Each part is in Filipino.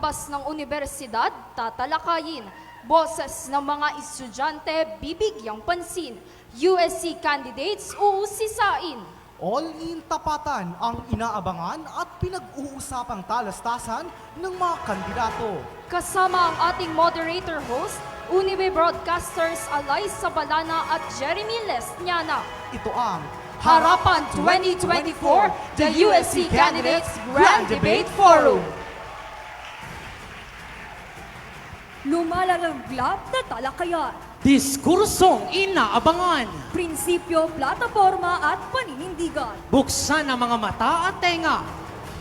hampas ng universidad, tatalakayin. Boses ng mga estudyante, bibigyang pansin. USC candidates, uusisain. All-in tapatan ang inaabangan at pinag-uusapang talastasan ng mga kandidato. Kasama ang ating moderator host, Unibe Broadcasters Alaysa Balana at Jeremy Lesniana. Ito ang Harapan 2024, the USC Candidates Grand Debate Forum. Lumalaglap na talakayan, Diskursong inaabangan. prinsipyo, plataforma at paninindigan. Buksan ang mga mata at tenga.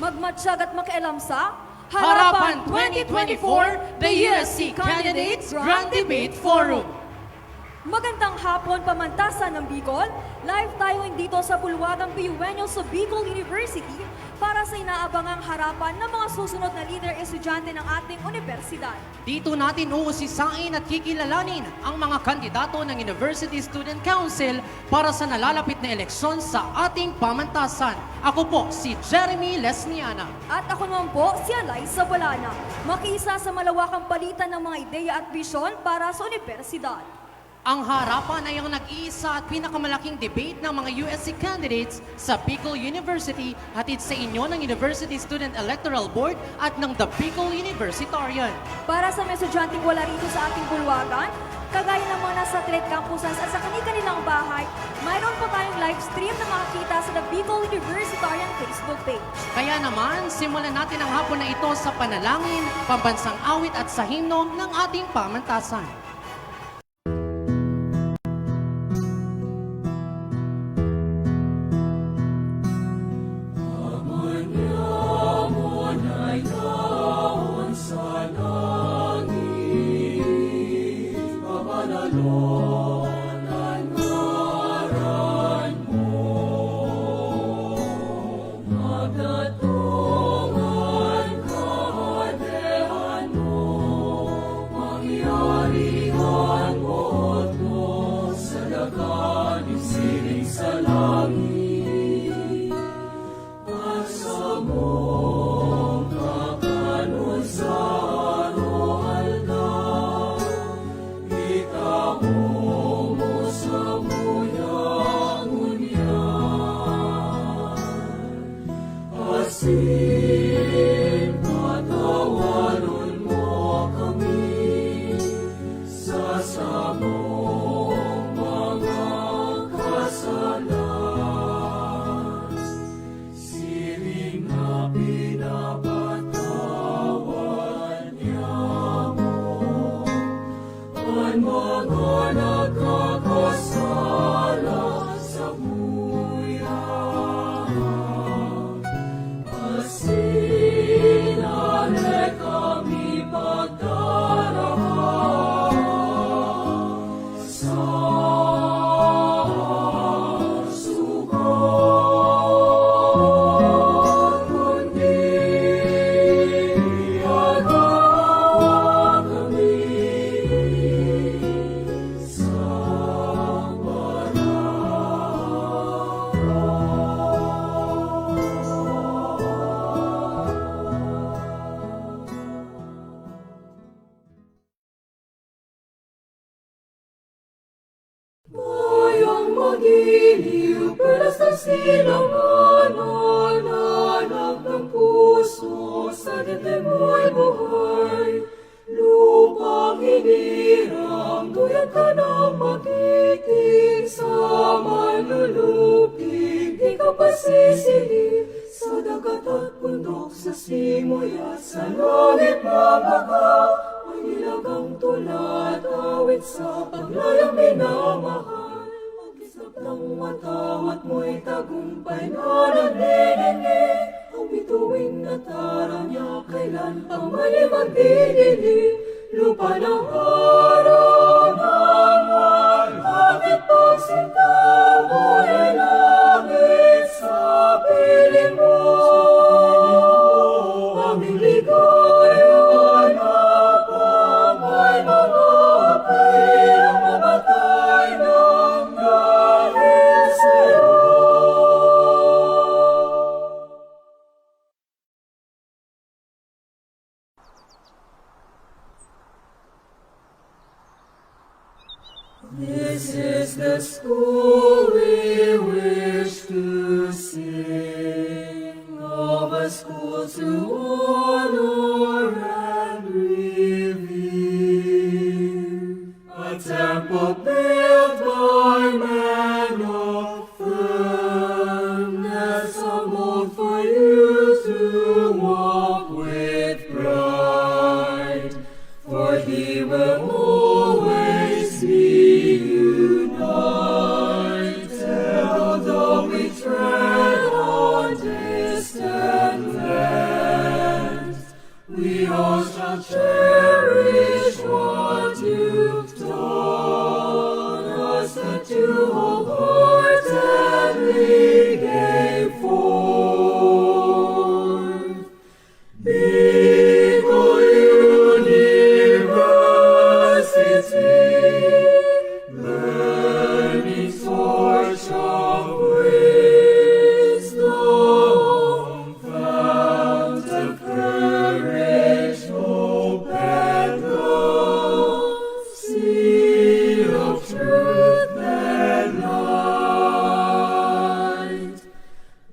Magmatsyag at makialam sa Harapan 2024, the USC Candidates Grand Debate Forum. Magandang hapon, pamantasan ng Bicol. Live tayo dito sa bulwagang Piyuenyo sa Bicol University para sa inaabangang harapan ng mga susunod na leader estudyante ng ating universidad. Dito natin uusisain at kikilalanin ang mga kandidato ng University Student Council para sa nalalapit na eleksyon sa ating pamantasan. Ako po si Jeremy Lesniana. At ako naman po si Alaysa Balana, makiisa sa malawakang palitan ng mga ideya at bisyon para sa universidad. Ang harapan ay ang nag-iisa at pinakamalaking debate ng mga USC candidates sa Bicol University, hatid sa inyo ng University Student Electoral Board at ng The Bicol Universitarian. Para sa mga estudyanteng wala rito sa ating bulwagan, kagaya ng mga nasa Trade Campuses at sa kanilang bahay, mayroon po tayong live stream na makikita sa The Bicol Universitarian Facebook page. Kaya naman, simulan natin ang hapon na ito sa panalangin, pambansang awit at sa himno ng ating pamantasan. Bayang magiliw, pelas ng silanganan, anak ng puso, sa dibdib mo'y buhay. Lupang hinirang, tuyad ka ng magiting, sa manlulupig, di ka pasisilip. Sa dagat at bundok, sa simoy at sa langit mabaga, may nilagang tulad, awit sa paglayang minamahal. Pag-isap ng matawat mo'y tagumpay na naglilinig. Ang bituin at araw niya, kailan pang mali magdidilim. Lupa ng araw ng malapit pagsinta mo'y langit sa piling mo. Aming ligaya na pamay mga pilang mamatay ng dahil sa'yo. This is the school we wish to sing, of a school to honor and revere, a temple built by men of firmness, a mold for you to walk with pride, for He will always be united, although we tread on distant lands. We all shall cherish what you've taught us, that you wholeheartedly gave forth. Bicol University, burning torch of wisdom, fount of courage, hope, and love, seed of truth and light.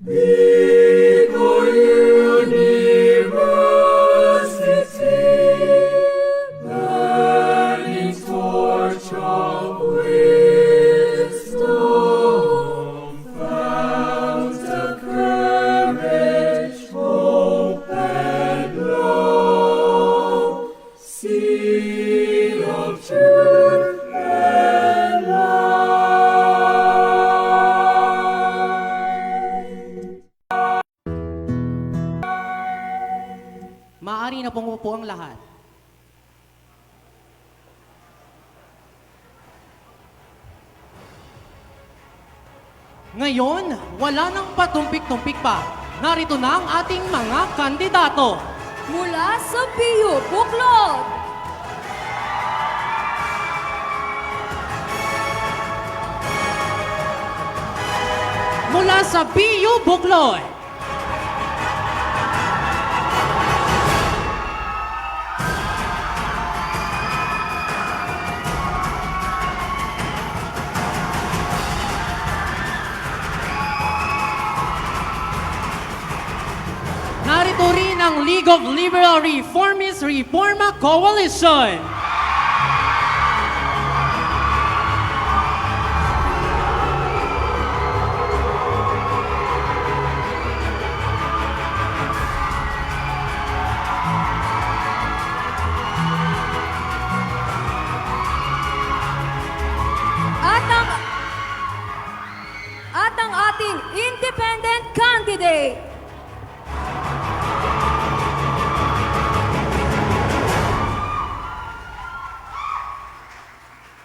Bicol University, burning torch of wisdom, fount of courage, hope, and love, seed of truth and light. Maaari na pong umupo ang lahat. Ngayon, wala nang patumpik-tumpik pa. Narito na ang ating mga kandidato. Mula sa PU Buklod, Mula sa BU Bukloy. Narito rin ang League of Liberal Reformists Reforma Coalition. at ang ating independent candidate.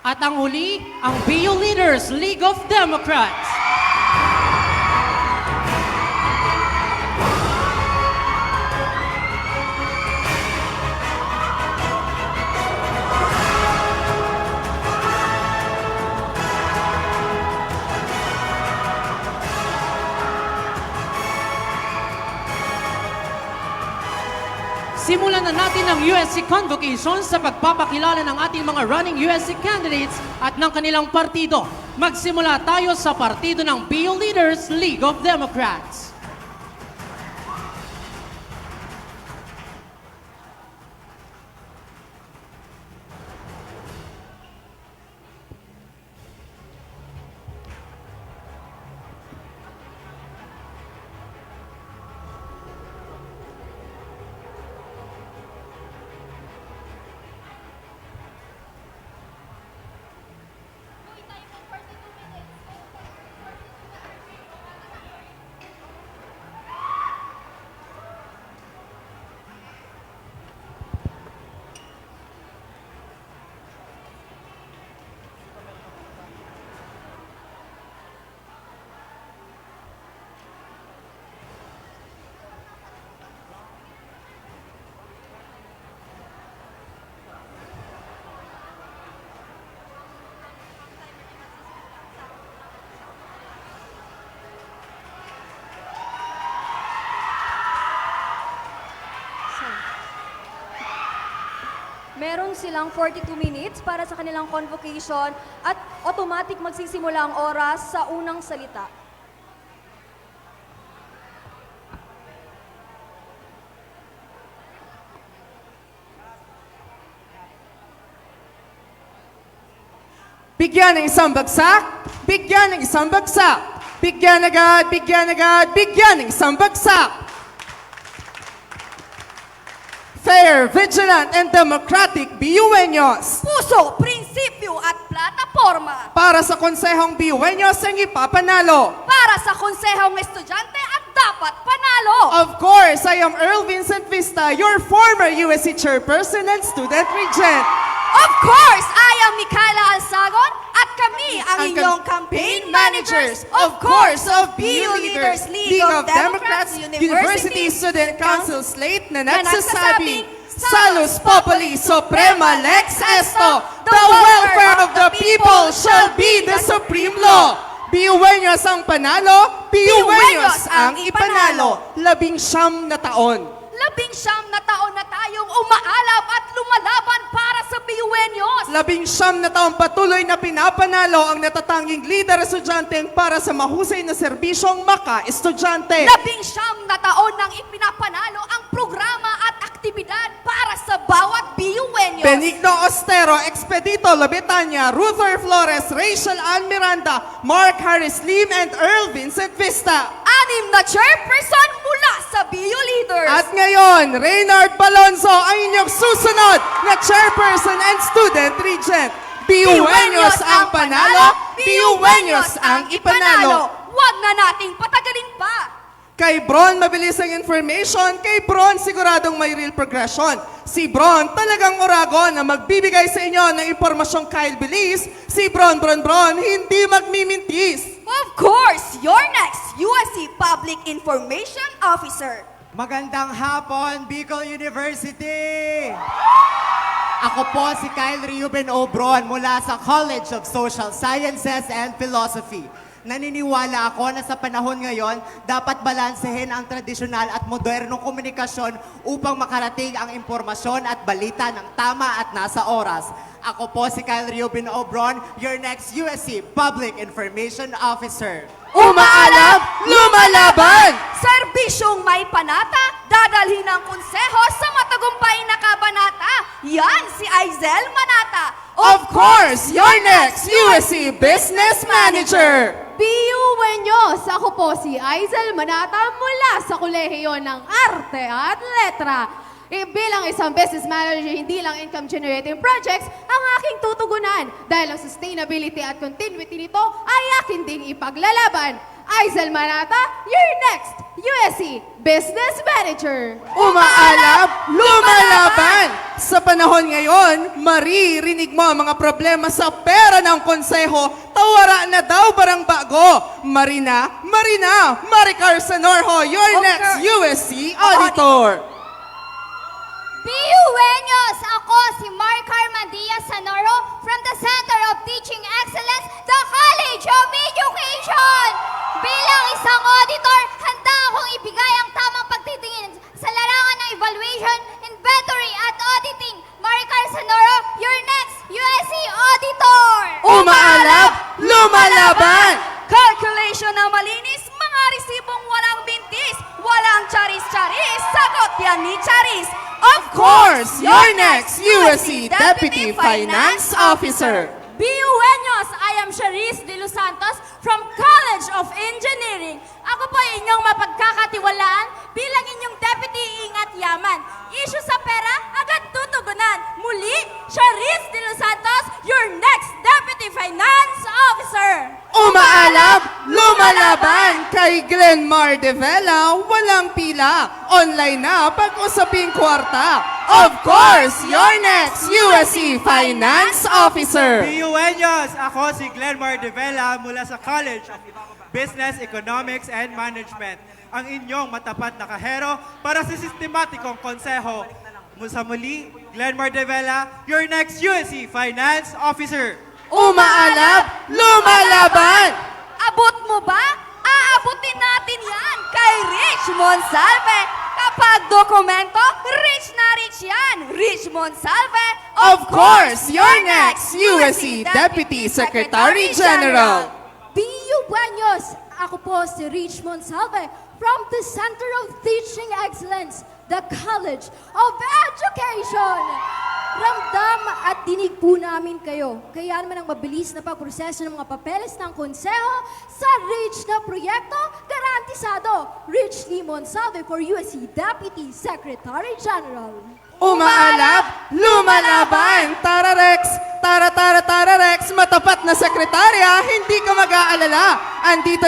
At ang huli, ang BU Leaders League of Democrats. Simulan na natin ang USC Convocation sa pagpapakilala ng ating mga running USC candidates at ng kanilang partido. Magsimula tayo sa partido ng BU Leaders League of Democrats. Meron silang 42 minutes para sa kanilang convocation at automatic magsisimula ang oras sa unang salita. Bigyan ng isang bagsak, bigyan ng isang bagsak. Bigyan agad, bigyan agad, bigyan ng isang bagsak. Fair, vigilant, and democratic BUeños. Puso, prinsipyo at plataforma. Para sa konsehong BUeños ang ipapanalo. Para sa konsehong estudyante at dapat panalo. Of course, I am Earl Vincent Vista, your former USC chairperson and student regent. Of course, I am Micaela Alsagon at kami ang inyong campaign managers. Of course, of BU Leaders League of Democrats University Student Council slate na nagsasabing, Salus Populi Suprema Lex Esto, the welfare of the people shall be the supreme law. BUeños ang panalo, BUeños ang ipanalo. 19 na taon. 19 na taon na tayong umaalab at lumalaban para sa BUeños. 19 na taong patuloy na pinapanalo ang natatanging lider estudyante para sa mahusay na serbisyong maka-estudyante. 19 na taon nang ipinapanalo ang programa at aktibidad para sa bawat BUeños. Benigno Ostero, Expedito Labitania, Ruther Flores, Rachel Ann Miranda, Mark Harris Lim, and Earl Vincent Vista. 6 na chairperson mula sa BU Leaders. At ngayon, Reynard Balonzo ang inyong susunod na chairperson and student regent. BUeños ang panalo, BUeños ang ipanalo. Huwag na nating patagalin pa. Kay Bron, mabilis ang information. Kay Bron, siguradong may real progression. Si Bron, talagang orago na magbibigay sa inyo ng impormasyong kahit bilis. Si Bron, hindi magmimintis. Of course, your next USC Public Information Officer. Magandang hapon, Bicol University! Ako po si Kyle Reuben Obron mula sa College of Social Sciences and Philosophy. Naniniwala ako na sa panahon ngayon, dapat balansehin ang tradisyonal at modernong komunikasyon upang makarating ang impormasyon at balita ng tama at nasa oras. Ako po si Kyle Reuben Obron, your next USC Public Information Officer. Umaalab, lumalaban! Serbisyong may panata, dadalhin ng konseho sa matagumpay na kabanata. Yan si Aizel Manata. Of course, your next USC Business Manager! BUeños! Ako po si Aizel Manata mula sa Kolehiyo ng Arte at Letra. Bilang isang business manager, hindi lang income-generating projects ang aking tutugunan dahil ang sustainability at continuity nito ay akin ding ipaglalaban. Aizel Manata, your next USC Business Manager. Umaalab, lumalaban! Sa panahon ngayon, maririnig mo ang mga problema sa pera ng konseho. Tawara na daw barang bago. Marina, Maricar Sanorho, your next USC Auditor. BUeños! Ako si Maricar Mandia Sanoro from the Center of Teaching Excellence, the College of Education! Bilang isang auditor, handa akong ibigay ang tamang pagtitingin sa larangan ng evaluation, inventory at auditing. Maricar Sanoro, your next USC Auditor! Umaalab, lumalaban! Calculation na malinis, mga resibong walang bintis, walang charis-charis, sagot yan ni Charis. Of course, your next USC Deputy Finance Officer. BUeños, I am Charis de Los Santos from College of Engineering. Ako po ay inyong mapagkakatiwalaan bilang inyong deputy ingat yaman. Issue sa pera, agad tutugunan. Muli, Charis de Los Santos, your next Deputy Finance Officer. Umaalab, lumalaban! Kay Glenmar de Vela, walang pila. Online na pag-usaping kwarta. Of course, your next USC Finance Officer. BUeños! Ako si Glenmar De Vela mula sa College of Business, Economics, and Management. Ang inyong matapat na kahero para sa sistematikong konseho. Sa muli, Glenmar De Vela, your next USC Finance Officer. Umaalab, lumalaban! Abot mo ba? Aabutin natin yan kay Rich Monsalve, Kapag dokumento, rich na rich yan. Rich Monsalve, Of course, your next USC Deputy Secretary General. B.U. Buenos, ako po si Rich Monsalve from the Center of Teaching Excellence, the College of Education. Ramdam at dinig po namin kayo. Kaya naman ang mabilis na pagproseso ng mga papeles ng konseho sa RICH na proyekto, garantisado. Rich Lee Monsalve for USC Deputy Secretary General. Umaalap, lumalaban, Tara Rex, Tara Rex, matapat na sekretarya, hindi ka mag-aalala. Andito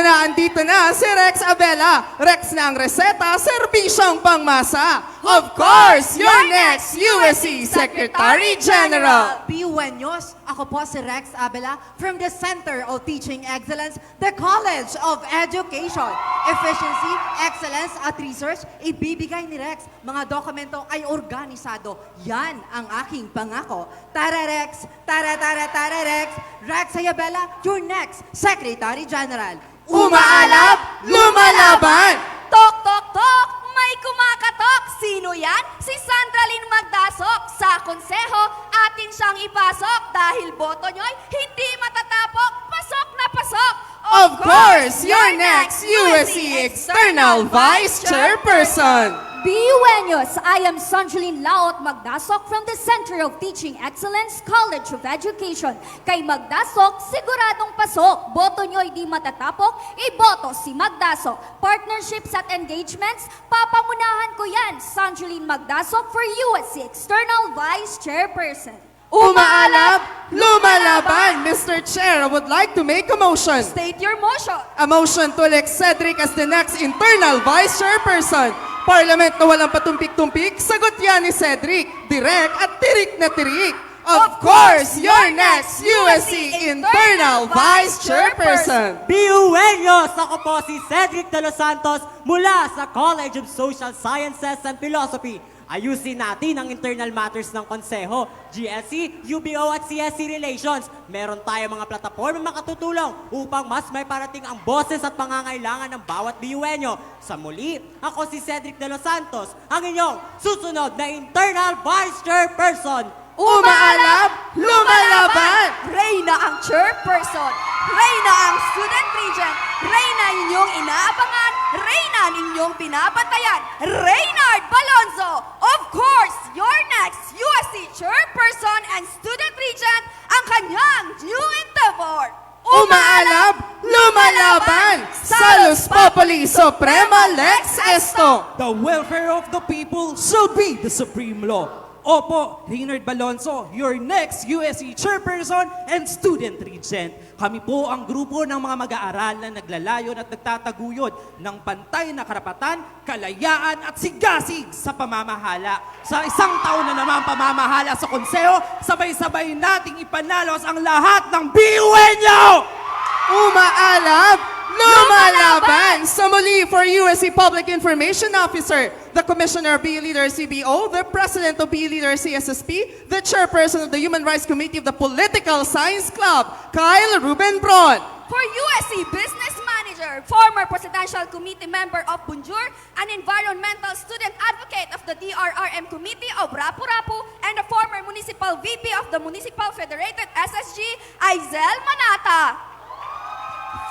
na si Rex Abela. Rex na ang reseta, serbisyong pangmasa. Of course, your next USC Secretary General. Buenos, ako po si Rex Abela from the Center of Teaching Excellence, the College of Education. Efficiency, excellence at research, ibibigay ni Rex. Mga dokumento ay organisado. Yan ang aking pangako. Tara Rex, Tara Rex. Rex Ayabela, your next Secretary General. Umaalap, lumalaban. Tok, tok, tok! May kumakatok! Sino yan? Si Sandra Lynn Magdasok. Sa konseho, atin siyang ipasok dahil boto nyo'y hindi matatapok. Pasok na pasok! Of course, your next USC External Vice Chairperson. Buenos, I am Sanjolin Laot Magdasok from the Center of Teaching Excellence, College of Education. Kay Magdasok, siguradong pasok. Boto nyo'y di matatapok, iboto si Magdasok. Partnerships at engagements, papangunahan ko yan. Sanjolin Magdasok for USC External Vice Chairperson. Umaalap, lumalaban. Mr. Chair, I would like to make a motion. State your motion. A motion to elect Cedric as the next internal vice chairperson. Parliament na walang patumpik-tumpik, sagot yan ni Cedric. Direk at tirik na tirik. Of course, your next USC internal vice chairperson. Buenos! Ako po si Cedric de los Santos mula sa College of Social Sciences and Philosophy. Ayusin natin ang internal matters ng konseho, GSC, UBO at CSC Relations. Meron tayong mga plataforma makatutulong upang mas may parating ang boses at pangangailangan ng bawat BUenyo. Sa muli, ako si Cedric de los Santos, ang inyong susunod na internal vice chairperson. Umaalap, lumalaban. Reyna ang chairperson. Reyna ang student regent. Reyna inyong inaabangan. Reyna ninyong binabantayan. Reynard Balonzo. Of course, your next USC chairperson and student regent ang kanyang new endeavor. Umaalap, lumalaban. Salus Populi Suprema Lex Esto. The welfare of the people shall be the supreme law. Opo, Reynard Balonzo, your next USC Chairperson and Student Regent. Kami po ang grupo ng mga mag-aaral na naglalayon at nagtataguyod ng pantay na karapatan, kalayaan at sigasig sa pamamahala. Sa isang taon na naman pamamahala sa konseho, sabay-sabay nating ipanalos ang lahat ng BUenyo! Umaalap, lumalaban. Sa muli for USC Public Information Officer, the Commissioner of BU Leader CBO, the President of BU Leader CSSP, the Chairperson of the Human Rights Committee of the Political Science Club, Kyle Ruben Bron. For USC Business Manager, former Presidential Committee member of Bunjur, an environmental student advocate of the DRRM Committee of Rapu-Rapu, and a former Municipal VP of the Municipal Federated SSG, Aizel Manata.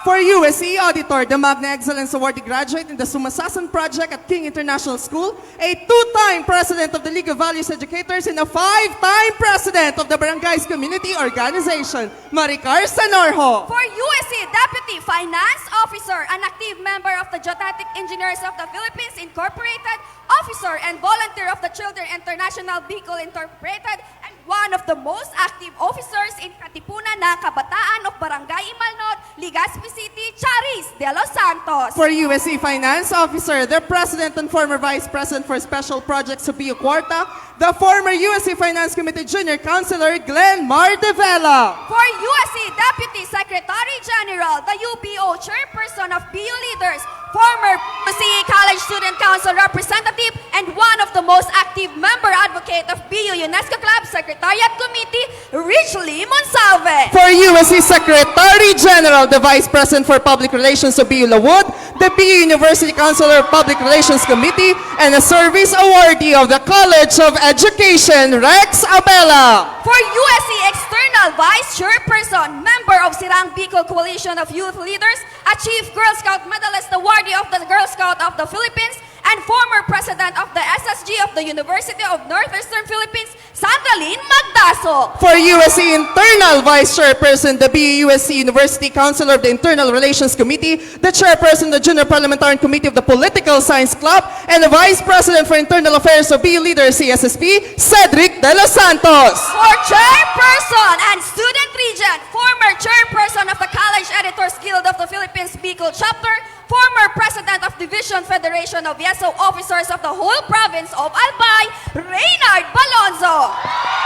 For USC Auditor, the Magna Excellence Awardee graduate in the Sumasasan Project at King International School, a two-time president of the League of Values Educators, and a five-time president of the Barangays Community Organization, Maricar Sanorho. For USC Deputy Finance Officer, an active member of the Geodetic Engineers of the Philippines Incorporated, officer and volunteer of the Children International Bicol Incorporated, and one of the most active officers in Katipunan na Kabataan of Barangay Imalnod, Legazpi City, Charis de los Santos. For USC Finance Officer, the President and former Vice President for Special Projects of Pio Cuarta, the former USC Finance Committee Junior Counselor Glenn Mardevela. For USC Deputy Secretary General, the UPO Chairperson of BU Leaders, former USC College Student Council Representative, and one of the most active member advocate of BU UNESCO Club Secretariat Committee, Rich Lee Monsalve. For USC Secretary General, the Vice President for Public Relations of BU Lawood, the BU University Councilor of Public Relations Committee, and a service awardee of the College of Education, Rex Abela. For USC External Vice Chairperson, member of Sirang Bicol Coalition of Youth Leaders, a Chief Girl Scout Medalist awardee of the Girl Scout of the Philippines, and former President of the SSG of the University of Northeastern Philippines, Sandra Lynn Magdaso. For USC Internal Vice Chairperson, the BU-USC University Councilor of the Internal Relations Committee, the Chairperson of the Junior Parliamentarian Committee of the Political Science Club, and the Vice President for Internal Affairs of BU Leaders CSSP, Cedric De Los Santos. For Chairperson and Student Regent, former Chairperson of the College Editors Guild of the Philippines Bicol Chapter, former President of Division Federation of YESO Officers of the whole province of Albay, Reynard Balonzo.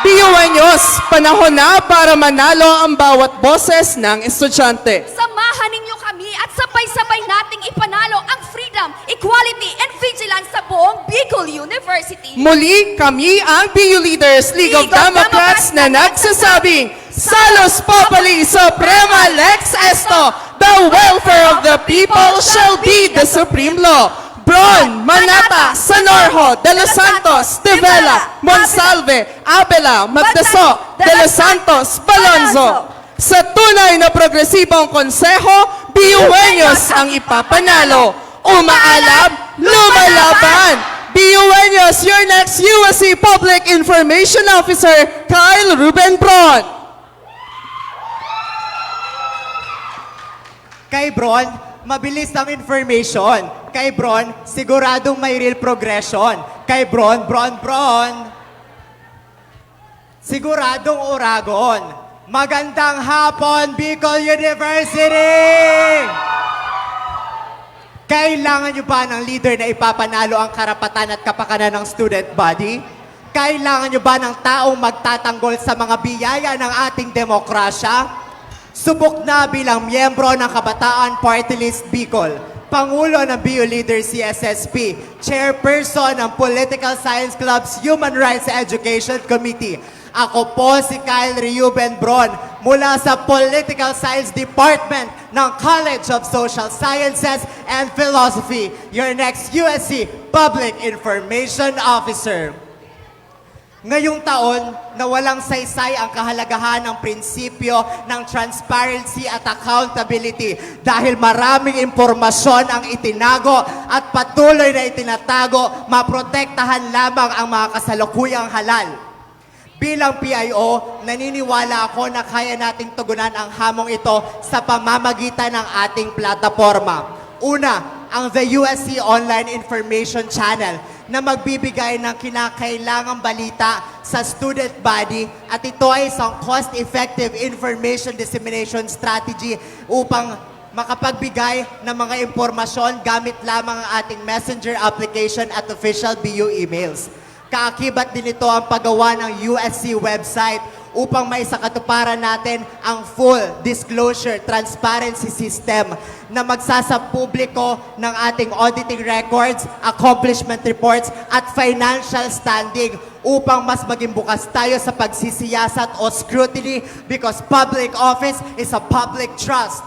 BU-Anyos, panahon na para manalo ang bawat boses ng estudyante. Samahan ninyo kami at sabay-sabay nating ipanalo ang freedom, equality, and vigilance sa buong Bicol University. Muli, kami ang BU Leaders League of Democrats na nagsasabing, Salus Populi Suprema Lex Esto, the welfare of the people shall be the supreme law. Bron, Manata, Sanorho, De Los Santos, De Vela, Monsalve, Abela, Magdaso, De Los Santos, Balonzo. Sa tunay na progresibong konseho, BU-Anyos ang ipapanalo. Umaalab, lumalaban. BU-Anyos, your next USC Public Information Officer, Kyle Ruben Bron. Kay Bron, mabilis ang information. Kay Bron, siguradong may real progression. Kay Bron, siguradong Uragon. Magandang hapon, Bicol University! Kailangan nyo ba ng leader na ipapanalo ang karapatan at kapakanan ng student body? Kailangan nyo ba ng taong magtatanggol sa mga biyaya ng ating demokrasya? Subok na bilang miyembro ng Kabataan Party List Bicol, Pangulo ng BU Leaders CSSP, Chairperson ng Political Science Club's Human Rights Education Committee. Ako po si Kyle Reuben Bron mula sa Political Science Department ng College of Social Sciences and Philosophy, your next USC Public Information Officer. Ngayong taon na walang saysay ang kahalagahan ng prinsipyo ng transparency at accountability dahil maraming impormasyon ang itinago at patuloy na itinatago, maprotektahan lamang ang mga kasalukuyang halal. Bilang PIO, naniniwala ako na kaya nating tugunan ang hamong ito sa pamamagitan ng ating plataforma. Una, ang The USC Online Information Channel na magbibigay ng kinakailangang balita sa student body at ito ay isang cost-effective information dissemination strategy upang makapagbigay ng mga impormasyon gamit lamang ang ating messenger application at official BU emails. Kaakibat din ito ang paggawa ng USC website upang maisakatuparan natin ang full disclosure transparency system na magsasapubliko ng ating auditing records, accomplishment reports at financial standing upang mas maging bukas tayo sa pagsisiyasat o scrutiny because public office is a public trust.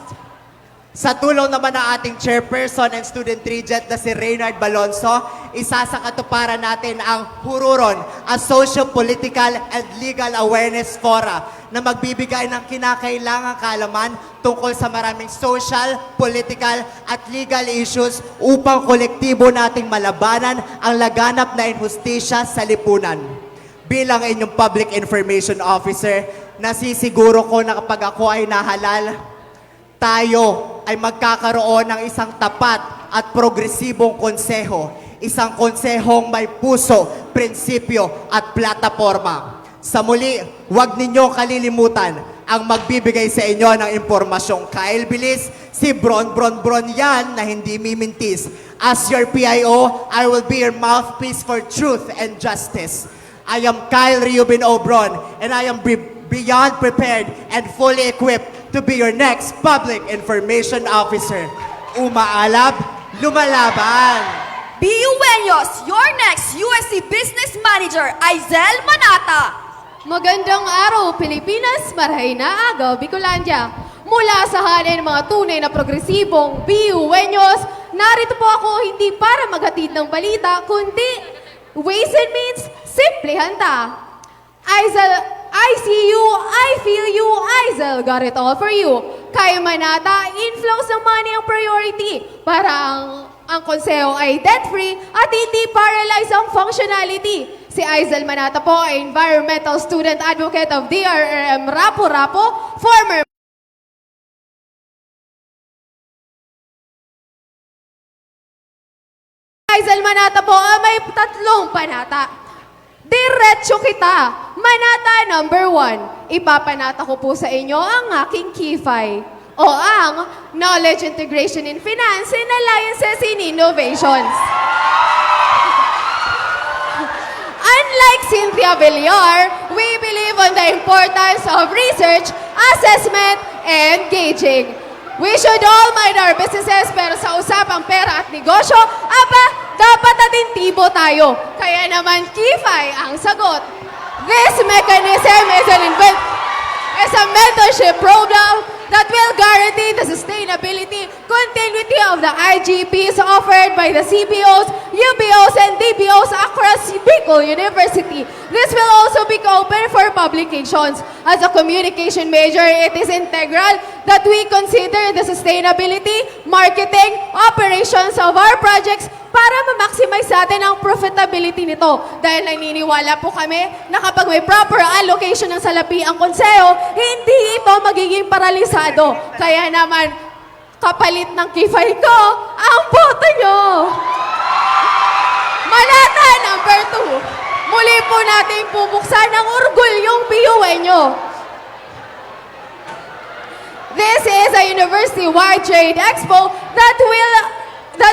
Sa tulong naman ng ating chairperson and student regent na si Reynard Balonzo, isasakatuparan natin ang Hururon, a socio-political and legal awareness fora na magbibigay ng kinakailangang kaalaman tungkol sa maraming social, political at legal issues upang kolektibo nating malabanan ang laganap na inhustisya sa lipunan. Bilang inyong public information officer, nasisiguro ko na kapag ako ay nahalal, tayo ay magkakaroon ng isang tapat at progresibong konseho. Isang konsehong may puso, prinsipyo at plataforma. Sa muli, huwag ninyong kalilimutan ang magbibigay sa inyo ng impormasyong kailbilis, si Bron yan na hindi mimintis. As your PIO, I will be your mouthpiece for truth and justice. I am Kyle Reuben Obron and I am beyond prepared and fully equipped to be your next public information officer. Umaalab, lumalaban. BU-Anyos, your next USC Business Manager, Aizel Manata. Magandang araw, Pilipinas! Marahay na agaw, Bicolandia! Mula sa halin ng mga tunay na progresibong BUeños, narito po ako hindi para maghatid ng balita, kundi ways and means, simple handa. Aizal, I see you, I feel you, Aizal got it all for you. Kay Manata, inflows ng money ang priority para ang konseho ay debt-free at hindi paralyze ang functionality. Si Aizal Manata po ay Environmental Student Advocate of DRRM Rapo-Rapo, former Aizal Manata po ay may 3 panata. Diretso kita. Manata number 1. Ipapanata ko po sa inyo ang aking KIFI o ang Knowledge Integration in Finance and Alliances in Innovations. Unlike Cynthia Villar, we believe on the importance of research, assessment, and gauging. We should all mind our businesses, pero sa usapang pera at negosyo, dapat atentibo tayo. Kaya naman, KIFI ang sagot. This mechanism is a mentorship program that will guarantee the sustainability, continuity of the IGPs offered by the CBOs, UBOs, and DBOs across Bicol University. This will also be open for publications. As a communication major, it is integral that we consider the sustainability, marketing, operations of our projects para ma-maximize natin ang profitability nito. Dahil naniniwala po kami na kapag may proper allocation ng salapi ang konseho, hindi ito magiging paralisado. Kaya naman, kapalit ng KIFI ko, ang boto nyo! Manata number 2. Muli po natin pupuksan ang orgulyong BUeño. This is a university-wide trade expo that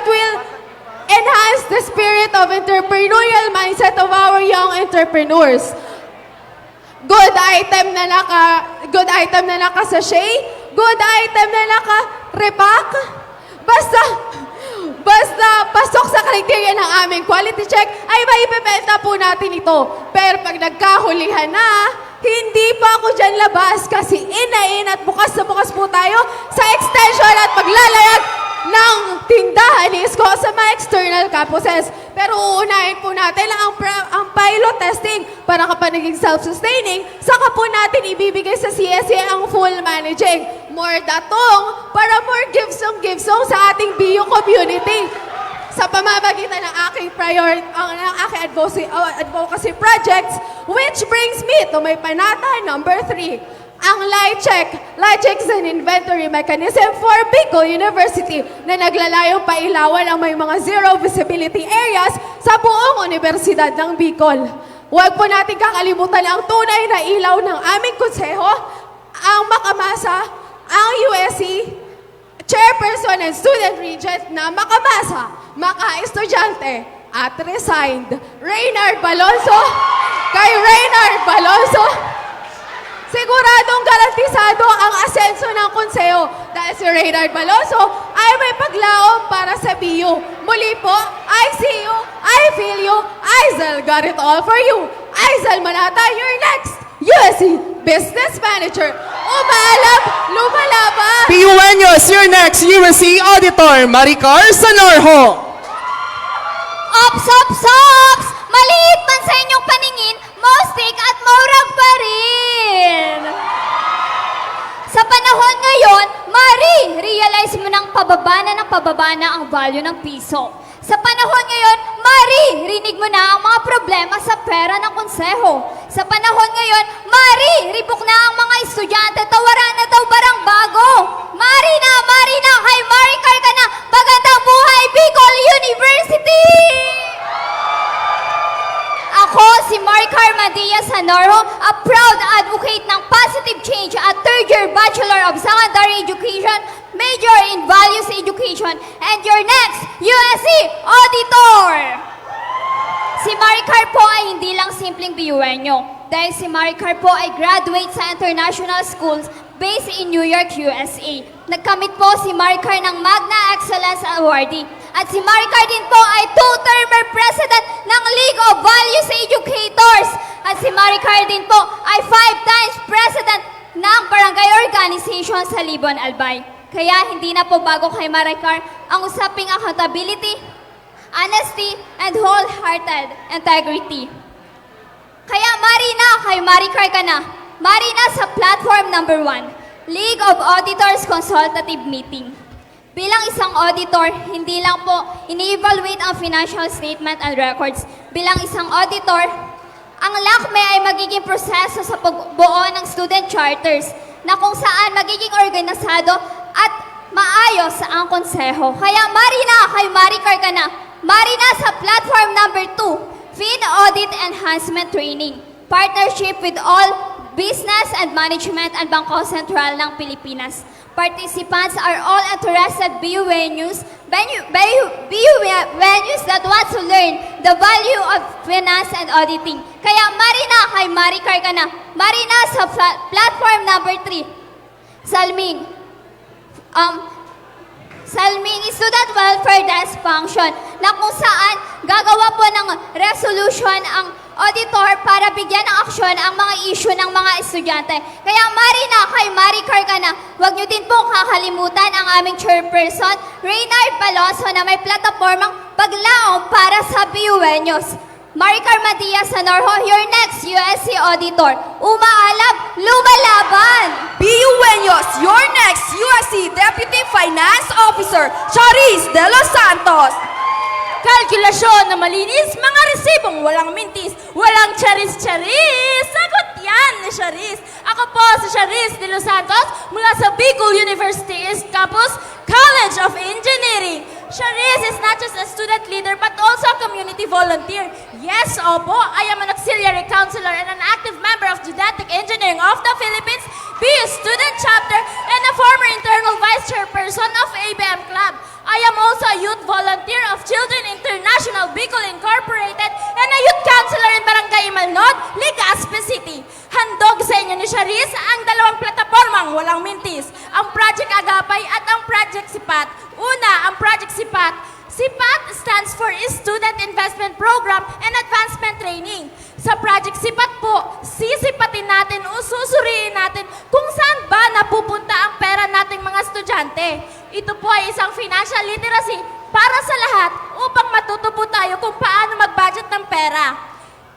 will enhance the spirit of entrepreneurial mindset of our young entrepreneurs. Good item na naka-sachet, good item na naka-repack. Basta pasok sa kriteria ng aming quality check, ay maibibenta po natin ito. Pero pag nagkahulihan na, hindi pa ako dyan labas kasi inain at bukas na bukas po tayo sa extension at paglalayag ng tindahan ni Isko sa mga external campuses. Pero uunahin po natin ang pilot testing para kapag naging self-sustaining, saka po natin ibibigay sa CSE ang full managing. More datong para more give-song sa ating BU community. Sa pamamagitan ng aking advocacy projects, which brings me to my panata number 3. Ang Light Check. Light Check is an inventory mechanism for Bicol University na naglalayong pailawan ang may mga zero visibility areas sa buong Universidad ng Bicol. Huwag po natin kakalimutan ang tunay na ilaw ng aming konseho, ang makamasa, ang USC, chairperson and student regent na makamasa, maka-estudyante, at resigned. Reynard Balonzo, kay Reynard Balonzo, siguradong garantisado ang asenso ng konseho dahil si Reynard Balonzo ay may paglaom para sa BU. Muli po, I see you, I feel you, Aizal got it all for you. Aizal Manata, you're next. USC Business Manager. Umaalab, lumalaban. BUeños, your next USC Auditor, Maricar Sanorho. Ops, ops, ops! Maliit man sa inyong paningin, mostik at maurag pa rin. Sa panahon ngayon, realize mo ng pababa na ang value ng piso. Sa panahon ngayon, rinig mo na ang mga problema sa pera ng konseho. Sa panahon ngayon, ribok na ang mga estudyante, tawaran na daw barang bago. Mari na, kay Maricar ka na, magandang buhay, Bicol University! Ako, si Maricar Madia Sanorho, a proud advocate ng positive change at third-year Bachelor of Secondary Education, major in Values Education, and your next USC Auditor! Si Maricar po ay hindi lang simpleng BUeño dahil si Maricar po ay graduate sa international schools based in New York, USA. Nagkamit po si Maricar ng Magna Excellence Awardee. At si Maricar din po ay two-termer president ng League of Values Educators. At si Maricar din po ay 5 times president ng Barangay organization sa Libon, Albay. Kaya hindi na po bago kay Maricar ang usaping accountability, honesty, and wholehearted integrity. Kaya mari na kay Maricar ka na. Mari na sa platform number 1, League of Auditors Consultative Meeting. Bilang isang auditor, hindi lang po ini-evaluate ang financial statement and records. Bilang isang auditor, ang LACME ay magiging proseso sa pagbuo ng student charters na kung saan magiging organisado at maayos ang konseho. Kaya mari na kay Maricar ka na. Mari na sa platform number 2, Fin Audit Enhancement Training. Partnership with all business and management at Bangko Sentral ng Pilipinas. Participants are all interested BU venues that want to learn the value of finance and auditing. Kaya mari na kay Maricar ka na. Mari na sa platform number 3, Salming. Salming Student Welfare Desk Function na kung saan gagawa po ng resolution ang auditor para bigyan ng aksyon ang mga issue ng mga estudyante. Kaya mari na kay Maricar ka na. Huwag niyo din pong kakalimutan ang aming chairperson, Reynard Balonso, na may platapormang paglaong para sa BUenos. Maricar Matias Sanorho, your next USC auditor. Umaalab, lumalaban! BUenos, your next USC Deputy Finance Officer, Charis De Los Santos. Kalkulasyon na malinis, mga resibong walang mintis, walang charis-charis. Sagot yan ni Charis. Ako po si Charis De Los Santos mula sa Bicol University East Campus, College of Engineering. Charis is not just a student leader but also a community volunteer. Yes, opo, I am an auxiliary counselor and an active member of Genetic Engineering of the Philippines, BU Student Chapter, and a former internal vice chairperson of ABM Club. I am also a youth volunteer of Children International Bicol Incorporated and a youth counselor in Barangay Imalnod, Legazpi City. Handog sa inyo ni Charis ang dalawang platapormang walang mintis, ang Project Agapay at ang Project Sipat. Una, ang Project Sipat. SIPAT stands for Student Investment Program and Advancement Training. Sa Project SIPAT po, sisipatin natin o susuriin natin kung saan ba napupunta ang pera nating mga estudyante. Ito po ay isang financial literacy para sa lahat upang matuto po tayo kung paano mag-budget ng pera.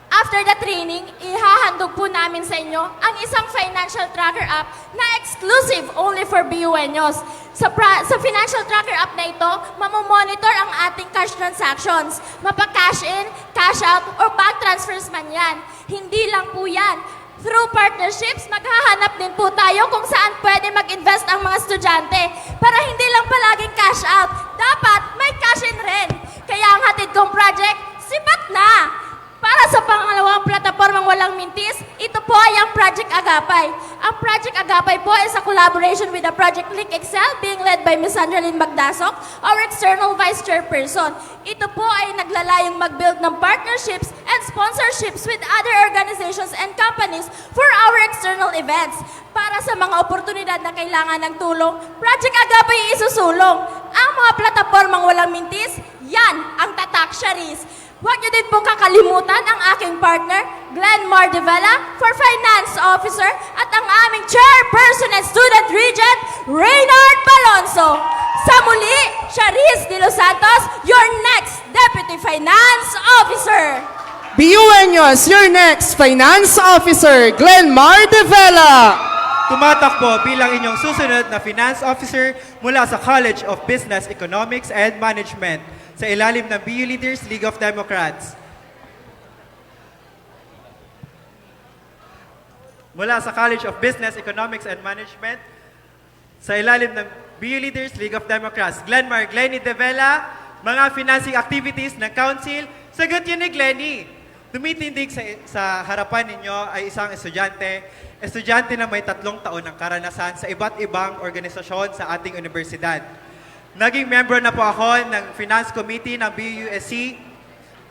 After the training, ihahandog po namin sa inyo ang isang financial tracker app na exclusive only for BUenos. Sa financial tracker app na ito, mamomonitor ang ating cash transactions. Mapa-cash in, cash out, or bank transfers man yan. Hindi lang po yan. Through partnerships, maghahanap din po tayo kung saan pwede mag-invest ang mga estudyante para hindi lang palaging cash out. Dapat may cash in rin. Kaya ang hatid kong project, sipat na! Para sa pangalawang platapormang walang mintis, ito po ay ang Project Agapay. Ang Project Agapay po is a collaboration with the Project Link Excel being led by Ms. Angeline Magdasok, our external vice chairperson. Ito po ay naglalayong mag-build ng partnerships and sponsorships with other organizations and companies for our external events. Para sa mga oportunidad na kailangan ng tulong, Project Agapay isusulong. Ang mga platapormang walang mintis, yan ang Tatak Charis. Huwag niyo din pong kakalimutan ang aking partner, Glenn Mardivela, for Finance Officer, at ang aming Chairperson and Student Regent, Reynard Balonso. Sa muli, Charis De Los Santos, your next Deputy Finance Officer. BUenos, your next Finance Officer, Glenn Mardivela. Tumatakbo bilang inyong susunod na Finance Officer mula sa College of Business, Economics, and Management sa ilalim ng BU Leaders League of Democrats. Mula sa College of Business, Economics, and Management sa ilalim ng BU Leaders League of Democrats, Glenmar Glenny De Vela, mga financing activities ng Council. Sagot yun ni Glenny. Tumitindig sa harapan ninyo ay isang estudyante na may 3 taon ng karanasan sa iba't ibang organisasyon sa ating universidad. Naging member na po ako ng Finance Committee ng BUSC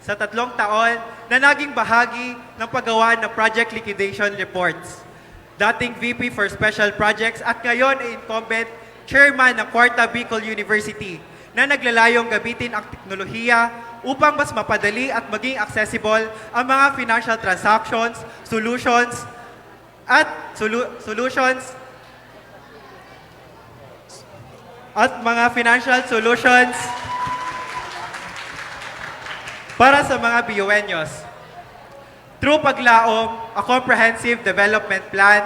sa 3 taon na naging bahagi ng paggawa ng Project Liquidation Reports. Dating VP for Special Projects at ngayon ay incumbent Chairman ng Quarta Bicol University na naglalayong gamitin ang teknolohiya upang mas mapadali at maging accessible ang mga financial transactions, solutions at mga financial solutions para sa mga BUenyos. Through paglaom, a comprehensive development plan,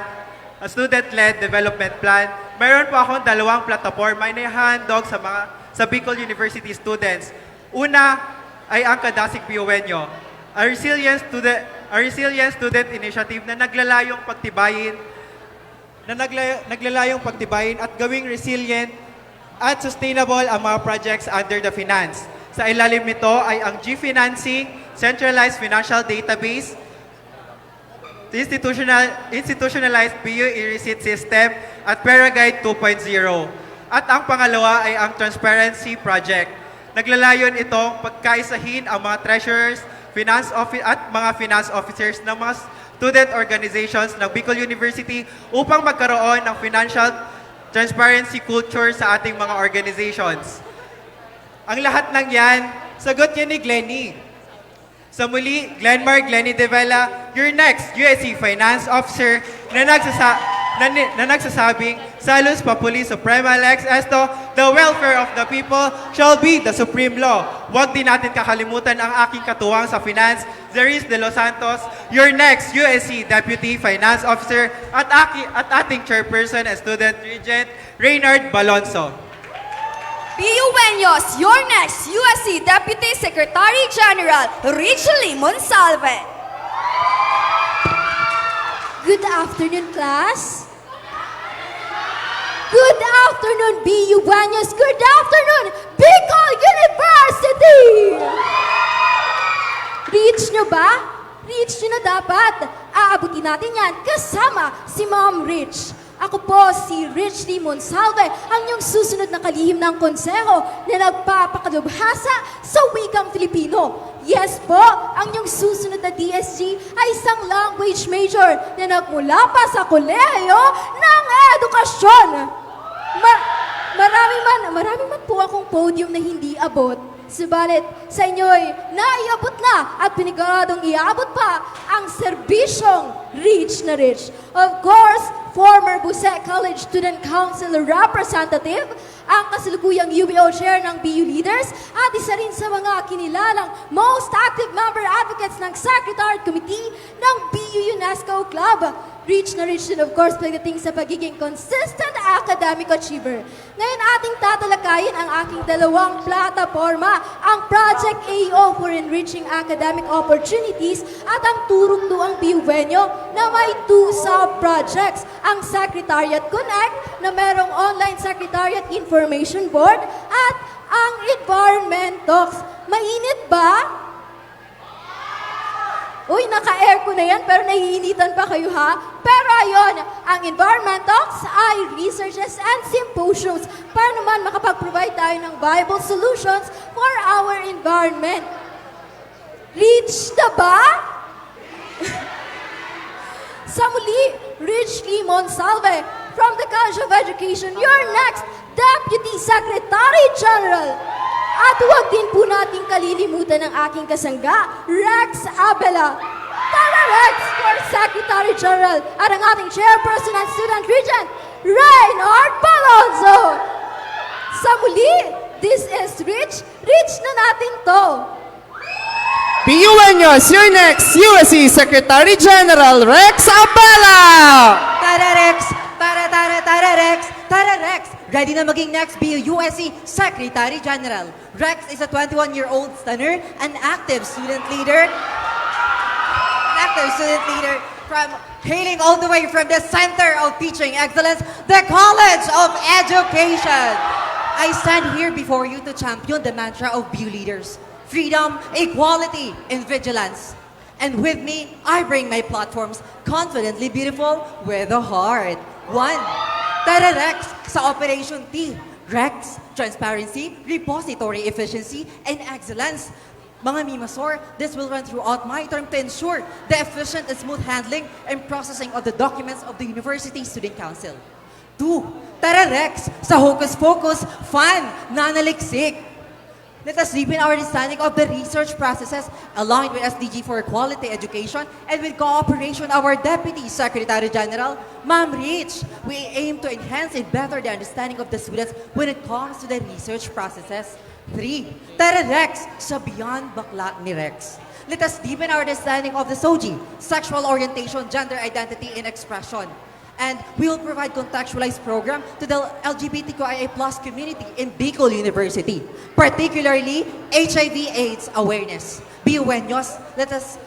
a student-led development plan, mayroon po akong 2 plataforma na ihandog sa Bicol University students. Una ay ang Kadasig BUenyo, a resilient student initiative na naglalayong pagtibayin at gawing resilient at sustainable ang mga projects under the finance. Sa ilalim nito ay ang G-Financing, Centralized Financial Database, Institutionalized BU e-receipt system, at Paraguide 2.0. At ang pangalawa ay ang Transparency Project. Naglalayon itong pagkaisahin ang mga treasurers, at mga finance officers ng mga student organizations ng Bicol University upang magkaroon ng financial transparency culture sa ating mga organizations. Ang lahat ng yan, sagot niya ni Glenny. Sa muli, Glenny De Vela, your next USC Finance Officer na nagsasabing, Salus Populi Suprema Lex Esto, the welfare of the people shall be the supreme law. Huwag din natin kakalimutan ang aking katuwang sa finance, Zeris De Los Santos, your next USC Deputy Finance Officer at ating chairperson and student regent, Reynard Balonso. BUenyos, your next USC Deputy Secretary General, Richely Monsalve. Good afternoon, class. Good afternoon, BUenyos. Good afternoon, Bicol University. Reach nyo ba? Reach nyo na dapat. Aabutin natin yan kasama si Ma'am Rich. Ako po si Richely Monsalve, ang iyong susunod na kalihim ng konseho na nagpapakalubhasa sa wikang Filipino. Yes po, ang iyong susunod na DSG ay isang language major na nagmula pa sa kolehiyo ng edukasyon. Marami man po akong podium na hindi abot. Subalit, sa inyo'y naiabot na at piniguradong iabot pa ang serbisyong Rich na Rich. Of course, former Busek College Student Council Representative, ang kasalukuyang UBO Chair ng BU Leaders, at isa rin sa mga kinilalang most active member advocates ng Secretariat Committee ng BU UNESCO Club. Rich na Rich din, of course, pagdating sa pagiging consistent academic achiever. Ngayon ating tatalakayin ang aking 2 plataforma, ang Project AO for Enriching Academic Opportunities at ang Turong Luang BUenyo na may 2 sub-projects, ang Secretariat Connect na merong online Secretariat Information Board at ang Environment Talks. Mainit ba? Uy, naka-air ko na yan, pero naiinitan pa kayo ha? Pero ayun, ang Environment Talks ay researches and symposiums para naman makapag-provide tayo ng viable solutions for our environment. Reach na ba? Sa muli, Richely Monsalve, from the College of Education, your next Deputy Secretary General. At huwag din po nating kalilimutan ang aking kasangga, Rex Abela. Tara Rex for Secretary General at ang ating Chairperson and Student Regent, Reynard Balonzo. Sa muli, this is Rich. Rich na natin to. BUenyos, your next USC Secretary General, Rex Abela! Tara Rex! Tara Rex! Tara Rex! Ready na maging next BU-USC Secretary General. Rex is a 21-year-old stunner, an active student leader from hailing all the way from the Center of Teaching Excellence, the College of Education. I stand here before you to champion the mantra of BU leaders: freedom, equality, and vigilance. And with me, I bring my platforms confidently beautiful with a heart. 1. Tara Rex sa Operation T. Rex, transparency, repository efficiency, and excellence. Mga Mimasor, this will run throughout my term to ensure the efficient and smooth handling and processing of the documents of the University Student Council. 2. Tara Rex sa Hocus Pocus, fun, nanaliksik. Let us deepen our understanding of the research processes aligned with SDG for quality education and with cooperation of our Deputy Secretary General, Ma'am Rich. We aim to enhance and better the understanding of the students when it comes to the research processes. 3. Tara Rex, sa Beyond Bakla ni Rex. Let us deepen our understanding of the SOGI, sexual orientation, gender identity, and expression. And we will provide contextualized program to the LGBTQIA+ community in Bicol University, particularly HIV/AIDS awareness. Biueños, let us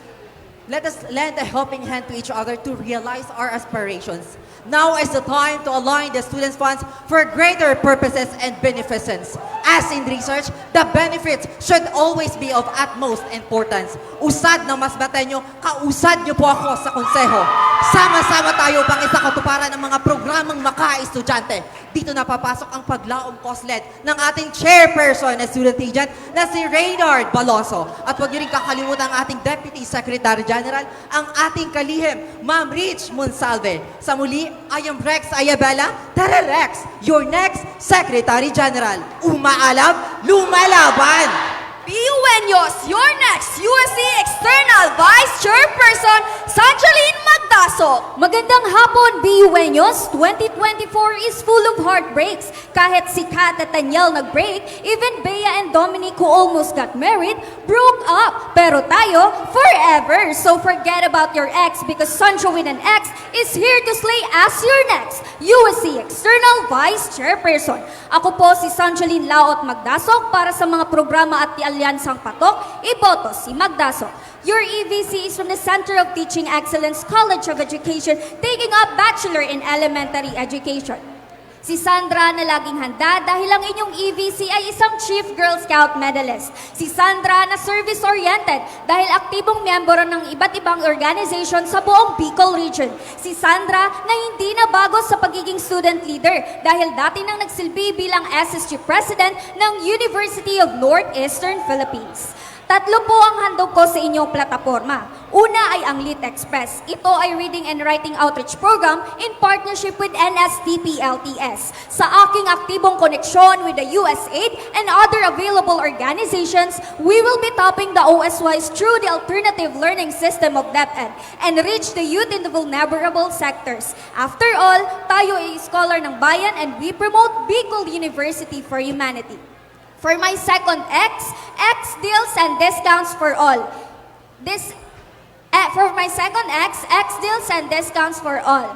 lend a helping hand to each other to realize our aspirations. Now is the time to align the students' funds for greater purposes and beneficence. As in research, the benefits should always be of utmost importance. Usad ng mas batenyo, kausad niyo po ako sa konseho. Sama-sama tayo pang isa katuparan ng mga programang maka-estudyante. Dito na papasok ang paglaong COSLED ng ating chairperson na student agent na si Reynard Baloso. At huwag niyo rin kakalimutan ang ating Deputy Secretary General, ang ating kalihim, Ma'am Rich Monsalve. Sa muli, I am Rex Ayabela. Tara Rex, your next Secretary General. Umaalam, lumalaban! BUeños, your next USC External Vice Chairperson, Sanjaline Magdasok. Magandang hapon, BUeños. 2024 is full of heartbreaks. Kahit si Kat at Daniel nag-break, even Bea and Dominic who almost got married, broke up. Pero tayo, forever. So forget about your ex because Sanjo with an X is here to slay as your next USC External Vice Chairperson. Ako po si Sanjaline Laot Magdasok para sa mga programa at Alyansang Patok, iboto si Magdasok. Your EVC is from the Center of Teaching Excellence College of Education, taking up Bachelor in Elementary Education. Si Sandra na laging handa dahil ang inyong EVC ay isang Chief Girl Scout medalist. Si Sandra na service-oriented dahil aktibong miyembro ng iba't ibang organization sa buong Bicol region. Si Sandra na hindi na bago sa pagiging student leader dahil dati nang nagsilbi bilang SSG President ng University of Northeastern Philippines. Tatlo po ang handog ko sa inyong plataforma. Una ay ang Lit Express. Ito ay Reading and Writing Outreach Program in partnership with NSTP-LTS. Sa aking aktibong koneksyon with the USAID and other available organizations, we will be topping the OSYs through the alternative learning system of DepEd and reach the youth in the vulnerable sectors. After all, tayo ay scholar ng bayan and we promote Bicol University for Humanity. For my second X deals and discounts for all. For my second X deals and discounts for all.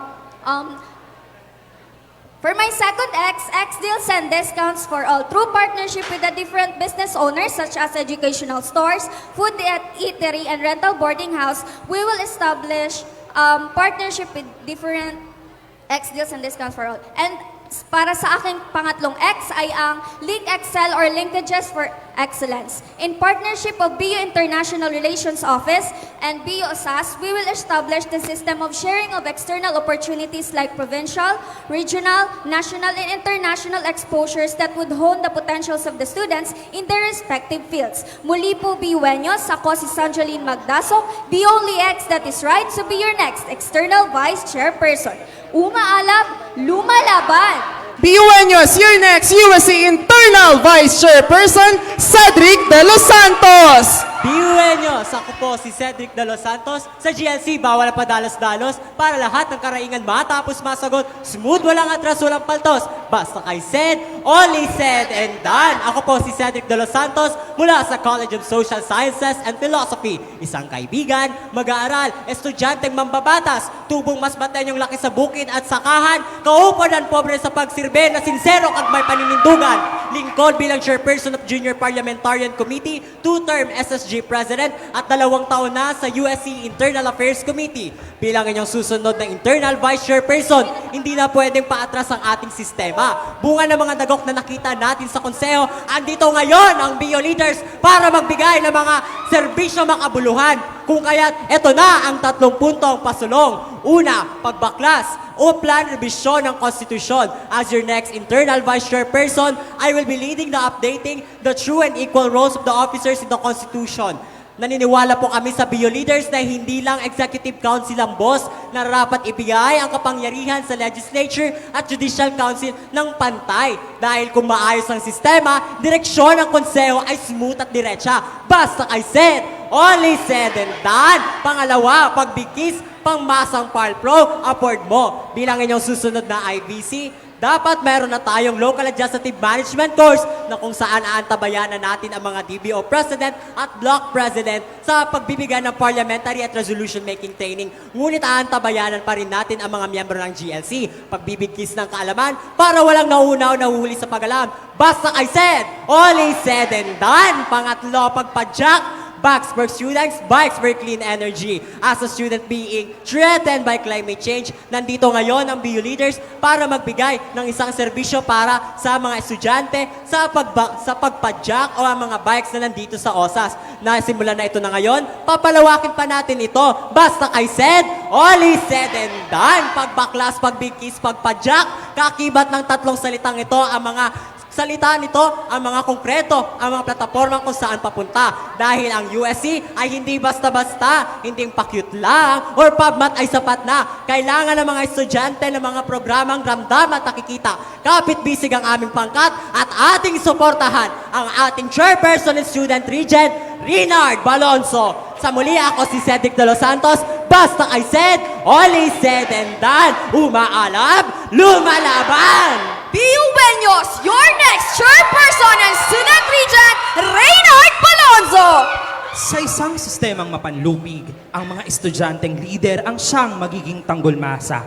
For my second X deals and discounts for all. Through partnership with the different business owners such as educational stores, food eatery, and rental boarding house, we will establish partnership with different X deals and discounts for all. And para sa aking pangatlong X ay ang Link Excel or Linkages for Excellence. In partnership of BU International Relations Office and BU OSAS, we will establish the system of sharing of external opportunities like provincial, regional, national, and international exposures that would hone the potentials of the students in their respective fields. Muli po, BUeños, ako si Sanjaline Magdasok, the only X that is right to be your next External Vice Chairperson. Umaalab, lumalaban! BUeños, your next USC Internal Vice Chairperson, Cedric De Los Santos. BUeños, ako po si Cedric De Los Santos. Sa GLC, bawal padalos-dalos para lahat ng karaingan matapos masagot. Smooth, walang atras, walang paltos. Basta kay said, only said and done. Ako po si Cedric De Los Santos mula sa College of Social Sciences and Philosophy. Isang kaibigan, mag-aaral, estudyanteng mambabatas, tubong mas matenyong laki sa bukid at sakahan, kaupod ang pobre sa pagsirbe na sincero kag may paninindugan. Lingkod bilang chairperson of Junior Parliamentarian Committee, 2-term SSG President at 2 taon na sa USC Internal Affairs Committee. Bilang inyong susunod na Internal Vice Chairperson, hindi na pwedeng paatras ang ating sistema. Bunga ng mga dagok na nakita natin sa konseho, andito ngayon ang BO leaders para magbigay ng mga serbisyo makabuluhan. Kung kaya't, eto na ang 3 puntong pasulong. Una, pagbaklas o plan revision ng konstitusyon. As your next Internal Vice Chairperson, I will be leading the updating the true and equal roles of the officers in the Constitution. Naniniwala po kami sa BO leaders na hindi lang Executive Council ang boss na dapat ibigay ang kapangyarihan sa Legislature at Judicial Council ng pantay. Dahil kung maayos ang sistema, direksyon ng konseho ay smooth at diretsa. Basta kay said, only said and done. Pangalawa, pagbigkis, pangmasang PAL-Pro, afford mo. Bilang inyong susunod na IBC, dapat meron na tayong Local Adjustative Management course na kung saan aantabayanan natin ang mga DBO President at Block President sa pagbibigay ng Parliamentary at Resolution Making Training. Ngunit aantabayanan pa rin natin ang mga miyembro ng GLC, pagbibigkis ng kaalaman para walang nauunaw na huli sa pag-alam. Basta I said, only said and done. Pangatlo, pagpadyak, bikes for students, bikes for clean energy. As a student being threatened by climate change, nandito ngayon ang BU leaders para magbigay ng isang serbisyo para sa mga estudyante sa pagpadyak o ang mga bikes na nandito sa OSAS. Nasimulan na ito na ngayon, papalawakin pa natin ito. Basta I said, only said and done. Pagbaklas, pagbigkis, pagpadyak, kakibat ng tatlong salitang ito ang mga salita nito, ang mga konkreto, ang mga plataforma kung saan papunta. Dahil ang USC ay hindi basta-basta, hindi pa-cute lang, or PubMat ay sapat na. Kailangan ng mga estudyante ng mga programang ramdam at nakikita. Kapit-bisig ang aming pangkat at ating suportahan ang ating chairperson and student regent, Reynard Balonzo. Sa muli, ako si Cedric De Los Santos. Basta I said, only said and done. Umaalab, lumalaban! BU Venyos, your next chairperson and student regent, Reynard Balonzo! Sa isang sistemang mapanlupig, ang mga estudyanteng leader ang siyang magiging tanggolmasa.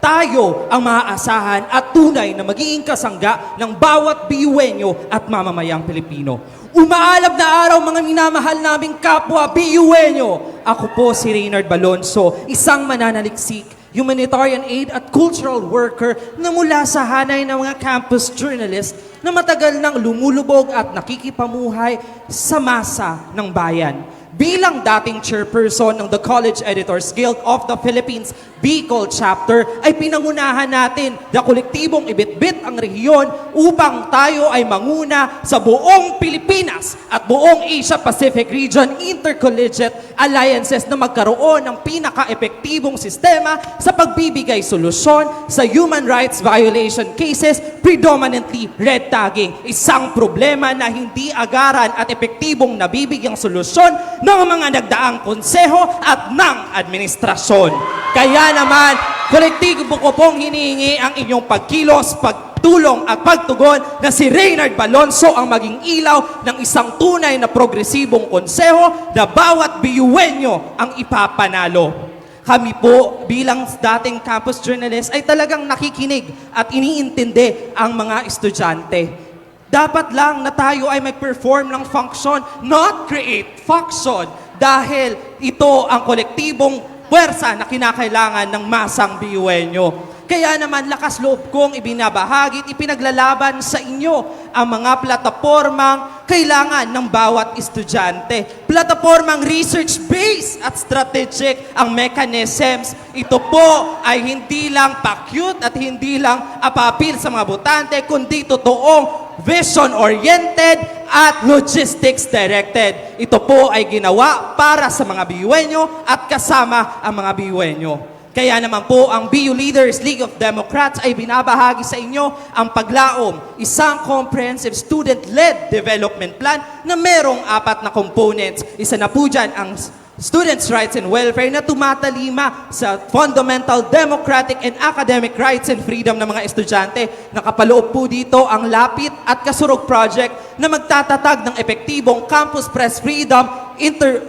Tayo ang maaasahan at tunay na magiging kasangga ng bawat BUenyo at mamamayang Pilipino. Umaalab na araw mga minamahal naming kapwa BUenyo. Ako po si Reynard Balonzo, isang mananaliksik, humanitarian aid at cultural worker na mula sa hanay ng mga campus journalist na matagal nang lumulubog at nakikipamuhay sa masa ng bayan. Bilang dating chairperson ng The College Editors Guild of the Philippines Bicol Chapter, ay pinangunahan natin na kolektibong ibitbit ang rehiyon upang tayo ay manguna sa buong Pilipinas at buong Asia-Pacific Region Intercollegiate Alliances na magkaroon ng pinaka-epektibong sistema sa pagbibigay solusyon sa human rights violation cases, predominantly red tagging. Isang problema na hindi agaran at epektibong nabibigyang solusyon ng mga nagdaang konseho at ng administrasyon. Kaya naman, kolektibo ko pong hinihingi ang inyong pagkilos, pagtulong at pagtugon na si Reynard Balonzo ang maging ilaw ng isang tunay na progresibong konseho na bawat BUenyo ang ipapanalo. Kami po bilang dating campus journalist ay talagang nakikinig at iniintindi ang mga estudyante. Dapat lang na tayo ay may perform ng function, not create function. Dahil ito ang kolektibong puwersa na kinakailangan ng masang BUenyo. Kaya naman lakas loob kong ibinabahagi at ipinaglalaban sa inyo ang mga platapormang kailangan ng bawat estudyante. Platapormang research-based at strategic ang mechanisms. Ito po ay hindi lang pa-cute at hindi lang apapil sa mga botante, kundi totoong vision-oriented at logistics-directed. Ito po ay ginawa para sa mga BUenyo at kasama ang mga BUenyo. Kaya naman po ang BU Leaders League of Democrats ay binabahagi sa inyo ang paglaom, isang comprehensive student-led development plan na merong 4 na components. Isa na po dyan ang students' rights and welfare na tumatalima sa fundamental democratic and academic rights and freedom ng mga estudyante. Nakapaloob po dito ang Lapit at Kasurog Project na magtatatag ng epektibong campus press freedom,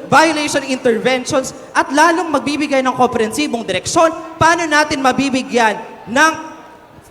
violation interventions at lalong magbibigay ng komprehensibong direksyon paano natin mabibigyan ng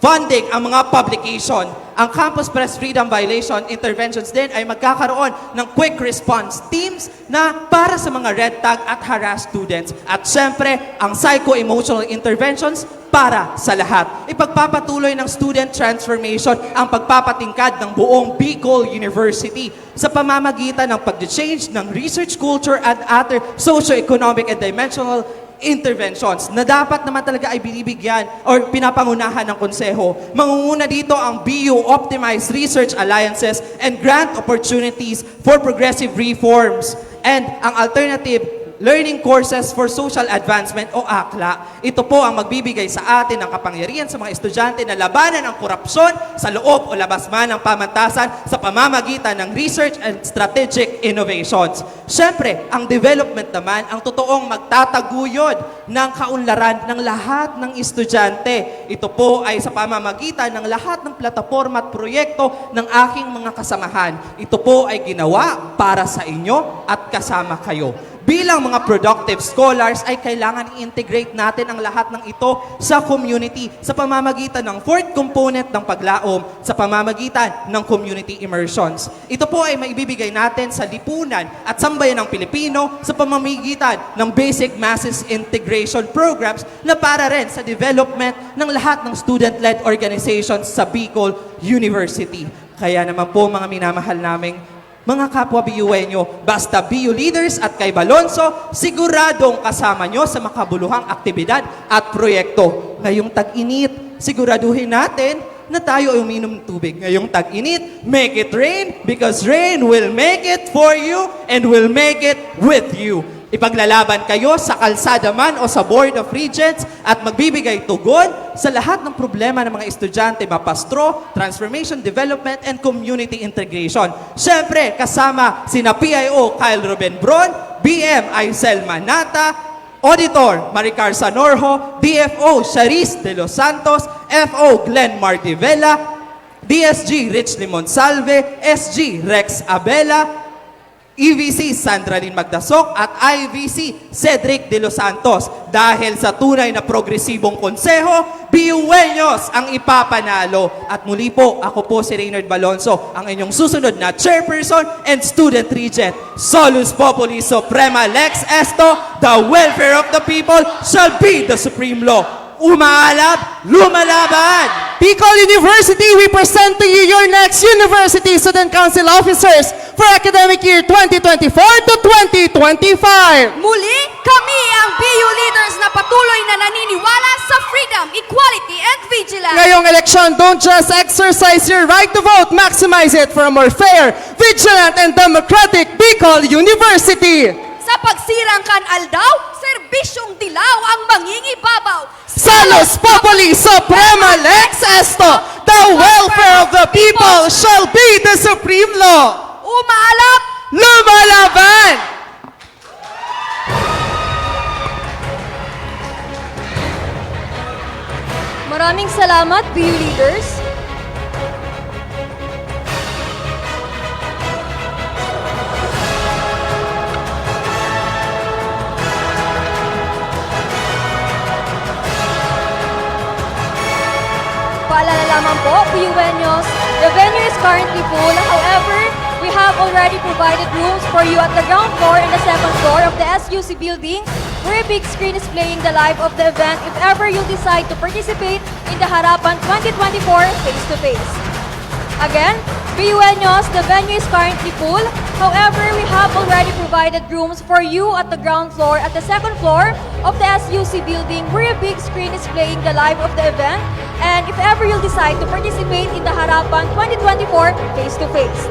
funding ang mga publication. Ang Campus Press Freedom Violation Interventions din ay magkakaroon ng quick response teams na para sa mga red tag at harass students. At syempre, ang psycho-emotional interventions para sa lahat. Ipagpapatuloy ng student transformation ang pagpapatingkad ng buong Bicol University sa pamamagitan ng pag-change ng research culture and other socio-economic and dimensional interventions na dapat naman talaga ay binibigyan or pinapangunahan ng konseho. Mangunguna dito ang BU Optimized Research Alliances and Grant Opportunities for Progressive Reforms. And ang alternative Learning Courses for Social Advancement o ACLA. Ito po ang magbibigay sa atin ng kapangyarihan sa mga estudyante na labanan ang korupsyon sa loob o labas man ng pamantasan sa pamamagitan ng research and strategic innovations. Siyempre, ang development naman ang totoong magtataguyod ng kaunlaran ng lahat ng estudyante. Ito po ay sa pamamagitan ng lahat ng plataforma at proyekto ng aking mga kasamahan. Ito po ay ginawa para sa inyo at kasama kayo. Bilang mga productive scholars ay kailangan i-integrate natin ang lahat ng ito sa community sa pamamagitan ng fourth component ng paglaom, sa pamamagitan ng community immersions. Ito po ay maibibigay natin sa lipunan at sambayan ng Pilipino sa pamamagitan ng basic masses integration programs na para rin sa development ng lahat ng student-led organizations sa Bicol University. Kaya naman po mga minamahal naming mga kapwa BUenyo, basta BU leaders at kay Balonso, siguradong kasama nyo sa makabuluhang aktibidad at proyekto. Ngayong tag-init, siguraduhin natin na tayo ay uminom ng tubig. Ngayong tag-init, make it rain because rain will make it for you and will make it with you. Ipaglalaban kayo sa kalsada man o sa Board of Regents at magbibigay tugon sa lahat ng problema ng mga estudyante, mapastro, transformation, development, and community integration. Siyempre, kasama sina PIO Kyle Ruben Bron, BM Aisel Manata, Auditor Maricar Sanorho, DFO Charis de los Santos, FO Glenn Martivela, DSG Rich Limon Salve, SG Rex Abela, EVC Sandra Lynn Magdasok at IVC Cedric De Los Santos. Dahil sa tunay na progresibong konseho, BUenyos ang ipapanalo. At muli po, ako po si Reynard Balonso, ang inyong susunod na Chairperson and Student Regent. Solus Populi Suprema Lex Esto, the welfare of the people shall be the supreme law. Umaalab, lumalaban! Bicol University, we present to you your next University Student Council Officers for academic year 2024 to 2025. Muli, kami ang BU leaders na patuloy na naniniwala sa freedom, equality, and vigilance. Ngayong election, don't just exercise your right to vote, maximize it for a more fair, vigilant, and democratic Bicol University. Sa pagsirang kanaldaw, serbisyong dilaw ang mangingibabaw. Salus Populi Suprema Lex Esto, the welfare of the people shall be the supreme law. Umaalap, Lumalaban! Maraming salamat, BU leaders. Paalala lamang po, BUenyos, the venue is currently full. However, we have already provided rooms for you at the ground floor and the second floor of the SUC building, where a big screen is playing the live of the event if ever you decide to participate in the Harapan 2024 face-to-face. Again, BUenyos, the venue is currently full. However, we have already provided rooms for you at the ground floor at the second floor of the SUC building, where a big screen is playing the live of the event. And if ever you'll decide to participate in the Harapan 2024 face-to-face.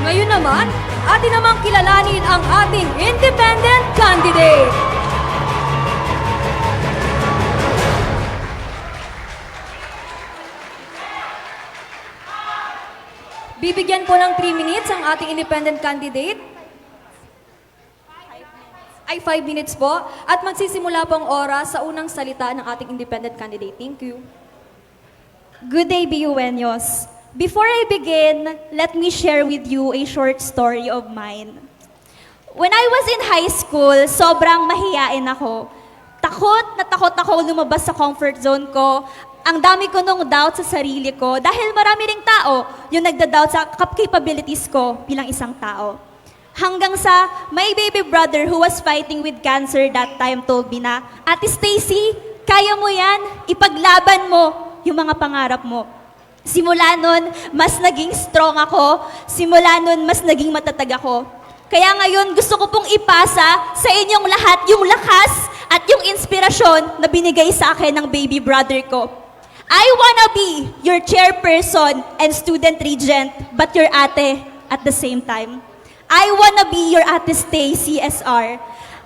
Ngayon naman, atin namang kilalanin ang ating independent candidate. Bibigyan po ng 3 minutes ang ating independent candidate. Ay 5 minutes po. At magsisimula po ang oras sa unang salita ng ating independent candidate. Thank you. Good day, BUenyos. Before I begin, let me share with you a short story of mine. When I was in high school, sobrang mahiyain ako. Takot ako lumabas sa comfort zone ko. Ang dami ko nung doubt sa sarili ko dahil marami ring tao yung nagda-doubt sa capabilities ko bilang isang tao. Hanggang sa my baby brother who was fighting with cancer that time told me na, Ate Stacy, kaya mo yan, ipaglaban mo yung mga pangarap mo. Simula nun, mas naging strong ako. Simula nun, mas naging matatag ako. Kaya ngayon, gusto ko pong ipasa sa inyong lahat yung lakas at yung inspirasyon na binigay sa akin ng baby brother ko. I wanna be your chairperson and student regent, but your ate at the same time. I wanna be your ate Stay CSR.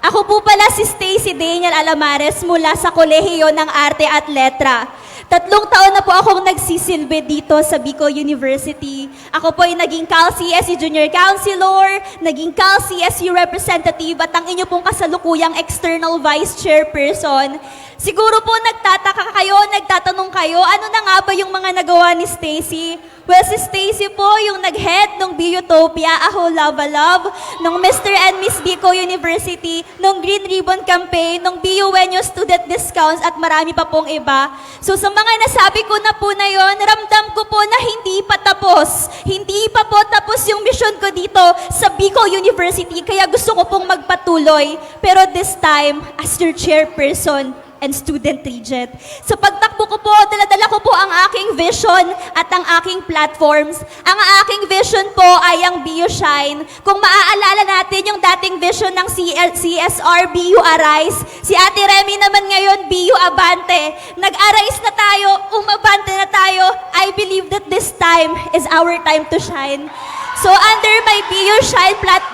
Ako po pala si Stacy Daniel Alamares mula sa Kolehiyo ng Arte at Letra. 3 taon na po akong nagsisilbi dito sa Bicol University. Ako po ay naging CAL-CSU Junior Counselor, naging CAL-CSU Representative at ang inyo pong kasalukuyang External Vice Chairperson. Siguro po nagtataka kayo, nagtatanong kayo, ano na nga ba yung mga nagawa ni Stacy? Well, si Stacy po yung nag-head ng Biotopia, A Whole Lava Love, ng Mr. and Miss Bicol University, ng Green Ribbon Campaign, ng BUNO Student Discounts at marami pa pong iba. So sa mga nasabi ko na po na yon, ramdam ko po na hindi pa tapos. Hindi pa po tapos yung mission ko dito sa Bicol University, kaya gusto ko pong magpatuloy. Pero this time, as your chairperson and student regent. Sa pagtakbo ko po, dala-dala ko po ang aking vision at ang aking platforms. Ang aking vision po ay ang BioShine. Kung maaalala natin yung dating vision ng CSR, BU Arise, si Ate Remy naman ngayon, BU Abante. Nag-arise na tayo, umabante na tayo. I believe that this time is our time to shine. So under my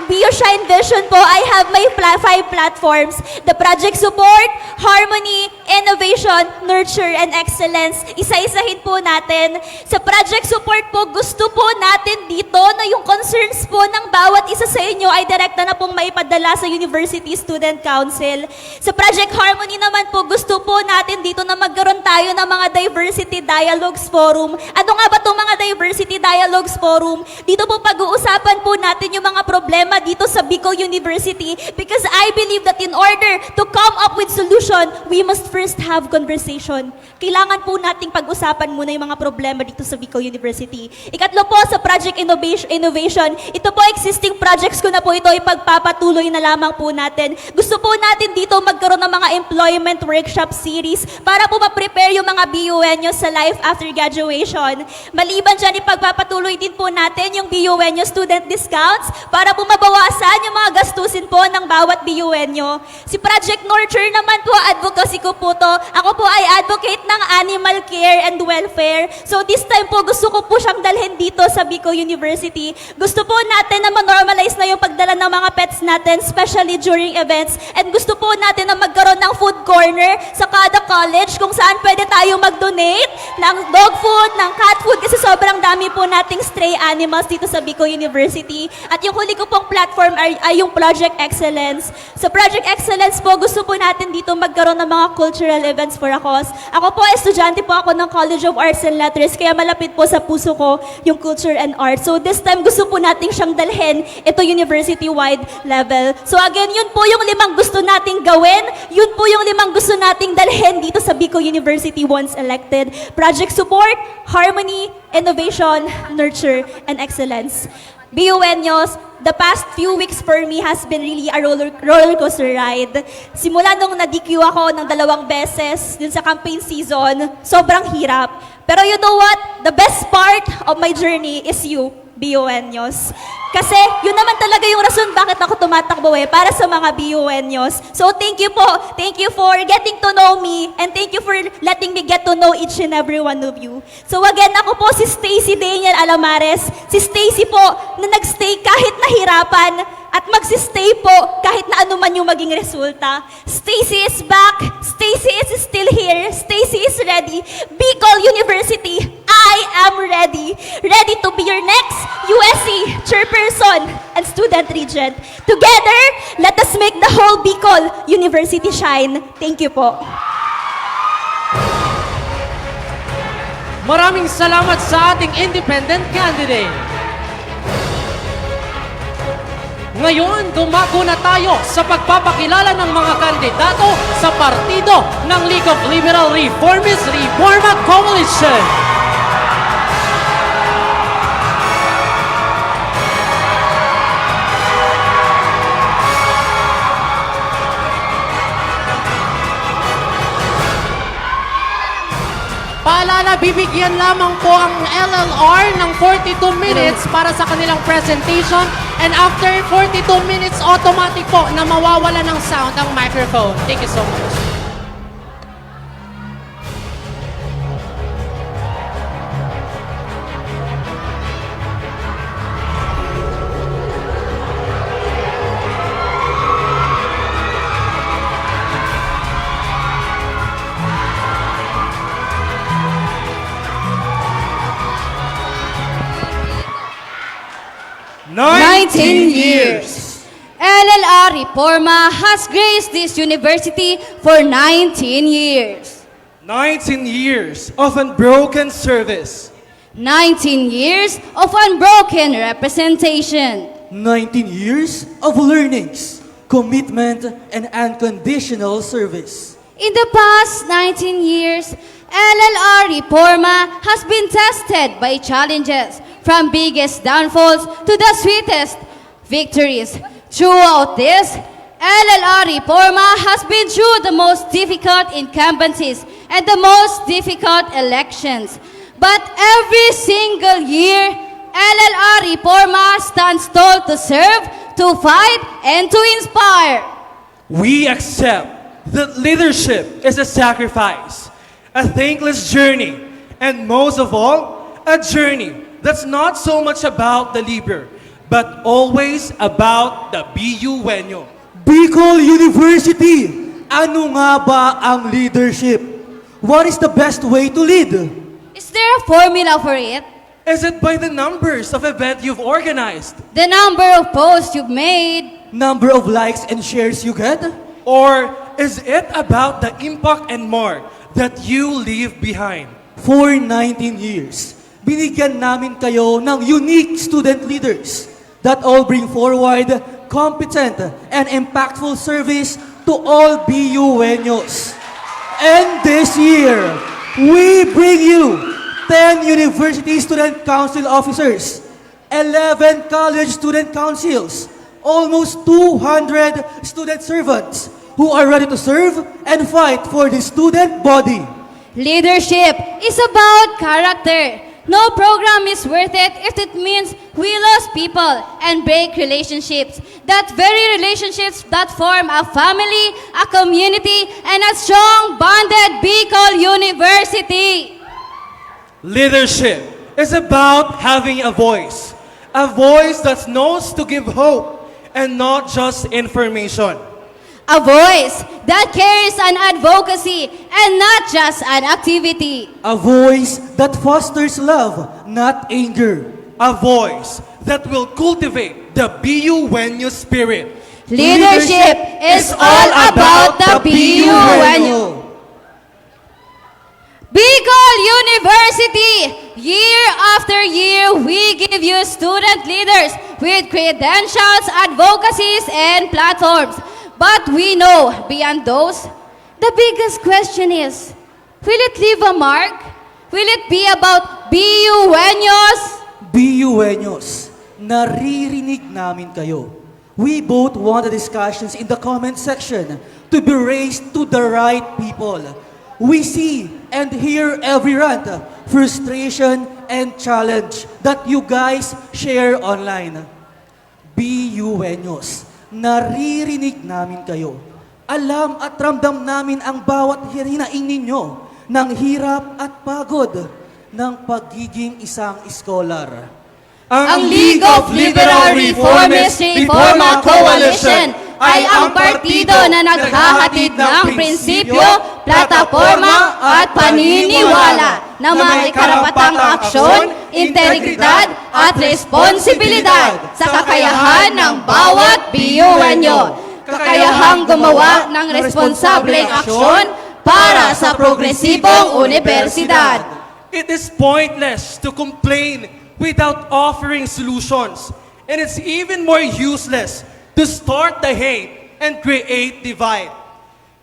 BioShine vision po, I have my 5 platforms. The project support, harmony, innovation, nurture, and excellence. Isa-isahin po natin. Sa project support po, gusto po natin dito na yung concerns po ng bawat isa sa inyo ay direkta na pong maipadala sa University Student Council. Sa project harmony naman po, gusto po natin dito na magkaroon tayo ng mga Diversity Dialogues Forum. Ano nga ba itong mga Diversity Dialogues Forum? Dito po pag-uusapan po natin yung mga problema dito sa Bicol University because I believe that in order to come up with solution, we must first have conversation. Kailangan po nating pag-usapan muna yung mga problema dito sa Bicol University. Ikatlo po sa Project Innovation, ito po existing projects ko na po ito, ipagpapatuloy na lamang po natin. Gusto po natin dito magkaroon ng mga employment workshop series para po ma-prepare yung mga BUNyo sa life after graduation. Maliban dyan, ipagpapatuloy din po natin yung BUNyo student discounts para po mabawasan yung mga gastusin po ng bawat BUNyo. Si Project Nurture naman po, advocacy ko po to. Ako po ay advocate ng animal care and welfare. So this time po, gusto ko po siyang dalhin dito sa Bicol University. Gusto po natin na ma-normalize na yung pagdala ng mga pets natin, especially during events. And gusto po natin na magkaroon ng food corner sa kada college kung saan pwede tayo mag-donate ng dog food, ng cat food kasi sobrang dami po nating stray animals dito sa Bicol University. At yung huli ko pong platform ay yung Project Excellence. Sa Project Excellence po, gusto po natin dito magkaroon ng mga cultural events for a cause. Ako po, estudyante po ako ng College of Arts and Letters, kaya malapit po sa puso ko yung culture and art. So this time, gusto po natin siyang dalhin ito university-wide level. So again, yun po yung 5 gusto nating gawin. Yun po yung 5 gusto nating dalhin dito sa Bicol University once elected. Project support, harmony, innovation, nurture, and excellence. BUNyos, the past few weeks for me has been really a roller coaster ride. Simula nung na-DQ ako ng 2 beses dun sa campaign season, sobrang hirap. Pero you know what? The best part of my journey is you, BUNyos. Kasi yun naman talaga yung rason bakit ako tumatakbo para sa mga BUNyos. So thank you po. Thank you for getting to know me and thank you for letting me get to know each and every one of you. So again, ako po si Stacy Daniel Alamares. Si Stacy po na nagstay kahit nahirapan at magsistay po kahit na ano man yung maging resulta. Stacy is back. Stacy is still here. Stacy is ready. Bicol University, I am ready. Ready to be your next USC chairperson and student regent. Together, let us make the whole Bicol University shine. Thank you po. Maraming salamat sa ating independent candidate. Ngayon, dumako na tayo sa pagpapakilala ng mga kandidato sa partido ng League of Liberal Reformists Reforma Coalition. Paalala bibigyan lamang po ang LLR ng 42 minutes para sa kanilang presentation. And after 42 minutes, automatic po na mawawala ng sound ang microphone. Thank you so much. LLR Reforma has graced this university for 19 years. 19 years of unbroken service. 19 years of unbroken representation. 19 years of learnings, commitment, and unconditional service. In the past 19 years, LLR Reforma has been tested by challenges, from biggest downfalls to the sweetest victories. Throughout this, LLR Reforma has been through the most difficult incumbencies and the most difficult elections. But every single year, LLR Reforma stands tall to serve, to fight, and to inspire. We accept that leadership is a sacrifice, a thankless journey, and most of all, a journey that's not so much about the leader, but always about the BU-Wenyo. Bicol University, ano nga ba ang leadership? What is the best way to lead? Is there a formula for it? Is it by the numbers of event you've organized? The number of posts you've made? Number of likes and shares you get? Or is it about the impact and mark that you leave behind? For 19 years, binigyan namin kayo ng unique student leaders that all bring forward competent and impactful service to all BU-Wenyos. And this year, we bring you 10 University Student Council officers, 11 college student councils, almost 200 student servants who are ready to serve and fight for the student body. Leadership is about character. No program is worth it if it means we lose people and break relationships. That very relationships that form a family, a community, and a strong bonded Bicol University. Leadership is about having a voice that knows to give hope and not just information. A voice that carries an advocacy and not just an activity. A voice that fosters love, not anger. A voice that will cultivate the BU-Wenyo spirit. Leadership is all about the BU-Wenyo. Bicol University, year after year, we give you student leaders with credentials, advocacies, and platforms. But we know, beyond those, the biggest question is, will it leave a mark? Will it be about BU-Wenyos? BU-Wenyos, naririnig namin kayo. We both want the discussions in the comment section to be raised to the right people. We see and hear every rant, frustration, and challenge that you guys share online. BU-Wenyos, naririnig namin kayo. Alam at ramdam namin ang bawat hinaing ninyo ng hirap at pagod ng pagiging isang scholar. Ang League of Liberal Reformists Reforma Coalition ay ang partido na naghahatid ng prinsipyo, plataporma at paniniwala na may karapatang aksyon, integridad at responsibilidad sa kakayahan ng bawat BU-Wenyo. Kakayahang gumawa ng responsableng aksyon para sa progresibong universidad. It is pointless to complain without offering solutions. And it's even more useless to start the hate and create divide.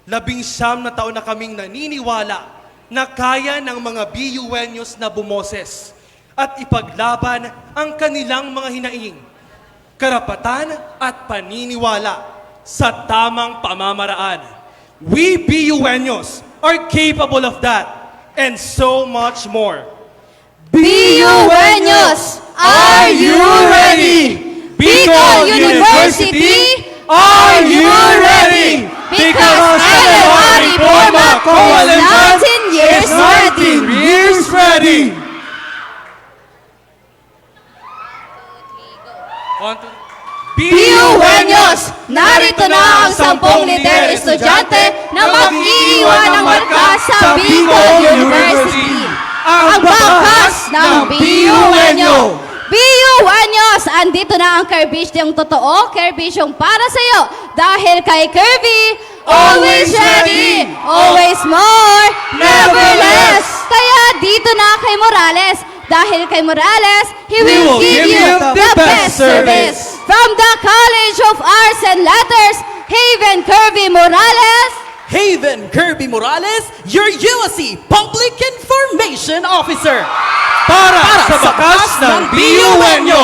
19 na taon na kaming naniniwala na kaya ng mga BU-Wenyos na bumoses at ipaglaban ang kanilang mga hinaing, karapatan at paniniwala sa tamang pamamaraan. We BU-Wenyos are capable of that. and so much more. BUenos, are you ready? Bicol University, are you ready? Because LMR Reforma is 19 years ready. Years ready. BUenos, narito na ang 10 lider estudyante na mag-iiwan ng marka sa Bicol University. Ang bakas ng BUenyo. BUenos, andito na ang Kirby's yung totoo, Kirby's yung para sa'yo. Dahil kay Kirby, always ready, always more, never less. Kaya dito na kay Morales. Dahil kay Morales, he will give you the best service. From the College of Arts and Letters, Haven Kirby Morales. Haven Kirby Morales, your USC Public Information Officer. Para sa bakas ng BUenyo.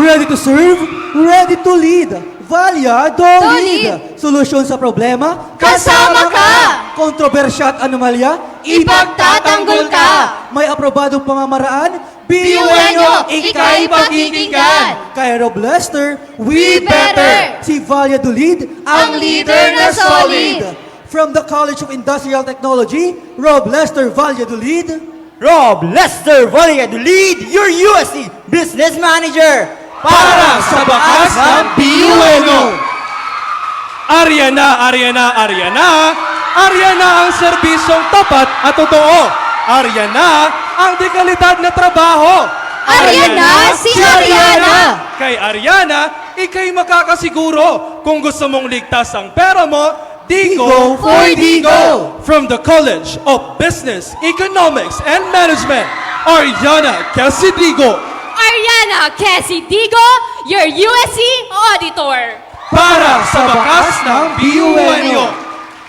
Ready to serve, ready to lead. Valyado To lead. lead. Solusyon sa problema, Kasama ka. kontrobersya at anomalya, Ipagtatanggol ka. May aprobadong pamamaraan, BUenyo, ika'y pakikinggan. Kay Rob Lester, We better. Si Valyado lead, Ang leader na solid. From the College of Industrial Technology, Rob Lester Valyado lead. Rob Lester Valladolid, your USC Business Manager. Para sa bakas ng BUenyo. Aryana, Aryana, Aryana. Aryana ang serbisyong tapat at totoo. Aryana ang dekalidad na trabaho. Aryana, si Aryana. Kay Aryana, ikay makakasiguro kung gusto mong ligtas ang pera mo, Digo for Digo. From the College of Business, Economics, and Management, Aryana Casidigo. Ariana Casidigo, your USC auditor. Para sa bakas ng BUenyo.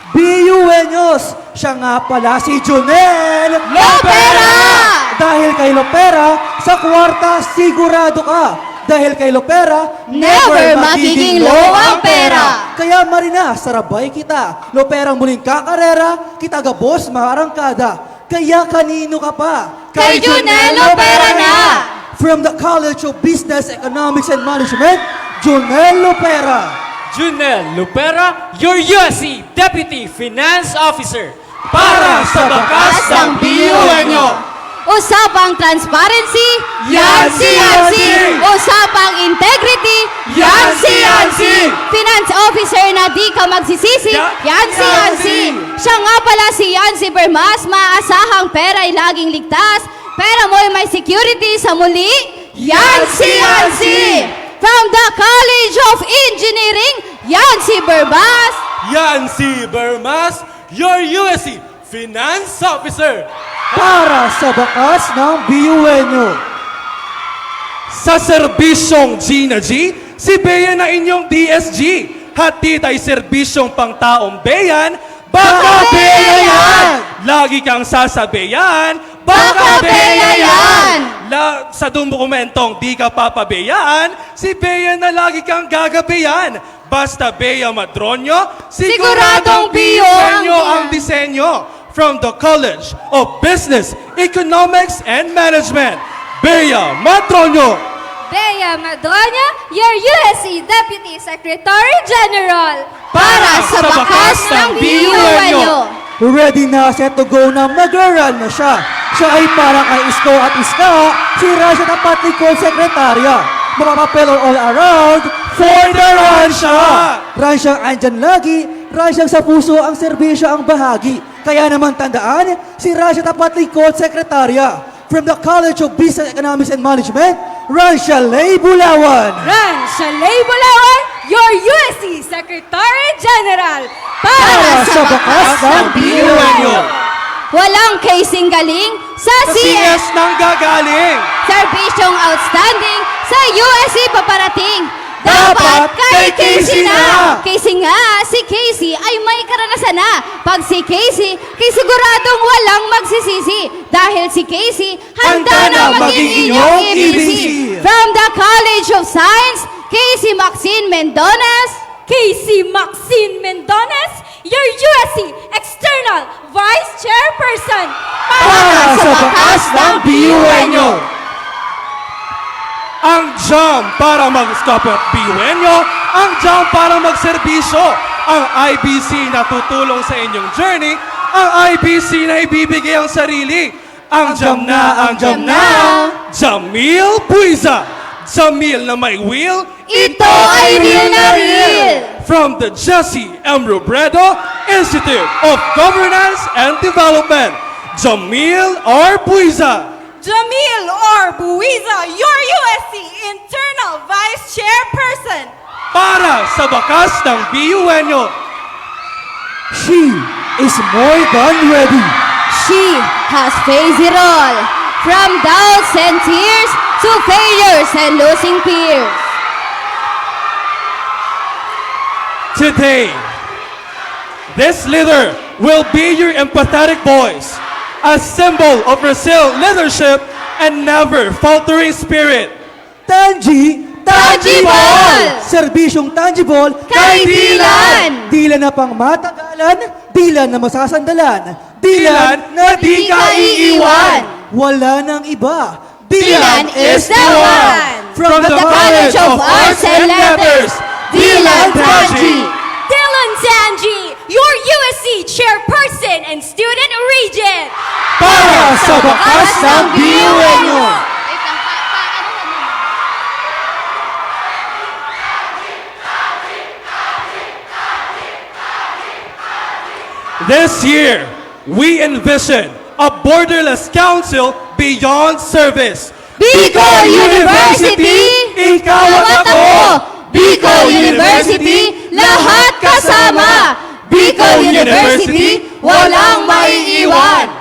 BUenos, siya nga pala si Jonel Lopera! Dahil kay Lopera, sa kwarta sigurado ka. Dahil kay Lopera, Never magiging low ang pera. Kaya marina, sarabay kita. Loperang muling kakarera, kita gabos maarangkada. Kaya kanino ka pa? Kay Jonel Lopera na. From the College of Business, Economics, and Management, Jonel Lopera. Junel Lupera, your USC Deputy Finance Officer. Para sa bakas ng BUenyo. Usapang transparency, yansi-yansi. Usapang integrity, yansi-yansi. Finance officer na di ka magsisisi, yansi-yansi. Siya nga pala si Yancy Bermas, maasahang pera'y laging ligtas. Pera mo'y may security sa muli, yansi-yansi. From the College of Engineering, Yancy Bermas. Yancy Bermas, your USC Finance Officer. Para sa bakas ng BUenyo. Sa serbisyong G na G, si Bea na inyong DSG. Hatid ay serbisyong pangtaong Beyan, baka Bea yan! Lagi kang sasabayan, baka Bea yan! Sa dokumentong di ka papabayaan, si Bea na lagi kang gagabayan. Basta Bea Madronyo, siguradong BUenyo ang disenyo. From the College of Business, Economics, and Management, Bea Madronyo. Bea Madroña, your USC Deputy Secretary General. Para sa bakas ng BUenyo. Ready na, set to go na, mag-run na siya. Siya ay parang kay Isko at Iska, si Rasha na patikol sekretarya. Mapapapelo all around, for the run siya. Run siyang andyan lagi, run siyang sa puso, ang serbisyo ang bahagi. Kaya naman tandaan, si Rasha tapat likod sekretarya. From the College of Business, Economics, and Management, Ransha Lay Bulawan. Ransha Lay Bulawan, your USC Secretary General. Para sa bakas ng BUenyo. Walang casing galing sa CS. CS nang gagaling. Serbisyong outstanding sa USC paparating. Dapat kay Casey na! Casey nga, si Casey ay may karanasan na. Pag si Casey, kay siguradong walang magsisisi. Dahil si Casey, handa na maging inyong EBC. From the College of Science, Casey Maxine Mendones. Casey Maxine Mendones, your USC External Vice Chairperson Para sa bakas ng BUNyo! Ang jam para mag-stop at BUNyo, ang jam para magserbisyo, ang IBC na tutulong sa inyong journey, ang IBC na ibibigay ang sarili. Ang jam na, Jamil Puiza! Jamil na may will, Ito ay real na real! from the Jesse M. Robredo Institute of Governance and Development, Jamil R. Puiza. Jamil or Buiza, your USC Internal Vice Chairperson. Para sa bakas ng BUNyo. She is more than ready. She has faced it all, from doubts and tears to failures and losing peers. Today, this leader will be your empathetic voice, a symbol of resilient leadership and never faltering spirit. Tangible! Serbisyong tangible, Kaibigan! Dila na pang matagalan, dila na masasandalan, Dilan na di ka iiwan. Wala nang iba. Dilan is the one! From the College of Arts and Letters, Dilan Tangi. Dylan Zanji, your USC Chairperson and Student Regent. Para sa bakas ng BUNyo. This year, we envision a borderless council beyond service. Bicol University, ikaw at ako! Bicol University, lahat kasama! Bicol University, walang maiiwan!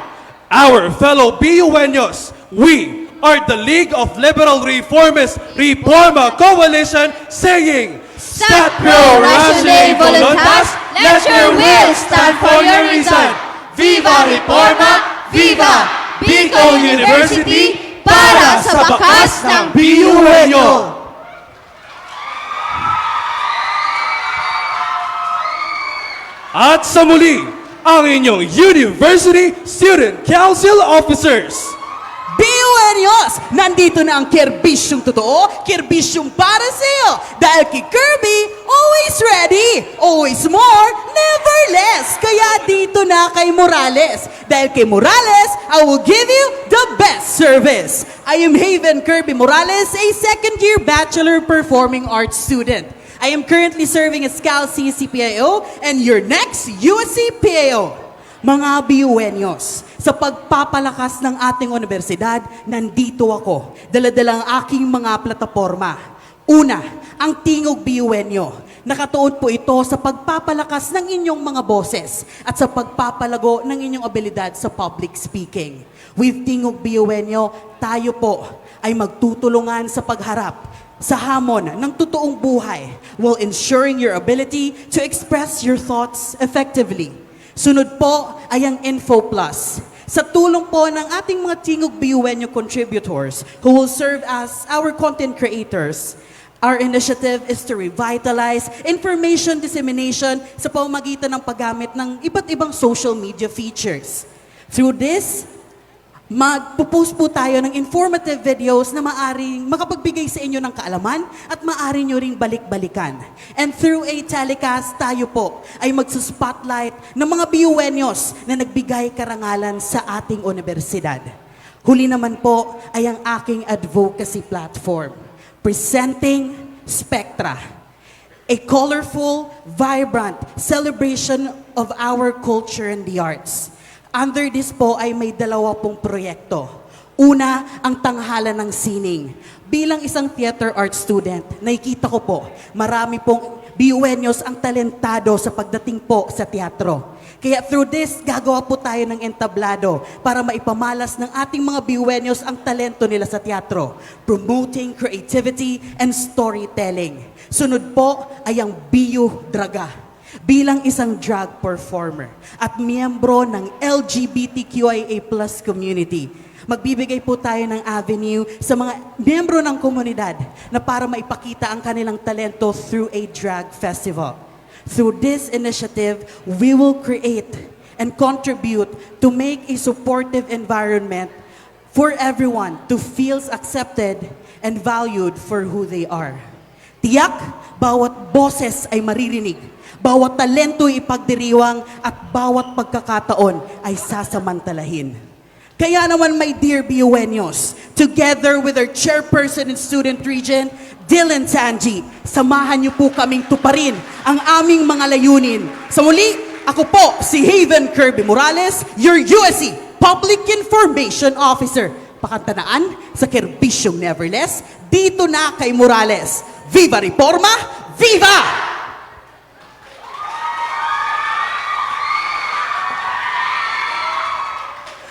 Our fellow BUNyos, we are the League of Liberal Reformists Reforma Coalition saying, Stat pro ratione voluntas, let your will stand for your reason. Viva Reforma, Viva Bicol University, para sa bakas ng BUNyo! At sa muli, ang inyong University Student Council Officers. BUNyos! Nandito na ang kerbisyong totoo, kerbisyong para sa'yo. Dahil kay Kirby, always ready, always more, never less. Kaya dito na kay Morales. Dahil kay Morales, I will give you the best service. I am Haven Kirby Morales, a second-year Bachelor Performing Arts student. I am currently serving as Cal CPAO and your next USC PAO. Mga BUNyos, sa pagpapalakas ng ating universidad, nandito ako. Dala-dala ang aking mga plataforma. Una, ang Tingog BUNyo. Nakatuon po ito sa pagpapalakas ng inyong mga boses at sa pagpapalago ng inyong abilidad sa public speaking. With Tingog BUNyo, tayo po ay magtutulungan sa pagharap sa hamon ng totoong buhay while ensuring your ability to express your thoughts effectively. Sunod po ay ang Info Plus. Sa tulong po ng ating mga Tingog BUNyo contributors who will serve as our content creators, our initiative is to revitalize information dissemination sa pamamagitan ng paggamit ng iba't ibang social media features. Through this, magpo-post po tayo ng informative videos na maaring makapagbigay sa inyo ng kaalaman at maaari nyo ring balik-balikan. And through a telecast, tayo po ay magsuspotlight ng mga BUNyos na nagbigay karangalan sa ating universidad. Huli naman po ay ang aking advocacy platform, Presenting Spectra. A colorful, vibrant celebration of our culture and the arts. Under this po ay may 2 pong proyekto. Una, ang Tanghalan ng Sining. Bilang isang theater art student, nakikita ko po, marami pong BUNyos ang talentado sa pagdating po sa teatro. Kaya through this, gagawa po tayo ng entablado para maipamalas ng ating mga BUNyos ang talento nila sa teatro, promoting creativity and storytelling. Sunod po ay ang BU Draga. Bilang isang drag performer at miyembro ng LGBTQIA+ community, magbibigay po tayo ng avenue sa mga miyembro ng komunidad na para maipakita ang kanilang talento through a drag festival. Through this initiative, we will create and contribute to make a supportive environment for everyone to feel accepted and valued for who they are. Tiyak, bawat boses ay maririnig, bawat talento ipagdiriwang at bawat pagkakataon ay sasamantalahin. Kaya naman, my dear BUenos, together with our chairperson in Student Region, Dylan Tanji, samahan niyo po kaming tuparin ang aming mga layunin. Sa muli, ako po si Haven Kirby Morales, your USC Public Information Officer. Pakantanaan sa Kerbisyong Neverless, dito na kay Morales. Viva Reforma! Viva!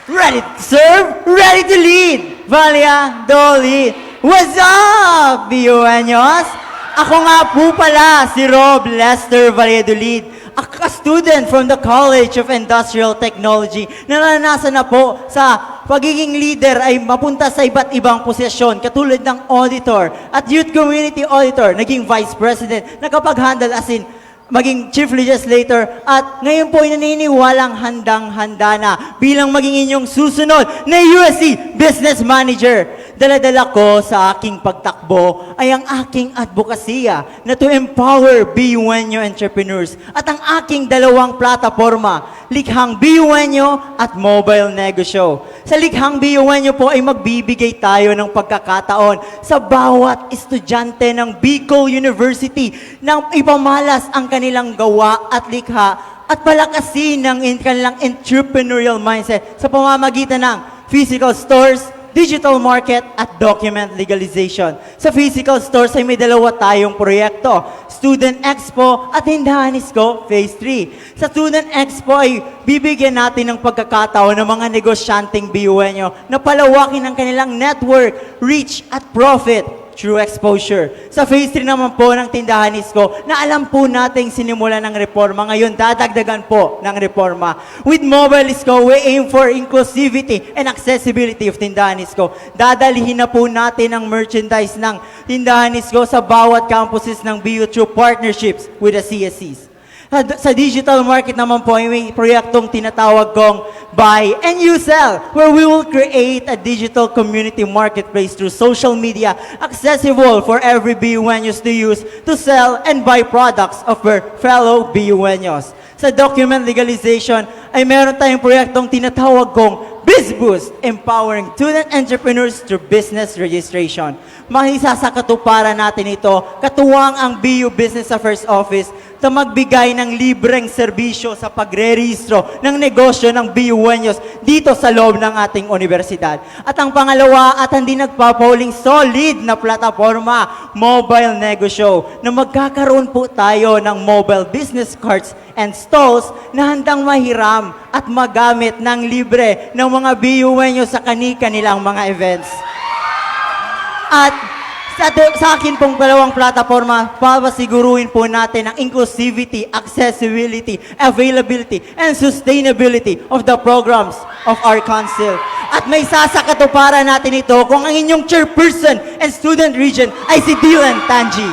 Ready to serve, ready to lead. Valia, Dolly. What's up, BUenos? Ako nga po pala si Rob Lester Valladolid, a student from the College of Industrial Technology. Naranasan na po sa pagiging leader ay mapunta sa iba't ibang posisyon katulad ng auditor at youth community auditor, naging vice president, nakapag-handle as in maging chief legislator at ngayon po ay naniniwalang handang-handa na bilang maging inyong susunod na USC Business Manager. Dala-dala ko sa aking pagtakbo ay ang aking advokasya na to empower BUenyo entrepreneurs at ang aking dalawang plataforma, Likhang BUenyo at Mobile Negosyo. Sa Likhang BUenyo po ay magbibigay tayo ng pagkakataon sa bawat estudyante ng Bicol University na ipamalas ang kanilang gawa at likha at palakasin ng kanilang entrepreneurial mindset sa pamamagitan ng physical stores, digital market at document legalization. Sa physical stores ay may dalawa tayong proyekto, Student Expo at Tindahan Isko Phase 3. Sa Student Expo ay bibigyan natin ng pagkakataon ng mga negosyanteng BUenyo na palawakin ang kanilang network, reach at profit through exposure. Sa Phase 3 naman po ng Tindahan Isko na alam po nating sinimula ng reforma, ngayon dadagdagan po ng reforma. With Mobile Isko, we aim for inclusivity and accessibility of Tindahan Isko. Dadalhin na po natin ang merchandise ng Tindahan Isko sa bawat campuses ng BU through partnerships with the CSCs. Sa digital market naman po ay may proyektong tinatawag kong Buy and You Sell, where we will create a digital community marketplace through social media accessible for every BUenos to use to sell and buy products of their fellow BUenos. Sa document legalization ay meron tayong proyektong tinatawag kong BizBoost, empowering student entrepreneurs through business registration. Mahisa sa katuparan natin ito, katuwang ang BU Business Affairs Office na magbigay ng libreng serbisyo sa pagre-rehistro ng negosyo ng BUenos dito sa loob ng ating universidad. At ang pangalawa at hindi nagpapauling solid na plataforma, Mobile Negosyo, na magkakaroon po tayo ng mobile business cards and stalls na handang mahiram at magamit ng libre ng mga BUenos sa kani-kanilang mga events. At sa akin pong dalawang plataforma, papasiguruhin po natin ang inclusivity, accessibility, availability, and sustainability of the programs of our council. At may sasakatuparan natin ito kung ang inyong chairperson and student region ay si Dylan Tanji.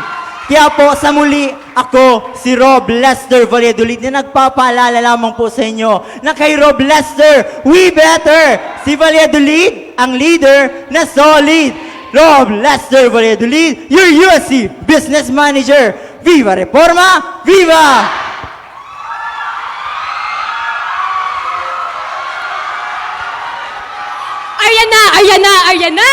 Kaya po, sa muli, ako, si Rob Lester Valladolid, na nagpapaalala lamang po sa inyo na kay Rob Lester, we better! Si Valladolid, ang leader na solid. Rob Lester Valladolid, your USC Business Manager. Viva Reforma! Viva! Ayan na, ayan na, ayan na!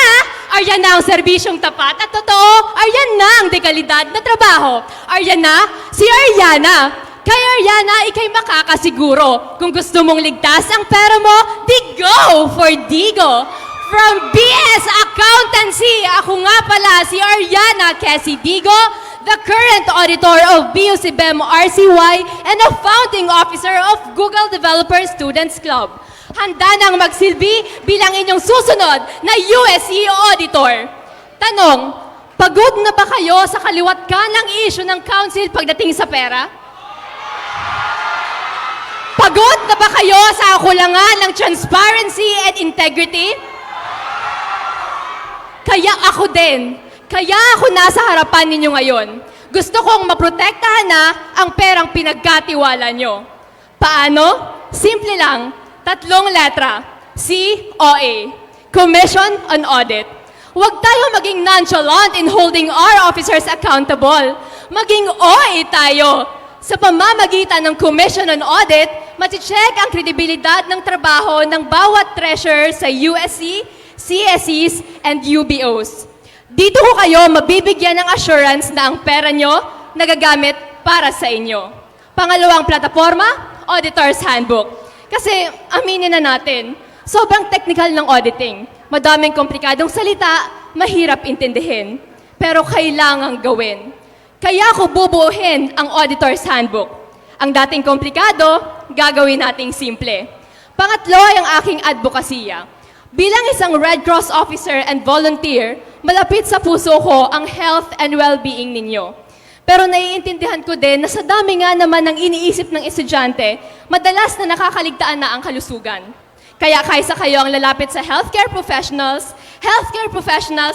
Ayan na ang serbisyong tapat at totoo. Ayan na ang dekalidad na trabaho. Ayan na, si Ariana. Kay Ariana, ikay makakasiguro. Kung gusto mong ligtas ang pera mo, di go for Digo. From BS Accountancy, ako nga pala si Ariana Cassie Digo, the current auditor of BUCBEM RCY and a founding officer of Google Developer Students Club. Handa nang magsilbi bilang inyong susunod na USC auditor. Tanong, pagod na ba kayo sa kaliwat kanang issue ng council pagdating sa pera? Pagod na ba kayo sa kulangan ng transparency and integrity? Kaya ako din. Kaya ako nasa harapan ninyo ngayon. Gusto kong maprotektahan na ang perang pinagkatiwala nyo. Paano? Simple lang. 3 letra. COA. Commission on Audit. Huwag tayo maging nonchalant in holding our officers accountable. Maging OA tayo. Sa pamamagitan ng Commission on Audit, mati-check ang kredibilidad ng trabaho ng bawat treasurer sa USC, CSEs, and UBOs. Dito ko kayo mabibigyan ng assurance na ang pera nyo nagagamit para sa inyo. Pangalawang plataforma, Auditor's Handbook. Kasi aminin na natin, sobrang technical ng auditing. Madaming komplikadong salita, mahirap intindihin. Pero kailangang gawin. Kaya ko bubuuhin ang Auditor's Handbook. Ang dating komplikado, gagawin nating simple. Pangatlo ay ang aking advokasya. Bilang isang Red Cross officer and volunteer, malapit sa puso ko ang health and well-being ninyo. Pero naiintindihan ko din na sa dami nga naman ng iniisip ng estudyante, madalas na nakakaligtaan na ang kalusugan. Kaya kaysa kayo ang lalapit sa healthcare professionals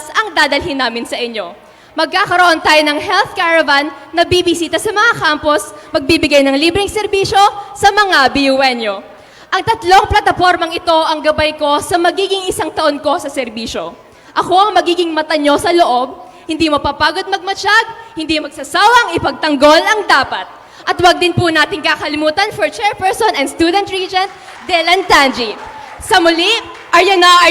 ang dadalhin namin sa inyo. Magkakaroon tayo ng health caravan na bibisita sa mga campus, magbibigay ng libreng serbisyo sa mga BUNyo. Ang 3 platapormang ito ang gabay ko sa magiging 1 taon ko sa serbisyo. Ako ang magiging mata nyo sa loob, hindi mapapagod magmatsyag, hindi magsasawang ipagtanggol ang dapat. At wag din po natin kakalimutan for Chairperson and Student Regent, Dylan Tanji. Sa muli, Ariana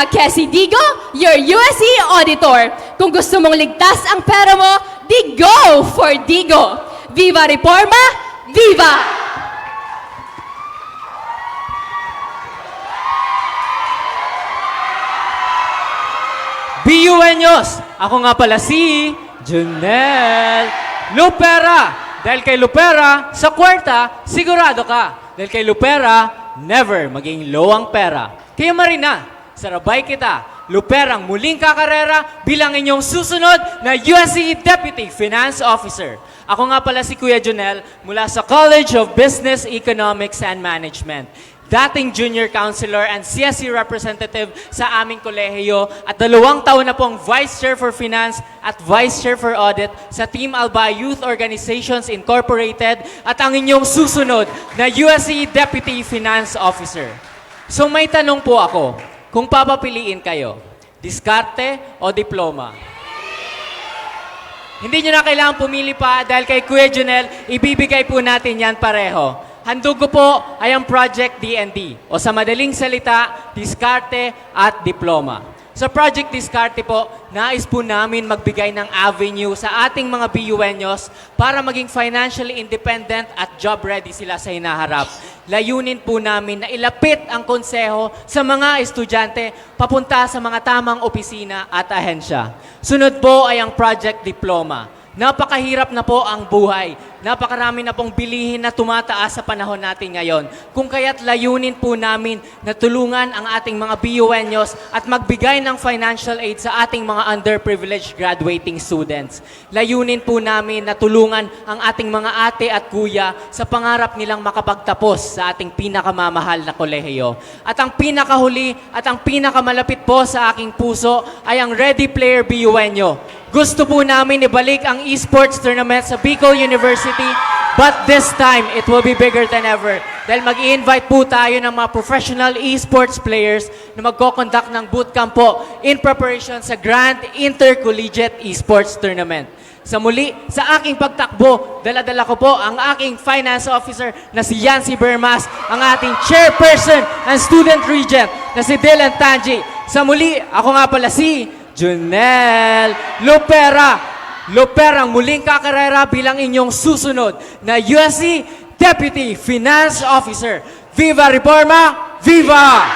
Kesi Digo, your USC Auditor. Kung gusto mong ligtas ang pera mo, di go for Digo. Viva Reforma! Viva! BUNyos! Ako nga pala si Junel Lupera. Dahil kay Lupera, sa kwarta, sigurado ka. Dahil kay Lupera, never maging low ang pera. Kaya Marina, sarabay kita. Luperang muling kakarera bilang inyong susunod na USC Deputy Finance Officer. Ako nga pala si Kuya Junel mula sa College of Business, Economics and Management. Dating junior counselor and CSE representative sa aming kolehiyo at 2 taon na pong Vice Chair for Finance at Vice Chair for Audit sa Team Alba Youth Organizations Incorporated at ang inyong susunod na USC Deputy Finance Officer. So may tanong po ako, kung papapiliin kayo, diskarte o diploma? Hindi nyo na kailangan pumili pa dahil kay Kuya Junel, ibibigay po natin yan pareho. Handog ko po ay ang Project DND o sa madaling salita, diskarte at diploma. Sa Project Diskarte po, nais po namin magbigay ng avenue sa ating mga BUNyos para maging financially independent at job ready sila sa hinaharap. Layunin po namin na ilapit ang konseho sa mga estudyante papunta sa mga tamang opisina at ahensya. Sunod po ay ang Project Diploma. Napakahirap na po ang buhay. Napakarami na pong bilihin na tumataas sa panahon natin ngayon. Kung kaya't layunin po namin na tulungan ang ating mga BUNyos at magbigay ng financial aid sa ating mga underprivileged graduating students. Layunin po namin na tulungan ang ating mga ate at kuya sa pangarap nilang makapagtapos sa ating pinakamamahal na kolehiyo. At ang pinakahuli at ang pinakamalapit po sa aking puso ay ang Ready Player BUNyo. Gusto po namin ibalik ang esports tournament sa Bicol University, but this time, it will be bigger than ever. Dahil mag-i-invite po tayo ng mga professional esports players na magko-conduct ng bootcamp po in preparation sa Grand Intercollegiate Esports Tournament. Sa muli, sa aking pagtakbo, dala-dala ko po ang aking finance officer na si Yancy Bermas, ang ating chairperson and student regent na si Dylan Tanji. Sa muli, ako nga pala si Junel Lupera. Luperang muling kakarera bilang inyong susunod na USC Deputy Finance Officer. Viva Reforma! Viva!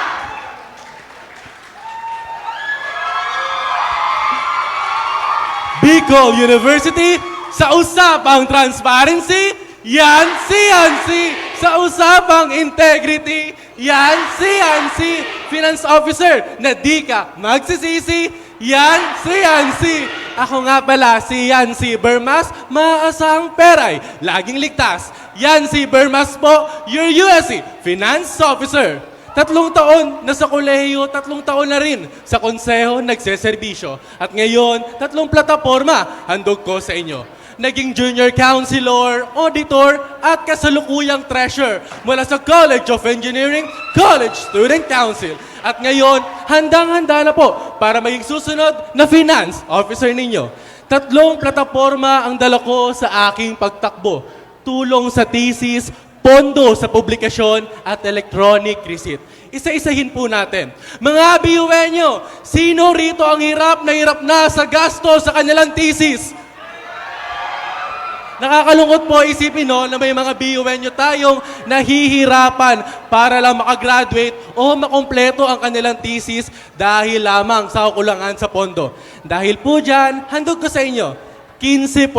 Bicol University, sa usapang transparency, yan si Yancy. Sa usapang integrity, yan si Yancy. Finance Officer na di ka magsisisi, yan si Yancy. Ako nga pala si Yancy Bermas, maasang peray, laging ligtas. Yancy Bermas po, your USC Finance Officer. 3 taon na sa kolehiyo, 3 taon na rin sa konseho nagseserbisyo. At ngayon, 3 plataporma handog ko sa inyo. Naging junior counselor, auditor, at kasalukuyang treasurer mula sa College of Engineering, College Student Council. At ngayon, handang-handa na po para maging susunod na finance officer ninyo. 3 plataporma ang dala ko sa aking pagtakbo. Tulong sa thesis, pondo sa publikasyon, at electronic receipt. Isa-isahin po natin. Mga BUenyo, sino rito ang hirap na sa gasto sa kanilang thesis? Nakakalungkot po isipin na may mga BUenyo tayong nahihirapan para lang makagraduate o makompleto ang kanilang thesis dahil lamang sa kakulangan sa pondo. Dahil po dyan, handog ko sa inyo, 15%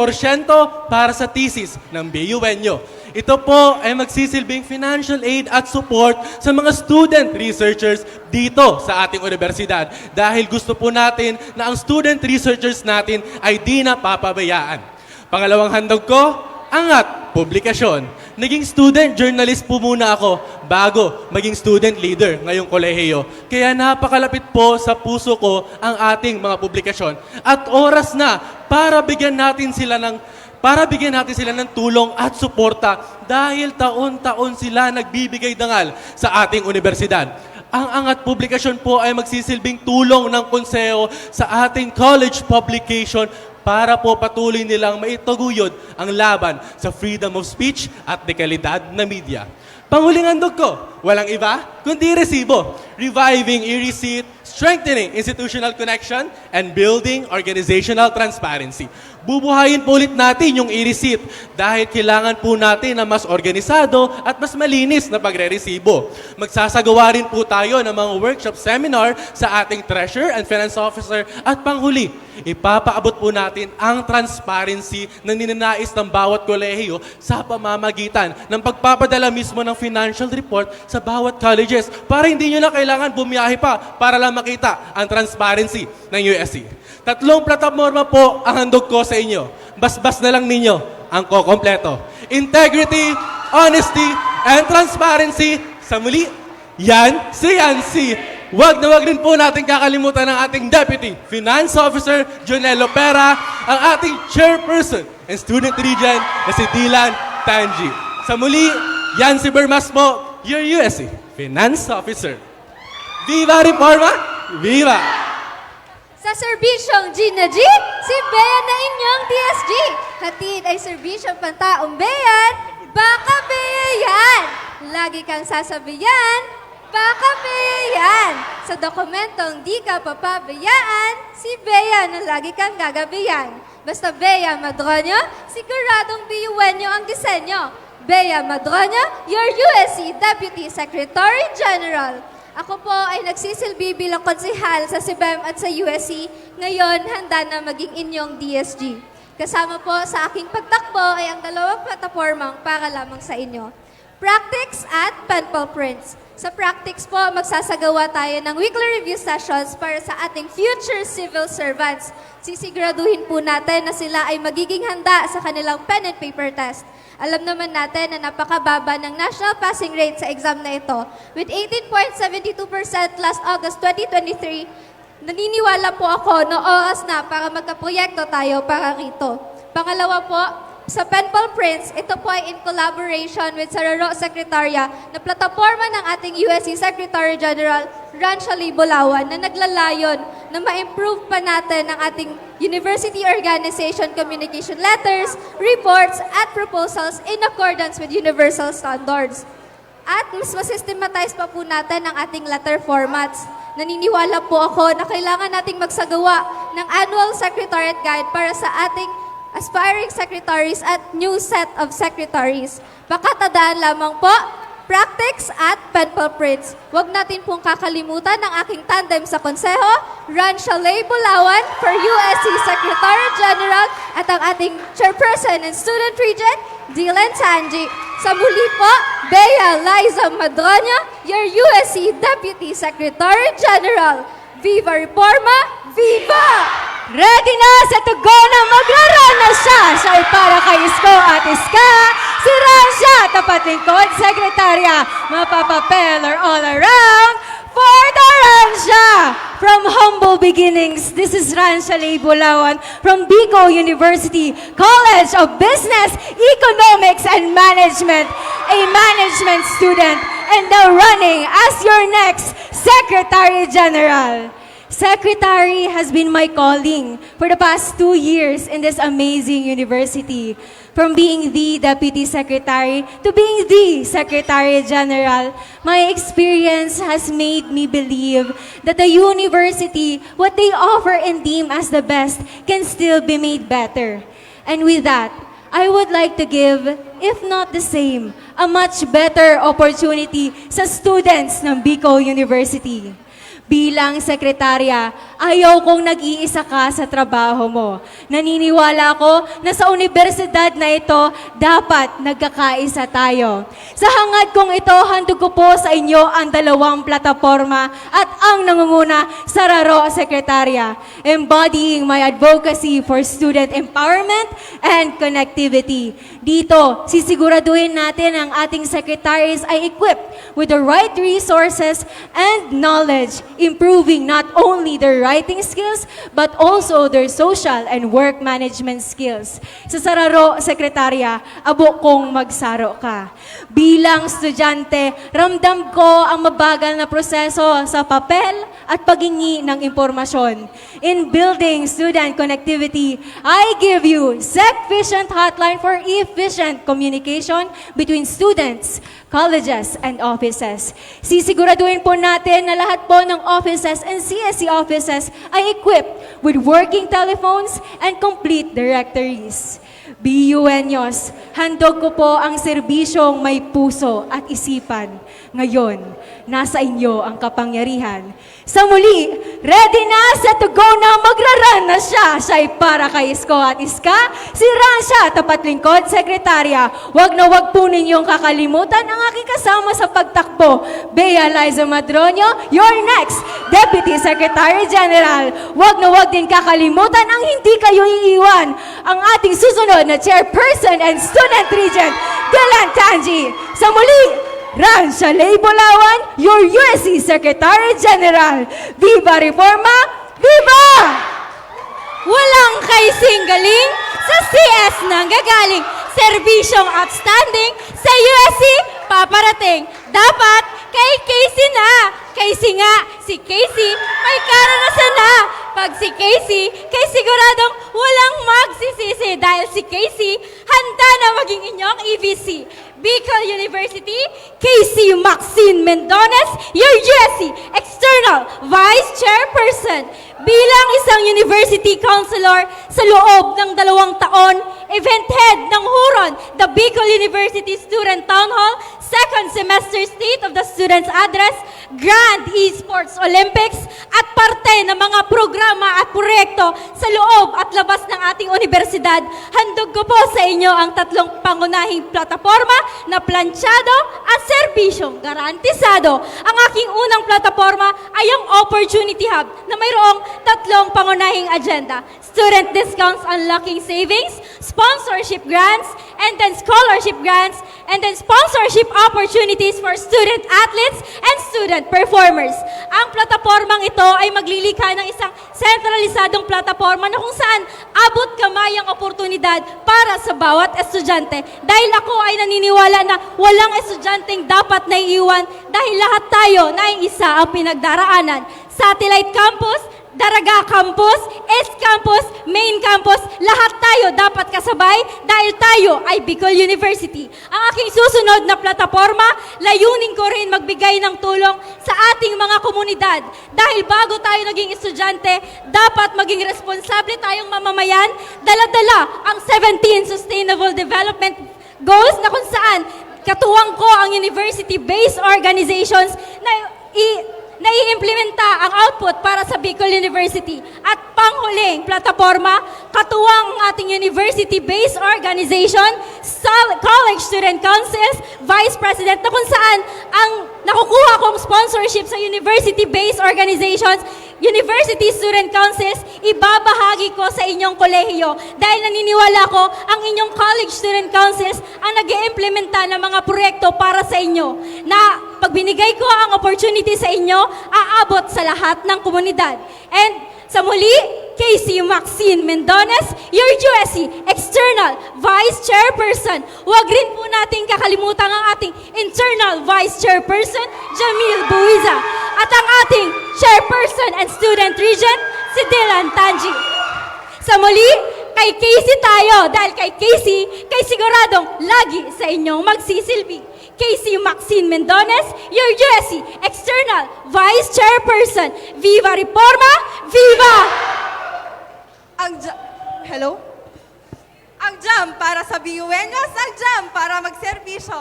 para sa thesis ng BUenyo. Ito po ay magsisilbing financial aid at support sa mga student researchers dito sa ating universidad. Dahil gusto po natin na ang student researchers natin ay di napapabayaan. Pangalawang handog ko, angat, publikasyon. Naging student journalist po muna ako bago maging student leader ngayong kolehiyo. Kaya napakalapit po sa puso ko ang ating mga publikasyon. At oras na para bigyan natin sila ng tulong at suporta dahil taon-taon sila nagbibigay dangal sa ating universidad. Ang angat publikasyon po ay magsisilbing tulong ng konseho sa ating college publication para po patuloy nilang maitaguyod ang laban sa freedom of speech at dekalidad na media. Panghuling handog ko, walang iba kundi resibo. Reviving e-receipt, strengthening institutional connection, and building organizational transparency. Bubuhayin po ulit natin yung e-receipt dahil kailangan po natin na mas organisado at mas malinis na pagre-resibo. Magsasagawa rin po tayo ng mga workshop seminar sa ating treasurer and finance officer. At panghuli, ipapaabot po natin ang transparency na ninanais ng bawat kolehiyo sa pamamagitan ng pagpapadala mismo ng financial report sa bawat colleges para hindi nyo na kailangan bumiyahe pa para lang makita ang transparency ng USC. 3 plataforma po ang handog ko sa inyo. Basbas na lang ninyo ang kokompleto. Integrity, honesty, and transparency. Sa muli, yan si Yancy. Wag na wag rin po natin kakalimutan ng ating Deputy Finance Officer, Jonello Pera, ang ating Chairperson and Student Regent na si Dylan Tanji. Sa muli, yan si Bermas mo, your USC Finance Officer. Viva Reforma! Viva! Sa serbisyong G na G, si Bea na inyong TSG. Hatid ay serbisyong pantaong Beyan, baka Bea yan. Lagi kang sasabihan, baka Bea yan. Sa dokumentong di ka papabayaan, si Bea na lagi kang gagabihan. Basta Bea Madronio, siguradong BUenyo ang disenyo. Bea Madronio, your USC Deputy Secretary General. Ako po ay nagsisilbi bilang konsehal sa CBEM at sa USC. Ngayon, handa na maging inyong DSG. Kasama po sa aking pagtakbo ay ang 2 platapormang para lamang sa inyo. Practice at Penpal Prints. Sa Practice po, magsasagawa tayo ng weekly review sessions para sa ating future civil servants. Sisiguraduhin po natin na sila ay magiging handa sa kanilang pen and paper test. Alam naman natin na napakababa ng national passing rate sa exam na ito. With 18.72% last August 2023, naniniwala po ako na oras na para magkaproyekto tayo para rito. Pangalawa po, sa Penpal Prints, ito po ay in collaboration with Sararo Secretaria na plataforma ng ating USC Secretary General Ranchali Bulawan na naglalayon na ma-improve pa natin ang ating University Organization Communication Letters, reports, at proposals in accordance with universal standards. At mas masystematize pa po natin ang ating letter formats. Naniniwala po ako na kailangan nating magsagawa ng annual Secretariat Guide para sa ating aspiring secretaries at new set of secretaries. Pakatadaan lamang po, Practice at Penpal Prints. Huwag natin pong kakalimutan ang aking tandem sa konseho, Ranchali Bulawan for USC Secretary General at ang ating Chairperson and Student Regent, Dylan Tanji. Sa muli po, Bea Liza Madroño, your USC Deputy Secretary General. Viva Reforma! Viva! Ready na sa tugon na maglaro na siya. Siya ay para kay Isko at Iska. Si Ransha, tapat lingkod, sekretarya, mapapapeller all around, for the Ransha! From humble beginnings, this is Ransha Leibulawan from Bicol University College of Business, Economics and Management, a management student and now running as your next Secretary General. Secretary has been my calling for the past 2 years in this amazing university. From being the Deputy Secretary to being the Secretary General, my experience has made me believe that the university, what they offer and deem as the best, can still be made better. And with that, I would like to give, if not the same, a much better opportunity sa students ng Bicol University. Bilang sekretarya, ayaw kong nag-iisa ka sa trabaho mo. Naniniwala ko na sa universidad na ito, dapat nagkakaisa tayo. Sa hangad kong ito, handog ko po sa inyo ang 2 plataporma at ang nangunguna sa Raro Sekretarya, embodying my advocacy for student empowerment and connectivity. Dito, sisiguraduhin natin ang ating secretaries ay equipped with the right resources and knowledge, improving not only their writing skills, but also their social and work management skills. Sa Sararo, Sekretarya, abo kong magsaro ka. Bilang estudyante, ramdam ko ang mabagal na proseso sa papel at paghingi ng impormasyon. In building student connectivity, I give you SecFicient Hotline for efficient communication between students, colleges, and offices. Sisiguraduhin po natin na lahat po ng offices and CSE offices ay equipped with working telephones and complete directories. BUenos, handog ko po ang serbisyong may puso at isipan. Ngayon, nasa inyo ang kapangyarihan. Sa muli, ready na, set to go na, magraran na siya. Siya ay para kay Isko at Iska, si Ransha, tapat lingkod, sekretarya. Wag na wag po ninyong kakalimutan ang aking kasama sa pagtakbo, Bea Liza Madronio, your next Deputy Secretary General. Wag na wag din kakalimutan ang hindi kayo iiwan, ang ating susunod na Chairperson and Student Regent, Dylan Tanji. Sa muli, Ransha Leibulawan, your USC Secretary General. Viva Reforma! Viva! Walang kaising galing, sa CS nang gagaling. Serbisyong outstanding, sa USC paparating. Dapat kay Casey na. Casey nga, si Casey may karanasan na. Pag si Casey, kay siguradong walang magsisisi dahil si Casey handa na maging inyong EVC. Bicol University, Casey Maxine Mendones, your USC External Vice Chairperson. Bilang isang University Counselor sa loob ng 2 taon, event head ng Huron, the Bicol University Student Town Hall, second semester State of the Students Address, Grand Esports Olympics, at parte ng mga programa at proyekto sa loob at labas ng ating universidad, handog ko po sa inyo ang 3 pangunahing plataforma na planchado at serbisyong garantisado. Ang aking unang plataforma ay ang Opportunity Hub na mayroong 3 pangunahing agenda: student discounts, unlocking savings, sponsorship grants, and then scholarship grants, and then sponsorship opportunities for student athletes and student performers. Ang platapormang ito ay maglilikha ng isang sentralisadong plataporma na kung saan abot kamay ang oportunidad para sa bawat estudyante. Dahil ako ay naniniwala na walang estudyanteng dapat naiiwan dahil lahat tayo na ay isa ang pinagdaraanan. Satellite Campus, Daraga Campus, East Campus, Main Campus, lahat tayo dapat kasabay dahil tayo ay Bicol University. Ang aking susunod na plataporma, layunin ko rin magbigay ng tulong sa ating mga komunidad. Dahil bago tayo naging estudyante, dapat maging responsable tayong mamamayan, dala-dala ang 17 Sustainable Development Goals na kung saan katuwang ko ang university-based organizations na nai-implementa ang output para sa Bicol University. At panghuling plataforma, katuwang ang ating university-based organization, College Student Councils, Vice President, na kung saan ang nakukuha kong sponsorship sa university-based organizations, University Student Councils, ibabahagi ko sa inyong kolehiyo dahil naniniwala ko ang inyong college student councils ang nag-iimplementa ng mga proyekto para sa inyo na pag binigay ko ang opportunity sa inyo, aabot sa lahat ng komunidad. And sa muli, Casey Maxine Mendones, your USC External Vice Chairperson. Huwag rin po natin kakalimutan ang ating Internal Vice Chairperson, Jamil Buiza. At ang ating Chairperson and Student Regent, si Dylan Tanji. Sa muli, kay Casey tayo. Dahil kay Casey, kay siguradong lagi sa inyong magsisilbi. Casey Maxine Mendones, your USC External Vice Chairperson. Viva Reforma! Viva! Hello? Ang jam para sa BUenos, ang jam para magserbisyo.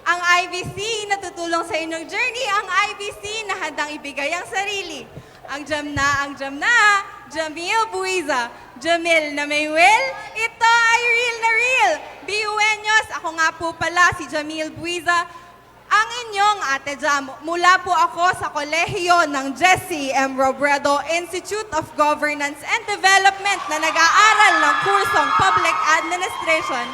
Ang IBC na tutulong sa inyong journey, ang IBC na handang ibigay ang sarili. Ang jam na, Jamil Buiza. Jamil na may will, ito ay real na real. BUenos, ako nga po pala si Jamil Buiza, ang inyong ate jam. Mula po ako sa kolehiyo ng Jesse M. Robredo Institute of Governance and Development na nag-aaral ng kursong Public Administration.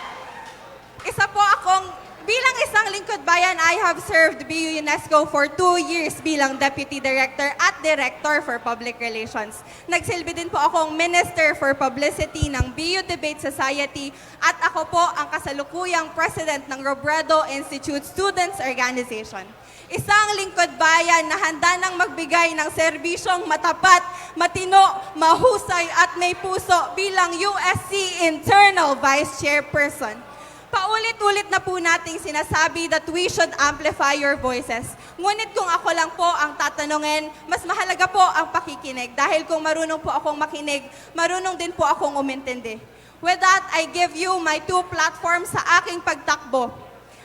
Isa po akong bilang isang lingkod bayan, I have served BU UNESCO for 2 years bilang Deputy Director at Director for Public Relations. Nagsilbi din po akong Minister for Publicity ng BU Debate Society at ako po ang kasalukuyang President ng Robredo Institute Students Organization. Isang lingkod bayan na handa nang magbigay ng serbisyong matapat, matino, mahusay at may puso bilang USC Internal Vice Chairperson. Paulit-ulit na po nating sinasabi that we should amplify your voices. Ngunit kung ako lang po ang tatanungin, mas mahalaga po ang pakikinig. Dahil kung marunong po akong makinig, marunong din po akong umintindi. With that, I give you my 2 platforms sa aking pagtakbo.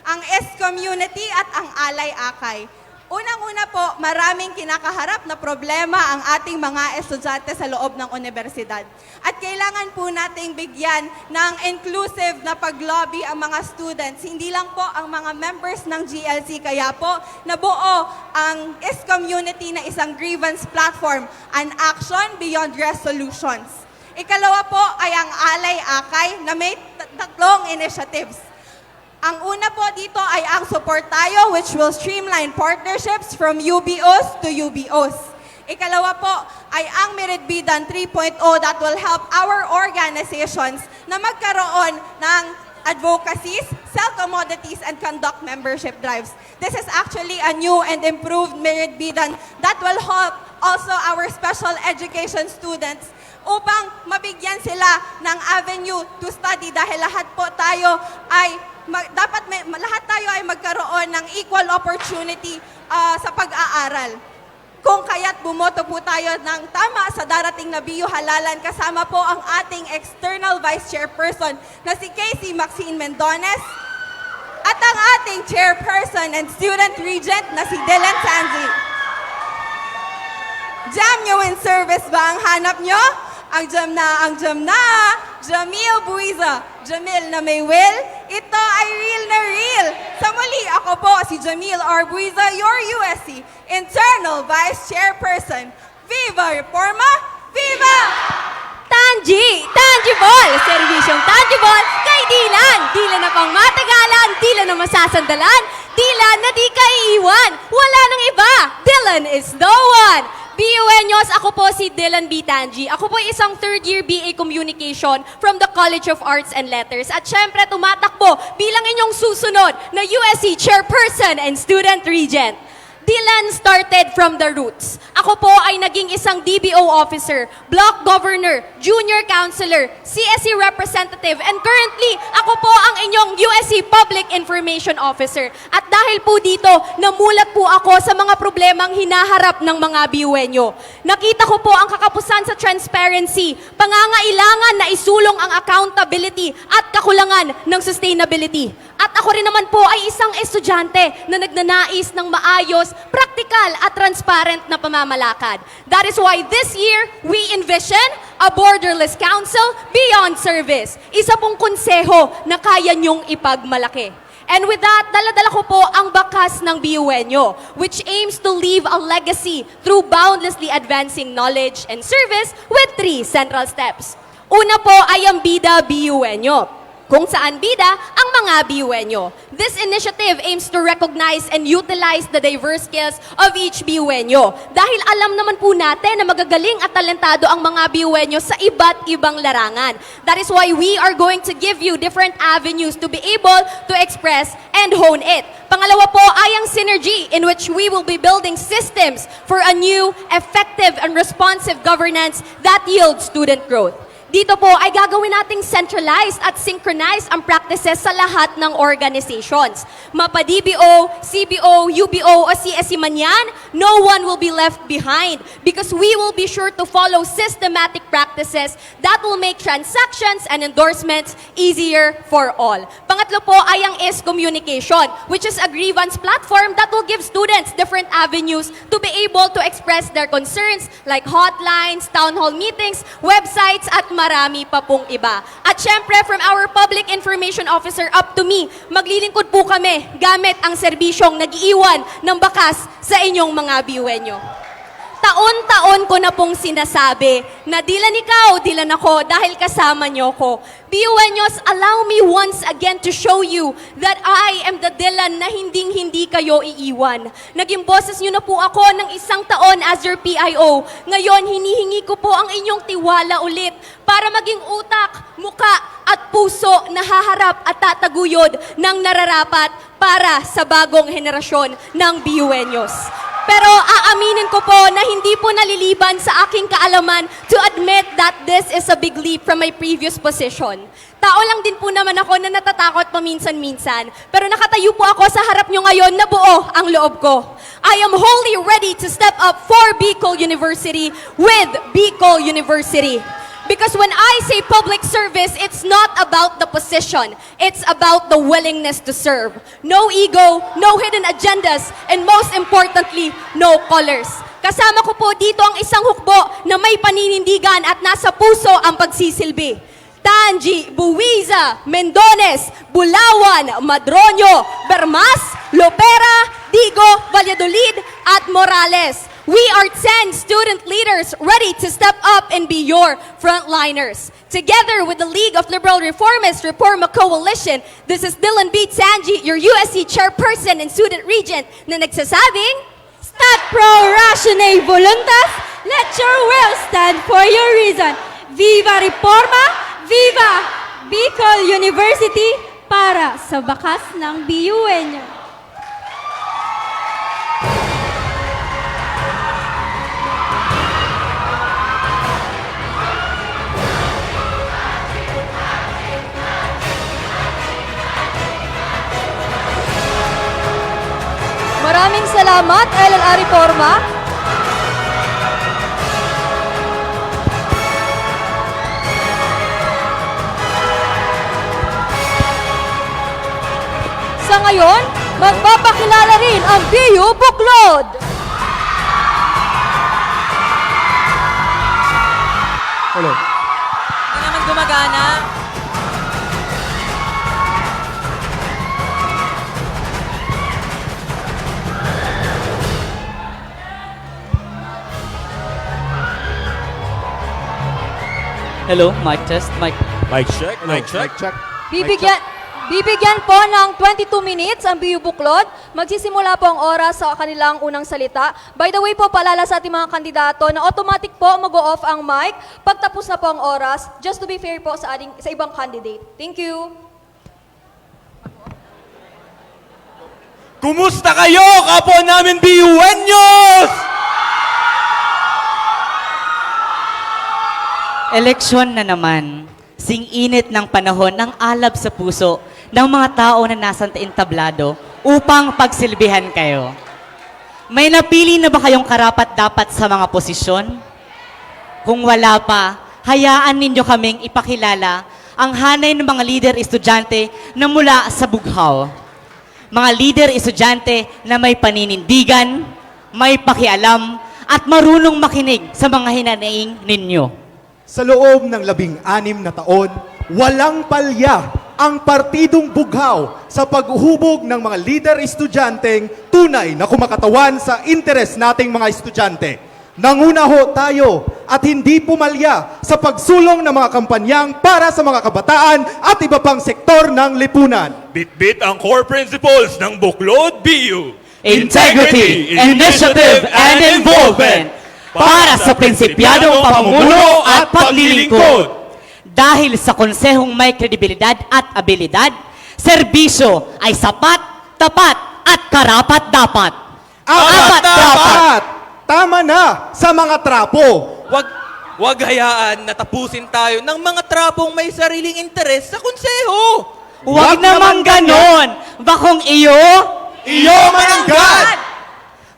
Ang S-Community at ang Alay-Akay. Unang-una po, maraming kinakaharap na problema ang ating mga estudyante sa loob ng universidad. At kailangan po nating bigyan ng inclusive na paglobby ang mga students. Hindi lang po ang mga members ng GLC, kaya po nabuo ang S-Community na isang grievance platform, an action beyond resolutions. Ikalawa po ay ang Alay-Akay na may 3 initiatives. Ang una po dito ay ang Support Tayo, which will streamline partnerships from UBOs to UBOs. Ikalawa po ay ang Merit Bidan 3.0 that will help our organizations na magkaroon ng advocacies, sell commodities, and conduct membership drives. This is actually a new and improved Merit Bidan that will help also our special education students upang mabigyan sila ng avenue to study dahil lahat po tayo ay lahat tayo ay magkaroon ng equal opportunity sa pag-aaral. Kung kaya't bumoto po tayo ng tama sa darating na BU Halalan kasama po ang ating External Vice Chairperson na si Casey Maxine Mendones at ang ating Chairperson and Student Regent na si Dylan Tanji. Jam nyo in service ba ang hanap nyo? Ang jam na, Jamil Buiza. Jamil na may will, ito ay real na real. Sa muli, ako po si Jamil R. Buiza, your USC Internal Vice Chairperson. Viva Reforma! Viva! Tangible! Servisyong tangible kay Dylan! Dylan na pang matagalan, Dylan na masasandalan, Dylan na di ka iiwan. Wala nang iba, Dylan is the one! BUenos, ako po si Dylan B. Tanji. Ako po isang 3rd year BA Communication from the College of Arts and Letters. At syempre, tumatakbo bilang inyong susunod na USC Chairperson and Student Regent. Dylan started from the roots. Ako po ay naging isang DBO officer, block governor, junior counselor, CSE representative, and currently, ako po ang inyong USC Public Information Officer. At dahil po dito, namulat po ako sa mga problemang hinaharap ng mga BUenyo. Nakita ko po ang kakapusan sa transparency, pangangailangan na isulong ang accountability at kakulangan ng sustainability. At ako rin naman po ay isang estudyante na nagnanais ng maayos, praktikal at transparent na pamamalakad. That is why this year, we envision a borderless council beyond service. Isa pong konseho na kaya niyong ipagmalaki. And with that, dala-dala ko po ang bakas ng BUenyo, which aims to leave a legacy through boundlessly advancing knowledge and service with 3 central steps. Una po ay ang Bida BUenyo, kung saan bida ang mga BUenyo. This initiative aims to recognize and utilize the diverse skills of each BUenyo. Dahil alam naman po natin na magagaling at talentado ang mga BUenyo sa iba't ibang larangan. That is why we are going to give you different avenues to be able to express and hone it. Pangalawa po ay ang synergy in which we will be building systems for a new, effective, and responsive governance that yields student growth. Dito po ay gagawin nating centralized at synchronized ang practices sa lahat ng organizations. Mapa DBO, CBO, UBO o CSE man yan, no one will be left behind because we will be sure to follow systematic practices that will make transactions and endorsements easier for all. Pangatlo po ay ang IS Communication, which is a grievance platform that will give students different avenues to be able to express their concerns like hotlines, town hall meetings, websites, at marami pa pong iba. At syempre, from our Public Information Officer up to me, maglilingkod po kami gamit ang serbisyong nag-iwan ng bakas sa inyong mga BUenyo. Taon-taon ko na pong sinasabi na dilan ikaw, dilan ako dahil kasama niyo ko. BUenyos, allow me once again to show you that I am the Dylan na hinding-hindi kayo iiwan. Naging boses niyo na po ako ng 1 taon as your PIO. Ngayon, hinihingi ko po ang inyong tiwala ulit para maging utak, muka at puso na haharap at tataguyod ng nararapat para sa bagong henerasyon ng BUenyos. Pero aaminin ko po na hindi po naliliban sa aking kaalaman to admit that this is a big leap from my previous position. Tao lang din po naman ako na natatakot paminsan-minsan. Pero nakatayo po ako sa harap nyo ngayon na buo ang loob ko. I am wholly ready to step up for Bicol University with Bicol University. Because when I say public service, it's not about the position. It's about the willingness to serve. No ego, no hidden agendas, and most importantly, no colors. Kasama ko po dito ang isang hukbo na may paninindigan at nasa puso ang pagsisilbi. Tangi, Buiza, Mendones, Bulawan, Madroño, Bermas, Lopera, Digo, Valladolid, at Morales. We are 10 student leaders ready to step up and be your frontliners. Together with the League of Liberal Reformists Reforma Coalition, this is Dylan B. Tangi, your USC chairperson and student regent, na nagsasabing, Stat pro ratione voluntas, let your will stand for your reason. Viva Reforma, viva Bicol University para sa bakas ng BUenyo. Maraming salamat, LLA Reforma. Sa ngayon, magpapakilala rin ang BU Buklod. Hello. Hindi naman gumagana. Hello, mic test, mic. Mic check, mic check. Bibigyan po ng 22 minutes ang BU Buklod. Magsisimula po ang oras sa kanilang unang salita. By the way po, paalala sa ating mga kandidato na automatic po mag-off ang mic pagtapos na po ang oras, just to be fair po sa ibang candidate. Thank you. Kumusta kayo, kapwa namin BUenyos? Eleksyon na naman. Sing-init ng panahon ng alab sa puso ng mga tao na nasang entablado upang pagsilbihan kayo. May napili na ba kayong karapat-dapat sa mga posisyon? Kung wala pa, hayaan ninyo kaming ipakilala ang hanay ng mga leader estudyante na mula sa Bughaw. Mga leader estudyante na may paninindigan, may pakialam, at marunong makinig sa mga hinanaing ninyo. Sa loob ng 16 na taon, walang palya ang partidong bughaw sa paghuhubog ng mga lider estudyanteng tunay na kumakatawan sa interes nating mga estudyante. Nanguna ho tayo at hindi pumalya sa pagsulong ng mga kampanyang para sa mga kabataan at iba pang sektor ng lipunan. Bitbit ang core principles ng Buklod BU. Integrity, initiative, and involvement para sa prinsipyadong pamumuno at paglilingkod. Dahil sa konsehong may kredibilidad at abilidad, serbisyo ay sapat, tapat, at karapat-dapat. Apat dapat! Tama na sa mga trapo. Wag hayaan na tapusin tayo ng mga trapong may sariling interes sa konseho. Huwag naman ganon! Bakong iyo mananggad!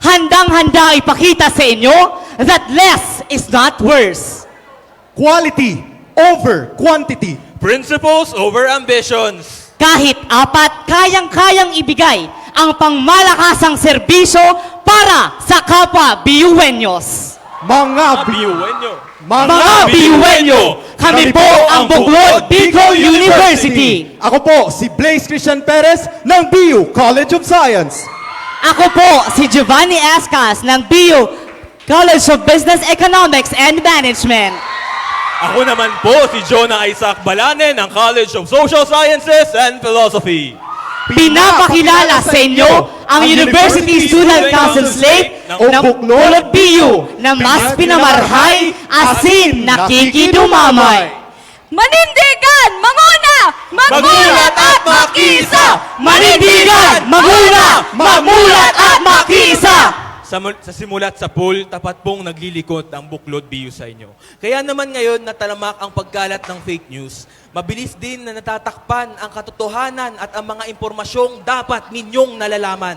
Handang-handa ipakita sa inyo that less is not worse. Quality over quantity. Principles over ambitions. Kahit apat, kayang-kayang ibigay ang pangmalakasang serbisyo para sa kapwa Biyuenyos. Mga Biyuenyo. Mga Biyuenyo, kami po ang Buklod Bicol University. Ako po si Blaze Christian Perez ng BU College of Science. Ako po si Giovanni Escas ng BU College of Business Economics and Management. Ako naman po si Jonah Isaac Balane ng College of Social Sciences and Philosophy. Pinapakilala sa inyo ang University Student Council slate ng Buklod BU na mas pinamarhay, asin, nakikidumamay. Manindigan! Manguna! Magulat at makiisa! Manindigan! Maguna! Mamulat at makiisa! Sa simulat sa pool, tapat pong naglilikot ang Buklod BU sa inyo. Kaya naman ngayon natalamak ang pagkalat ng fake news. Mabilis din na natatakpan ang katotohanan at ang mga impormasyong dapat ninyong nalalaman.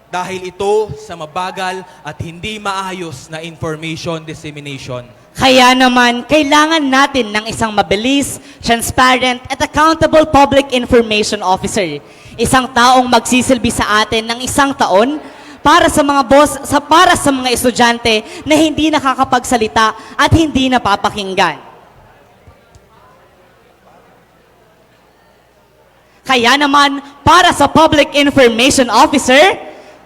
Dahil ito sa mabagal at hindi maayos na information dissemination. Kaya naman, kailangan natin ng isang mabilis, transparent at accountable public information officer. Isang taong magsisilbi sa atin ng isang taon para sa mga para sa mga estudyante na hindi nakakapagsalita at hindi napapakinggan. Kaya naman, para sa Public Information Officer,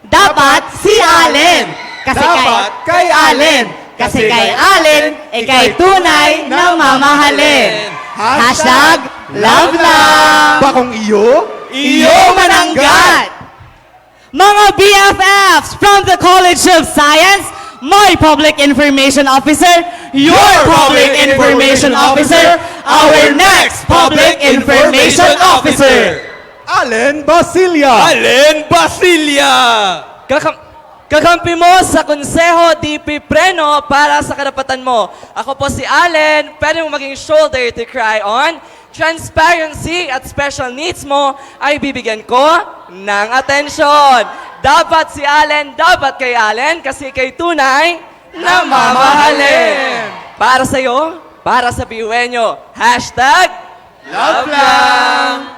dapat si Allen. Dapat kay Allen. Kasi kay Allen, ikay tunay na mamahalin. Hashtag love lang. Bakong Iyo mananggat. Mga BFFs from the College of Science, my Public Information Officer, your Public Information Officer, our next Public Information Officer. Allen Basilia. Allen Basilia! Kakampi mo sa Konseho DP Preno para sa karapatan mo. Ako po si Allen, pwede mo maging shoulder to cry on. Transparency at special needs mo ay bibigyan ko ng atensyon. Dapat si Allen, dapat kay Allen kasi kay tunay na mamahalin. Para sa'yo, para sa Biyuenyo, hashtag love lang.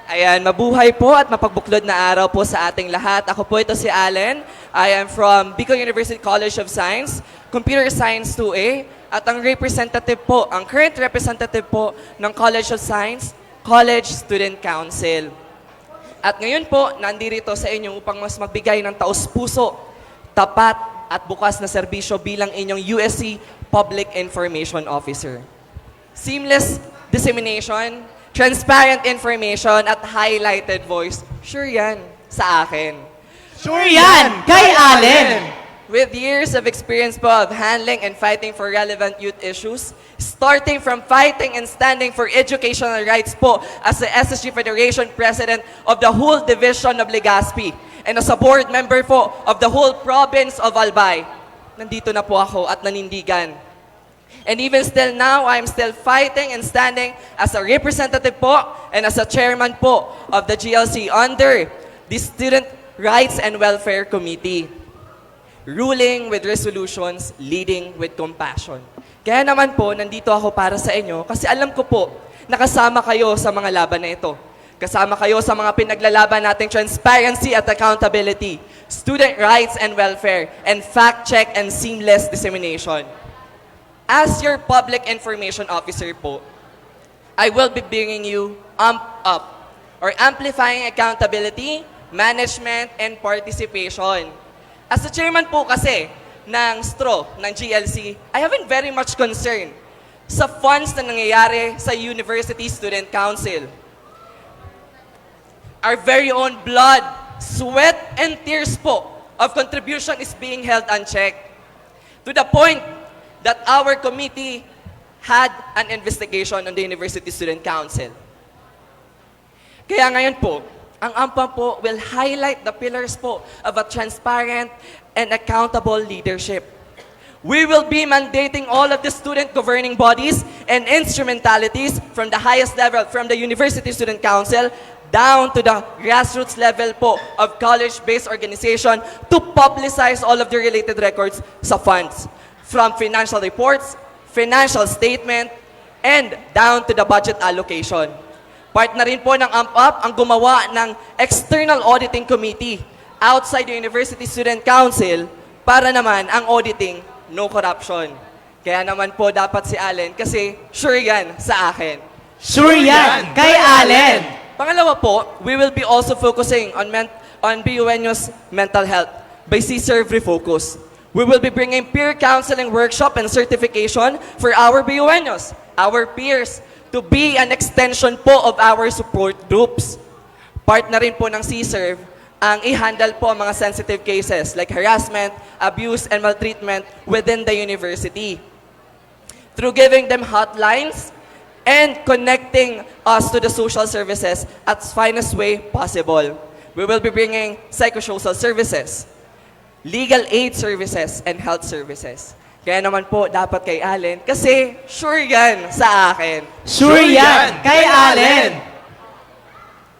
Ayan, mabuhay po at mapagbuklod na araw po sa ating lahat. Ako po ito si Allen. I am from Bicol University College of Science, Computer Science 2A. At ang representative po, ang current representative po ng College of Science, College Student Council. At ngayon po, nandito sa inyo upang mas magbigay ng taos-puso, tapat at bukas na serbisyo bilang inyong USC Public Information Officer. Seamless dissemination, transparent information, at highlighted voice. Sure yan sa akin. Sure yan, kay Allen. With years of experience po of handling and fighting for relevant youth issues, starting from fighting and standing for educational rights po as the SSG Federation President of the whole Division of Legazpi and as a board member po of the whole province of Albay. Nandito na po ako at nanindigan. And even still now, I'm still fighting and standing as a representative po and as a chairman po of the GLC under the Student Rights and Welfare Committee. Ruling with resolutions, leading with compassion. Kaya naman po, nandito ako para sa inyo kasi alam ko po, nakasama kayo sa mga laban na ito. Kasama kayo sa mga pinaglalaban nating transparency at accountability, student rights and welfare, and fact-check and seamless dissemination. As your public information officer po, I will be bringing you amp up, or amplifying accountability, management, and participation. As the chairman po kasi ng STRO, ng GLC, I have been very much concerned sa funds na nangyayari sa University Student Council. Our very own blood, sweat, and tears po of contribution is being held unchecked. To the point that our committee had an investigation on the University Student Council. Kaya ngayon po, ang AMPA po will highlight the pillars po of a transparent and accountable leadership. We will be mandating all of the student governing bodies and instrumentalities from the highest level, from the University Student Council, down to the grassroots level po of college-based organization to publicize all of the related records sa funds. From financial reports, financial statement, and down to the budget allocation. Part na rin po ng AMP-UP ang gumawa ng External Auditing Committee outside the University Student Council para naman ang auditing no corruption. Kaya naman po dapat si Allen kasi sure yan sa akin. Sure yan kay Allen! Pangalawa po, we will be also focusing on BUNU's mental health by C-Serve Refocus. We will be bringing peer counseling workshop and certification for our BUNUs, our peers, to be an extension po of our support groups. Part na rin po ng C-Serve ang i-handle po mga sensitive cases like harassment, abuse, and maltreatment within the university. Through giving them hotlines and connecting us to the social services at finest way possible. We will be bringing psychosocial services, legal aid services, and health services. Kaya naman po, dapat kay Allen, kasi sure yan sa akin. Sure yan kay Allen!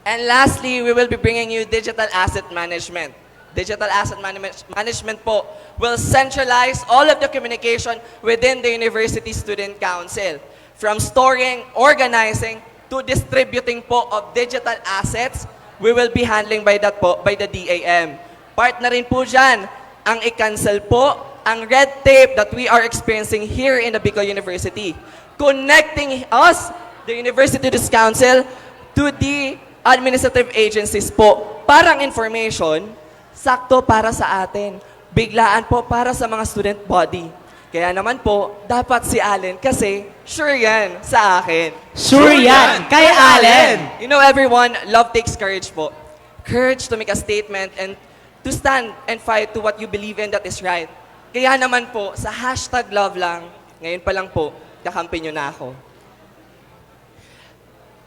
And lastly, we will be bringing you digital asset management. Digital asset management po will centralize all of the communication within the University Student Council. From storing, organizing, to distributing po of digital assets, we will be handling by that po, by the DAM. Part na rin po dyan, ang i-cancel po, ang red tape that we are experiencing here in the Bicol University. Connecting us, the University Student Council, to the administrative agencies po. Parang information, sakto para sa atin. Biglaan po para sa mga student body. Kaya naman po, dapat si Allen kasi sure yan sa akin. Sure yan kay Allen! You know everyone, love takes courage po. Courage to make a statement and to stand and fight to what you believe in that is right. Kaya naman po, sa hashtag love lang, ngayon pa lang po, kakampi nyo na ako.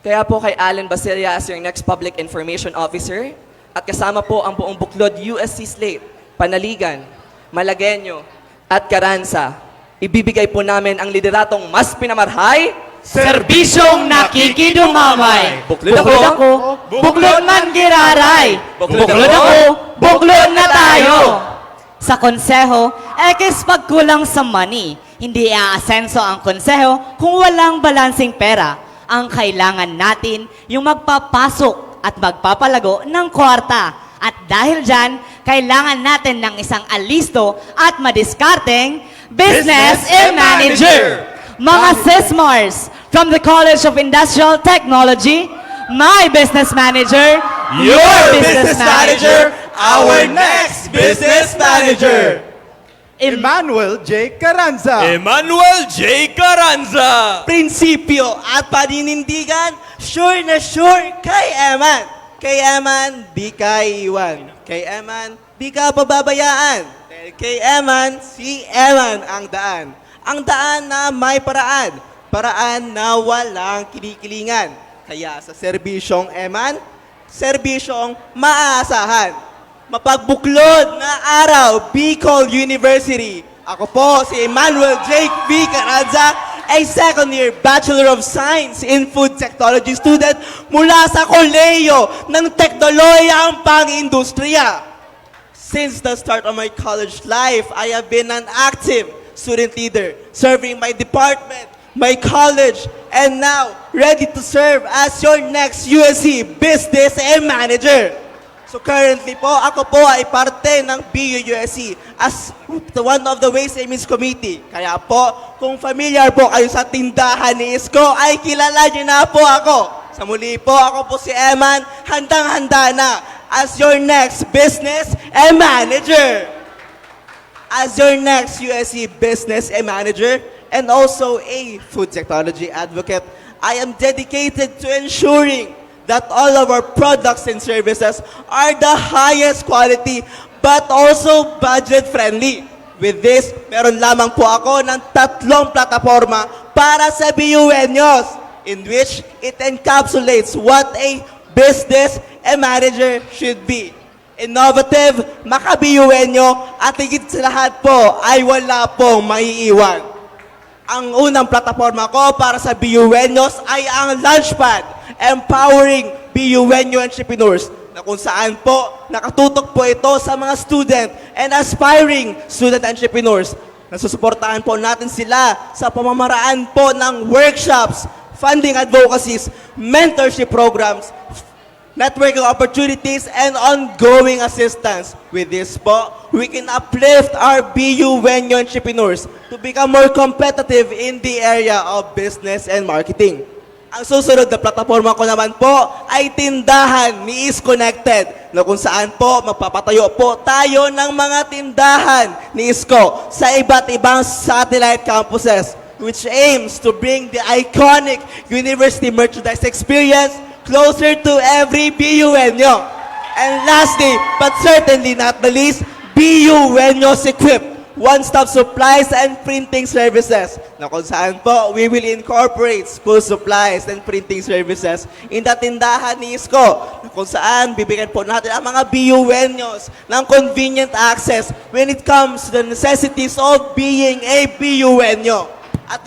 Kaya po kay Allen Basilia as your next Public Information Officer at kasama po ang buong buklod USC Slate, Panaligan, Malagueño, at Carranza, ibibigay po namin ang lideratong mas pinamarhay, Serbisyong nakikidumamay. Buklod ako, buklod man giraray. Buklod ako, buklod na tayo. Sa konseho, ekis pagkulang sa money. Hindi aasenso ang konseho kung walang balansing pera. Ang kailangan natin yung magpapasok at magpapalago ng kwarta. At dahil dyan, kailangan natin ng isang alisto at madiskarteng business manager. Mga SISMARs from the College of Industrial Technology, my business manager, Your business manager, our next business manager. Emmanuel J. Carranza. Emmanuel J. Carranza. Prinsipyo at paninindigan, sure na sure kay Eman. Kay Eman, di ka iwan. Kay Eman, di ka pababayaan. Dahil kay Eman, si Eman ang daan. Ang daan na may paraan. Paraan na walang kinikilingan. Kaya sa serbisyong Eman, serbisyong maaasahan. Mapagbuklod na araw, Bicol University. Ako po si Emmanuel J. V. Carranza, a second-year Bachelor of Science in Food Technology student mula sa Kolehiyo ng Teknolohiyang Pang-Industriya. Since the start of my college life, I have been an active student leader, serving my department, my college, and now ready to serve as your next USC Business Manager. So currently po, ako po ay parte ng BUUSC as one of the Ways and Means Committee. Kaya po, kung familiar po kayo sa tindahan ni Isko, ay kilala niyo na po ako. Sa muli po, ako po si Eman, handang-handa na as your next business and manager. As your next USC business and manager and also a food technology advocate, I am dedicated to ensuring that all of our products and services are the highest quality but also budget-friendly. With this, meron lamang po ako ng 3 plataforma para sa BUenos, in which it encapsulates what a business and manager should be. Innovative, maka-BUenyo, at higit sa lahat po ay wala pong maiiwan. Ang unang plataforma ko para sa BUenos ay ang Launchpad, empowering BUenyo entrepreneurs, na kung saan po nakatutok po ito sa mga student and aspiring student entrepreneurs. Nasusuportahan po natin sila sa pamamaraan po ng workshops, funding advocacies, mentorship programs, networking opportunities, and ongoing assistance. With this po, we can uplift our BUenyo entrepreneurs to become more competitive in the area of business and marketing. Ang susunod na plataforma ko naman po ay tindahan ni Is Connected, na kung saan po magpapatayo po tayo ng mga tindahan ni Isko sa iba't ibang satellite campuses, which aims to bring the iconic university merchandise experience closer to every BUenyo. And lastly, but certainly not the least, BUenos Equip, one-stop supplies and printing services, na kung saan po we will incorporate school supplies and printing services in the tindahan ni Isko, na kung saan bibigyan po natin ang mga BUenos ng convenient access when it comes to the necessities of being a BUenyo. At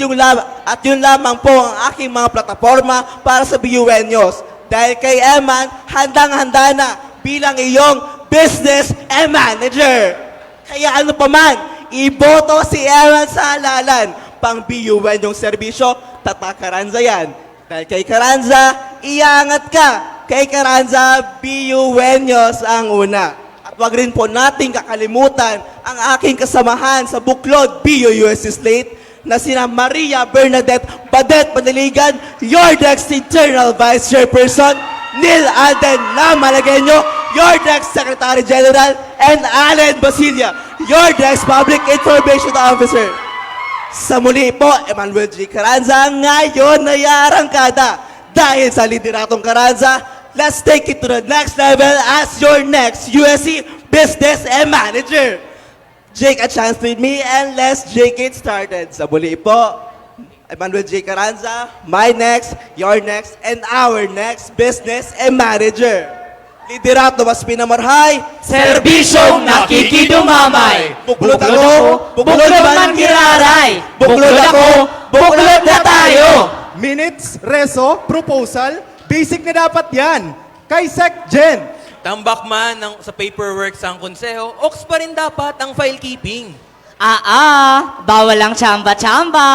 yun lamang po ang aking mga plataforma para sa BUenos. Dahil kay Eman, handang-handa na bilang iyong business and manager. Kaya ano pa man, iboto si Eman sa halalan. Pang BUenyong serbisyo, Tatak Carranza yan. Dahil kay Carranza, iangat ka. Kay Carranza, BUenos ang una. At wag rin po nating kakalimutan ang aking kasamahan sa buklod BUUSC Slate na sina Maria Bernadette Badet Panaligan, your next Internal Vice Chairperson, Neil Alden Malagueño, your next Secretary General, and Allen Basilia, your next Public Information Officer. Sa muli po, Emmanuel G. Carranza ngayon ay arangkada. Dahil sa lideratong Carranza, let's take it to the next level as your next USC Business and Manager. Jake a chance with me and let's Jake it started. Sa muli po, Emmanuel J. Carranza, my next, your next, and our next business and manager. Liderato mas pinamarhay, Serbisyong nakikidumamay. Buklod ako, buklod man kiraray. Buklod ako, buklod na tayo. Minutes, reso, proposal, basic na dapat yan. Kay Sec Gen. Tambak man sa paperwork sa konseho, oks pa rin dapat ang file keeping. Bawal ang chamba-chamba.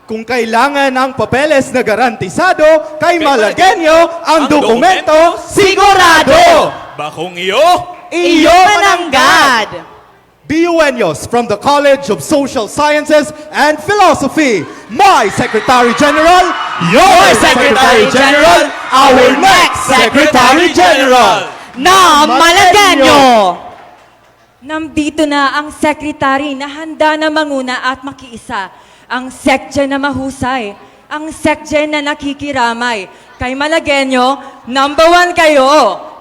Kung kailangan ng papeles na garantisado, kay Malagueño ang dokumento sigurado. Bakong iyo? Iyo mananggad. BUenos from the College of Social Sciences and Philosophy. My Secretary General, your Secretary General, our next Secretary General. Na Malagueño. Nandito na ang sekretary na handa na manguna at makiisa. Ang sekjen na mahusay. Ang sekjen na nakikiramay. Kay Malagueño, #1 kayo.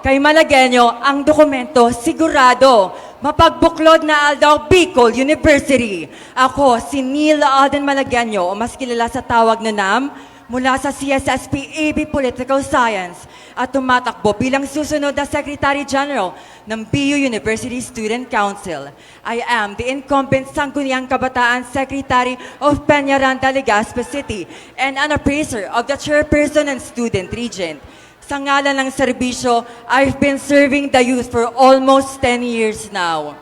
Kay Malagueño, ang dokumento sigurado. Mapagbuklod na Aldaw Bicol University. Ako, si Neil Alden Malagueño, o mas kilala sa tawag na NAM, mula sa CSSP AB Political Science at tumatakbo bilang susunod na Secretary General ng BU University Student Council. I am the incumbent Sangguniang Kabataan Secretary of Peñaranda, Legazpi City and an appraiser of the Chairperson and Student Regent. Sa ngalan ng serbisyo, I've been serving the youth for almost 10 years now.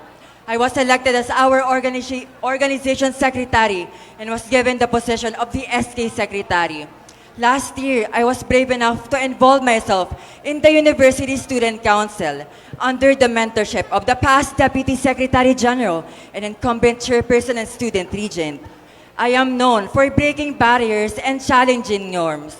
I was elected as our organization secretary and was given the position of the SK secretary. Last year, I was brave enough to involve myself in the University Student Council under the mentorship of the past Deputy Secretary General and incumbent Chairperson and Student Regent. I am known for breaking barriers and challenging norms.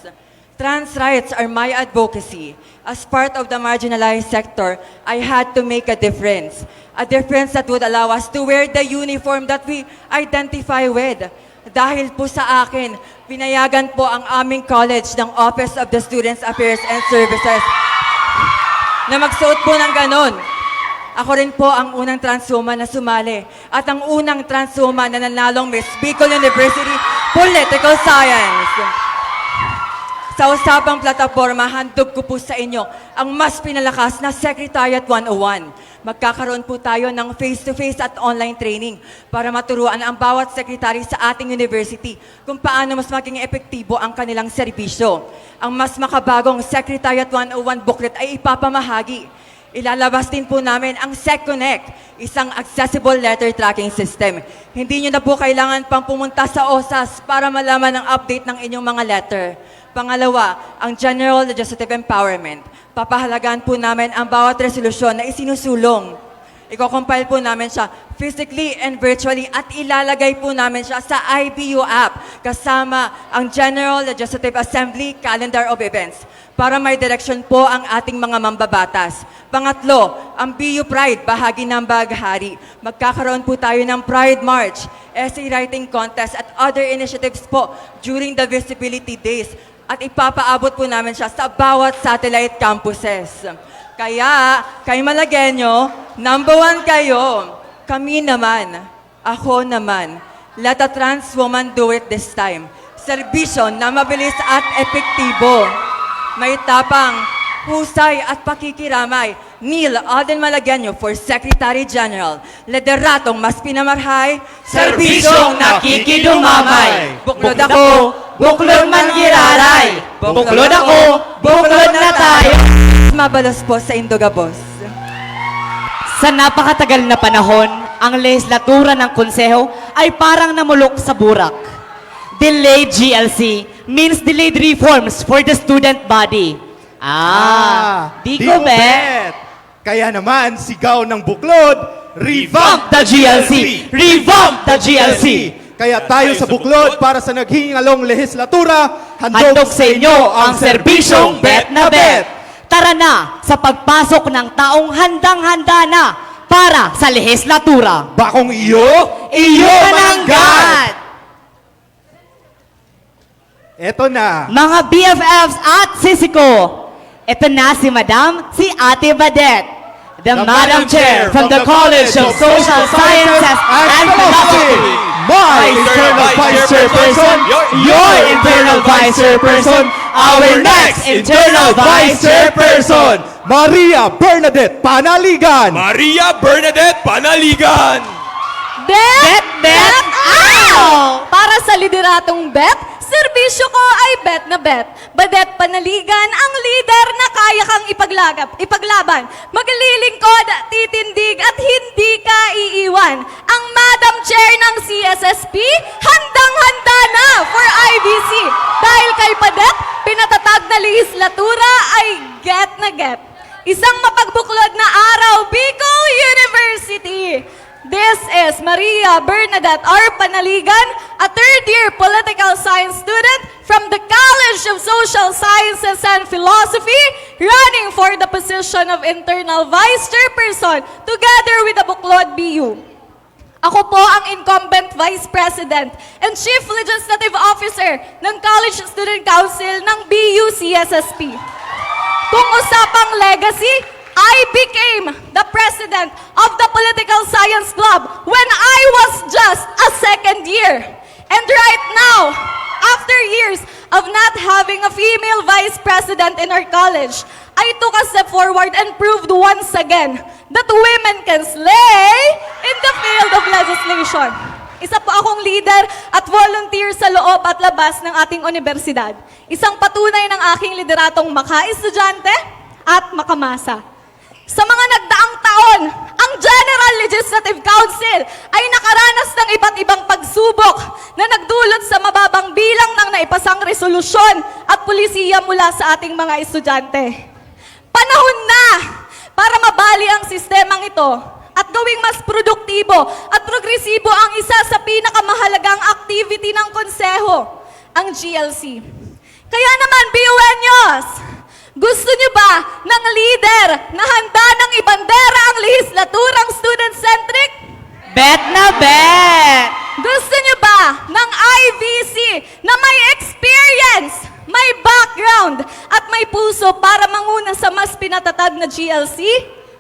Trans rights are my advocacy. As part of the marginalized sector, I had to make a difference. A difference that would allow us to wear the uniform that we identify with. Dahil po sa akin, pinayagan po ang aming college ng Office of the Students Affairs and Services na magsuot po ng ganon. Ako rin po ang unang transwoman na sumali at ang unang transwoman na nanalong Miss Bicol University Political Science. Sa usapang plataforma, handog ko po sa inyo ang mas pinalakas na Secretariat 101. Magkakaroon po tayo ng face-to-face at online training para maturuan ang bawat sekretary sa ating university kung paano mas maging epektibo ang kanilang serbisyo. Ang mas makabagong Secretariat 101 booklet ay ipapamahagi. Ilalabas din po namin ang SecConnect, isang accessible letter tracking system. Hindi nyo na po kailangan pang pumunta sa OSAS para malaman ang update ng inyong mga letter. Pangalawa, ang General Legislative Empowerment. Papahalagaan po namin ang bawat resolusyon na isinusulong. Iko-compile po namin siya physically and virtually at ilalagay po namin siya sa IBU app kasama ang General Legislative Assembly Calendar of Events para may direction po ang ating mga mambabatas. Pangatlo, ang BU Pride, bahagi ng baghari. Magkakaroon po tayo ng Pride March, essay writing contest at other initiatives po during the visibility days at ipapaabot po namin siya sa bawat satellite campuses. Kaya, kay Malagueño, number 1 kayo. Kami naman, ako naman, let a trans woman do it this time. Serbisyo na mabilis at epektibo. May tapang, husay at pakikiramay. Neil Alden Malagueño for Secretary General. Lideratong mas pinamarhay, serbisyong nakikidumamay. Buklod ako, buklod man giraray. Buklod ako, buklod na tayo. Mabalos po sa Indogabos. Sa napakatagal na panahon, ang lehislatura ng konseho ay parang namulok sa burak. Delayed GLC means delayed reforms for the student body. Di ko bet. Kaya naman, sigaw ng buklod, revamp the GLC! Revamp the GLC! Kaya tayo sa buklod para sa naghihingalong lehislatura, Handog sa inyo ang serbisyong bet na bet! Tara na sa pagpasok ng taong handang-handa na para sa lehislatura. Bakong iyo? Iyo mananggat! Eto na. Mga BFFs at sisiko, ito na si Madam, si Ate Badet, the Madam Chair from the College of Social Sciences and Philosophy. My internal vice chairperson, your internal vice chairperson, our next internal vice chairperson, Maria Bernadette Panaligan. Maria Bernadette Panaligan! Bet! Bet! Ow! Para sa lideratong bet, serbisyo ko ay bet na bet. Badet Panaligan, ang leader na kaya kang ipaglaban. Maglilingkod, titindig at hindi ka iiwan. Ang Madam Chair ng CSSP, handang-handa na for IBC. Dahil kay Badet, pinatatag na lehislatura ay get na get. Isang mapagbuklod na araw, Bicol University. This is Maria Bernadette R. Panaligan, a third-year political science student from the College of Social Sciences and Philosophy, running for the position of internal vice chairperson together with the Buklod BU. Ako po ang incumbent vice president and chief legislative officer ng College Student Council ng BU CSSP. Kung usapang legacy, I became the president of the Political Science Club when I was just a second year. And right now, after years of not having a female vice president in our college, I took a step forward and proved once again that women can slay in the field of legislation. Isa po akong leader at volunteer sa loob at labas ng ating universidad. Isang patunay ng aking lideratong maka-estudyante at makamasa. Sa mga nagdaang taon, ang General Legislative Council ay nakaranas ng iba't ibang pagsubok na nagdulot sa mababang bilang ng naipasang resolusyon at pulisiya mula sa ating mga estudyante. Panahon na para mabali ang sistemang ito at gawing mas produktibo at progresibo ang isa sa pinakamahalagang activity ng konseho, ang GLC. Kaya naman, BUNyos, gusto niyo ba ng leader na handa ng ibandera ang lehislaturang student-centric? Bet na bet! Gusto niyo ba ng IVC na may experience, may background, at may puso para manguna sa mas pinatatag na GLC?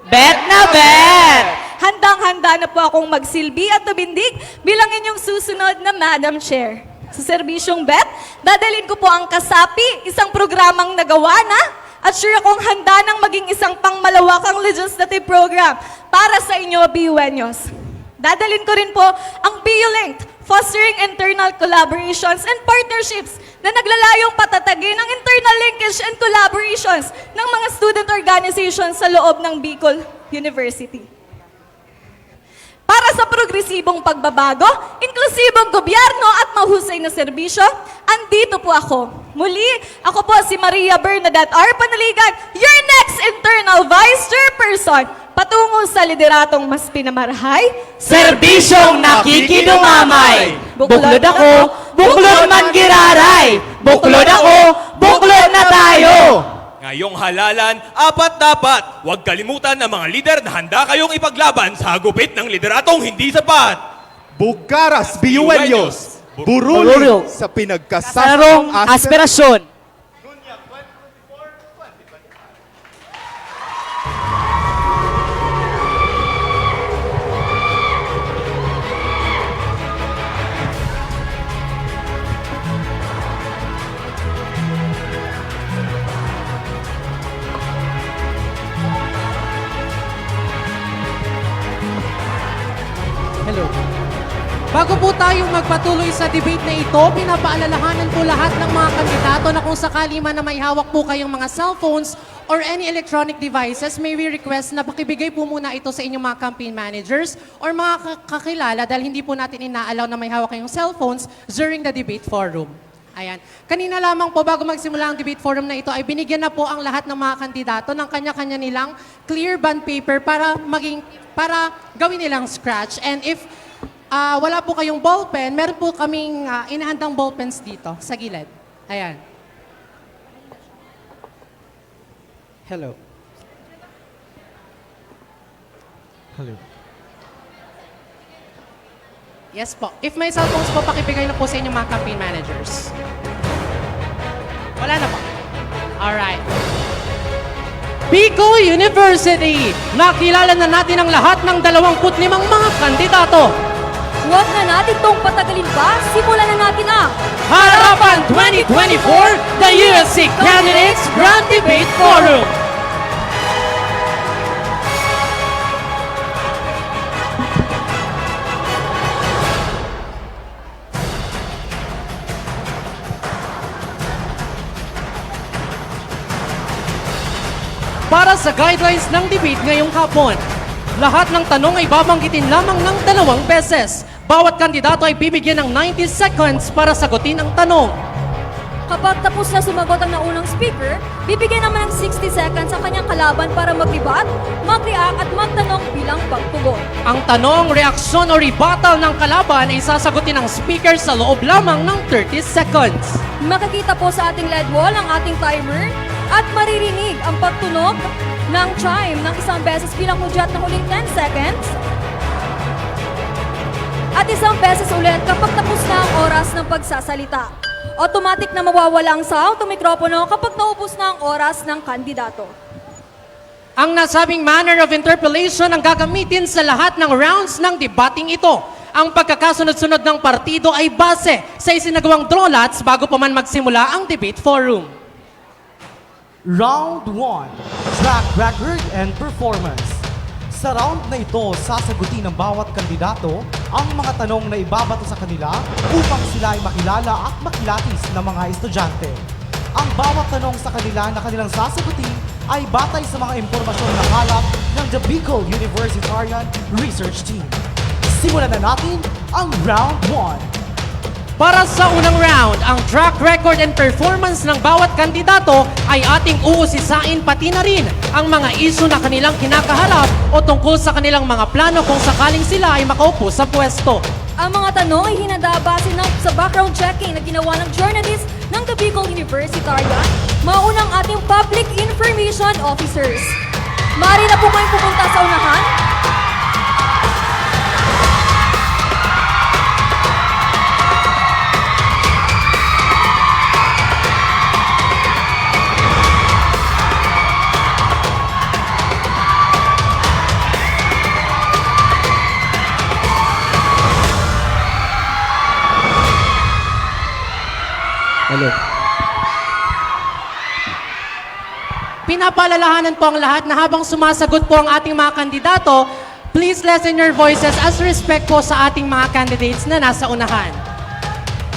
Bet na bet! Handang-handa na po akong magsilbi at tumindig bilang inyong susunod na Madam Chair. Sa serbisyong bet, dadalhin ko po ang Kasapi, isang programang nagawa na, at sure akong handa nang maging isang pangmalawakang legislative program para sa inyo, BUNyos. Dadalhin ko rin po ang BU-Linked, fostering internal collaborations and partnerships na naglalayong patatagin ang internal linkage and collaborations ng mga student organizations sa loob ng Bicol University. Para sa progresibong pagbabago, inklusibong gobyerno at mahusay na serbisyo, andito po ako. Muli, ako po si Maria Bernadette R. Panaligan, your next internal vice chairperson, patungo sa lideratong mas pinamarahay, Serbisyong nakikidumamay! Buklod ako, buklod man giraray! Buklod ako, buklod na tayo! Ngayong halalan, apat dapat. Huwag kalimutan ng mga lider na handa kayong ipaglaban sa gupit ng lideratong hindi sapat. Bukaras BUNyos, buruli sa pinagkasarong aspirasyon. Hello. Bago po tayong magpatuloy sa debate na ito, pinapaalalahanan po lahat ng mga kandidato na kung sakali man na may hawak po kayong mga cellphones or any electronic devices, may we request na pakibigay po muna ito sa inyong mga campaign managers or mga kakilala dahil hindi po natin inaalaw na may hawak kayong cellphones during the debate forum. Ayan. Kanina lamang po, bago magsimula ang debate forum na ito, ay binigyan na po ang lahat ng mga kandidato ng kanya-kanya nilang clear bond paper para gawin nilang scratch. And if wala po kayong ballpen, meron po kaming inahandang ballpens dito sa gilid. Ayan. Hello. Hello. Yes po. If may cellphones po, pakibigay na po sa inyong mga campaign managers. Wala na po. Alright. Bicol University! Nakilala na natin ang lahat ng 25 mga kandidato. Huwag na natin tong patagalin pa, simulan na natin ang Harapan 2024, the USC Candidates Grand Debate Forum! Para sa guidelines ng debate ngayong hapon, lahat ng tanong ay babanggitin lamang ng 2 beses. Bawat kandidato ay bibigyan ng 90 seconds para sagutin ang tanong. Kapag tapos na sumagot ang naunang speaker, bibigyan naman ng 60 seconds ang kanyang kalaban para mag-rebut, mag-react at magtanong bilang pagtugon. Ang tanong, reaksyon o rebuttal ng kalaban ay sasagutin ng speaker sa loob lamang ng 30 seconds. Makikita po sa ating LED wall ang ating timer at maririnig ang pagtunog ng chime ng isang beses bilang hudyat ng huling 10 seconds at isang beses ulit kapag tapos na ang oras ng pagsasalita. Automatic na mawawala ang sound ng mikropono kapag naubos na ang oras ng kandidato. Ang nasabing manner of interpellation ang gagamitin sa lahat ng rounds ng debating ito. Ang pagkakasunod-sunod ng partido ay base sa isinagawang draw lots bago pa man magsimula ang debate forum. Round 1, track record and performance. Sa round na ito, sasagutin ng bawat kandidato ang mga tanong na ibabato sa kanila upang sila ay makilala at makilatis ng mga estudyante. Ang bawat tanong sa kanila na kanilang sasagutin ay batay sa mga impormasyong nakalap ng The Bicol Universitarian Research Team. Simulan na natin ang round 1. Para sa unang round, ang track record and performance ng bawat kandidato ay ating uusisain pati na rin ang mga isyu na kanilang kinakaharap o tungkol sa kanilang mga plano kung sakaling sila ay makaupo sa pwesto. Ang mga tanong ay hinanda base sa background checking na ginawa ng journalist ng The Bicol Universitarian, maunang ating Public Information Officers. Maaari na po kayong pupunta sa unahan. Hello. Pinapaalalahanan po ang lahat na habang sumasagot po ang ating mga kandidato, please lessen your voices as respect po sa ating mga candidates na nasa unahan.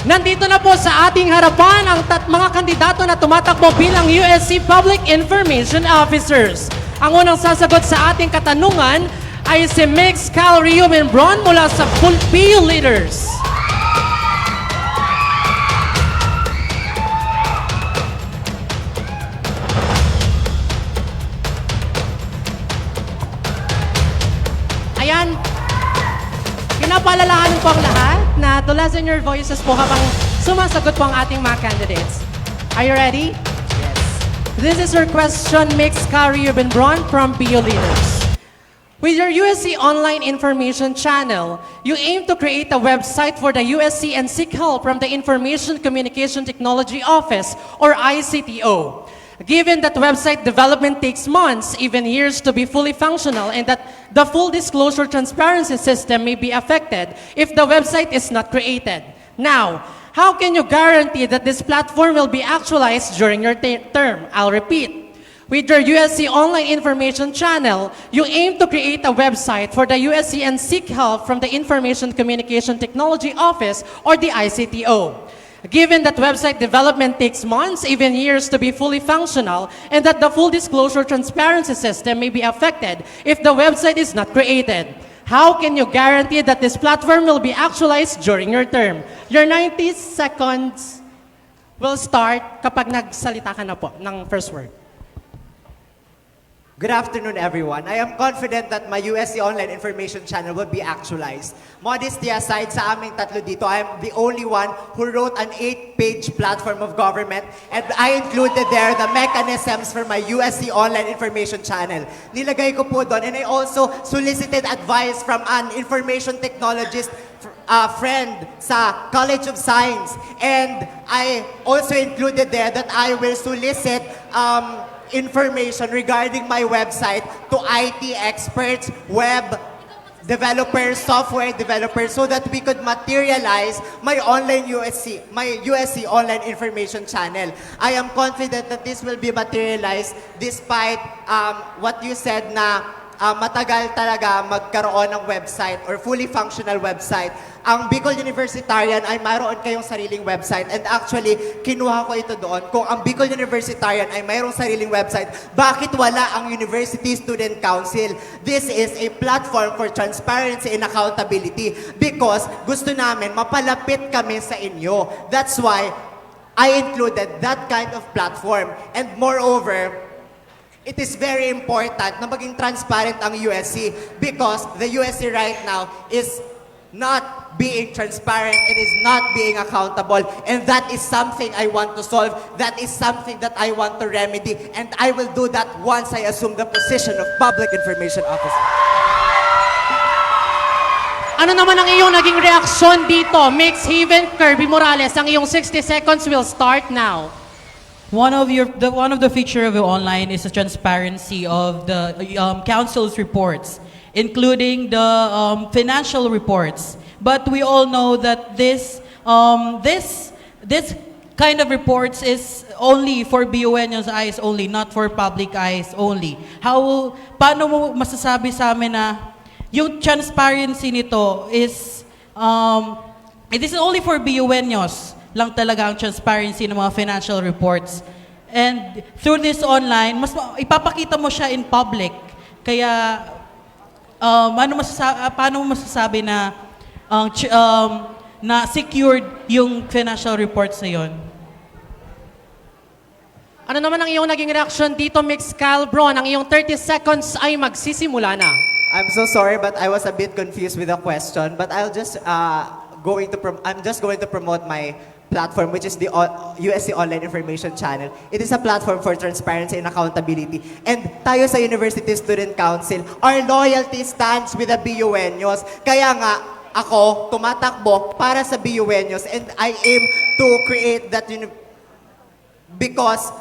Nandito na po sa ating harapan ang mga kandidato na tumatakbo bilang USC Public Information Officers. Ang unang sasagot sa ating katanungan ay si Mix Cal Rio Membron mula sa PU Leaders. Ayan, pinapaalalahanan po ang lahat na to lessen your voices po habang sumasagot po ang ating mga candidates. Are you ready? Yes. This is your question, Mix Cal-Rio Membron from PU Leaders. With your USC Online Information Channel, you aim to create a website for the USC and seek help from the Information Communication Technology Office, or ICTO. Given that website development takes months, even years to be fully functional, and that the full disclosure transparency system may be affected if the website is not created. Now, how can you guarantee that this platform will be actualized during your term? I'll repeat. With your USC Online Information Channel, you aim to create a website for the USC and seek help from the Information Communication Technology Office, or the ICTO. Given that website development takes months, even years to be fully functional, and that the full disclosure transparency system may be affected if the website is not created, how can you guarantee that this platform will be actualized during your term? Your 90 seconds will start kapag nagsalita ka na po ng first word. Good afternoon, everyone. I am confident that my USC Online Information Channel will be actualized. Modesty aside sa aming tatlo dito, I am the only one who wrote an 8-page platform of government, and I included there the mechanisms for my USC Online Information Channel. Nilagay ko po doon, and I also solicited advice from an information technologist friend sa College of Science. And I also included there that I will solicit information regarding my website to IT experts, web developers, software developers, so that we could materialize my USC Online Information Channel. I am confident that this will be materialized despite what you said na matagal talaga magkaroon ng website or fully functional website. Ang Bicol Universitarian ay mayroon kayong sariling website, and actually, kinuha ko ito doon. Kung ang Bicol Universitarian ay mayroong sariling website, bakit wala ang University Student Council? This is a platform for transparency and accountability because gusto namin mapalapit kami sa inyo. That's why I included that kind of platform. And moreover, it is very important na maging transparent ang USC because the USC right now is not being transparent, it is not being accountable, and that is something I want to solve. That is something that I want to remedy, and I will do that once I assume the position of Public Information Officer. Ano naman ang iyong naging reaksyon dito? Mix Haven Kirby Morales, ang iyong 60 seconds will start now. One of the feature of the online is the transparency of the council's reports, including the financial reports. But we all know that this kind of reports is only for BUNO's eyes only, not for public eyes only. Paano mo masasabi sa amin na yung transparency nito is it is only for BUNO's lang talaga ang transparency ng mga financial reports. And through this online, mas ipapakita mo siya in public. Kaya, paano mo masasabi na na secured yung financial reports na yun? Ano naman ang iyong naging reaksyon dito, Mix Calbron? Ang iyong 30 seconds ay magsisimula na. I'm so sorry, but I was a bit confused with the question. But I'm just going to promote my platform, which is the USC Online Information Channel. It is a platform for transparency and accountability. And tayo sa University Student Council, our loyalty stands with the BUenos. Kaya nga, ako tumatakbo para sa BUenos, and I aim to create that because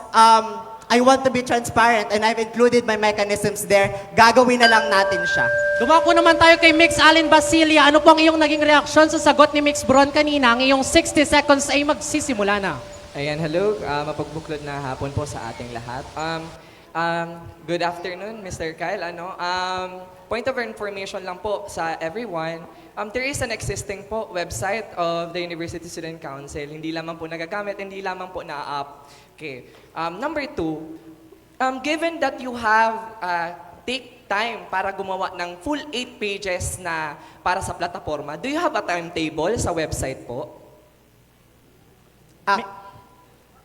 I want to be transparent and I've included my mechanisms there. Gagawin na lang natin siya. Dumako naman tayo kay Mix Allen Basilia. Ano po ang iyong naging reaksyon sa sagot ni Mix Bron kanina? Ang iyong 60 seconds ay magsisimula na. Ayan, hello. Mapagbuklod na hapon po sa ating lahat. Good afternoon, Mr. Kyle. Point of information lang po sa everyone. There is an existing po website of the University Student Council. Hindi lamang po nagagamit, hindi lamang po na-up. Okay. Number 2, given that you have take time para gumawa ng full 8 pages na para sa plataforma, do you have a timetable sa website po?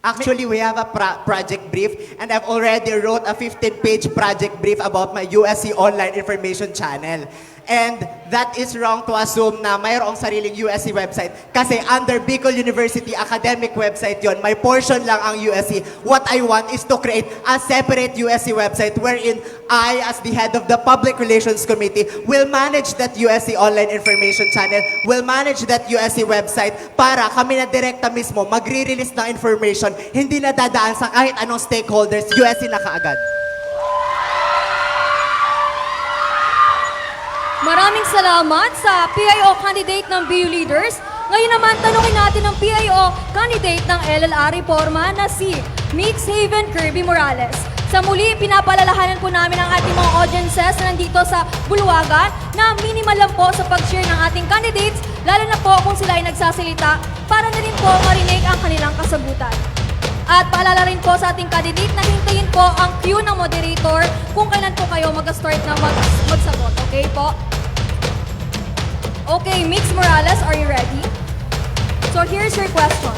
Actually, we have a project brief, and I've already wrote a 15-page project brief about my USC Online Information Channel. And that is wrong to assume na mayroong sariling USC website. Kasi under Bicol University academic website yon, may portion lang ang USC. What I want is to create a separate USC website wherein I, as the head of the Public Relations Committee, will manage that USC Online Information Channel, will manage that USC website para kami na direkta mismo magre-release ng information, hindi na dadaan sa kahit anong stakeholders, USC na kaagad. Maraming salamat sa PIO candidate ng BU Leaders. Ngayon naman, tanungin natin ang PIO candidate ng LLR Reforma na si Mix Haven Kirby Morales. Sa muli, pinapalalahanan po namin ang ating mga audiences na nandito sa Bulwagan na minimal lang po sa pag-share ng ating candidates, lalo na po kung sila ay nagsasalita para na rin po marinig ang kanilang kasagutan. At paalala rin po sa ating candidate na hintayin po ang cue ng moderator kung kailan po kayo mag-start na magsagot. Okay po? Okay, Mix Morales, are you ready? So here's your question.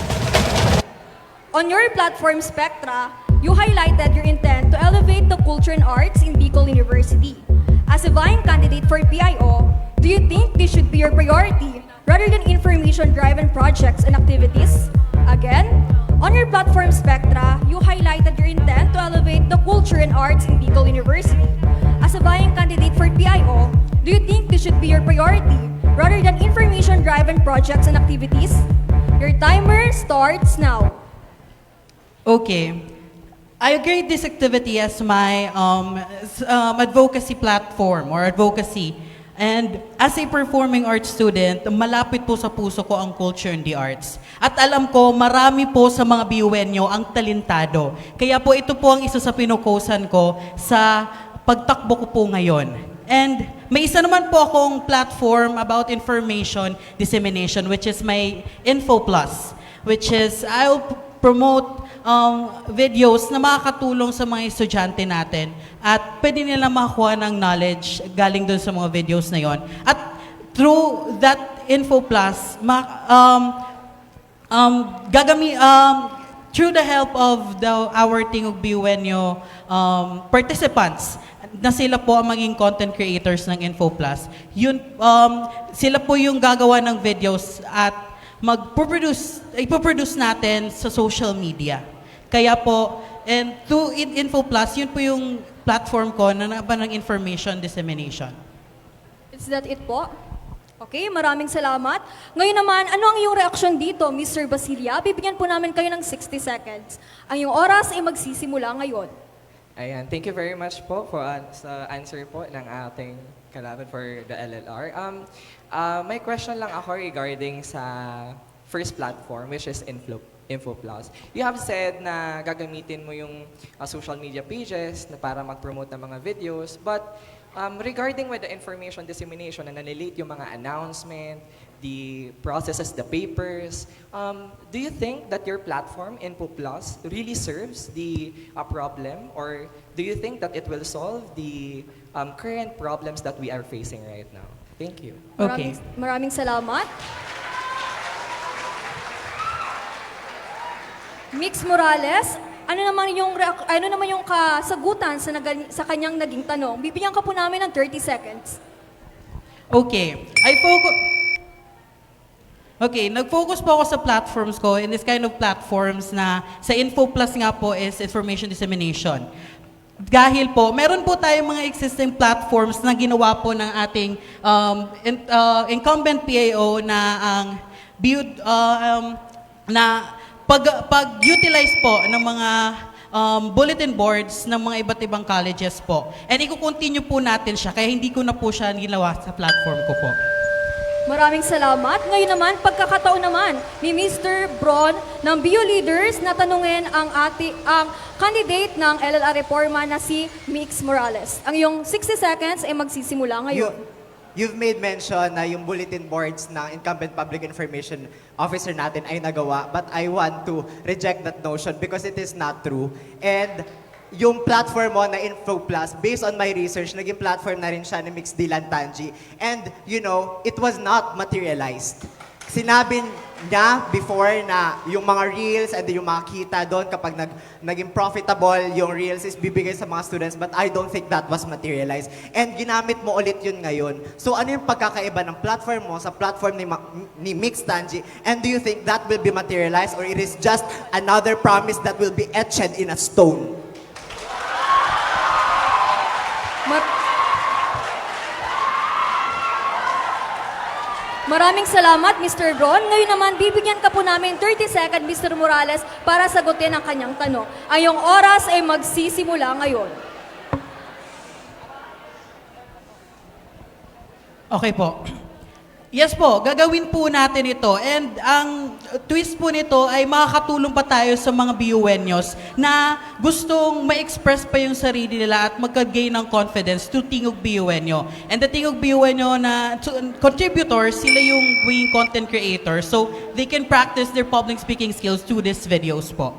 On your platform Spectra, you highlighted your intent to elevate the culture and arts in Bicol University. As a vying candidate for PIO, do you think this should be your priority rather than information-driven projects and activities? Again, on your platform Spectra, you highlighted your intent to elevate the culture and arts in Bicol University. As a vying candidate for PIO, do you think this should be your priority rather than information-driven projects and activities? Your timer starts now. Okay. I grade this activity as my advocacy platform or advocacy. And as a performing arts student, malapit po sa puso ko ang culture and the arts. At alam ko, marami po sa mga BUenyo ang talentado. Kaya po ito po ang isa sa pinukusan ko sa pagtakbo ko po ngayon. And may isa naman po akong platform about information dissemination, which is my Info Plus, which is I'll promote videos na makakatulong sa mga estudyante natin at pwede nila makakuha ng knowledge galing dun sa mga videos na yon. At through that Info Plus, through the help of our Tingog BUenyo participants, na sila po ang maging content creators ng Info Plus, yun, sila po yung gagawa ng videos at ipoproduce natin sa social media. Kaya po, and through Info Plus, yun po yung platform ko na naba ng information dissemination. Is that it po? Okay, maraming salamat. Ngayon naman, ano ang iyong reaksyon dito, Mr. Basilia? Bibigyan po namin kayo ng 60 seconds. Ang iyong oras ay magsisimula ngayon. Ayan, thank you very much po for sa answer po ng ating kalaban for the LLR. May question lang ako regarding sa first platform, which is Info Plus. You have said na gagamitin mo yung social media pages na para mag-promote ng mga videos, but regarding with the information dissemination na nalilate yung mga announcement, the processes, the papers, do you think that your platform, Info Plus, really serves the problem, or do you think that it will solve the current problems that we are facing right now? Thank you. Okay. Maraming salamat. Mix Morales, ano naman yung kasagutan sa kanyang naging tanong? Bibigyan ka po namin ng 30 seconds. Okay. Okay, nag-focus po ako sa platforms ko, in this kind of platforms na sa Info Plus nga po is information dissemination. Dahil po, meron po tayong mga existing platforms na ginawa po ng ating incumbent PAO na ang pag-utilize po ng mga bulletin boards ng mga iba't ibang colleges po. And i-continue po natin siya, kaya hindi ko na po siya ginawa sa platform ko po. Maraming salamat. Ngayon naman, pagkakataon naman ni Mr. Bron ng BU Leaders na tanungin ang candidate ng LLR Reforma na si Mix Morales. Ang iyong 60 seconds ay magsisimula ngayon. You've made mention na yung bulletin boards ng incumbent public information officer natin ay nagawa, but I want to reject that notion because it is not true. And yung platform mo na Info Plus, based on my research, naging platform na rin siya ni Mix Dylan Tanji. And, you know, it was not materialized. Sinabi niya before na yung mga reels and yung mga kita doon kapag naging profitable yung reels is bibigay sa mga students, but I don't think that was materialized. And ginamit mo ulit yun ngayon. So ano yung pagkakaiba ng platform mo sa platform ni Mix Tanji? And do you think that will be materialized or it is just another promise that will be etched in a stone? Maraming salamat, Mr. Bron. Ngayon naman, bibigyan ka po namin 30 seconds, Mr. Morales, para sagutin ang kanyang tanong. Ang iyong oras ay magsisimula ngayon. Okay po. Yes po, gagawin po natin ito. And ang twist po nito ay makakatulong pa tayo sa mga BUenyos na gustong ma-express pa yung sarili nila at magka-gain ng confidence to Tingog BUenyo. And the Tingog BUenyo na contributors, sila yung wing content creators. So they can practice their public speaking skills through these videos po.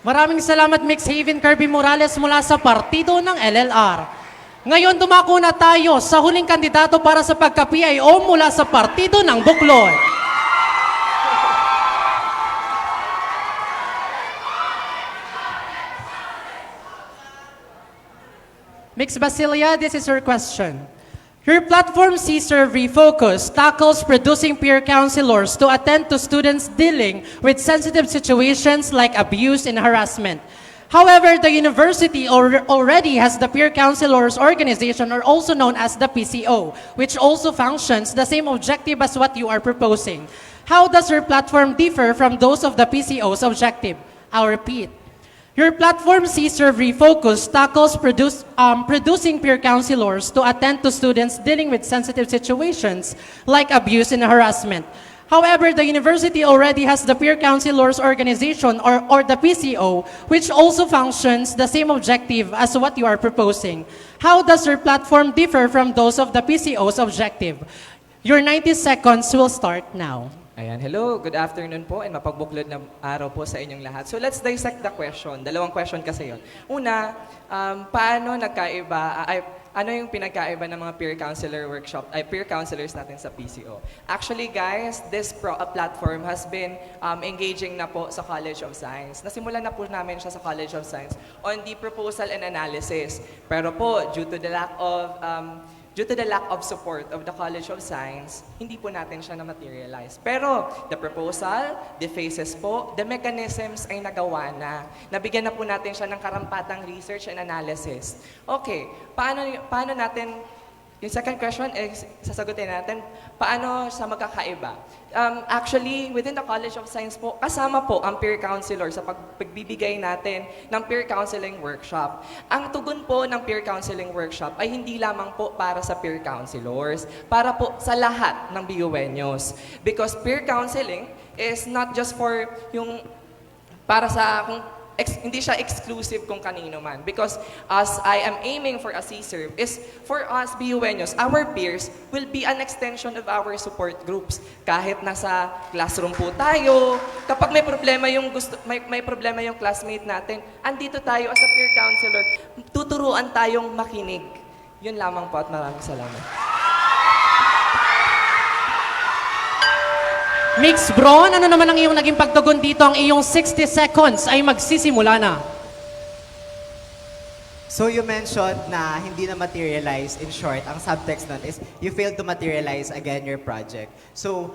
Maraming salamat, Mix Haven Kirby Morales mula sa partido ng LLR. Ngayon, dumako na tayo sa huling kandidato para sa pagka-PIO mula sa partido ng Buklod. Mix Basilia, this is your question. Your platform C-Serve Refocus tackles producing peer counselors to attend to students dealing with sensitive situations like abuse and harassment. However, the university already has the Peer Counselors Organization, or also known as the PCO, which also functions the same objective as what you are proposing. How does your platform differ from those of the PCO's objective? I'll repeat. Your platform C-Serve Refocus tackles producing peer counselors to attend to students dealing with sensitive situations like abuse and harassment. However, the university already has the Peer Counselors Organization, or the PCO, which also functions the same objective as what you are proposing. How does your platform differ from those of the PCO's objective? Your 90 seconds will start now. Ayan, hello, good afternoon po and mapagbuklod na araw po sa inyong lahat. So let's dissect the question. Dalawang question kasi yon. Una, paano nagkaiba, ano yung pinagkaiba ng mga peer counselors natin sa PCO? Actually guys, this platform has been engaging na po sa College of Science. Nasimulan na po namin siya sa College of Science on the proposal and analysis. Pero po, due to the lack of support of the College of Science, hindi po natin siya na-materialize. Pero the proposal, the phases po, the mechanisms ay nagawa na. Nabigyan na po natin siya ng karampatang research and analysis. Okay, paano natin, yung second question, sasagutin natin, paano sa magkakaiba? Actually, within the College of Science po, kasama po ang peer counselor sa pagbibigay natin ng peer counseling workshop. Ang tugon po ng peer counseling workshop ay hindi lamang po para sa peer counselors, para po sa lahat ng BUenyos. Because peer counseling is not just for yung para sa hindi siya exclusive kung kanino man. Because as I am aiming for a C-Serve is for us BUenyos, our peers will be an extension of our support groups. Kahit nasa classroom po tayo, kapag may problema yung classmate natin, andito tayo as a peer counselor, tuturuan tayong makinig. Yun lamang po at maraming salamat. Mix Bron, ano naman ang iyong naging pagtugon dito? Ang iyong 60 seconds ay magsisimula na. So you mentioned na hindi na materialize. In short, ang subtext nun is you failed to materialize again your project. So,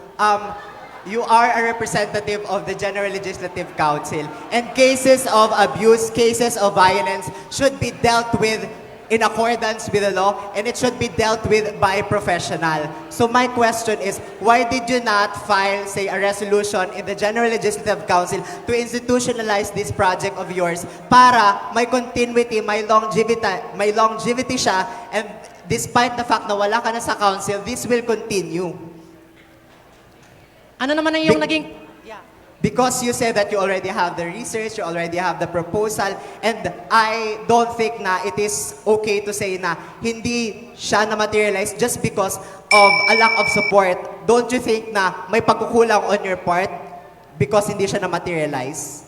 you are a representative of the General Legislative Council, and cases of abuse, cases of violence should be dealt with in accordance with the law, and it should be dealt with by a professional. So my question is, why did you not file, say, a resolution in the General Legislative Council to institutionalize this project of yours para may continuity, may longevity siya, and despite the fact na wala ka na sa council, this will continue? Ano naman ang yung naging... Because you said that you already have the research, you already have the proposal, and I don't think na it is okay to say na hindi siya na materialize just because of a lack of support. Don't you think na may pagkukulang on your part because hindi siya na materialize?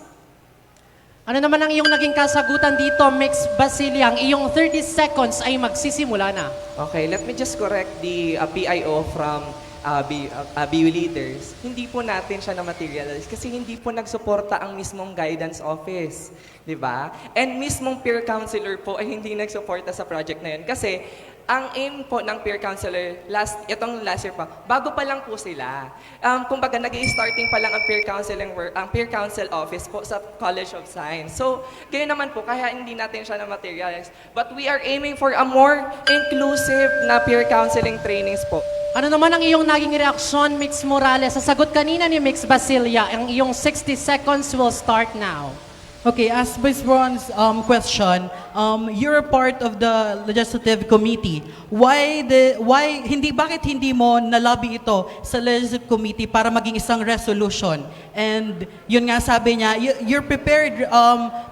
Ano naman ang iyong naging kasagutan dito, Mix Basilia? Ang iyong 30 seconds ay magsisimula na. Okay, let me just correct the PIO from BU leaders. Hindi po natin siya na-materialize kasi hindi po nagsuporta ang mismong guidance office. Di ba? And mismong peer counselor po ay hindi nagsuporta sa project na yun. Kasi ang aim po ng peer counselor, itong last year pa, bago pa lang po sila. Kumbaga, nag-i-starting pa lang ang peer council office po sa College of Science. So, ganyan naman po, kaya hindi natin siya na-materialize. But we are aiming for a more inclusive na peer counseling trainings po. Ano naman ang iyong naging reaksyon, Mix Morales? Sa sagot kanina ni Mix Basilia, ang iyong 60 seconds will start now. Okay, as Vice Ron's question, you're a part of the legislative committee. Bakit hindi mo nalobby ito sa legislative committee para maging isang resolution? And yun nga sabi niya, you're prepared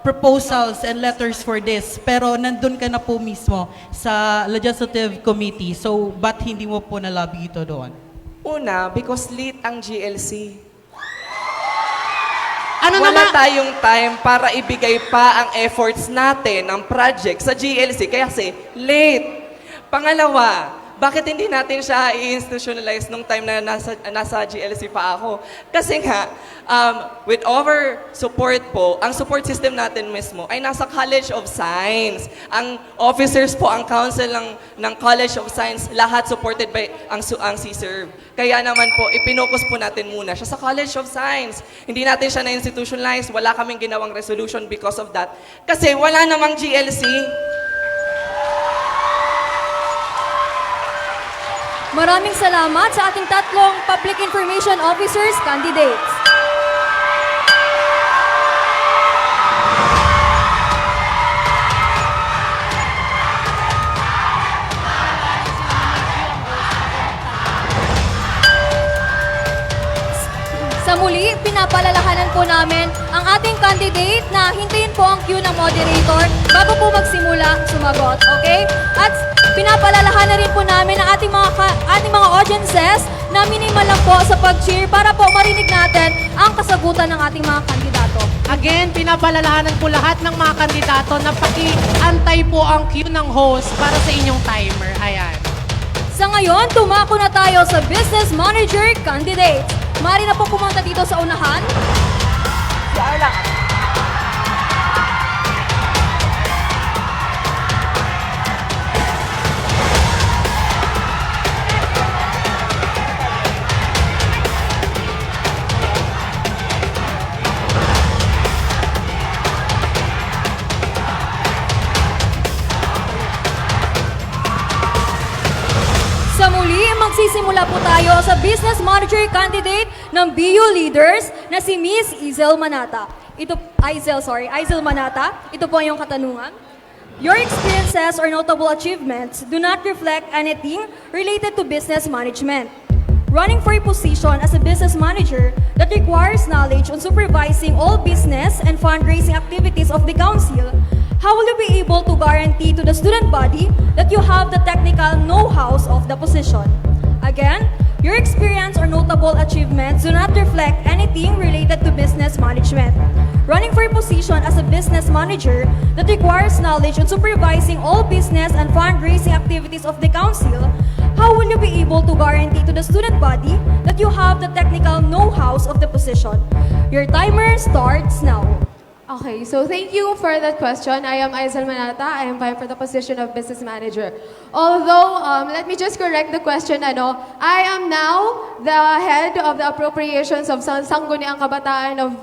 proposals and letters for this, pero nandun ka na po mismo sa legislative committee. So, ba't hindi mo po nalobby ito doon? Una, because late ang GLC. Ano Wala naman? tayong time para ibigay pa ang efforts natin, ang project sa GLC kasi late. Pangalawa, bakit hindi natin siya i-institutionalize nung time na nasa GLC pa ako? Kasi nga, with our support po, ang support system natin mismo ay nasa College of Science. Ang officers po, ang council ng College of Science, lahat supported by ang CSERV. Kaya naman po, ipinokus po natin muna siya sa College of Science. Hindi natin siya na-institutionalize, wala kaming ginawang resolution because of that. Kasi wala namang GLC. Maraming salamat sa ating tatlong Public Information Officers candidates. Sa muli, pinapalalahanan po namin ang ating candidate na hintayin po ang cue ng moderator bago po magsimula sumagot, okay? At pinapalalahanan rin po namin ang ating mga audiences na minimal lang po sa pag-cheer para po marinig natin ang kasagutan ng ating mga kandidato. Again, pinapalalahanan po lahat ng mga kandidato na paki-antay po ang cue ng host para sa inyong timer. Ayan. Sa ngayon, tumako na tayo sa Business Manager Candidates. Mari na po pumunta dito sa unahan. Si Arla. Sa muli, magsisimula po tayo sa Business Manager Candidate ng BU Leaders na si Miss Izel Manata. Izel Manata. Ito po yung katanungan. Your experiences or notable achievements do not reflect anything related to business management. Running for a position as a business manager that requires knowledge on supervising all business and fundraising activities of the council, how will you be able to guarantee to the student body that you have the technical know-how of the position? Again, your experience or notable achievements do not reflect anything related to business management. Running for a position as a business manager that requires knowledge on supervising all business and fundraising activities of the council, how will you be able to guarantee to the student body that you have the technical know-how of the position? Your timer starts now. Okay, so thank you for that question. I am Aizal Manata. I am vying for the position of business manager. Although, let me just correct the question. I am now the head of the appropriations of Sangguniang Kabataan of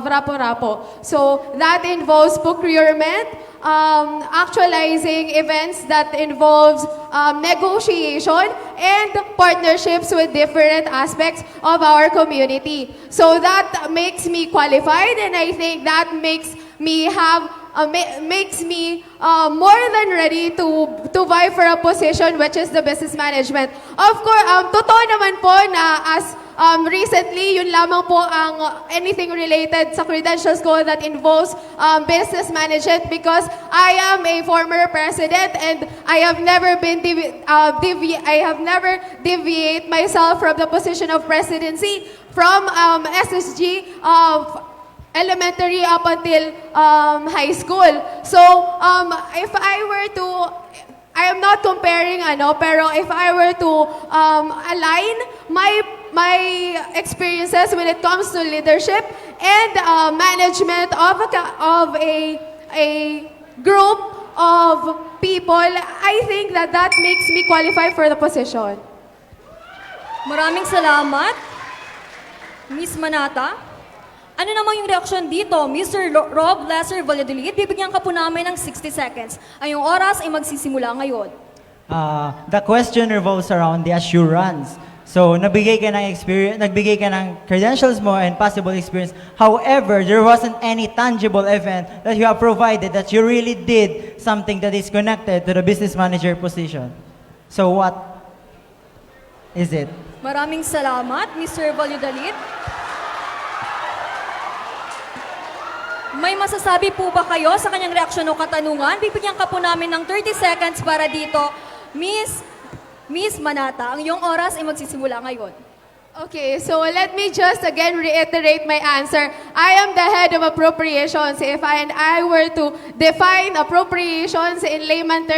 Rapo-Rapo. So that involves procurement, actualizing events that involves negotiation and partnerships with different aspects of our community. So that makes me qualified, and I think that makes me more than ready to vie for a position which is the business management. Of course, totoo naman po na as recently, yun lamang po ang anything related sa credentials ko that involves business management, because I am a former president and I have never been deviate myself from the position of presidency from SSG of elementary up until high school. So, if I were to, I am not comparing pero if I were to align my experiences when it comes to leadership and management of a group of people, I think that makes me qualify for the position. Maraming salamat, Miss Manata. Ano naman yung reaksyon dito, Mr. Rob Lesser Valladolid? Bibigyan ka po namin ng 60 seconds. Ang iyong oras ay magsisimula ngayon. The question revolves around the assurance. So, nagbigay ka ng credentials mo and possible experience. However, there wasn't any tangible event that you have provided that you really did something that is connected to the business manager position. So, what is it? Maraming salamat, Mr. Valladolid. May masasabi po ba kayo sa kanyang reaksyon o katanungan? Bibigyan ka po namin ng 30 seconds para dito. Miss Manata, ang iyong oras ay magsisimula ngayon. Okay, so let me just again reiterate my answer. I am the head of appropriations. If I were to define appropriations in layman's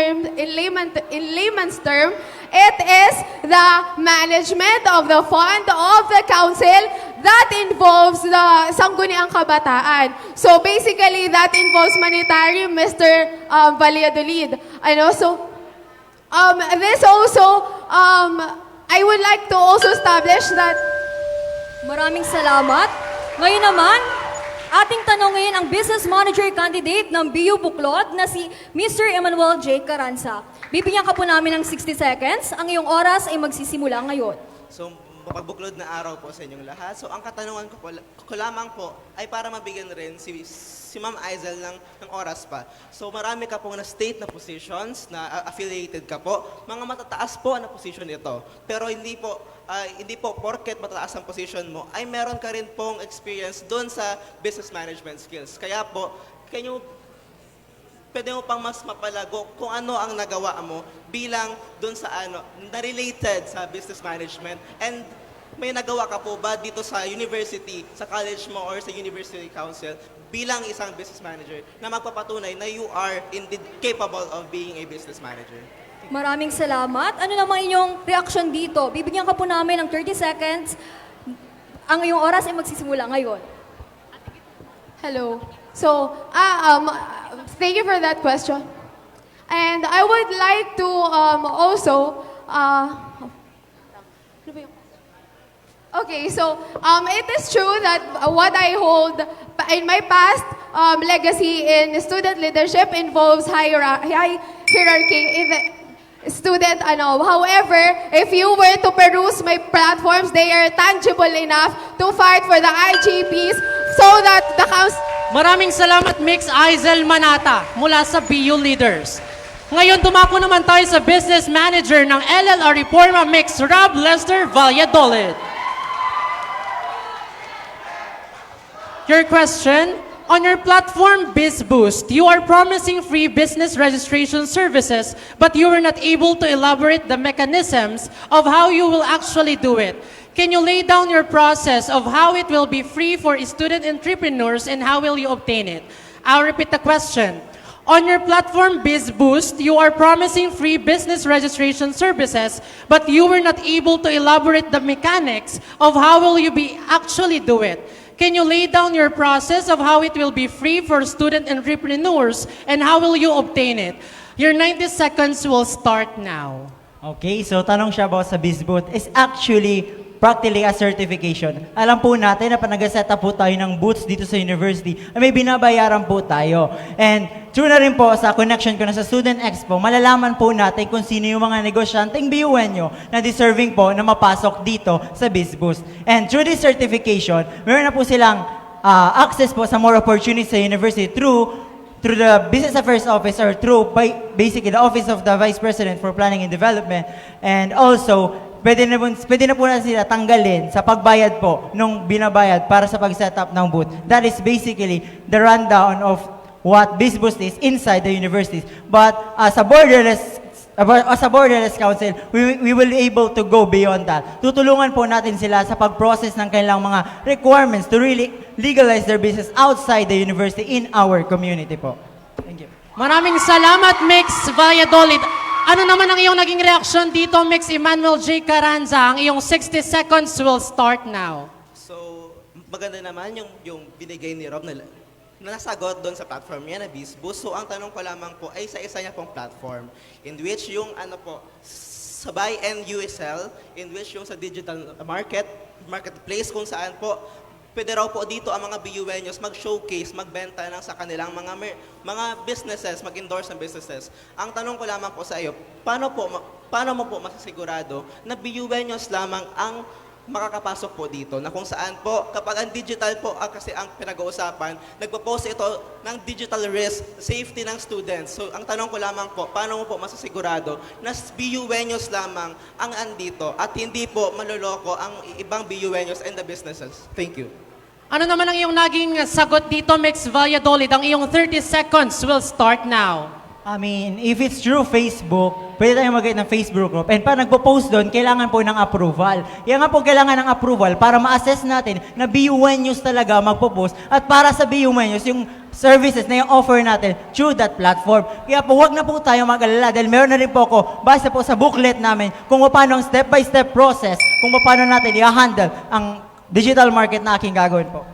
term, it is the management of the fund of the council that involves the Sangguniang Kabataan. So basically, that involves monetary, Mr. Valladolid. And also, this also, I would like to also establish that... Maraming salamat. Ngayon naman, ating tanongin ang business manager candidate ng BU Buklod na si Mr. Emmanuel J. Caranza. Bibigyan ka po namin ng 60 seconds. Ang iyong oras ay magsisimula ngayon. So, mapagbuklod na araw po sa inyong lahat. So, ang katanungan ko lamang po ay para mabigyan rin si Ma'am Aizal ng oras pa. So, marami ka pong na-state na positions, na affiliated ka po. Mga matataas po na position ito. Pero hindi po porket matataas ang position mo, ay meron ka rin pong experience doon sa business management skills. Kaya po, pwede mo pang mas mapalago kung ano ang nagawa mo bilang doon sa na-related sa business management. And may nagawa ka po ba dito sa university, sa college mo or sa university council bilang isang business manager na magpapatunay na you are indeed capable of being a business manager? Maraming salamat. Ano naman inyong reaksyon dito? Bibigyan ka po namin ng 30 seconds. Ang iyong oras ay magsisimula ngayon. Hello. So, thank you for that question. And I would like to also... Okay, so it is true that what I hold in my past legacy in student leadership involves high hierarchy in the student However, if you were to peruse my platforms, they are tangible enough to fight for the IGPs so that the council... Maraming salamat, Mix Aizal Manata mula sa BU Leaders. Ngayon, tumako naman tayo sa business manager ng LLR Reforma Mix, Rob Lester Valladolid. Your question? On your platform, BizBoost, you are promising free business registration services, but you were not able to elaborate the mechanisms of how you will actually do it. Can you lay down your process of how it will be free for student entrepreneurs and how will you obtain it? I'll repeat the question. On your platform, BizBoost, you are promising free business registration services, but you were not able to elaborate the mechanics of how will you be actually do it. Can you lay down your process of how it will be free for student entrepreneurs and how will you obtain it? Your 90 seconds will start now. Okay, so tanong siya about sa BizBooth is actually practically a certification. Alam po natin na pag nag-set up po tayo ng booths dito sa university, may binabayaran po tayo. And true na rin po sa connection ko na sa Student Expo, malalaman po natin kung sino yung mga negosyanteng BUNyo na deserving po na mapasok dito sa BizBoost. And through this certification, meron na po silang access po sa more opportunities sa university through the Business Affairs Office or through basically the Office of the Vice President for Planning and Development. And also, pwede na po na sila tanggalin sa pagbayad po nung binabayad para sa pag-set up ng booth. That is basically the rundown of what BizBoost is inside the universities. But as a borderless council, we will be able to go beyond that. Tutulungan po natin sila sa pag-process ng kanilang mga requirements to really legalize their business outside the university in our community po. Thank you. Maraming salamat, Mix Valladolid. Ano naman ang iyong naging reaksyon dito, Mix Emmanuel J. Carranza? Ang iyong 60 seconds will start now. So, maganda naman yung binigay ni Rob na nasagot doon sa platform niya na BizBoost. So, ang tanong ko lamang po ay sa isa niya pong platform in which yung Sabay and USL, in which yung sa digital marketplace kung saan po pwede raw po dito ang mga BUNyos mag-showcase, magbenta ng sa kanilang mga businesses, mag-endorse ng businesses. Ang tanong ko lamang po sa iyo, paano mo po masasigurado na BUNyos lamang ang makakapasok po dito? Na kung saan po, kapag ang digital po kasi ang pinag-uusapan, nagpo-post ito ng digital risk, safety ng students. So ang tanong ko lamang po, paano mo po masasigurado na BUNyos lamang ang andito at hindi po maloloko ang ibang BUNyos and the businesses? Thank you. Ano naman ang iyong naging sagot dito, Mix Valladolid? Ang iyong 30 seconds will start now. I mean, if it's through Facebook, pwede tayong mag-get ng Facebook group. And pag nagpo-post doon, kailangan po ng approval. Yan nga po kailangan ng approval para ma-assess natin na BUNyos talaga magpo-post at para sa BUNyos yung services na yung offer natin through that platform. Kaya po, huwag na po tayo mag-alala dahil meron na rin po ako, base po sa booklet namin, kung paano ang step-by-step process, kung paano natin i-handle ang digital market na aking gagawin po.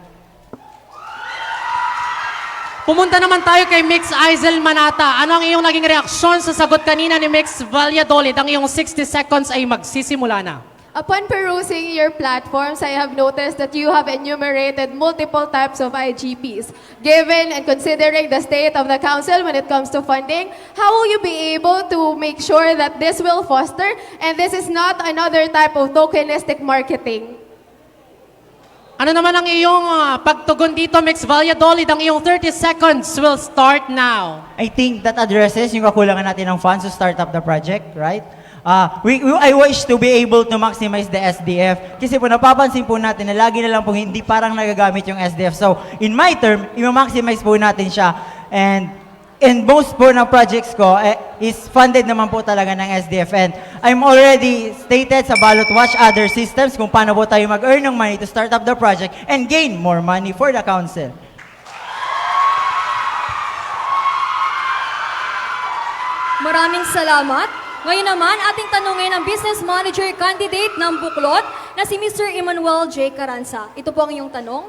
Pumunta naman tayo kay Mix Aizel Manata. Ano ang iyong naging reaksyon sa sagot kanina ni Mix Valladolid? Ang iyong 60 seconds ay magsisimula na. Upon perusing your platforms, I have noticed that you have enumerated multiple types of IGPs. Given and considering the state of the council when it comes to funding, how will you be able to make sure that this will foster and this is not another type of tokenistic marketing? Ano naman ang iyong pagtugon dito, Mix Valladolid? Ang iyong 30 seconds will start now. I think that addresses yung kakulangan natin ng funds to start up the project, right? I wish to be able to maximize the SDF kasi po napapansin po natin na lagi na lang po hindi parang nagagamit yung SDF. So, in my term, i-maximize po natin siya. And most po ng projects ko is funded naman po talaga ng SDF. And I'm already stated sa Ballot Watch other systems kung paano po tayo mag-earn ng money to start up the project and gain more money for the council. Maraming salamat. Ngayon naman, ating tanungin ang business manager candidate ng Buklod na si Mr. Emmanuel J. Carranza. Ito po ang iyong tanong.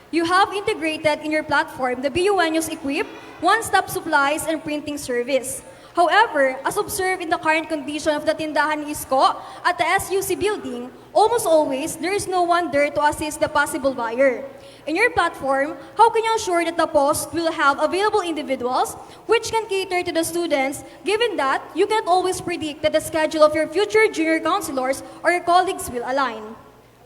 You have integrated in your platform the BUNyos Equip, one-stop supplies and printing service. However, as observed in the current condition of the Tindahan ni Isko at the SUC building, almost always there is no one there to assist the possible buyer. In your platform, how can you ensure that the post will have available individuals which can cater to the students, given that you cannot always predict that the schedule of your future junior counselors or your colleagues will align?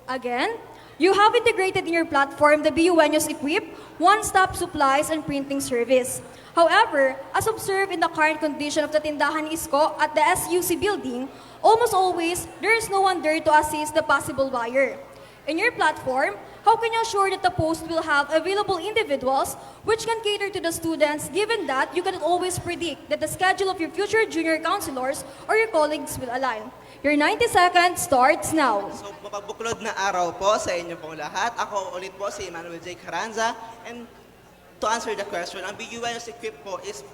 Again, you have integrated in your platform the BUNyos Equip, one-stop supplies and printing service. However, as observed in the current condition of the Tindahan ni Isko at the SUC building, almost always there is no one there to assist the possible buyer. In your platform, how can you ensure that the post will have available individuals which can cater to the students, given that you cannot always predict that the schedule of your future junior counselors or your colleagues will align? Your 90 seconds starts now. So, mapagbuklod na araw po sa inyo pong lahat. Ako ulit po si Emmanuel J. Carranza. And to answer the question, ang BUNyos Equip po is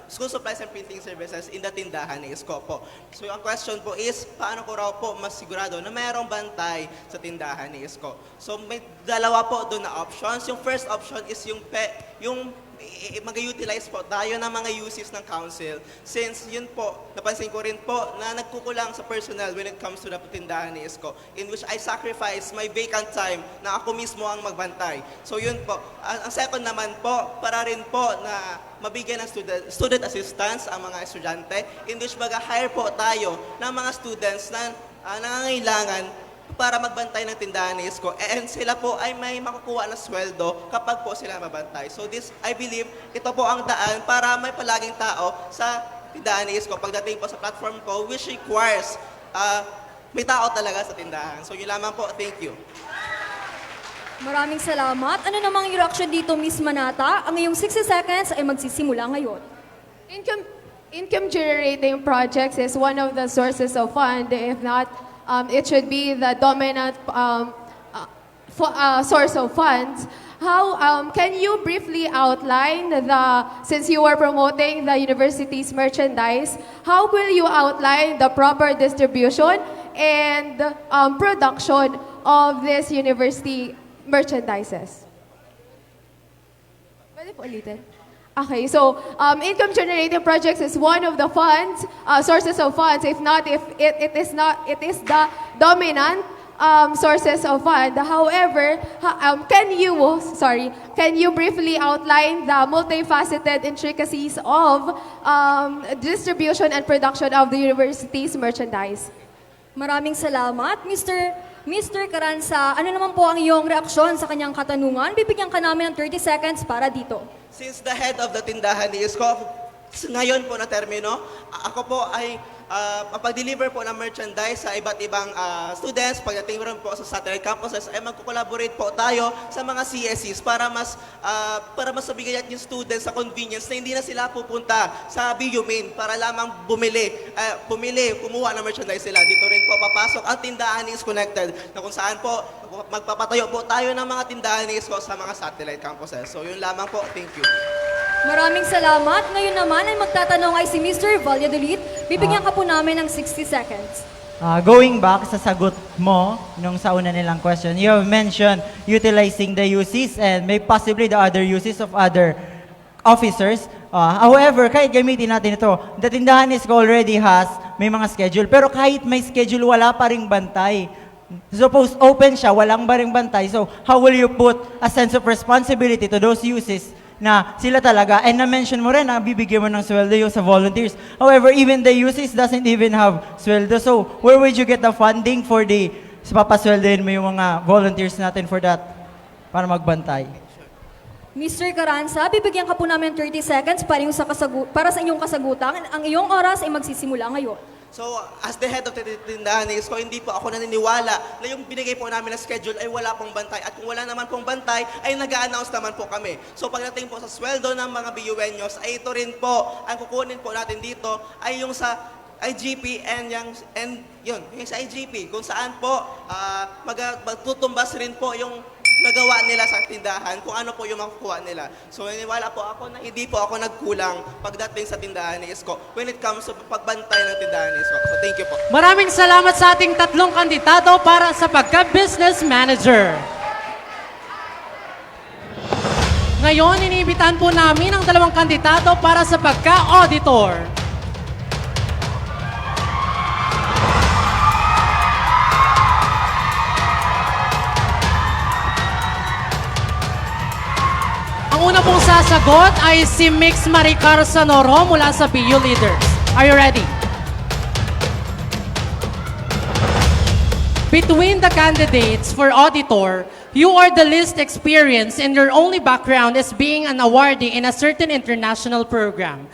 school supplies and printing services in the tindahan ni Isko po. So yung question po is, paano ko raw po mas sigurado na mayroong bantay sa tindahan ni Isko? So may dalawa po doon na options. Yung first option is yung mag-utilize po tayo ng mga uses ng council. Since yun po, napansin ko rin po na nagkukulang sa personnel when it comes to the tindahan ni Isko, in which I sacrifice my vacant time na ako mismo ang magbantay. So yun po. Ang second naman po, para rin po na mabigyan ng student assistance ang mga estudyante, in which hire po tayo ng mga students na nangangailangan para magbantay ng tindahan ni Isko. And sila po ay may makukuha na sweldo kapag po sila mabantay. So this, I believe, ito po ang daan para may palaging tao sa tindahan ni Isko pagdating po sa platform ko, which requires may tao talaga sa tindahan. So yun lamang po. Thank you. Maraming salamat. Ano namang yung reaction dito, Miss Manata? Ang iyong 60 seconds ay magsisimula ngayon. Income generating projects is one of the sources of fund. If not, it should be the dominant source of funds. How can you briefly outline since you are promoting the university's merchandise, how will you outline the proper distribution and production of this university merchandises? Pwede po ulitin? Okay, so income generating projects is one of the funds, sources of funds. If not, if it is the dominant sources of fund. However, can you briefly outline the multifaceted intricacies of distribution and production of the university's merchandise? Maraming salamat, Mr. Caranza. Ano naman po ang iyong reaksyon sa kanyang katanungan? Bibigyan ka namin ng 30 seconds para dito. Since the head of the tindahan ni Isko, ngayon po na termino, ako po ay mapag-deliver po ng merchandise sa iba't ibang students. Pagdating rin po sa satellite campuses, ay magko-collaborate po tayo sa mga CSEs para mas mabigyan yung students sa convenience na hindi na sila pupunta sa BU main para lamang kumuha ng merchandise sila. Dito rin po papasok ang tindahan ni Isko Connected na kung saan po magpapatayo po tayo ng mga tindahan ni Isko sa mga satellite campuses. So yun lamang po. Thank you. Maraming salamat. Ngayon naman ay magtatanong ay si Mr. Valladolid. Bibigyan ka po namin ng 60 seconds. Going back sa sagot mo nung sa una nilang question, you have mentioned utilizing the uses and may possibly the other uses of other officers. However, kahit gamitin natin ito, the tindahan is already may mga schedule. Pero kahit may schedule, wala pa ring bantay. Suppose open siya, walang baring bantay. So, how will you put a sense of responsibility to those uses na sila talaga? And na-mention mo rin na bibigyan mo ng sweldo yung sa volunteers. However, even the uses doesn't even have sweldo. So, where would you get the funding for papasweldoin mo yung mga volunteers natin for that, para magbantay? Mr. Caranza, bibigyan ka po namin ng 30 seconds para sa inyong kasagutan. Ang iyong oras ay magsisimula ngayon. So, as the head of the tindahan ni Isko, hindi po ako naniniwala na yung binigay po namin na schedule ay wala pong bantay. At kung wala naman pong bantay, ay nag-a-announce naman po kami. So, pagdating po sa sweldo ng mga BUenyos, ay ito rin po, ang kukunin po natin dito, ay yung sa IGP yung sa IGP, kung saan po magtutumbas rin po yung nagawa nila sa tindahan, kung ano po yung makukuha nila. So, naniwala po ako na hindi po ako nagkulang pagdating sa tindahan ni Isko when it comes to pagbantay ng tindahan ni Isko. So, thank you po. Maraming salamat sa ating tatlong kandidato para sa pagka-business manager. Ngayon, iniimbitahan po namin ang dalawang kandidato para sa pagka-auditor. Ang una pong sasagot ay si Mix Maricar Sanoro mula sa BU Leaders. Are you ready? Between the candidates for auditor, you are the least experienced and your only background is being an awardee in a certain international program.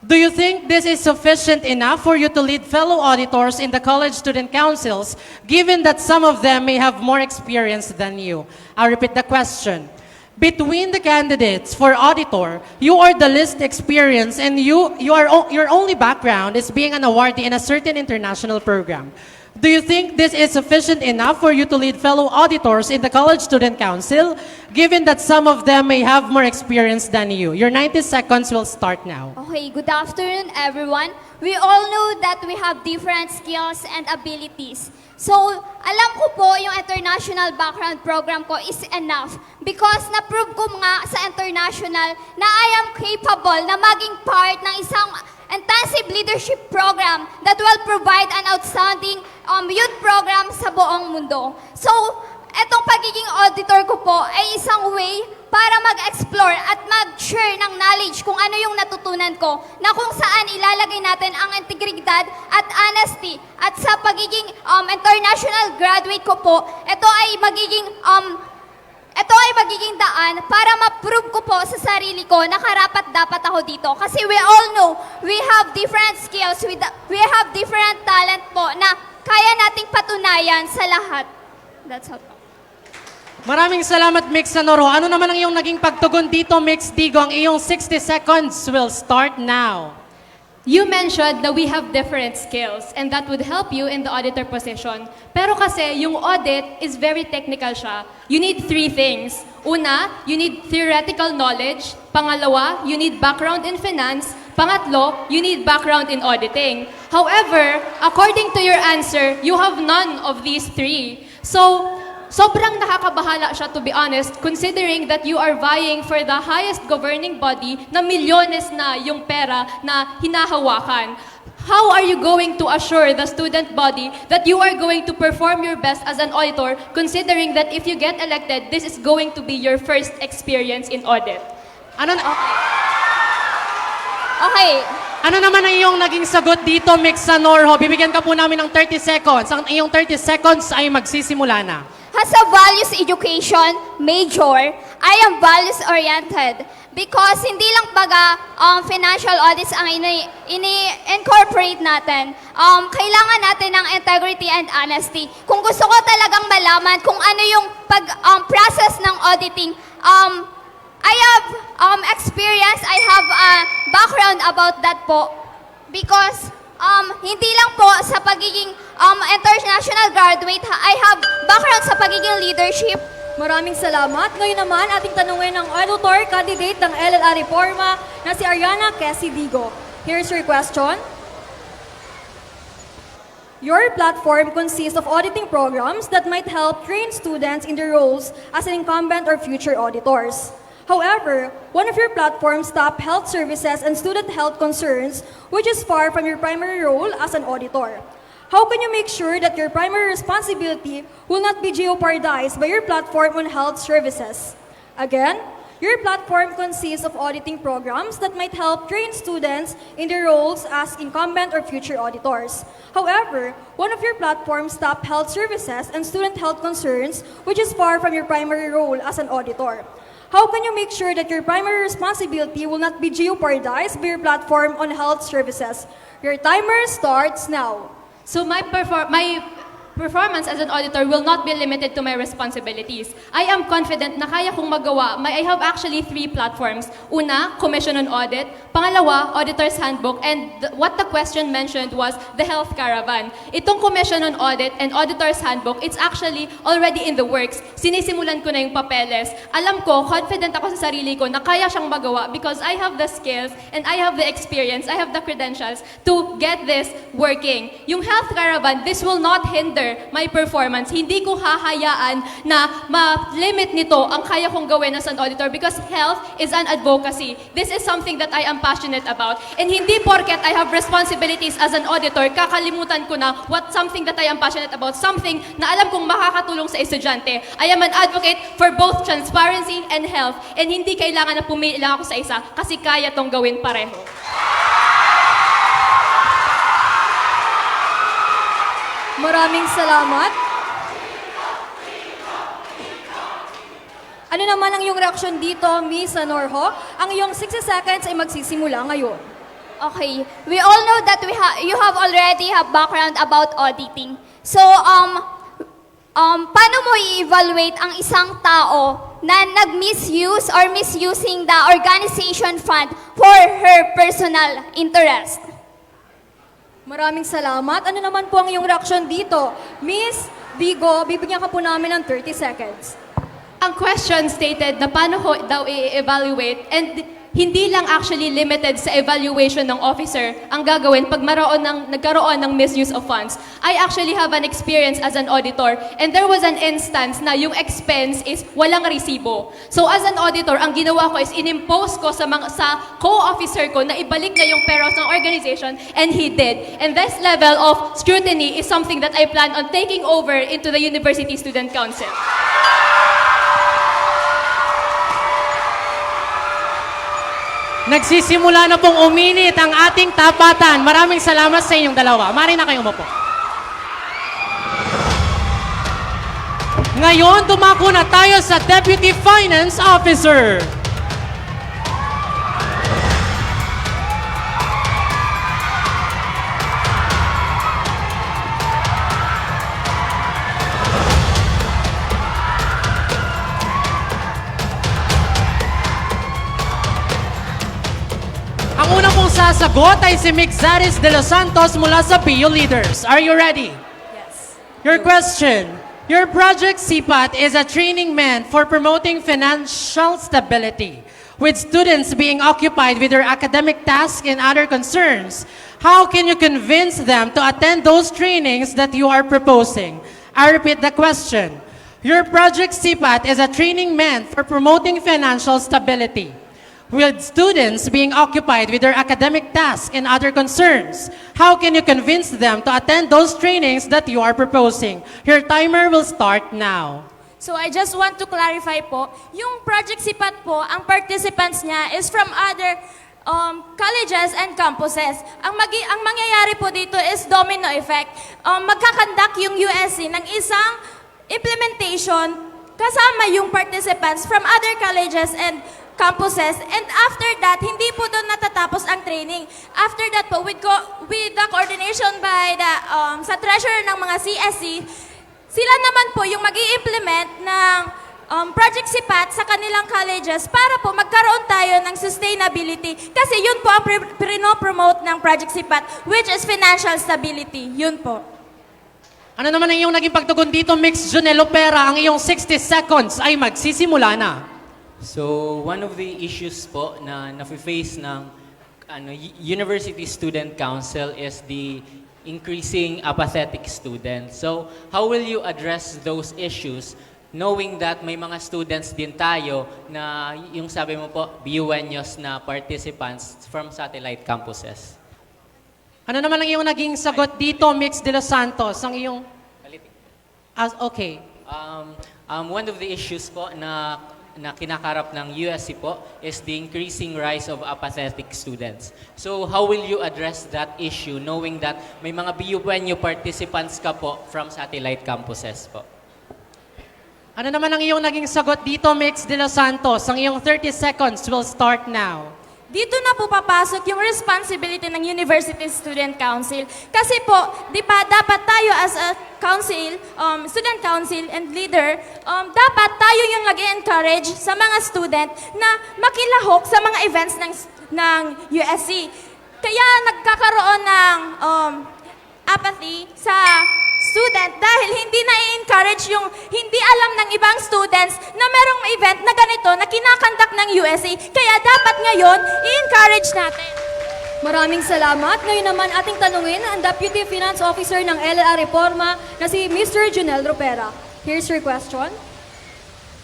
Do you think this is sufficient enough for you to lead fellow auditors in the college student councils, given that some of them may have more experience than you? I'll repeat the question. Between the candidates for auditor, you are the least experienced and your only background is being an awardee in a certain international program. Do you think this is sufficient enough for you to lead fellow auditors in the College Student Council, given that some of them may have more experience than you? Your 90 seconds will start now. Okay, good afternoon everyone. We all know that we have different skills and abilities. So, alam ko po yung international background program ko is enough because na-prove ko nga sa international na I am capable na maging part ng isang intensive leadership program that will provide an outstanding youth program sa buong mundo. So, etong pagiging auditor ko po ay isang way para mag-explore at mag-share ng knowledge kung ano yung natutunan ko na kung saan ilalagay natin ang integridad at honesty. At sa pagiging international graduate ko po, ito ay magiging daan para ma-prove ko po sa sarili ko na karapat-dapat ako dito. Kasi we all know, we have different skills, we have different talent po na kaya nating patunayan sa lahat. That's all. Maraming salamat, Mix Sanoro. Ano naman ang iyong naging pagtugon dito, Mix Digo? Ang iyong 60 seconds will start now. You mentioned that we have different skills and that would help you in the auditor position. Pero kasi yung audit is very technical siya. You need 3 things. Una, you need theoretical knowledge. Pangalawa, you need background in finance. Pangatlo, you need background in auditing. However, according to your answer, you have none of these 3. So, sobrang nakakabahala siya, to be honest, considering that you are vying for the highest governing body na milyones na yung pera na hinahawakan. How are you going to assure the student body that you are going to perform your best as an auditor, considering that if you get elected, this is going to be your first experience in audit? Okay. Ano naman ang iyong naging sagot dito, Mix Sanoro? Bibigyan ka po namin ng 30 seconds. Ang iyong 30 seconds ay magsisimula na. As a values education major, I am values-oriented because hindi lang baga financial audits ang ini-incorporate natin. Kailangan natin ng integrity and honesty. Kung gusto ko talagang malaman kung ano yung process ng auditing, I have experience, I have a background about that po because hindi lang po sa pagiging international graduate, I have background sa pagiging leadership. Maraming salamat. Ngayon naman, ating tanungin ang auditor candidate ng LLR Reforma na si Ariana Quezzi Digo. Here's your question. Your platform consists of auditing programs that might help train students in their roles as an incumbent or future auditors. However, one of your platforms top health services and student health concerns, which is far from your primary role as an auditor. How can you make sure that your primary responsibility will not be jeopardized by your platform on health services? Again, your platform consists of auditing programs that might help train students in their roles as incumbent or future auditors. However, one of your platforms top health services and student health concerns, which is far from your primary role as an auditor. How can you make sure that your primary responsibility will not be jeopardized by your platform on health services? Your timer starts now. So my performance as an auditor will not be limited to my responsibilities. I am confident na kaya kong magawa. I have actually 3 platforms. Una, Commission on Audit. Pangalawa, Auditor's Handbook. And what the question mentioned was the Health Caravan. Itong Commission on Audit and Auditor's Handbook, it's actually already in the works. Sinisimulan ko na yung papeles. Alam ko, confident ako sa sarili ko na kaya siyang magawa because I have the skills and I have the experience, I have the credentials to get this working. Yung Health Caravan, this will not hinder my performance. Hindi ko hahayaan na ma-limit nito ang kaya kong gawin as an auditor because health is an advocacy. This is something that I am passionate about. And hindi porket I have responsibilities as an auditor, kakalimutan ko na something that I am passionate about, something na alam kong makakatulong sa estudyante. I am an advocate for both transparency and health. And hindi kailangan na pumili lang ako sa isa kasi kaya tong gawin pareho. Maraming salamat. Ano naman ang iyong reaksyon dito, Miss Anorho? Ang iyong 60 seconds ay magsisimula ngayon. Okay, we all know that you have already have background about auditing. So, paano mo i-evaluate ang isang tao na nag-misuse or misusing the organization fund for her personal interest? Maraming salamat. Ano naman po ang iyong reaksyon dito? Miss Vigo, bibigyan ka po namin ng 30 seconds. Ang question stated na paano ko daw i-evaluate and hindi lang actually limited sa evaluation ng officer ang gagawin pag nagkaroon ng misuse of funds. I actually have an experience as an auditor and there was an instance na yung expense is walang resibo. So as an auditor, ang ginawa ko is inimpose ko sa co-officer ko na ibalik niya yung pera ng organization and he did. And this level of scrutiny is something that I plan on taking over into the University Student Council. Nagsisimula na pong uminit ang ating tapatan. Maraming salamat sa inyong dalawa. Mari na kayong umupo. Ngayon, dumako na tayo sa Deputy Finance Officer. Ang unang pong sasagot ay si Mixaris de los Santos mula sa PU Leaders. Are you ready? Yes. Your question. Your project CPAT is a training meant for promoting financial stability, with students being occupied with their academic tasks and other concerns. How can you convince them to attend those trainings that you are proposing? I repeat the question. Your project CPAT is a training meant for promoting financial stability, with students being occupied with their academic tasks and other concerns. How can you convince them to attend those trainings that you are proposing? Your timer will start now. So I just want to clarify po, yung Project SIPAT po, ang participants niya is from other colleges and campuses. Ang mangyayari po dito is domino effect. Magkakandak yung USC ng isang implementation kasama yung participants from other colleges and campuses, and after that, hindi po doon natatapos ang training. After that po, with the coordination by the sa treasurer ng mga CSC, sila naman po yung mag-i-implement ng Project SIPAT sa kanilang colleges para po magkaroon tayo ng sustainability. Kasi yun po ang promote ng Project SIPAT, which is financial stability. Yun po. Ano naman ang iyong naging pagtugon dito, Mix Junelo Pera? Ang iyong 60 seconds ay magsisimula na. So, one of the issues po na nafe-face ng University Student Council is the increasing apathetic students. So, how will you address those issues knowing that may mga students din tayo na yung sabi mo po, BUNYOS na participants from satellite campuses? Ano naman ang iyong naging sagot dito, Mix de los Santos? Ang iyong... Okay. One of the issues po na kinakarap ng USC po is the increasing rise of apathetic students. So how will you address that issue knowing that may mga BUNYO participants ka po from satellite campuses po? Ano naman ang iyong naging sagot dito, Mix de los Santos? Ang iyong 30 seconds will start now. Dito na po papasok yung responsibility ng University Student Council. Kasi po, di ba, dapat tayo as a council, student council and leader, dapat tayo yung nag-encourage sa mga student na makilahok sa mga events ng USC. Kaya nagkakaroon ng apathy sa student dahil hindi na-encourage yung hindi alam ng ibang students na merong event na ganito na kinakandak ng USC. Kaya dapat ngayon, i-encourage natin. Maraming salamat. Ngayon naman ating tanungin ang Deputy Finance Officer ng LLR Reforma na si Mr. Junel Ropera. Here's your question.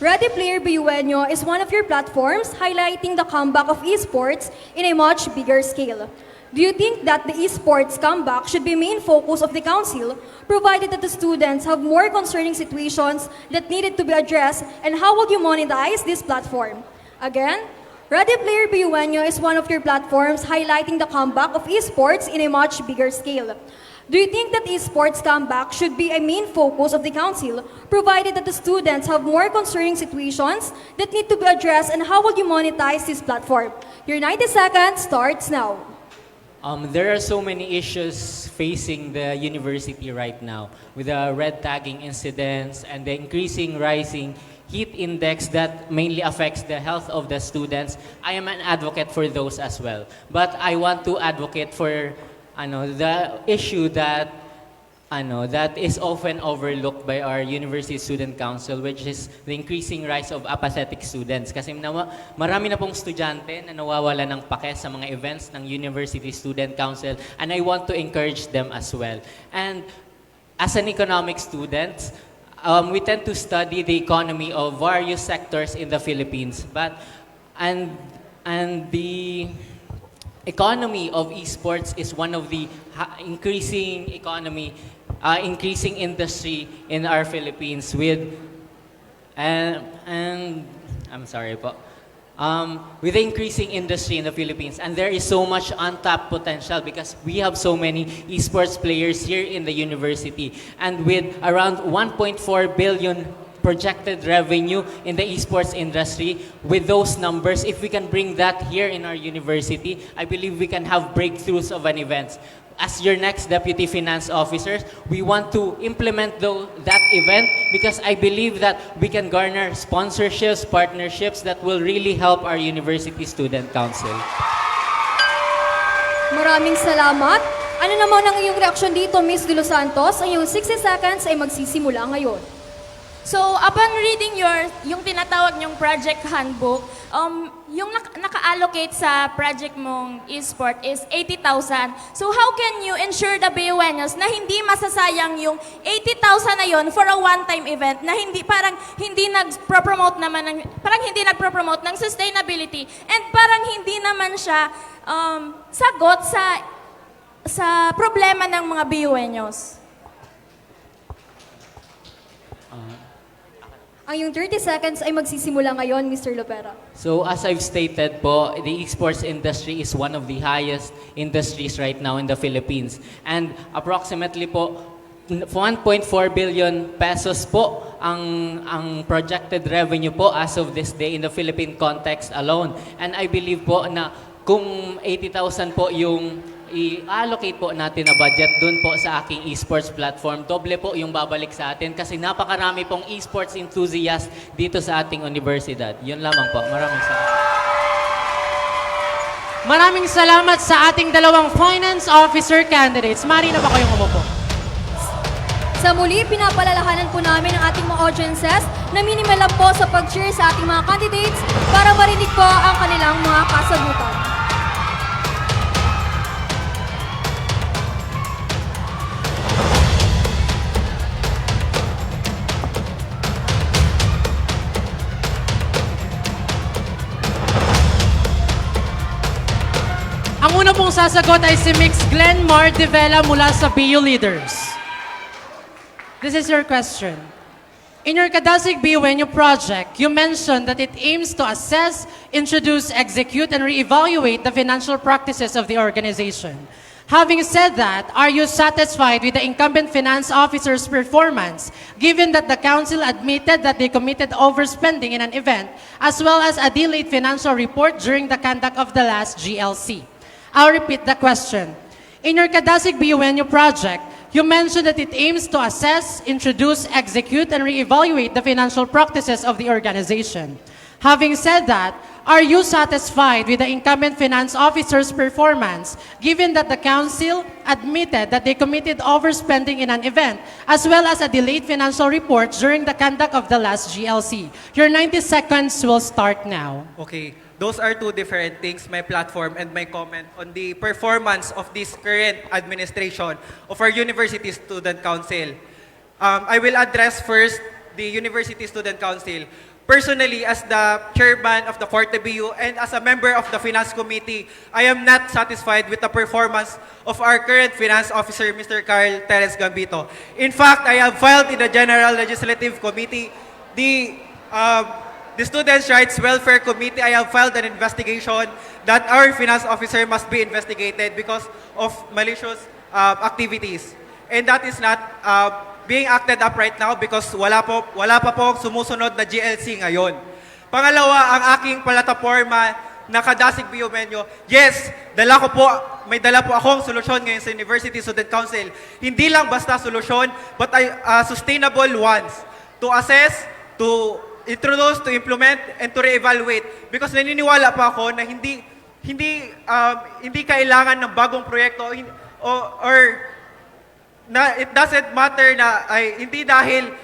Ready Player BUNYO is one of your platforms highlighting the comeback of esports in a much bigger scale. Do you think that the esports comeback should be main focus of the council, provided that the students have more concerning situations that needed to be addressed, and how would you monetize this platform? Again, Ready Player BUNYO is one of your platforms highlighting the comeback of esports in a much bigger scale. Do you think that esports comeback should be a main focus of the council, provided that the students have more concerning situations that need to be addressed, and how would you monetize this platform? Your 90 seconds starts now. There are so many issues facing the university right now with the red tagging incidents and the rising heat index that mainly affects the health of the students. I am an advocate for those as well. But I want to advocate for the issue that that is often overlooked by our University Student Council, which is the increasing rise of apathetic students. Kasi marami na pong estudyante na nawawala ng pake sa mga events ng University Student Council, and I want to encourage them as well. And as an economic student, we tend to study the economy of various sectors in the Philippines, and the economy of esports is one of the increasing industry in our Philippines with the increasing industry in the Philippines, and there is so much untapped potential because we have so many esports players here in the university, and with around 1.4 billion projected revenue in the esports industry. With those numbers, if we can bring that here in our university, I believe we can have breakthroughs of an event. As your next Deputy Finance Officers, we want to implement that event because I believe that we can garner sponsorships, partnerships that will really help our University Student Council. Maraming salamat. Ano naman ang iyong reaksyon dito, Miss De Los Santos? Ang iyong 60 seconds ay magsisimula ngayon. So, upon reading yung tinatawag niyong project handbook, yung naka-allocate sa project mong e-sport is 80,000. So, how can you ensure the BUNOs na hindi masasayang yung 80,000 na yon for a one-time event na hindi nag-promote ng sustainability and parang hindi naman siya sagot sa problema ng mga BUNOs? Ang iyong 30 seconds ay magsisimula ngayon, Mr. Lopera. So as I've stated po, the esports industry is one of the highest industries right now in the Philippines. And approximately po, 1.4 billion pesos po ang projected revenue po as of this day in the Philippine context alone. And I believe po na kung 80,000 po yung i-allocate po natin na budget dun po sa aking esports platform, doble po yung babalik sa atin kasi napakarami pong esports enthusiasts dito sa ating universidad. Yun lamang po. Maraming salamat. Maraming salamat sa ating dalawang finance officer candidates. Mari na ba kayong umupo? Sa muli, pinapalalahanan po namin ang ating mga audiences na minimal lang po sa pag-cheer sa ating mga candidates para marinig po ang kanilang mga kasagutan. Ang una pong sasagot ay si Mix Glenmar de Vela mula sa BU Leaders. This is your question. In your Kadasig BUNU project, you mentioned that it aims to assess, introduce, execute, and reevaluate the financial practices of the organization. Having said that, are you satisfied with the incumbent finance officer's performance, given that the council admitted that they committed overspending in an event, as well as a delayed financial report during the conduct of the last GLC? I'll repeat the question. In your Kadasig BUNU project, you mentioned that it aims to assess, introduce, execute, and reevaluate the financial practices of the organization. Having said that, are you satisfied with the incumbent finance officer's performance, given that the council admitted that they committed overspending in an event, as well as a delayed financial report during the conduct of the last GLC? Your 90 seconds will start now. Okay. Those are two different things, my platform and my comment on the performance of this current administration of our University Student Council. I will address first the University Student Council. Personally, as the chairman of the 4th BU and as a member of the Finance Committee, I am not satisfied with the performance of our current Finance Officer, Mr. Carl Teres Gambito. In fact, I have filed in the General Legislative Committee the Students' Rights Welfare Committee. I have filed an investigation that our finance officer must be investigated because of malicious activities. And that is not being acted up right now because wala pa po sumusunod na GLC ngayon. Pangalawa, ang aking plataforma na Kadasig BUNU, yes, may dala po akong solusyon ngayon sa University Student Council. Hindi lang basta solusyon, but sustainable ones to assess, to introduce, to implement, and to re-evaluate. Because naniniwala pa ako na hindi kailangan ng bagong proyekto or na it doesn't matter na ay hindi dahil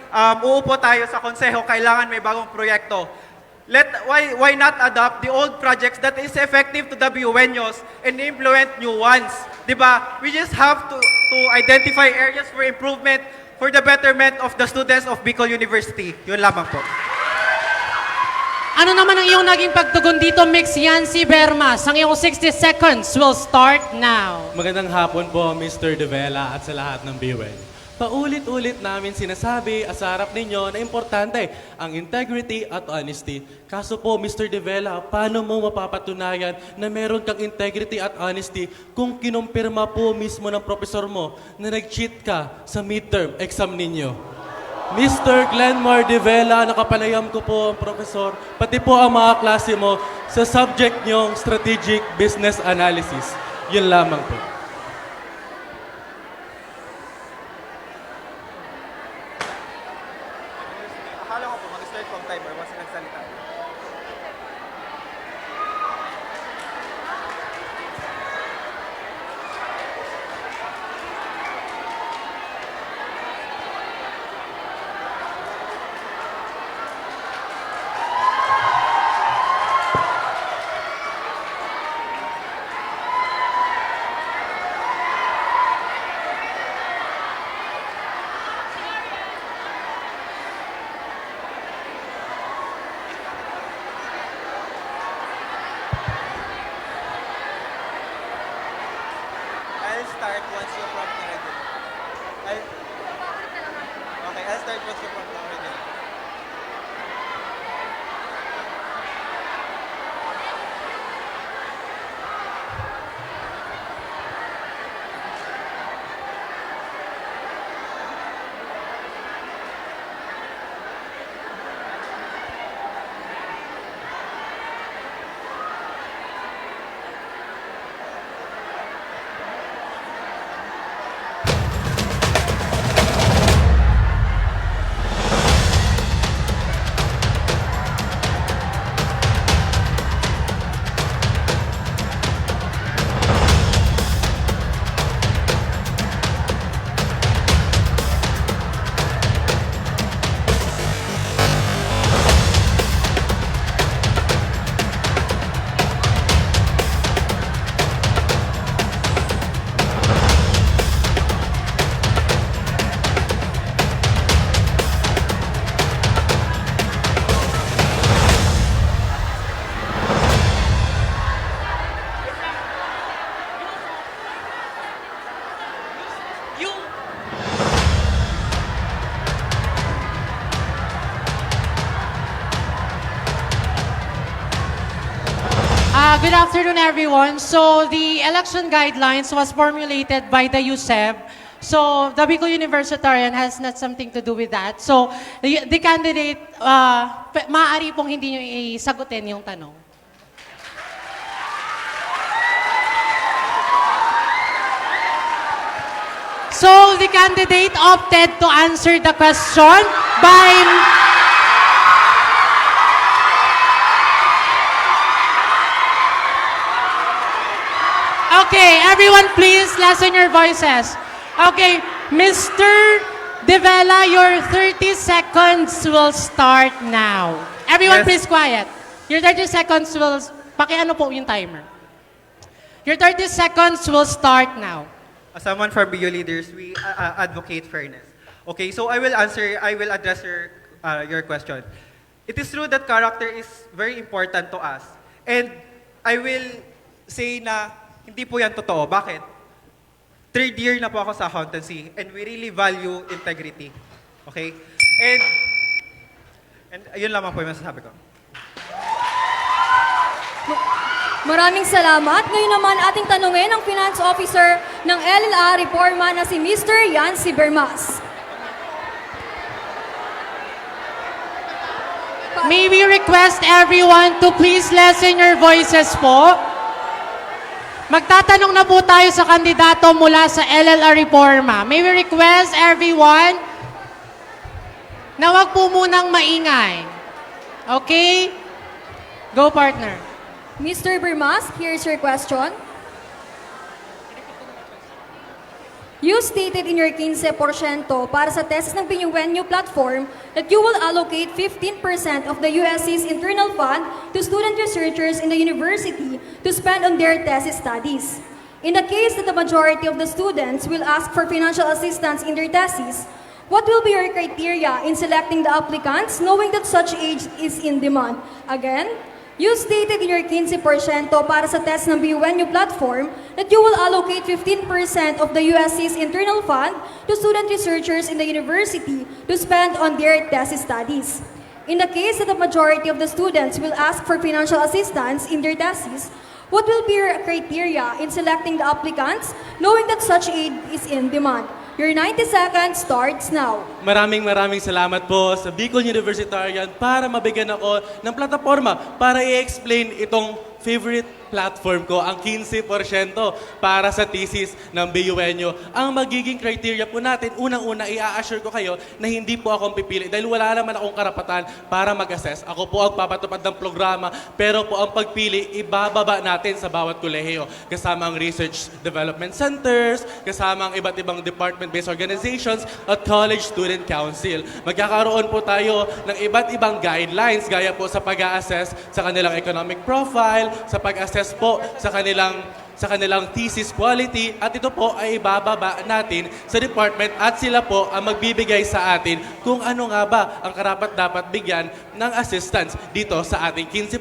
uupo tayo sa konseho kailangan may bagong proyekto. Why not adopt the old projects that is effective to the BUenos and implement new ones? 'Di ba? We just have to identify areas for improvement for the betterment of the students of Bicol University. Yun lamang po. Ano naman ang iyong naging pagtugon dito, Mix Yancy Bermas? Ang iyong 60 seconds will start now. Magandang hapon po, Mr. De Vela at sa lahat ng BUen. Paulit-ulit namin sinasabi sa harap ninyo na importante ang integrity at honesty. Kaso po, Mr. De Vela, paano mo mapapatunayan na meron kang integrity at honesty kung kinumpirma po mismo ng profesor mo na nag-cheat ka sa midterm exam ninyo? Mr. Glenmar De Vela, nakapanayam ko po ang profesor, pati po ang mga klase mo sa subject nyong strategic business analysis. Yun lamang po. Akala ko po mag-start from timer once nagsalita. I'll start once you prompt na ready. I'll start once you prompt na ready. Good afternoon, everyone. So the election guidelines was formulated by the USEB. So the Bicol Universitarian has not something to do with that. So the candidate, maaari pong hindi nyo isagutin yung tanong. So the candidate opted to answer the question by... Okay, everyone please lessen your voices. Okay, Mr. De Vela, your 30 seconds will start now. Everyone please quiet. Your 30 seconds will... Pakiano po yung timer. Your 30 seconds will start now. As someone from BU Leaders, we advocate fairness. Okay, so I will address your question. It is true that character is very important to us. And I will say na hindi po yan totoo. Bakit? Third year na po ako sa accountancy and we really value integrity. Okay? And ayun lamang po yung masasabi ko. Maraming salamat. Ngayon naman ating tanungin ang Finance Officer ng LLR Reforma na si Mr. Yancy Bermas. May we request everyone to please lessen your voices po? Magtatanong na po tayo sa kandidato mula sa LLR Reforma. May we request everyone na wag po munang maingay. Okay? Go, partner. Mr. Bermas, here's your question. You stated in your 15% para sa tesis ng Binuenyo platform that you will allocate 15% of the USC's internal fund to student researchers in the university to spend on their thesis studies. In the case that the majority of the students will ask for financial assistance in their thesis, what will be your criteria in selecting the applicants knowing that such aid is in demand? Again, you stated in your 15% para sa test ng Binuenyo platform that you will allocate 15% of the USC's internal fund to student researchers in the university to spend on their thesis studies. In the case that the majority of the students will ask for financial assistance in their thesis, what will be your criteria in selecting the applicants knowing that such aid is in demand? Your 90 seconds starts now. Maraming salamat po sa Bicol Universitarian para mabigyan ako ng plataforma para i-explain itong favorite platform ko, ang 15% para sa thesis ng BUNyo. Ang magiging criteria po natin, unang-una, i-assure ko kayo na hindi po akong pipili dahil wala naman akong karapatan para mag-assess. Ako po ang papatupad ng programa, pero po ang pagpili, ibababa natin sa bawat kolehiyo. Kasama ang research development centers, kasama ang iba't ibang department-based organizations at college student council. Magkakaroon po tayo ng iba't ibang guidelines gaya po sa pag-assess sa kanilang economic profile, sa pag-assess po sa kanilang thesis quality, at ito po ay ibababa natin sa department at sila po ang magbibigay sa atin kung ano nga ba ang karapat dapat bigyan ng assistance dito sa ating 15%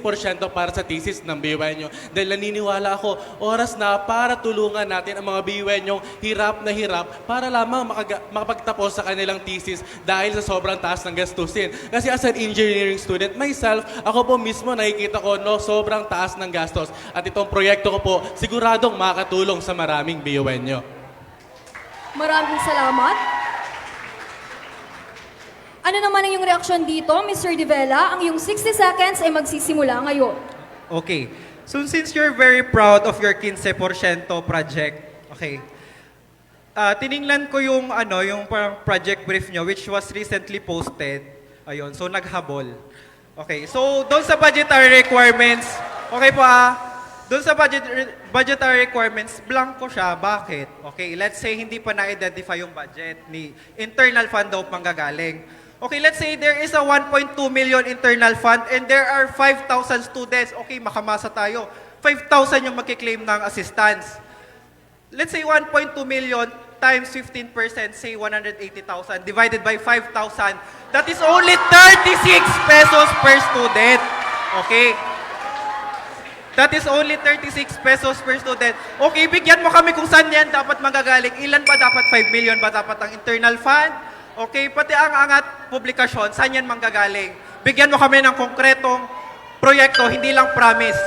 para sa thesis ng BUNyo. Dahil naniniwala ako, oras na para tulungan natin ang mga BUNyong hirap na hirap para lamang makapagtapos sa kanilang thesis dahil sa sobrang taas ng gastusin. Kasi as an engineering student myself, ako po mismo nakikita ko sobrang taas ng gastos. At itong proyekto ko po, siguradong makakatulong sa maraming BUNyo. Maraming salamat. Ano naman ang iyong reaksyon dito, Mr. Divela? Ang iyong 60 seconds ay magsisimula ngayon. Okay. So since you're very proud of your 15% project, okay, tiningnan ko yung parang project brief nyo which was recently posted. Ayun, so naghabol. Okay, so doon sa budgetary requirements, okay po doon sa budgetary requirements, blanco siya. Bakit? Okay, let's say hindi pa na-identify yung budget ni internal fund daw manggagaling. Okay, let's say there is a 1.2 million internal fund and there are 5,000 students. Okay, makamasa tayo. 5,000 yung magkiklaim ng assistance. Let's say 1.2 million times 15%, say 180,000, divided by 5,000. That is only 36 pesos per student. Okay? That is only 36 pesos per student. Okay, bigyan mo kami kung saan yan dapat manggagaling. Ilan ba dapat? 5 million ba dapat ang internal fund? Okay, pati ang angat publikasyon, saan yan manggagaling? Bigyan mo kami ng konkretong proyekto, hindi lang promise.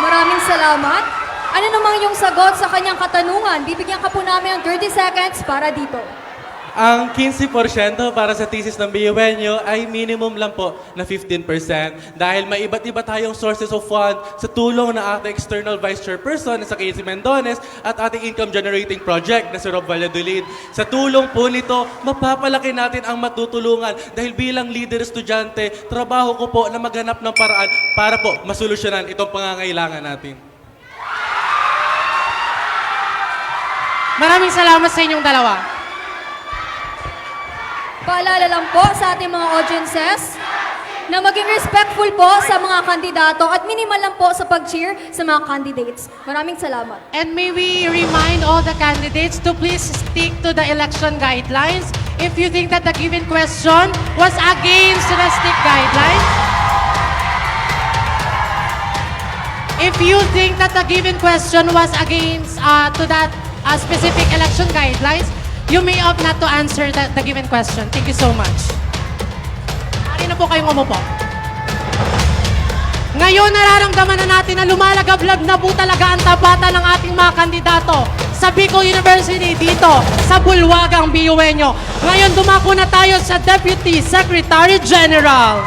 Maraming salamat. Ano namang iyong sagot sa kanyang katanungan? Bibigyan ka po namin ng 30 seconds para dito. Ang 15% para sa thesis ng BUNyo ay minimum lang po na 15% dahil may iba't iba tayong sources of fund sa tulong ng ating external vice chairperson na sa Casey Mendones at ating income generating project na si Rob Valladolid. Sa tulong po nito, mapapalaki natin ang matutulungan dahil bilang leader estudyante, trabaho ko po na maghanap ng paraan para po masolusyonan itong pangangailangan natin. Maraming salamat sa inyong dalawa. Paalala lang po sa ating mga audiences na maging respectful po sa mga kandidato at minimal lang po sa pag-cheer sa mga candidates. Maraming salamat. And may we remind all the candidates to please stick to the election guidelines. If you think that the given question was against the stick guidelines, if you think that the given question was against to that specific election guidelines, you may opt not to answer the given question. Thank you so much. Maaari na po kayong umupo. Ngayon, nararamdaman na natin na lumalagablab na po talaga ang tapatan ng ating mga kandidato sa Bicol University dito sa Bulwagang BUNyo. Ngayon, dumako na tayo sa Deputy Secretary General.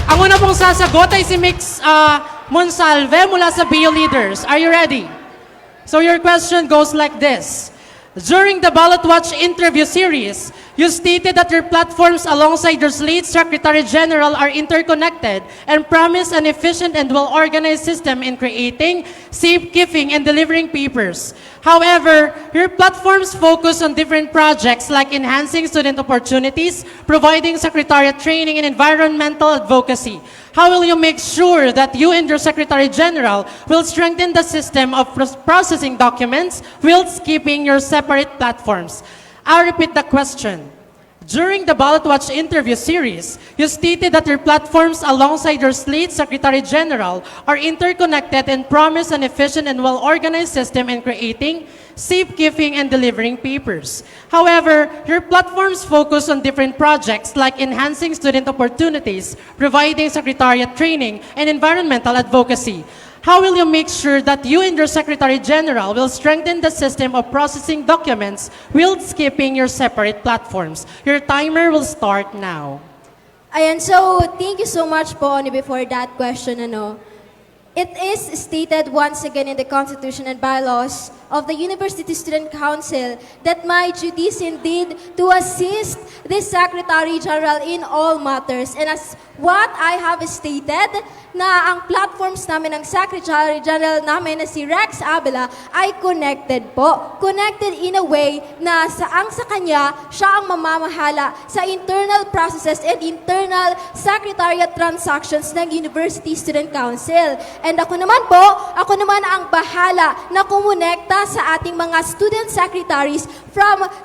Ang una pong sasagot ay si Mix Monsalve mula sa BU Leaders. Are you ready? So your question goes like this. During the Ballot Watch interview series, you stated that your platforms alongside your slate Secretary General are interconnected and promise an efficient and well-organized system in creating, safekeeping, and delivering papers. However, your platforms focus on different projects like enhancing student opportunities, providing secretariat training, and environmental advocacy. How will you make sure that you and your Secretary General will strengthen the system of processing documents whilst keeping your separate platforms? I'll repeat the question. During the Ballot Watch interview series, you stated that your platforms alongside your slate Secretary General are interconnected and promise an efficient and well-organized system in creating, safekeeping, and delivering papers. However, your platforms focus on different projects like enhancing student opportunities, providing secretariat training, and environmental advocacy. How will you make sure that you and your Secretary General will strengthen the system of processing documents whilst keeping your separate platforms? Your timer will start now. Ayan, so thank you so much po before that question. It is stated once again in the Constitution and bylaws of the University Student Council that my duties indeed to assist the Secretary General in all matters. And as what I have stated, na ang platforms namin ng Secretary General namin na si Rex Abela ay connected po. Connected in a way na sa kanya, siya ang mamamahala sa internal processes and internal secretariat transactions ng University Student Council. And ako naman ang bahala na kumonekta sa ating mga student secretaries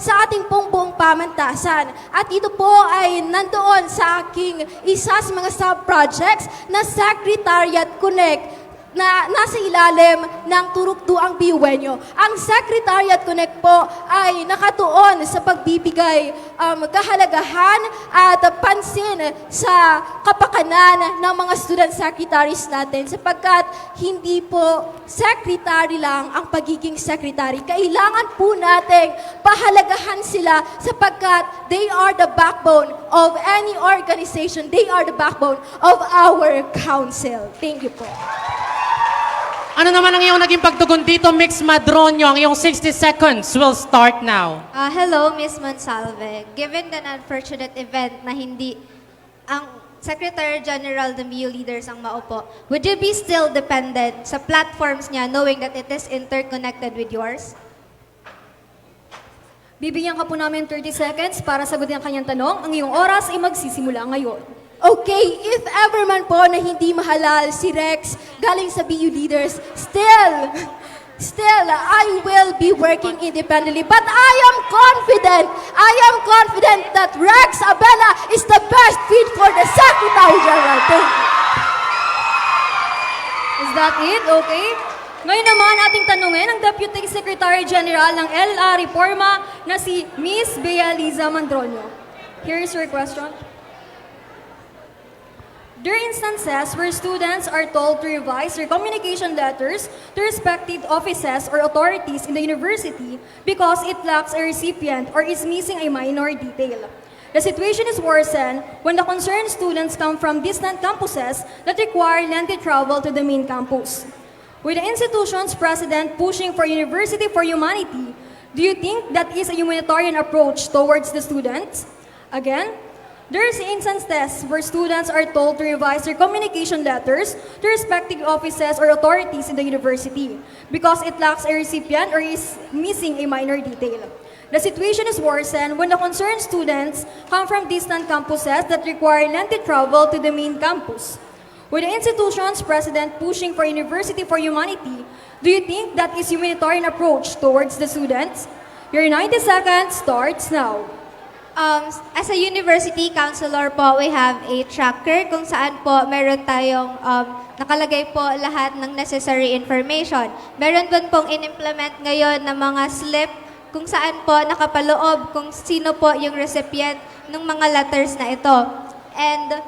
sa ating buong pamantasan. At ito po ay nandoon sa aking isa sa mga sub-projects na Secretariat Connect na nasa ilalim ng Turukduang Biuenyo. Ang Secretariat Connect po ay nakatuon sa pagbibigay kahalagahan at pansin sa kapakanan ng mga student secretaries natin sapagkat hindi po secretary lang ang pagiging secretary. Kailangan po nating pahalagahan sila sapagkat they are the backbone of any organization. They are the backbone of our council. Thank you po. Ano naman ang iyong naging pagtugon dito, Mix Madronio? Ang iyong 60 seconds will start now. Hello, Miss Monsalve. Given the unfortunate event na hindi ang Secretary General ng BU leaders ang maupo, would you be still dependent sa platforms niya knowing that it is interconnected with yours? Bibigyan ka po namin 30 seconds para sagutin ang kanyang tanong. Ang iyong oras ay magsisimula ngayon. Okay, if ever man po na hindi mahalal si Rex galing sa BU leaders, still, I will be working independently. But I am confident that Rex Abela is the best fit for the Secretary General. Thank you. Is that it? Okay. Ngayon naman ating tanungin ang Deputy Secretary General ng LLR Reforma na si Miss Bea Liza Mandronio. Here is your question. There are instances where students are told to revise their communication letters to respective offices or authorities in the university because it lacks a recipient or is missing a minor detail. The situation is worsened when the concerned students come from distant campuses that require lengthy travel to the main campus. With the institution's president pushing for University for Humanity, do you think that is a humanitarian approach towards the students? Again, there's instances where students are told to revise their communication letters to respective offices or authorities in the university because it lacks a recipient or is missing a minor detail. The situation is worsened when the concerned students come from distant campuses that require lengthy travel to the main campus. With the institution's president pushing for University for Humanity, do you think that is humanitarian approach towards the students? Your 90 seconds starts now. As a university counselor po, we have a tracker kung saan po meron tayong nakalagay po lahat ng necessary information. Meron din pong in-implement ngayon na mga slip kung saan po nakapaloob kung sino po yung recipient ng mga letters na ito. And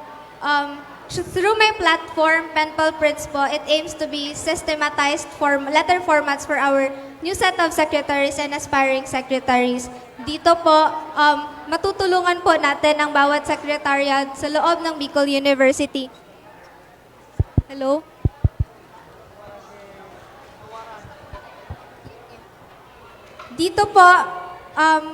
through my platform, Penpal Prints po, it aims to be systematized letter formats for our new set of secretaries and aspiring secretaries. Dito po, matutulungan po natin ang bawat secretariat sa loob ng Bicol University. Hello? Dito po,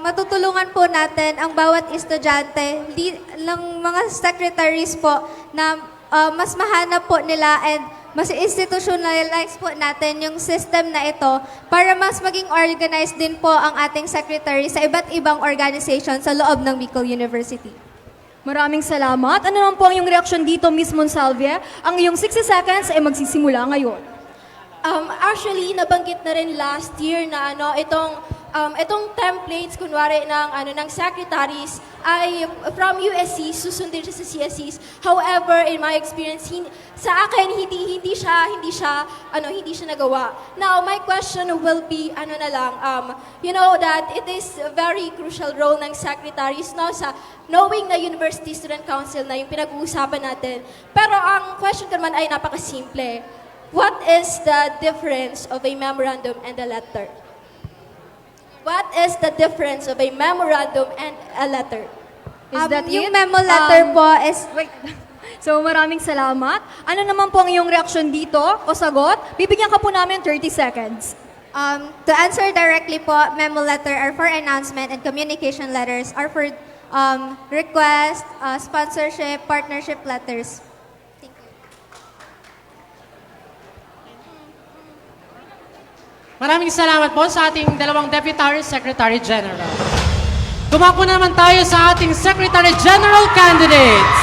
matutulungan po natin ang bawat estudyante ng mga secretaries po na mas mahanap po nila and mas institutionalize po natin yung system na ito para mas maging organized din po ang ating secretary sa iba't ibang organization sa loob ng Bicol University. Maraming salamat. Ano naman po ang iyong reaksyon dito, Miss Monsalve? Ang iyong 60 seconds ay magsisimula ngayon. Actually, nabanggit na rin last year na itong templates kunwari ng secretaries ay from USC susundin siya sa CSCs. However, in my experience, sa akin hindi siya nagawa. Now, my question will be you know that it is a very crucial role ng secretaries sa knowing na University Student Council na yung pinag-uusapan natin. Pero ang question ko naman ay napakasimple. What is the difference of a memorandum and a letter? What is the difference of a memorandum and a letter? Is that yung it? memo letter po is... Wait. So maraming salamat. Ano naman po ang iyong reaksyon dito o sagot? Bibigyan ka po namin 30 seconds. To answer directly po, memo letter are for announcement and communication letters are for request, sponsorship, partnership letters. Maraming salamat po sa ating dalawang Deputy Secretary General. Dumako na naman tayo sa ating Secretary General candidates.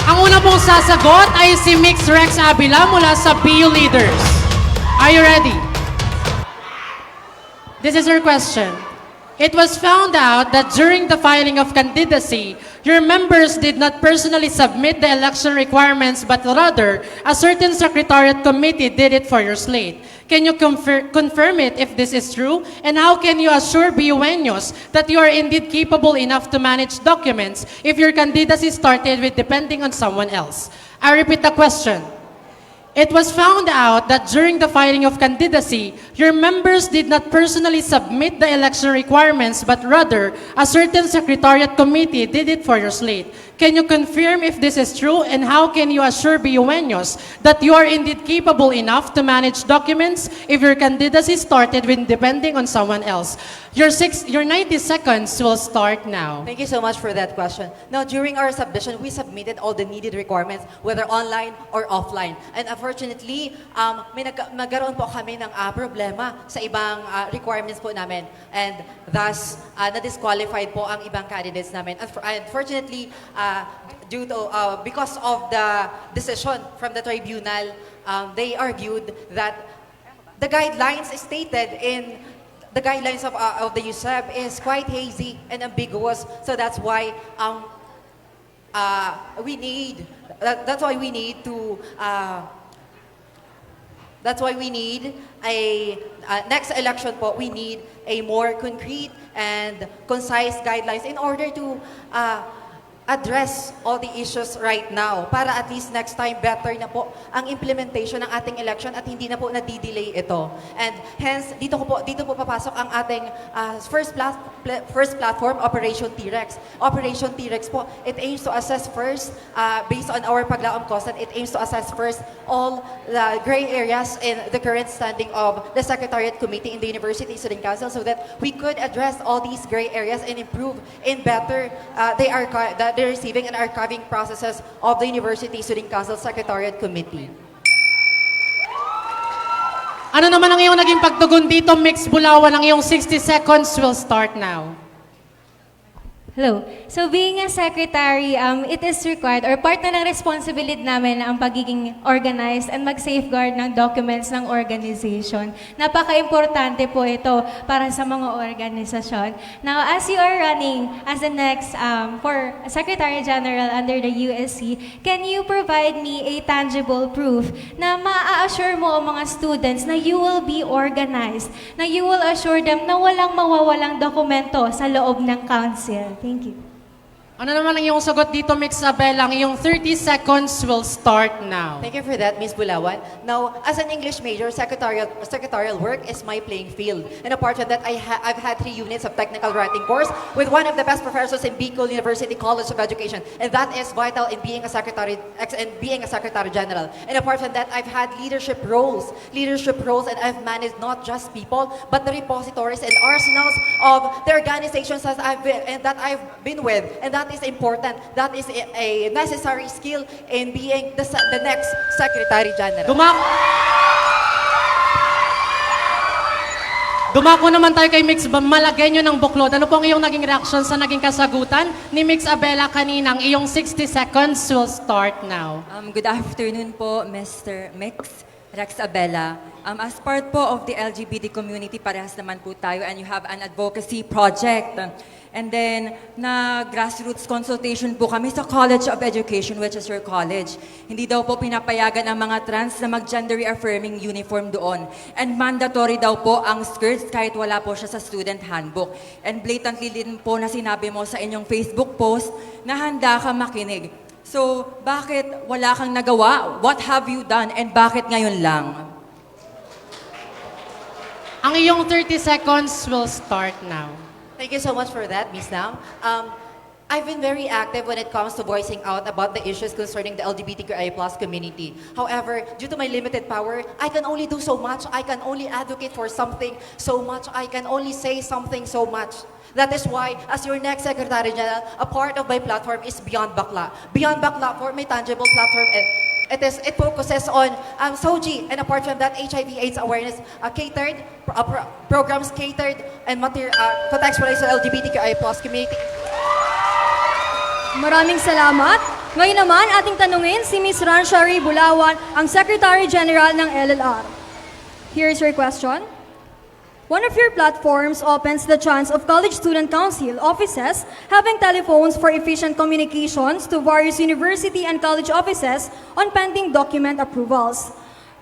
Ang una pong sasagot ay si Mix Rex Abila mula sa BU Leaders. Are you ready? This is her question. It was found out that during the filing of candidacy, your members did not personally submit the election requirements, but rather, a certain secretariat committee did it for your slate. Can you confirm it if this is true? And how can you assure BUenos that you are indeed capable enough to manage documents if your candidacy started with depending on someone else? I repeat the question. It was found out that during the filing of candidacy, your members did not personally submit the election requirements, but rather, a certain secretariat committee did it for your slate. Can you confirm if this is true, and how can you assure BUenos that you are indeed capable enough to manage documents if your candidacy started with depending on someone else? Your 90 seconds will start now. Thank you so much for that question. Now, during our submission, we submitted all the needed requirements, whether online or offline. And unfortunately, nagkaroon po kami ng problema sa ibang requirements po namin. And thus, na-disqualified po ang ibang candidates namin. Unfortunately, because of the decision from the tribunal, they argued that the guidelines stated in the guidelines of the USEB is quite hazy and ambiguous. So that's why we need a next election po. We need a more concrete and concise guidelines in order to address all the issues right now para at least next time better na po ang implementation ng ating election at hindi na po nadidelay ito. And hence, dito po papasok ang ating first platform, Operation T-Rex. Operation T-Rex po, it aims to assess first, based on our paglaom cost, it aims to assess first all the gray areas in the current standing of the Secretariat Committee in the University Student Council so that we could address all these gray areas and improve in better the receiving and archiving processes of the University Student Council Secretariat Committee. Ano naman ang iyong naging pagtugon dito, Mix Bulawan? Ang iyong 60 seconds will start now. Hello. So being a secretary, it is required or part na ng responsibility namin ang pagiging organized and mag-safeguard ng documents ng organization. Napaka-importante po ito para sa mga organisasyon. Now, as you are running as the next for Secretary General under the USC, can you provide me a tangible proof na maa-assure mo ang mga students na you will be organized, na you will assure them na walang mawawalang dokumento sa loob ng council? Thank you. Ano naman ang iyong sagot dito, Mix Abela? Ang iyong 30 seconds will start now. Thank you for that, Ms. Bulawan. Now, as an English major, secretarial work is my playing field. And apart from that, I've had 3 units of technical writing course with one of the best professors in Bicol University College of Education. And that is vital in being a secretary general. And apart from that, I've had leadership roles, and I've managed not just people, but the repositories and arsenals of the organizations that I've been with. And that is important. That is a necessary skill in being the next Secretary General. Dumako naman tayo kay Mix Malagueño ng Buklod. Ano po ang iyong naging reaction sa naging kasagutan ni Mix Abela kanina? Ang iyong 60 seconds will start now. Good afternoon po, Mr. Mix Rex Abela. As part po of the LGBT community, parehas naman po tayo, and you have an advocacy project. And then, na grassroots consultation po kami sa College of Education, which is your college. Hindi daw po pinapayagan ang mga trans na mag-gender affirming uniform doon. And mandatory daw po ang skirts kahit wala po siya sa student handbook. And blatantly din po na sinabi mo sa inyong Facebook post na handa ka makinig. So, bakit wala kang nagawa? What have you done? And bakit ngayon lang? Ang iyong 30 seconds will start now. Thank you so much for that, Ms. Nam. I've been very active when it comes to voicing out about the issues concerning the LGBTQIA+ community. However, due to my limited power, I can only do so much. I can only advocate for something so much. I can only say something so much. That is why, as your next Secretary General, a part of my platform is Beyond Bakla. Beyond Bakla for my tangible platform. It focuses on SOGI, and apart from that, HIV/AIDS awareness catered, programs catered and contextualized to LGBTQIA+ community. Maraming salamat. Ngayon naman, ating tanungin si Ms. Ranshari Bulawan, ang Secretary General ng LLR. Here's your question. One of your platforms opens the chance of College Student Council offices having telephones for efficient communications to various university and college offices on pending document approvals.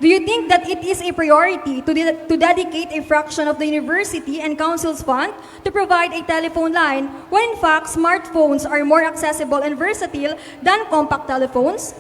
Do you think that it is a priority to dedicate a fraction of the university and council's fund to provide a telephone line when in fact smartphones are more accessible and versatile than compact telephones?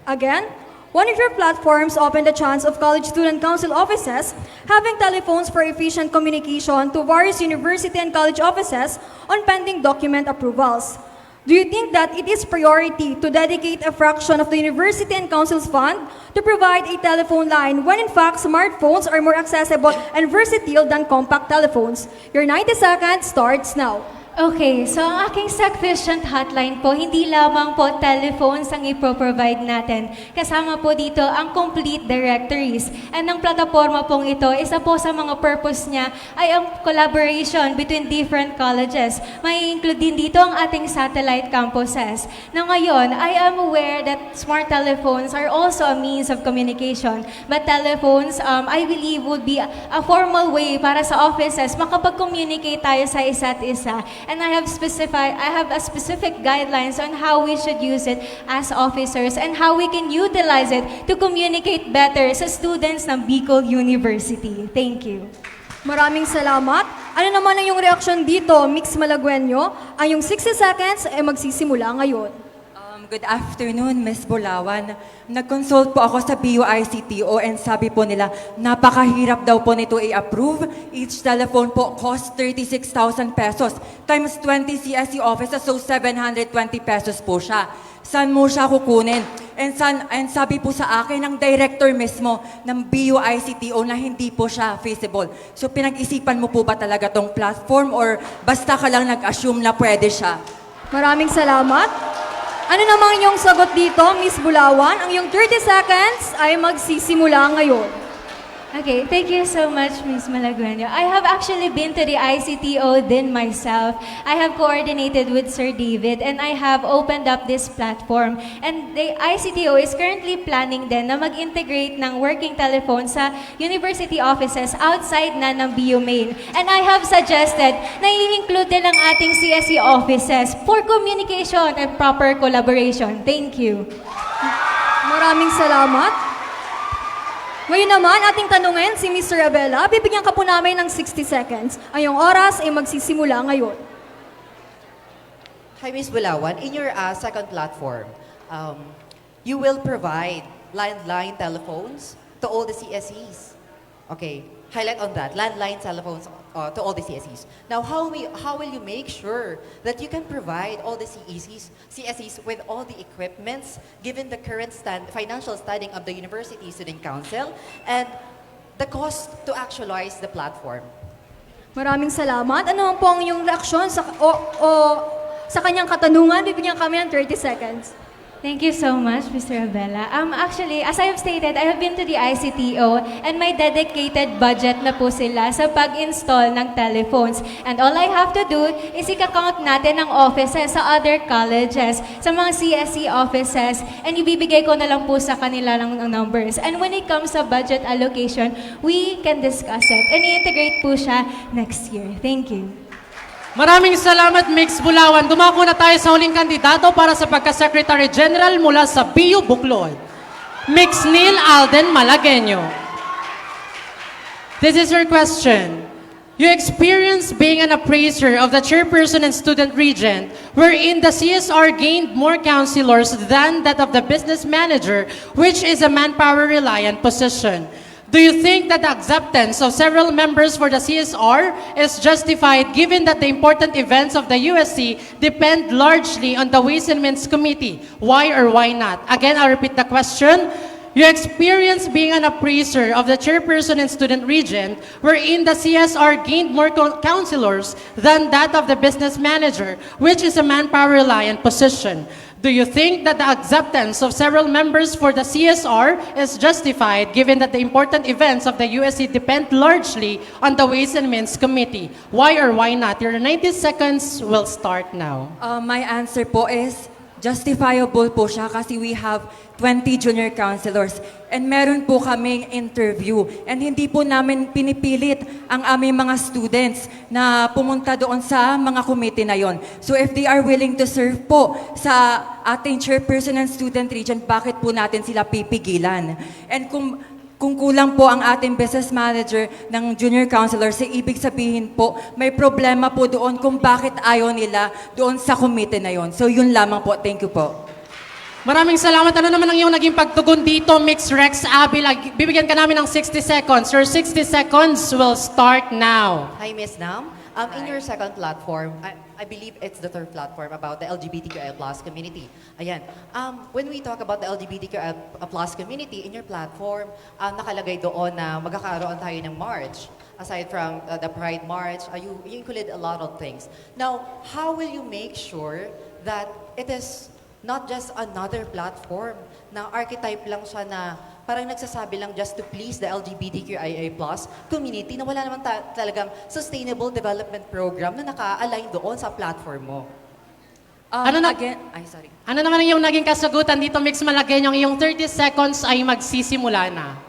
Again, one of your platforms opened the chance of College Student Council offices having telephones for efficient communication to various university and college offices on pending document approvals. Do you think that it is priority to dedicate a fraction of the university and council's fund to provide a telephone line when in fact smartphones are more accessible and versatile than compact telephones? Your 90 seconds starts now. Okay, so ang aking sufficient hotline po, hindi lamang po telephones ang ipro-provide natin. Kasama po dito ang complete directories. And ang plataforma pong ito, isa po sa mga purpose niya ay ang collaboration between different colleges. May include din dito ang ating satellite campuses. Na ngayon, I am aware that smart telephones are also a means of communication. But telephones, I believe would be a formal way para sa offices makapag-communicate tayo sa isa't isa. And I have a specific guidelines on how we should use it as officers and how we can utilize it to communicate better sa students ng Bicol University. Thank you. Maraming salamat. Ano naman ang iyong reaksyon dito, Mix Malagueño? Ang iyong 60 seconds ay magsisimula ngayon. Good afternoon, Ms. Bulawan. Nag-consult po ako sa BUICTO and sabi po nila, napakahirap daw po nito i-approve. Each telephone po cost 36,000 pesos times 20 CSE offices, so 720 pesos po siya. Saan mo siya kukunin? And sabi po sa akin ng director mismo ng BUICTO na hindi po siya feasible. So pinag-isipan mo po ba talaga tong platform or basta ka lang nag-assume na pwede siya? Maraming salamat. Ano namang iyong sagot dito, Miss Bulawan? Ang iyong 30 seconds ay magsisimula ngayon. Okay, thank you so much, Ms. Malagueño. I have actually been to the ICTO din myself. I have coordinated with Sir David and I have opened up this platform. And the ICTO is currently planning din na mag-integrate ng working telephone sa university offices outside na ng BU Main. And I have suggested na i-include din ang ating CSE offices for communication and proper collaboration. Thank you. Maraming salamat. Ngayon naman, ating tanungin si Mr. Abela. Bibigyan ka po namin ng 60 seconds. Ang iyong oras ay magsisimula ngayon. Hi, Ms. Bulawan. In your second platform, you will provide landline telephones to all the CSEs. Okay, highlight on that, landline telephones to all the CSEs. Now, how will you make sure that you can provide all the CSEs with all the equipments, given the current financial standing of the University Student Council, and the cost to actualize the platform? Maraming salamat. Ano po ang iyong reaksyon sa kanyang katanungan? Bibigyan kami ng 30 seconds. Thank you so much, Mr. Abella. Actually, as I have stated, I have been to the ICTO and may dedicated budget na po sila sa pag-install ng telephones. And all I have to do is i-count natin ang offices sa other colleges, sa mga CSE offices, and ibibigay ko na lang po sa kanila ng numbers. And when it comes sa budget allocation, we can discuss it and i-integrate po siya next year. Thank you. Maraming salamat, Mix Bulawan. Dumako na tayo sa huling kandidato para sa pagka-Secretary General mula sa BU Buklod. Mix Neil Alden Malagueño. This is your question. You experienced being an appraiser of the chairperson and student regent, wherein the CSR gained more councilors than that of the business manager, which is a manpower-reliant position. Do you think that the acceptance of several members for the CSR is justified given that the important events of the USC depend largely on the Ways and Means Committee? Why or why not? Again, I'll repeat the question. You experience being an appraiser of the chairperson and student regent, wherein the CSR gained more councilors than that of the business manager, which is a manpower-reliant position. Do you think that the acceptance of several members for the CSR is justified given that the important events of the USC depend largely on the Ways and Means Committee? Why or why not? Your 90 seconds will start now. My answer po is justifiable po siya kasi we have 20 junior counselors and meron po kaming interview and hindi po namin pinipilit ang aming mga students na pumunta doon sa mga committee na yon. So if they are willing to serve po sa ating chairperson and student regent, bakit po natin sila pipigilan? And kung kulang po ang ating business manager ng junior counselors, ibig sabihin po, may problema po doon kung bakit ayaw nila doon sa committee na yon. So yun lamang po. Thank you po. Maraming salamat. Ano naman ang iyong naging pagtugon dito, Mix Rex Abby? Bibigyan ka namin ng 60 seconds. Your 60 seconds will start now. Hi, Ms. Nam. In your second platform, I believe it's the third platform about the LGBTQI+ community. Ayan. When we talk about the LGBTQI+ community, in your platform, nakalagay doon na magkakaroon tayo ng march. Aside from the Pride March, you included a lot of things. Now, how will you make sure that it is not just another platform na archetype lang siya na parang nagsasabi lang just to please the LGBTQIA+ community na wala naman talagang sustainable development program na naka-align doon sa platform mo? Ano naman ang iyong naging kasagutan dito, Mix Malagueño? Ang iyong 30 seconds ay magsisimula na.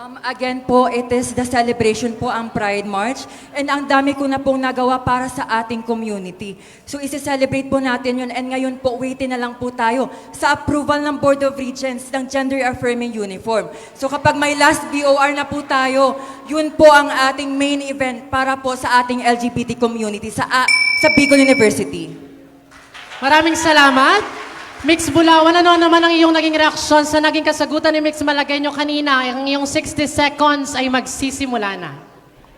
Again po, it is the celebration po ang Pride March and ang dami ko na pong nagawa para sa ating community. So isi-celebrate po natin yun and ngayon po waiting na lang po tayo sa approval ng Board of Regents ng Gender Affirming Uniform. So kapag may last BOR na po tayo, yun po ang ating main event para po sa ating LGBT community sa Bicol University. Maraming salamat. Mix Bulawan, ano naman ang iyong naging reaksyon sa naging kasagutan ni Mix Malagueño kanina? Ang iyong 60 seconds ay magsisimula na.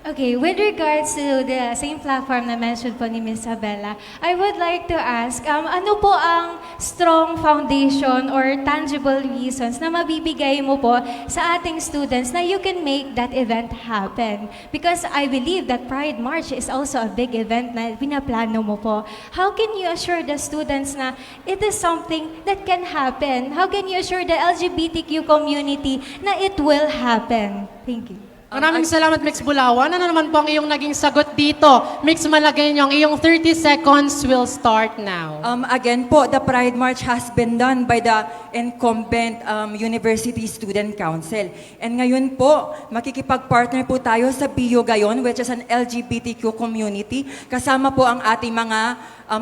Okay, with regards to the same platform na mentioned po ni Ms. Abella, I would like to ask, ano po ang strong foundation or tangible reasons na mabibigay mo po sa ating students na you can make that event happen? Because I believe that Pride March is also a big event na pinaplano mo po. How can you assure the students na it is something that can happen? How can you assure the LGBTQ community na it will happen? Thank you. Maraming salamat, Mix Bulawan. Ano naman po ang iyong naging sagot dito? Mix Malagueño, ang iyong 30 seconds will start now. Again po, the Pride March has been done by the incumbent University Student Council. And ngayon po, makikipag-partner po tayo sa BU Gayon, which is an LGBTQ community. Kasama po ang ating mga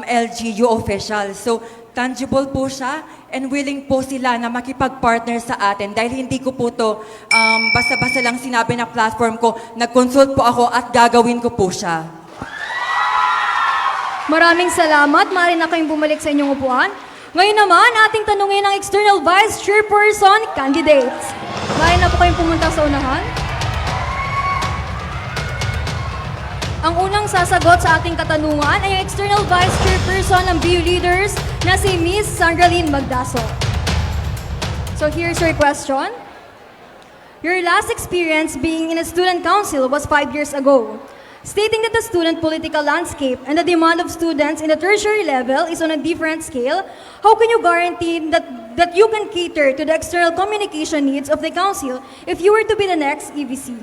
LGU officials. So, tangible po siya and willing po sila na makipag-partner sa atin dahil hindi ko po to basta-basta lang sinabi na platform ko, nag-consult po ako at gagawin ko po siya. Maraming salamat. Maaari na kayong bumalik sa inyong upuan. Ngayon naman, ating tanungin ang External Vice Chairperson candidates. Maaari na po kayong pumunta sa unahan. Ang unang sasagot sa ating katanungan ay ang External Vice Chairperson ng BU Leaders na si Miss Sandralyn Magdaso. So here's your question. Your last experience being in a student council was 5 years ago. Stating that the student political landscape and the demand of students in the tertiary level is on a different scale, how can you guarantee that you can cater to the external communication needs of the council if you were to be the next EVC?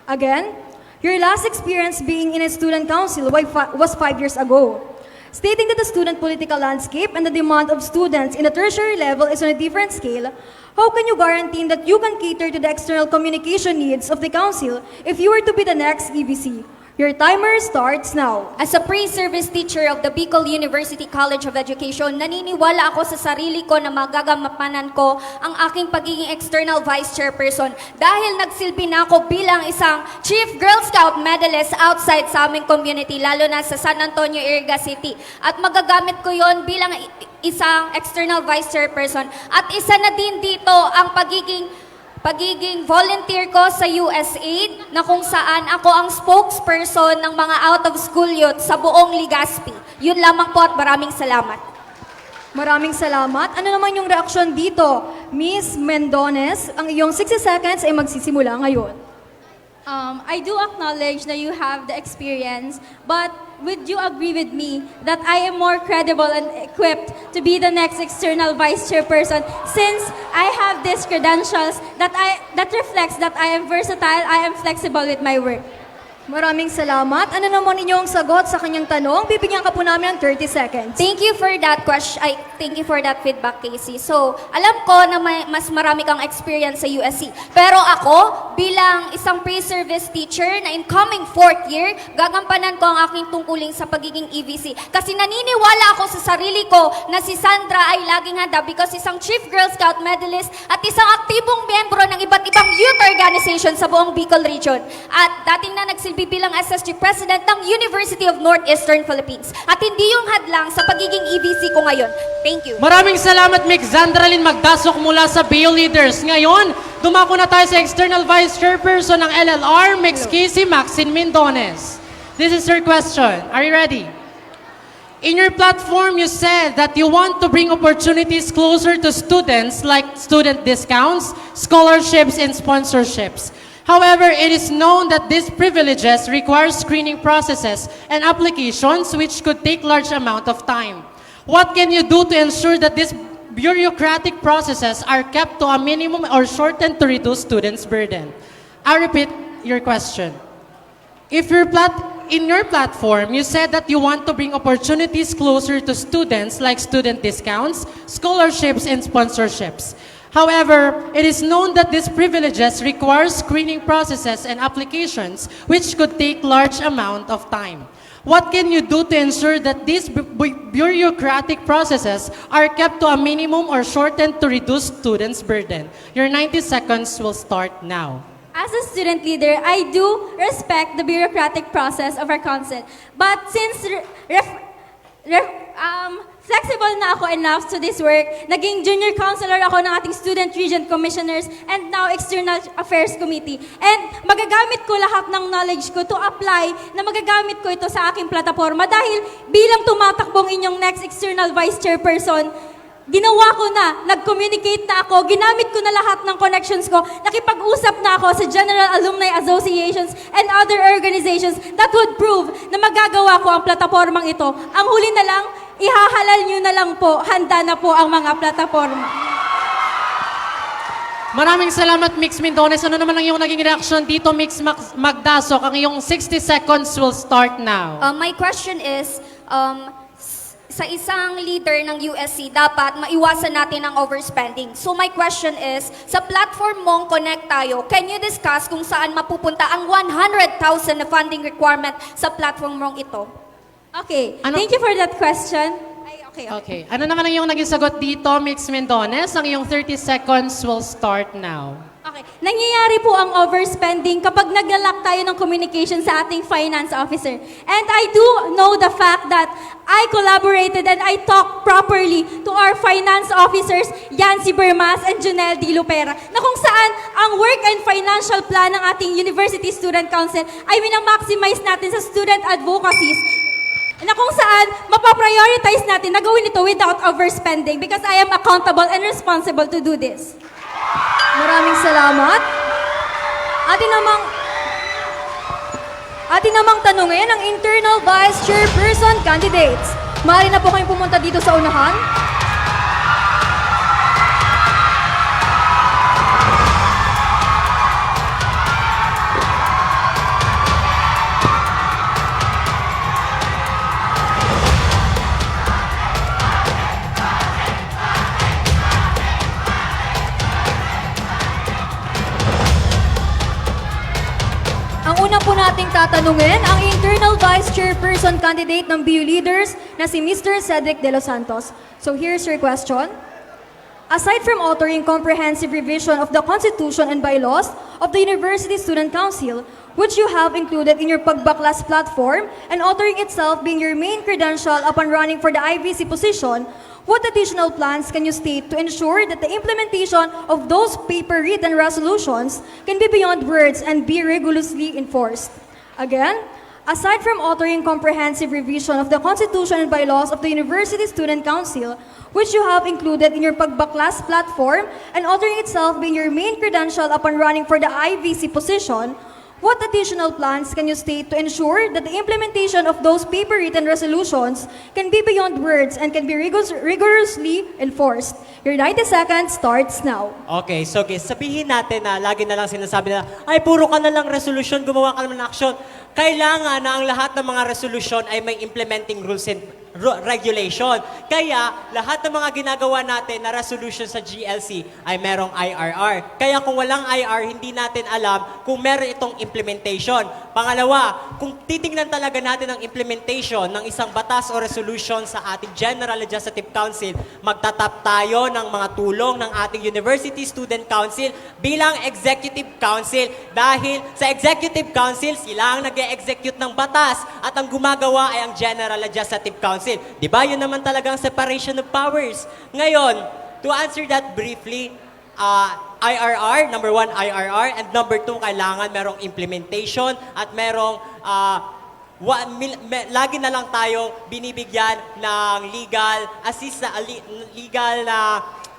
Again, your last experience being in a student council was 5 years ago. Stating that the student political landscape and the demand of students in the tertiary level is on a different scale, how can you guarantee that you can cater to the external communication needs of the council if you were to be the next EVC? Your timer starts now. As a pre-service teacher of the Bicol University College of Education, naniniwala ako sa sarili ko na magagamapanan ko ang aking pagiging external vice chairperson dahil nagsilbi na ako bilang isang Chief Girl Scout medalist outside sa aming community, lalo na sa San Antonio, Iriga City. At magagamit ko yon bilang isang external vice chairperson. At isa na din dito ang pagiging volunteer ko sa USAID na kung saan ako ang spokesperson ng mga out-of-school youth sa buong Legazpi. Yun lamang po at maraming salamat. Maraming salamat. Ano naman yung reaksyon dito? Miss Mendones, ang iyong 60 seconds ay magsisimula ngayon. I do acknowledge that you have the experience, but would you agree with me that I am more credible and equipped to be the next external vice chairperson since I have these credentials that reflects that I am versatile, I am flexible with my work? Maraming salamat. Ano naman inyong sagot sa kanyang tanong? Bibigyan ka po namin ng 30 seconds. Thank you for that question. Thank you for that feedback, Casey. So, alam ko na mas marami kang experience sa USC. Pero ako, bilang isang pre-service teacher na incoming 4th year, gagampanan ko ang aking tungkulin sa pagiging EVC. Kasi naniniwala ako sa sarili ko na si Sandra ay laging handa because isang Chief Girl Scout medalist at isang aktibong miyembro ng iba't ibang youth organization sa buong Bicol region. At dating na nagsilbi bilang SSG President ng University of Northeastern Philippines. At hindi yung hadlang sa pagiging EVC ko ngayon. Thank you. Maraming salamat, Miss Sandralyn Magdasok mula sa BU Leaders. Ngayon, dumako na tayo sa External Vice Chairperson ng LLR, Miss Casey Maxine Mendones. This is her question. Are you ready? In your platform, you said that you want to bring opportunities closer to students like student discounts, scholarships, and sponsorships. However, it is known that these privileges require screening processes and applications which could take large amount of time. What can you do to ensure that these bureaucratic processes are kept to a minimum or shortened to reduce students' burden? I repeat your question. In your platform, you said that you want to bring opportunities closer to students like student discounts, scholarships, and sponsorships. However, it is known that these privileges require screening processes and applications which could take large amount of time. What can you do to ensure that these bureaucratic processes are kept to a minimum or shortened to reduce students' burden? Your 90 seconds will start now. As a student leader, I do respect the bureaucratic process of our council. But since flexible na ako enough to this work, naging junior counselor ako ng ating student region commissioners and now external affairs committee. And magagamit ko lahat ng knowledge ko to apply na magagamit ko ito sa aking plataforma dahil bilang tumatakbong inyong next external vice chairperson, ginawa ko na, nag-communicate na ako, ginamit ko na lahat ng connections ko, nakipag-usap na ako sa General Alumni Associations and other organizations that would prove na magagawa ko ang plataformang ito. Ang huli na lang, ihahalal nyo na lang po, handa na po ang mga plataforma. Maraming salamat, Mix Mendones. Ano naman ang iyong naging reaction dito, Mix Magdasok? Ang iyong 60 seconds will start now. My question is, sa isang leader ng USC, dapat maiwasan natin ang overspending. So my question is, sa platform mong Connect Tayo, can you discuss kung saan mapupunta ang 100,000 na funding requirement sa platform mong ito? Okay, thank you for that question. Okay. Ano naman ang iyong naging sagot dito, Mix Mendones? Ang iyong 30 seconds will start now. Okay. Nangyayari po ang overspending kapag naglalak tayo ng communication sa ating finance officer. And I do know the fact that I collaborated and I talked properly to our finance officers, Yancy Bermas and Junel D. Lupera, na kung saan ang work and financial plan ng ating University Student Council ay minamaximize natin sa student advocacies na kung saan mapaprioritize natin na gawin ito without overspending because I am accountable and responsible to do this. Maraming salamat. Atin namang tanungin ang internal vice chairperson candidates. Maaari na po kayong pumunta dito sa unahan. Ang una po nating tatanungin, ang internal vice chairperson candidate ng BU Leaders na si Mr. Cedric De Los Santos. So here's your question. Aside from authoring comprehensive revision of the Constitution and bylaws of the University Student Council, which you have included in your pagbaklas platform and authoring itself being your main credential upon running for the IVC position, what additional plans can you state to ensure that the implementation of those paper-written resolutions can be beyond words and be rigorously enforced? Again, aside from authoring comprehensive revision of the Constitution and bylaws of the University Student Council, which you have included in your pagbaklas platform and authoring itself being your main credential upon running for the IVC position, what additional plans can you state to ensure that the implementation of those paper-written resolutions can be beyond words and can be rigorously enforced? Your 90 seconds starts now. Okay, so guys, sabihin natin na lagi na lang sinasabi na, ay puro ka na lang resolution, gumawa ka naman ng action. Kailangan na ang lahat ng mga resolution ay may implementing rules and regulation. Kaya, lahat ng mga ginagawa natin na resolution sa GLC ay merong IRR. Kaya kung walang IR, hindi natin alam kung meron itong implementation. Pangalawa, kung titingnan talaga natin ang implementation ng isang batas o resolution sa ating General Legislative Council, magtatap tayo ng mga tulong ng ating University Student Council bilang Executive Council dahil sa Executive Council, sila ang nag-execute ng batas at ang gumagawa ay ang General Legislative Council. Di ba? Yun naman talagang separation of powers. Ngayon, to answer that briefly, IRR, number 1, IRR, and number 2, kailangan merong implementation at merong lagi na lang tayong binibigyan ng legal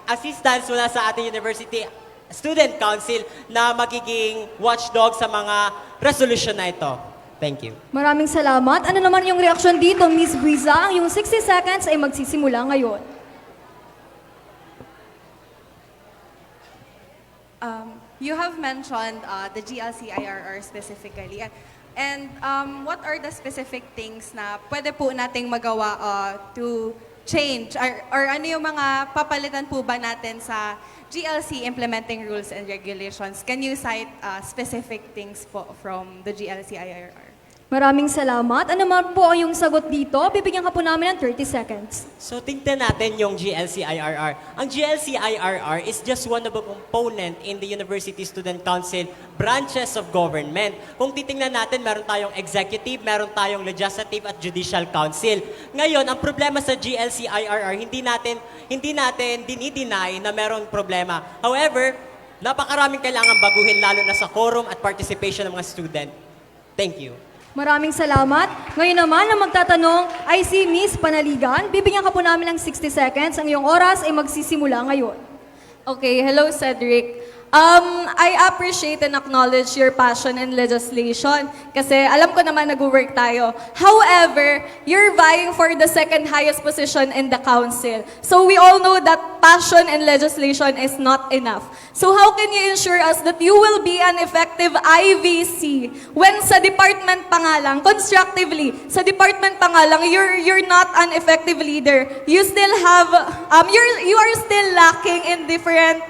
assistance mula sa ating University Student Council na magiging watchdog sa mga resolution na ito. Thank you. Maraming salamat. Ano naman yung reaksyon dito, Miss Briza? Ang yung 60 seconds ay magsisimula ngayon. You have mentioned the GLC IRR specifically. And what are the specific things na pwede po nating magawa to change? Or ano yung mga papalitan po ba natin sa GLC implementing rules and regulations? Can you cite specific things po from the GLC IRR? Maraming salamat. Ano man po ang yung sagot dito? Bibigyan ka po namin ng 30 seconds. So, tingnan natin yung GLC IRR. Ang GLC IRR is just one of the component in the University Student Council branches of government. Kung titingnan natin, meron tayong executive, meron tayong legislative at judicial council. Ngayon, ang problema sa GLC IRR, hindi natin dinideny na merong problema. However, napakaraming kailangan baguhin lalo na sa quorum at participation ng mga student. Thank you. Maraming salamat. Ngayon naman, ang magtatanong ay si Miss Panaligan. Bibigyan ka po namin ng 60 seconds. Ang iyong oras ay magsisimula ngayon. Okay, hello Cedric. I appreciate and acknowledge your passion in legislation kasi alam ko naman nag-work tayo. However, you're vying for the second highest position in the council. So we all know that passion in legislation is not enough. So how can you ensure us that you will be an effective IVC when sa department pa nga lang, constructively, sa department pa nga lang, you're not an effective leader. You still have, you are still lacking in different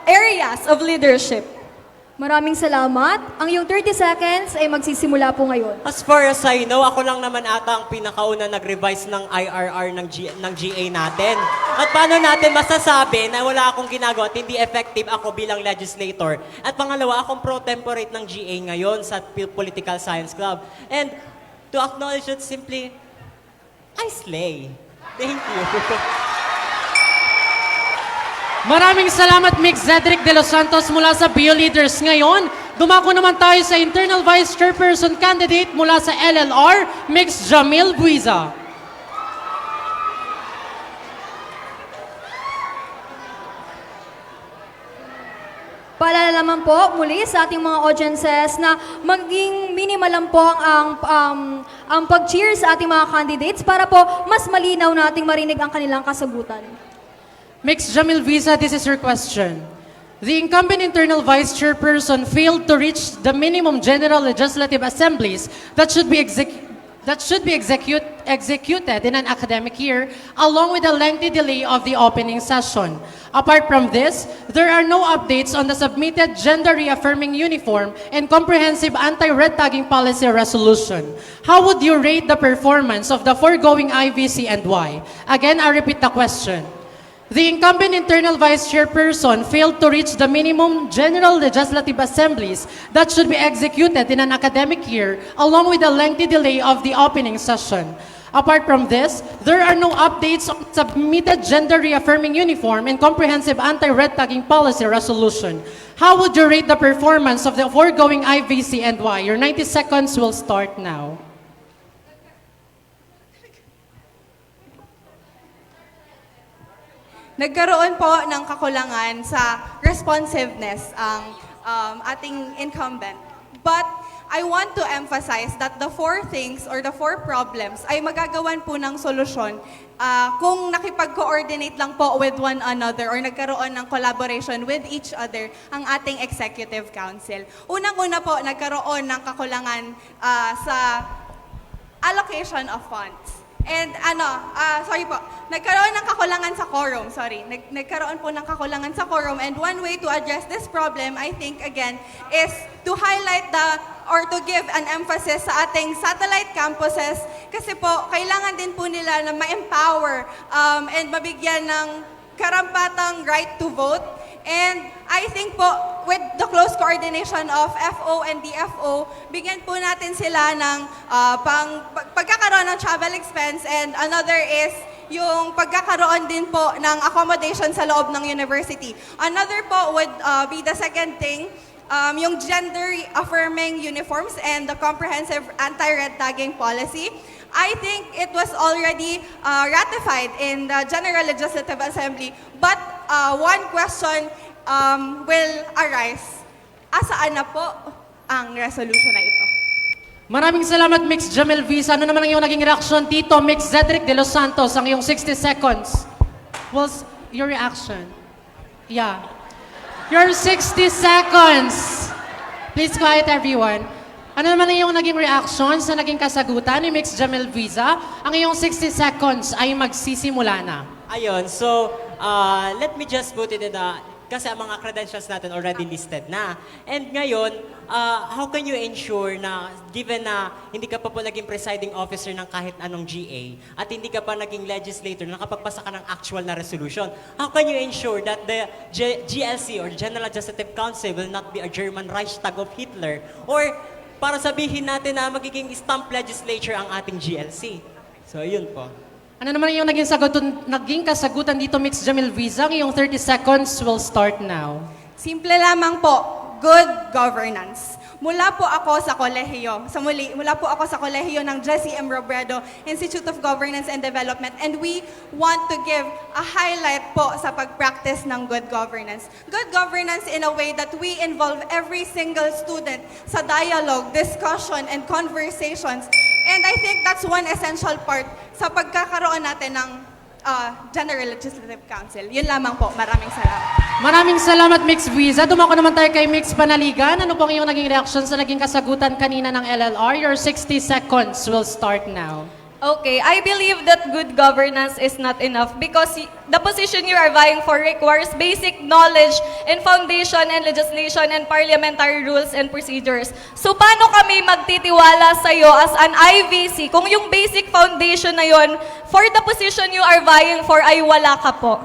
areas of leadership. Maraming salamat. Ang iyong 30 seconds ay magsisimula po ngayon. As far as I know, ako lang naman ata ang pinakauna nag-revise ng IRR ng GA natin. At paano natin masasabi na wala akong ginagawa at hindi effective ako bilang legislator? At pangalawa, akong pro-temporate ng GA ngayon sa Political Science Club. And to acknowledge it simply, I slay. Thank you. Maraming salamat, Mix Cedric De Los Santos mula sa Bio Leaders. Ngayon, dumako naman tayo sa Internal Vice Chairperson candidate mula sa LLR, Mix Jamil Buiza. Paalala naman po muli sa ating mga audiences na maging minimal lang po ang pag-cheer sa ating mga candidates para po mas malinaw nating marinig ang kanilang kasagutan. Mix Jamil Buiza, this is your question. The incumbent internal vice chairperson failed to reach the minimum general legislative assemblies that should be executed in an academic year, along with a lengthy delay of the opening session. Apart from this, there are no updates on the submitted gender-reaffirming uniform and comprehensive anti-red tagging policy resolution. How would you rate the performance of the foregoing IVC and why? Again, I repeat the question. The incumbent internal vice chairperson failed to reach the minimum general legislative assemblies that should be executed in an academic year, along with a lengthy delay of the opening session. Apart from this, there are no updates on submitted gender-reaffirming uniform and comprehensive anti-red tagging policy resolution. How would you rate the performance of the foregoing IVC and why? Your 90 seconds will start now. Nagkaroon po ng kakulangan sa responsiveness ang ating incumbent. But I want to emphasize that the 4 things or the 4 problems ay magagawan po ng solusyon kung nakipag-coordinate lang po with one another or nagkaroon ng collaboration with each other ang ating Executive Council. Unang-una po, nagkaroon ng kakulangan sa allocation of funds. And nagkaroon ng kakulangan sa quorum, nagkaroon po ng kakulangan sa quorum, and one way to address this problem, I think, again, is to highlight or to give an emphasis sa ating satellite campuses, kasi po, kailangan din po nila na ma-empower and mabigyan ng karampatang right to vote. And I think po, with the close coordination of FO and DFO, bigyan po natin sila ng pagkakaroon ng travel expense, and another is yung pagkakaroon din po ng accommodation sa loob ng university. Another po would be the second thing, yung gender-affirming uniforms and the comprehensive anti-red tagging policy. I think it was already ratified in the General Legislative Assembly, but one question will arise. Asaan na po ang resolution na ito? Maraming salamat, Mix Jamil Buiza. Ano naman ang iyong naging reaction, Tito Mix Cedric De Los Santos, ang iyong 60 seconds? What's your reaction? Yeah. Your 60 seconds. Please quiet everyone. Ano naman ang iyong naging reaction sa naging kasagutan ni Mix Jamil Buiza? Ang iyong 60 seconds ay magsisimula na. Ayun, so let me just put it in kasi ang mga credentials natin already listed na. And ngayon, how can you ensure na given na hindi ka pa po naging presiding officer ng kahit anong GA at hindi ka pa naging legislator na nakapagpasa ka ng actual na resolution, how can you ensure that the GLC or General Legislative Council will not be a German Reichstag of Hitler, or para sabihin natin na magiging stump legislature ang ating GLC? So, yun po. Ano naman yung naging kasagutan dito, Mix Jamil Buiza? Ang iyong 30 seconds will start now. Simple lamang po, good governance. Mula po ako sa kolehiyo ng Jesse M. Robredo Institute of Governance and Development, and we want to give a highlight po sa pag-practice ng good governance. Good governance in a way that we involve every single student sa dialogue, discussion, and conversations. And I think that's one essential part sa pagkakaroon natin ng General Legislative Council. Yun lamang po. Maraming salamat. Maraming salamat, Mix Buiza. Dumako naman tayo kay Mix Panaligan. Ano pong iyong naging reaction sa naging kasagutan kanina ng LLR? Your 60 seconds will start now. Okay, I believe that good governance is not enough because the position you are vying for requires basic knowledge in foundation and legislation and parliamentary rules and procedures. So paano kami magtitiwala sa iyo as an IVC kung yung basic foundation na yon for the position you are vying for ay wala ka po?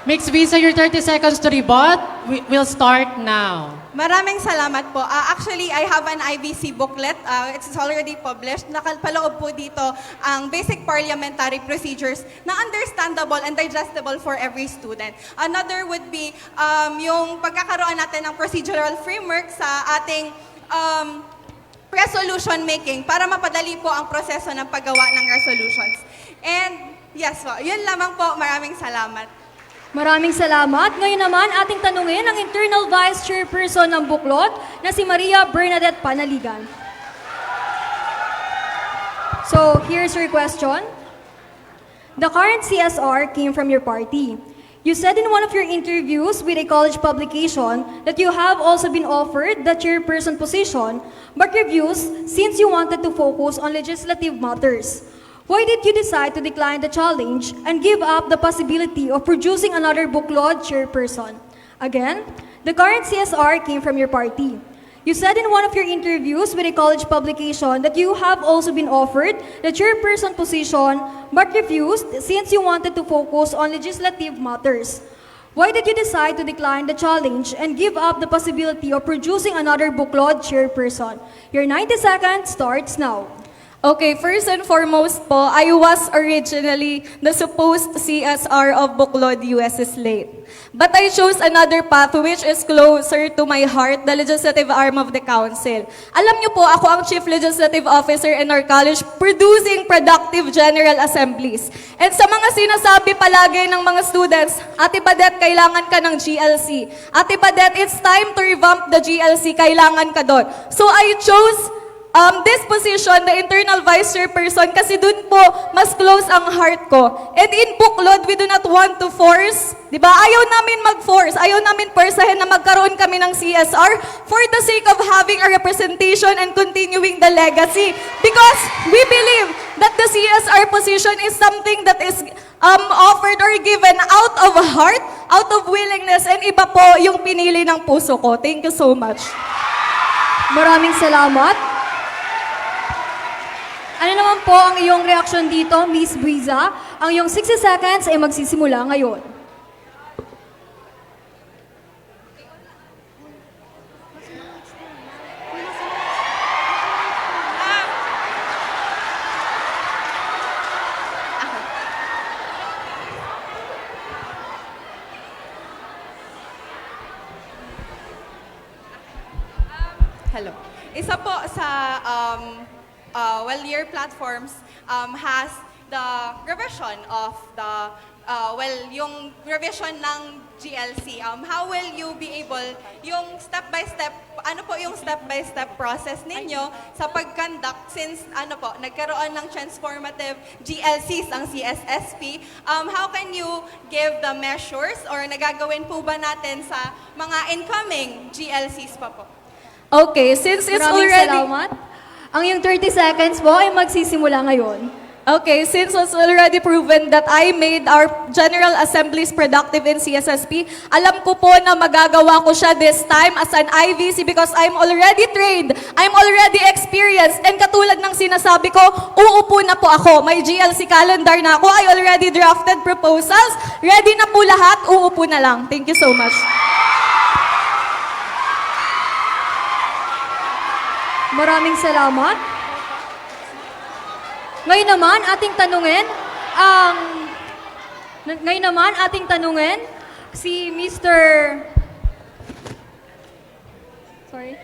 Mixed Visa, your 30 seconds to rebut. We'll start now. Maraming salamat po. Actually, I have an IVC booklet. It's already published. Nakalpaloob po dito ang basic parliamentary procedures na understandable and digestible for every student. Another would be yung pagkakaroon natin ng procedural framework sa ating resolution making para mapadali po ang proseso ng paggawa ng resolutions. And yes po, yun lamang po. Maraming salamat. Maraming salamat. Ngayon naman, ating tanungin ang Internal Vice Chairperson ng Buklod na si Maria Bernadette Panaligan. So, here's your question. The current CSR came from your party. You said in one of your interviews with a college publication that you have also been offered the chairperson position, but refused since you wanted to focus on legislative matters. Why did you decide to decline the challenge and give up the possibility of producing another Buklod chairperson? Again, the current CSR came from your party. You said in one of your interviews with a college publication that you have also been offered the chairperson position but refused since you wanted to focus on legislative matters. Why did you decide to decline the challenge and give up the possibility of producing another Buklod chairperson? Your 90 seconds starts now. Okay, first and foremost po, I was originally the supposed CSR of Buklod US Slate. But I chose another path which is closer to my heart, the legislative arm of the council. Alam niyo po, ako ang Chief Legislative Officer in our college producing productive General Assemblies. And sa mga sinasabi palagi ng mga students, Ate Badet, kailangan ka ng GLC. Ate Badet, it's time to revamp the GLC, kailangan ka doon. So I chose this position, the internal vice chairperson, kasi dun po mas close ang heart ko. And in Buklod, we do not want to force, di ba? Ayaw namin mag-force, ayaw namin persahin na magkaroon kami ng CSR for the sake of having a representation and continuing the legacy. Because we believe that the CSR position is something that is offered or given out of heart, out of willingness, and iba po yung pinili ng puso ko. Thank you so much. Maraming salamat. Ano naman po ang iyong reaksyon dito, Miss Buiza? Ang iyong 60 seconds ay magsisimula ngayon. Hello. Isa po sa your platforms has the revision of the yung revision ng GLC. How will you be able yung step-by-step, ano po yung step-by-step process ninyo sa pag-conduct since nagkaroon ng transformative GLCs ang CSSP? How can you give the measures or nagagawin po ba natin sa mga incoming GLCs pa po? Okay, since it's Maraming already... salamat. Ang iyong 30 seconds po ay magsisimula ngayon. Okay, since it's already proven that I made our General Assemblies productive in CSSP, alam ko po na magagawa ko siya this time as an IVC because I'm already trained, I'm already experienced, and katulad ng sinasabi ko, uupo na po ako. May GLC calendar na ako, I already drafted proposals, ready na po lahat, uupo na lang. Thank you so much. Maraming salamat. Ngayon naman ating tanungin si Mr. Sorry.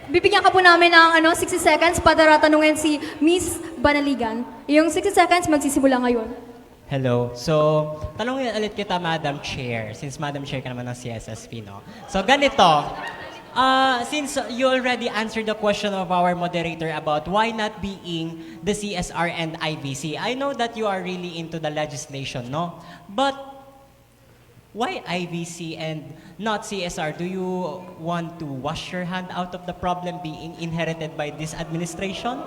Bibigyan ka po namin ng 60 seconds para tanungin si Miss Banaligan. Yung 60 seconds magsisimula ngayon. Hello. So, tanongin ulit kita, Madam Chair, since Madam Chair ka naman ng CSSP, no? So, ganito. Since you already answered the question of our moderator about why not being the CSR and IVC, I know that you are really into the legislation, no? But why IVC and not CSR? Do you want to wash your hand out of the problem being inherited by this administration?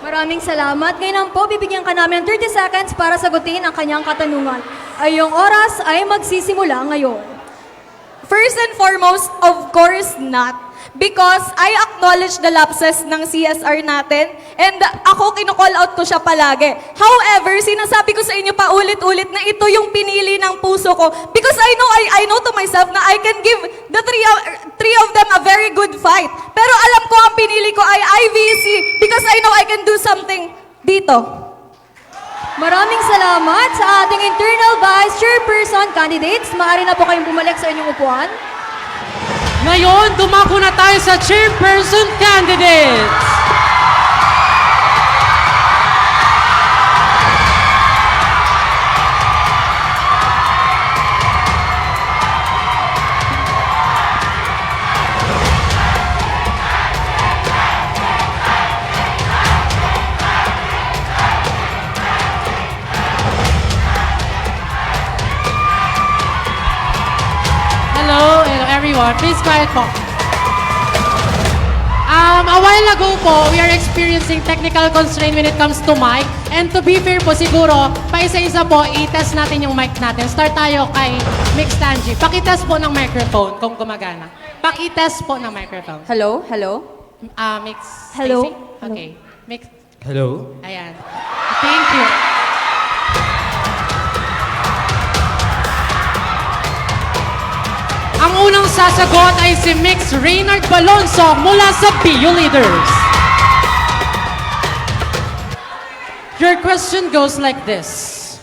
Maraming salamat. Ngayon po, bibigyan ka namin ng 30 seconds para sagutin ang kanyang katanungan. Ay yung oras ay magsisimula ngayon. First and foremost, of course not. Because I acknowledge the lapses ng CSR natin and ako kino-call out ko siya palagi. However, sinasabi ko sa inyo pa ulit-ulit na ito yung pinili ng puso ko because I know to myself na I can give the three of them a very good fight. Pero alam ko ang pinili ko ay IVC because I know I can do something dito. Maraming salamat sa ating internal vice chairperson candidates. Maaari na po kayong bumalik sa inyong upuan. Ngayon, dumako na tayo sa chairperson candidates. Hello everyone. Please quiet po. A while ago po, we are experiencing technical constraint when it comes to mic. And to be fair po, siguro, paisa-isa po, i-test natin yung mic natin. Start tayo kay Mix Tanji. Pakitest po ng microphone kung gumagana. Pakitest po ng microphone. Hello? Hello? Mix. Hello? Stacy? Okay. Mix. Hello? Ayan. Thank you. Ang unang sasagot ay si Mix Reynard Balonso mula sa PU Leaders. Your question goes like this.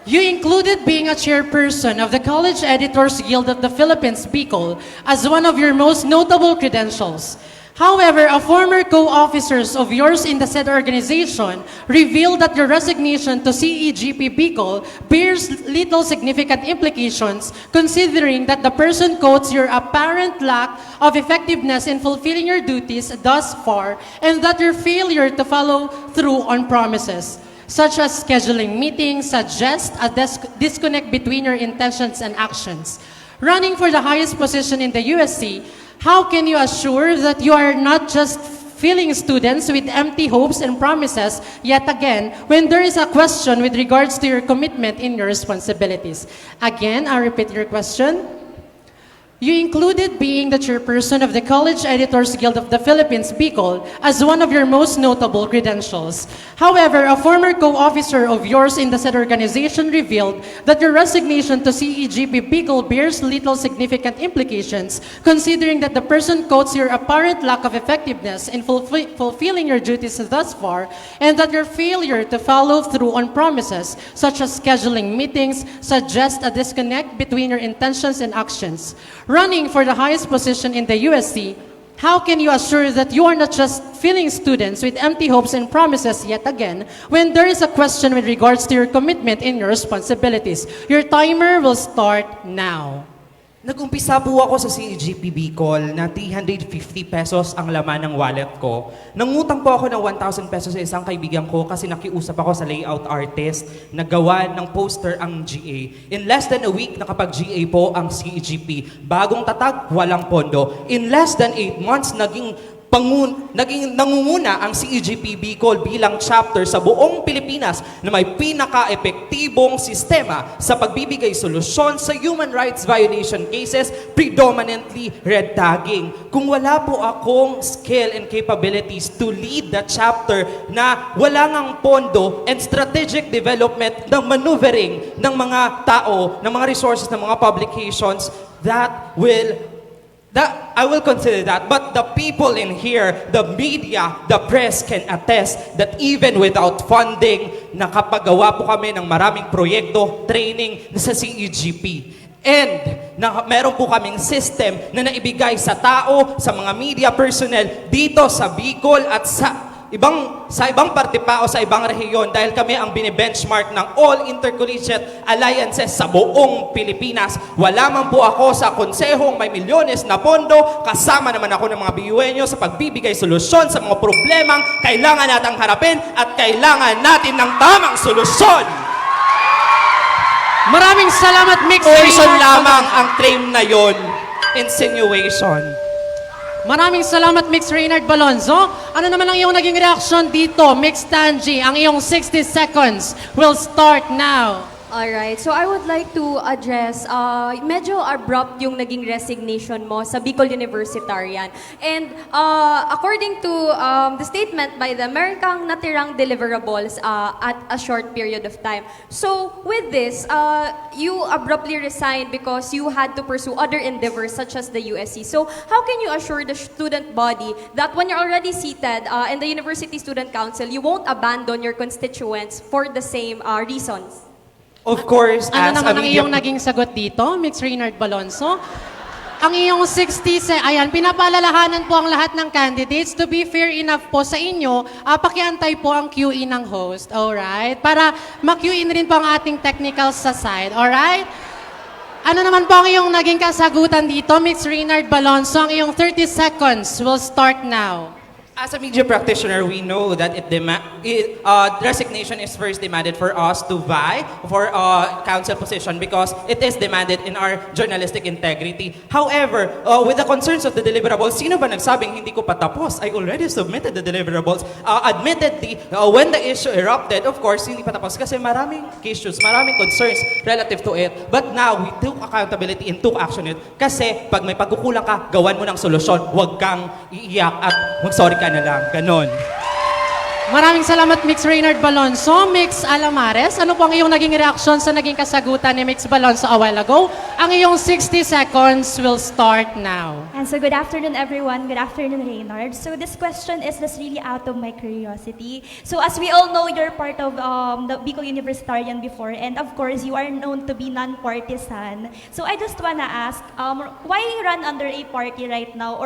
You included being a chairperson of the College Editors Guild of the Philippines, BICOL, as one of your most notable credentials. However, a former co-officers of yours in the said organization revealed that your resignation to CEGP BICOL bears little significant implications considering that the person quotes your apparent lack of effectiveness in fulfilling your duties thus far and that your failure to follow through on promises, such as scheduling meetings, suggest a disconnect between your intentions and actions. Running for the highest position in the USC, how can you assure that you are not just filling students with empty hopes and promises yet again when there is a question with regards to your commitment in your responsibilities? Again, I'll repeat your question. You included being the chairperson of the College Editors Guild of the Philippines, BICOL, as one of your most notable credentials. However, a former co-officer of yours in the said organization revealed that your resignation to CEGP BICOL bears little significant implications, considering that the person quotes your apparent lack of effectiveness in fulfilling your duties thus far, and that your failure to follow through on promises, such as scheduling meetings, suggest a disconnect between your intentions and actions. Running for the highest position in the USC, how can you assure that you are not just filling students with empty hopes and promises yet again when there is a question with regards to your commitment in your responsibilities? Your timer will start now. Nag-umpisa po ako sa CEGP BICOL na 350 pesos ang laman ng wallet ko. Nangutang po ako ng 1,000 pesos sa isang kaibigan ko kasi nakiusap ako sa layout artist na gawa ng poster ang GA. In less than a week, nakapag-GA po ang CEGP. Bagong tatag, walang pondo. In less than 8 months, naging nangunguna ang CEGP BICOL bilang chapter sa buong Pilipinas na may pinaka-epektibong sistema sa pagbibigay solusyon sa human rights violation cases, predominantly red tagging. Kung wala po akong skill and capabilities to lead the chapter na wala ngang pondo and strategic development ng maneuvering ng mga tao, ng mga resources, ng mga publications, I will consider that. But the people in here, the media, the press can attest that even without funding, nakapagawa po kami ng maraming proyekto, training sa CEGP. And meron po kaming system na naibigay sa tao, sa mga media personnel dito sa BICOL at sa ibang parte pa o sa ibang rehiyon dahil kami ang bine-benchmark ng all intercollegiate alliances sa buong Pilipinas. Wala man po ako sa konsehong may milyones na pondo, kasama naman ako ng mga BUenyo sa pagbibigay solusyon sa mga problemang kailangan natang harapin at kailangan natin ng tamang solusyon. Maraming salamat, Mix Insinuation Reynard lamang ang claim na yon. Insinuation. Maraming salamat, Mix Reynard Balonzo. Ano naman ang iyong naging reaksyon dito, Mix Tanji? Ang iyong 60 seconds will start now. Alright, so I would like to address, medyo abrupt yung naging resignation mo sa Bicol Universitarian. And according to the statement by the meron kang natirang deliverables at a short period of time. So with this, you abruptly resigned because you had to pursue other endeavors such as the USC. So how can you assure the student body that when you're already seated in the University Student Council, you won't abandon your constituents for the same reasons? Of course, Ano as naman a ang media... iyong naging sagot dito, Mix Reynard Balonzo? Ang iyong 60 ayan, pinapaalalahanan po ang lahat ng candidates. To be fair enough po sa inyo, pakiantay po ang QE ng host, alright? Para ma-QE rin po ang ating technical sa side, alright? Ano naman po ang iyong naging kasagutan dito, Mix Reynard Balonzo? Ang iyong 30 seconds will start now. As a media practitioner, we know that resignation is first demanded for us to vie for council position because it is demanded in our journalistic integrity. However, with the concerns of the deliverables, sino ba nagsabing hindi ko pa tapos? I already submitted the deliverables. Admittedly, when the issue erupted, of course, hindi pa tapos kasi maraming issues, maraming concerns relative to it. But now, we took accountability and took action it. Kasi pag may pagkukulang ka, gawan mo ng solusyon. Huwag kang iiyak at mag-sorry ka na lang. Ganon. Maraming salamat, Mix Reynard Balonzo. Mix Alamares, ano po ang iyong naging reaksyon sa naging kasagutan ni Mix Balonzo a while ago? Ang iyong 60 seconds will start now. And so good afternoon, everyone. Good afternoon, Reynard. So this question is just really out of my curiosity. So as we all know, you're part of the Bicol Universitarian before, and of course, you are known to be non-partisan. So I just wanna ask, why run under a party right now,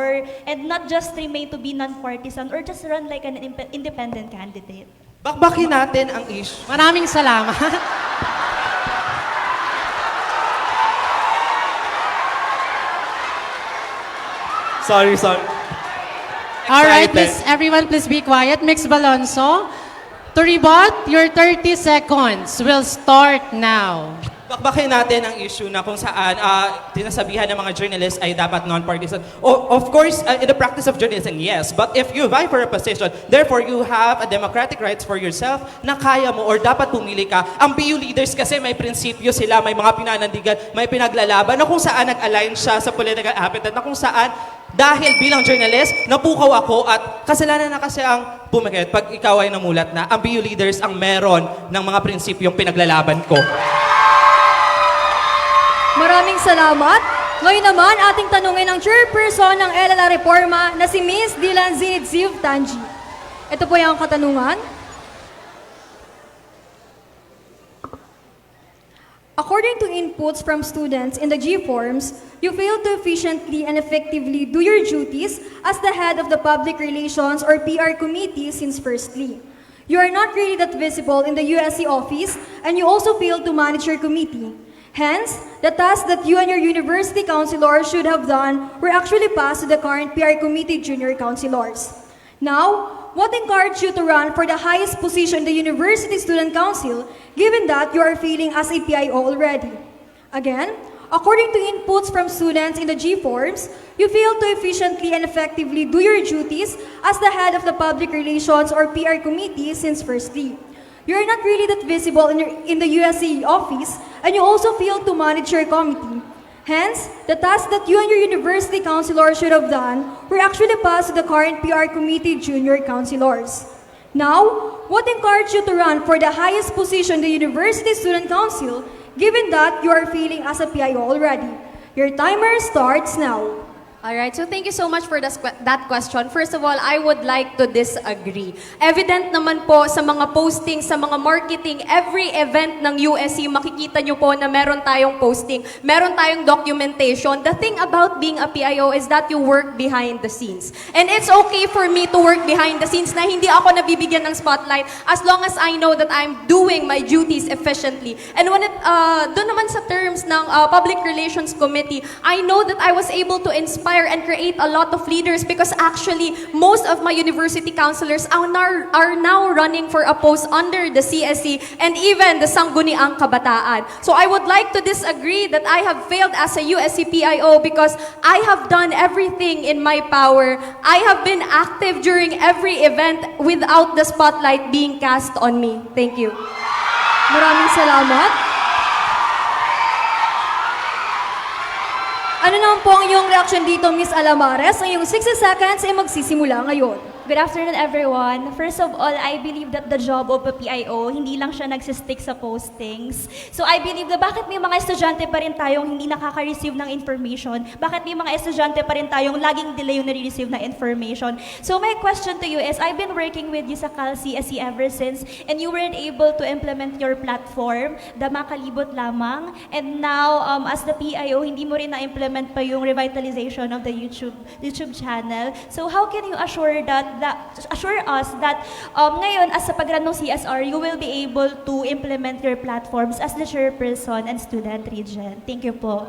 and not just remain to be non-partisan, or just run like an independent candidate? Bakbakin natin ang issue. Maraming salamat. Sorry. All right, Excited. everyone please be quiet. Mix Balonzo, to rebut, your 30 seconds will start now. Bakbakin natin ang issue na kung saan tinasabihan ng mga journalists ay dapat non-partisan. Of course, in the practice of journalism, yes. But if you vie for a position, therefore you have a democratic rights for yourself na kaya mo or dapat pumili ka. Ang BU leaders kasi may prinsipyo sila, may mga pinanandigan, may pinaglalaban na kung saan nag-align siya sa political habitat, na kung saan dahil bilang journalist, napukaw ako at kasalanan na kasi ang pumikit pag ikaw ay namulat na ang BU leaders ang meron ng mga prinsipyong pinaglalaban ko. Maraming salamat. Ngayon naman, ating tanungin ang chairperson ng LLA Reforma na si Ms. Dylan Zinidziv Tanji. Ito po yung katanungan. According to inputs from students in the G-Forms, you failed to efficiently and effectively do your duties as the head of the Public Relations or PR Committee since firstly, you are not really that visible in the USC office and you also failed to manage your committee. Hence, the task that you and your university councilors should have done were actually passed to the current PR Committee junior councilors. Now, what encouraged you to run for the highest position in the University Student Council, given that you are failing as a PIO already? Again, according to inputs from students in the G-Forms, you failed to efficiently and effectively do your duties as the head of the Public Relations or PR Committee since firstly, you are not really that visible in the USC office, and you also failed to manage your committee. Hence, the task that you and your university councilors should have done were actually passed to the current PR Committee junior councilors. Now, what encouraged you to run for the highest position in the University Student Council, given that you are failing as a PIO already? Your timer starts now. Alright, so thank you so much for that question. First of all, I would like to disagree. Evident naman po sa mga posting, sa mga marketing, every event ng USC, makikita nyo po na meron tayong posting, meron tayong documentation. The thing about being a PIO is that you work behind the scenes. And it's okay for me to work behind the scenes na hindi ako nabibigyan ng spotlight as long as I know that I'm doing my duties efficiently. And when doon naman sa terms ng Public Relations Committee, I know that I was able to inspire inspire and create a lot of leaders because actually most of my university counselors are now running for a post under the CSE and even the Sangguniang Kabataan. So I would like to disagree that I have failed as a USC PIO because I have done everything in my power. I have been active during every event without the spotlight being cast on me. Thank you. Maraming salamat. Ano naman po ang iyong reaction dito, Miss Alamares? Ang iyong 60 seconds ay magsisimula ngayon. Good afternoon, everyone. First of all, I believe that the job of a PIO, hindi lang siya nagsistick sa postings. So I believe na bakit may mga estudyante pa rin tayong hindi nakaka-receive ng information? Bakit may mga estudyante pa rin tayong laging delay yung nare-receive na information? So my question to you is, I've been working with you sa CalCSE ever since, and you weren't able to implement your platform, Makalibot lamang. And now, as the PIO, hindi mo rin na-implement pa yung revitalization of the YouTube channel. So how can you assure us that ngayon as sa pag-run ng CSR, you will be able to implement your platforms as the chairperson and student regent. Thank you po.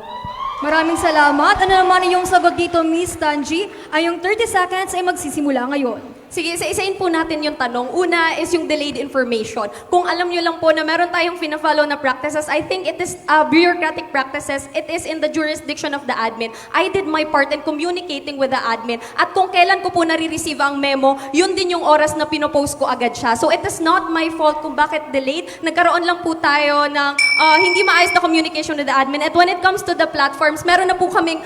Maraming salamat. Ano naman yung sagot dito, Miss Tanji? Ay yung 30 seconds ay magsisimula ngayon. Sige, isa-isain po natin yung tanong. Una is yung delayed information. Kung alam nyo lang po na meron tayong fina-follow na practices, I think it is bureaucratic practices. It is in the jurisdiction of the admin. I did my part in communicating with the admin. At kung kailan ko po nare-receive ang memo, yun din yung oras na pinopost ko agad siya. So it is not my fault kung bakit delayed. Nagkaroon lang po tayo ng hindi maayos na communication with the admin. At when it comes to the platforms, meron na po kaming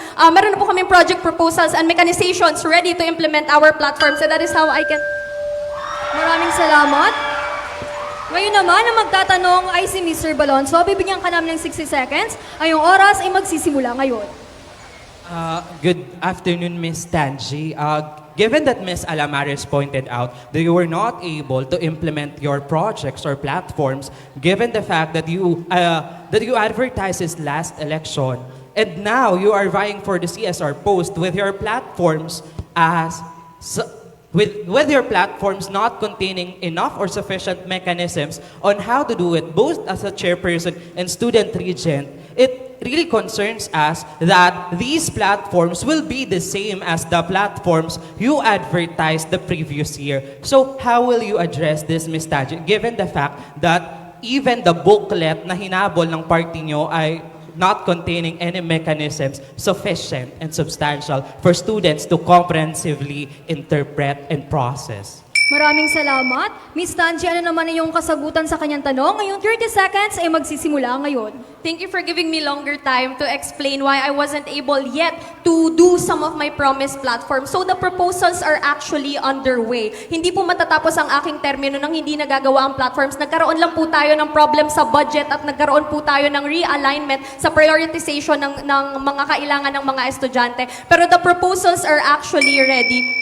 project proposals and mechanizations ready to implement our platforms. So that is how I can... Maraming salamat. Ngayon naman, ang magtatanong ay si Mr. Balonso. Bibigyan ka namin ng 60 seconds. Ay yung oras ay magsisimula ngayon. Good afternoon, Miss Tanji. Given that Ms. Alamares pointed out that you were not able to implement your projects or platforms, given the fact that you advertised this last election, and now you are vying for the CSR post with your platforms with your platforms not containing enough or sufficient mechanisms on how to do it, both as a chairperson and student regent, it really concerns us that these platforms will be the same as the platforms you advertised the previous year. So how will you address this, Ms. Tanji, given the fact that even the booklet na hinabol ng party nyo ay not containing any mechanisms sufficient and substantial for students to comprehensively interpret and process? Maraming salamat. Miss Tanji, ano naman yung kasagutan sa kanyang tanong? Ngayong 30 seconds ay magsisimula ngayon. Thank you for giving me longer time to explain why I wasn't able yet to do some of my promised platforms. So the proposals are actually underway. Hindi po matatapos ang aking termino nang hindi nagagawa ang platforms. Nagkaroon lang po tayo ng problem sa budget at nagkaroon po tayo ng realignment sa prioritization ng mga kailangan ng mga estudyante. Pero the proposals are actually ready.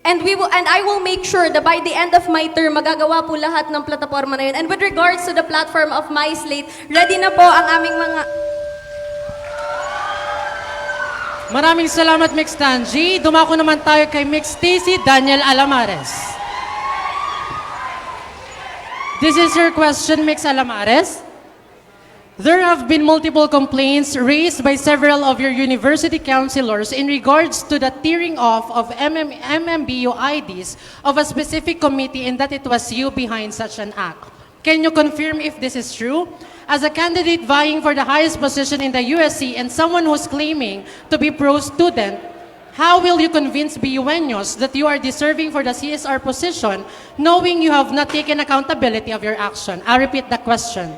And I will make sure that by the end of my term, magagawa po lahat ng plataforma na yun. And with regards to the platform of My Slate, ready na po ang aming mga... Maraming salamat, Mix Tanji. Dumako naman tayo kay Mix Stacy Daniel Alamares. This is your question, Mix Alamares. There have been multiple complaints raised by several of your university councilors in regards to the tearing off of MMBU IDs of a specific committee and that it was you behind such an act. Can you confirm if this is true? As a candidate vying for the highest position in the USC and someone who's claiming to be pro-student, how will you convince BUenos that you are deserving for the CSR position knowing you have not taken accountability of your action? I repeat the question.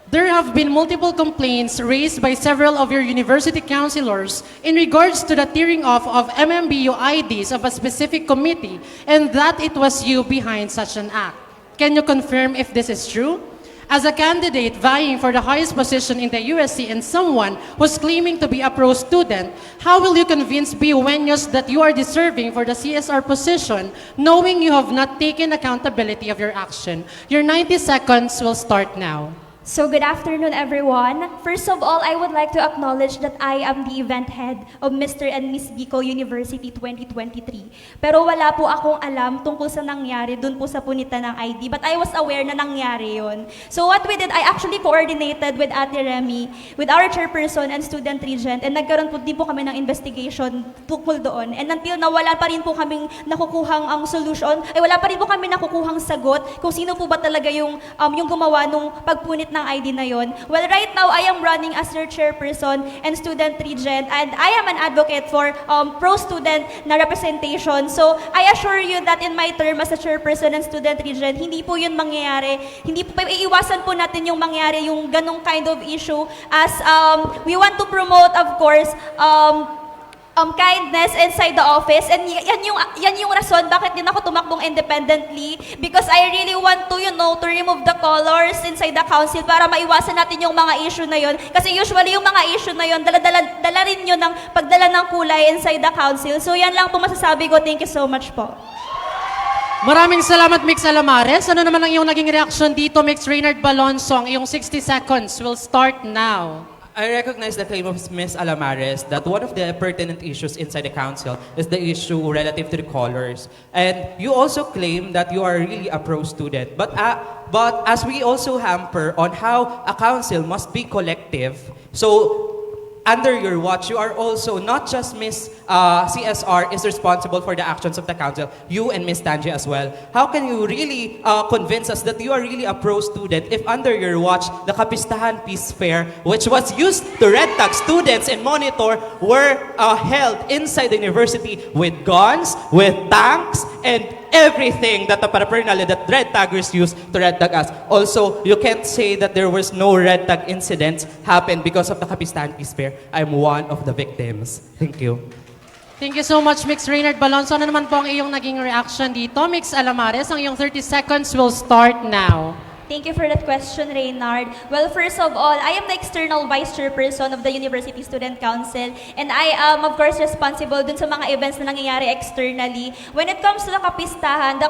There have been multiple complaints raised by several of your university councilors in regards to the tearing off of MMBU IDs of a specific committee and that it was you behind such an act. Can you confirm if this is true? As a candidate vying for the highest position in the USC and someone who's claiming to be a pro-student, how will you convince BUenos that you are deserving for the CSR position knowing you have not taken accountability of your action? Your 90 seconds will start now. So good afternoon, everyone. First of all, I would like to acknowledge that I am the event head of Mr. and Miss Bicol University 2023. Pero wala po akong alam tungkol sa nangyari dun po sa punita ng ID, but I was aware na nangyari yon. So what we did, I actually coordinated with Ate Remy, with our chairperson and student regent, and nagkaroon po din po kami ng investigation tungkol doon. And until na wala pa rin po kaming nakukuhang ang solution, ay wala pa rin po kami nakukuhang sagot kung sino po ba talaga yung gumawa nung pagpunit ng ID na yon. Well, right now, I am running as your chairperson and student regent, and I am an advocate for pro-student na representation. So, I assure you that in my term as a chairperson and student regent, hindi po yun mangyayari. Hindi po, iiwasan po natin yung mangyari, yung ganong kind of issue, as we want to promote, of course, kindness inside the office, and yan yung rason bakit din ako tumakbong independently, because I really want to, to remove the colors inside the council para maiwasan natin yung mga issue na yon. Kasi usually yung mga issue na yon, dala rin yun ng pagdala ng kulay inside the council. So yan lang po masasabi ko. Thank you so much po. Maraming salamat, Mix Alamares. Ano naman ang iyong naging reaction dito, Mix Reynard Balonso? Ang iyong 60 seconds will start now. I recognize the claim of Ms. Alamares that one of the pertinent issues inside the council is the issue relative to the colors. And you also claim that you are really a pro-student. But as we also hamper on how a council must be collective, so under your watch, you are also, not just Ms. CSR is responsible for the actions of the council, you and Ms. Tanji as well. How can you really convince us that you are really a pro-student if under your watch, the Kapistahan Peace Fair, which was used to red tag students and monitor, were held inside the university with guns, with tanks, and everything that the paraphernalia that red taggers use to red tag us. Also, you can't say that there was no red tag incidents happened because of the Kapistahan Peace Fair. I'm one of the victims. Thank you. Thank you so much, Mix Reynard Balonso. Ano naman po ang iyong naging reaction dito? Mix Alamares, ang iyong 30 seconds will start now. Thank you for that question, Reynard. Well, first of all, I am the external vice chairperson of the University Student Council, and I am, of course, responsible dun sa mga events na nangyayari externally. When it comes to the Kapistahan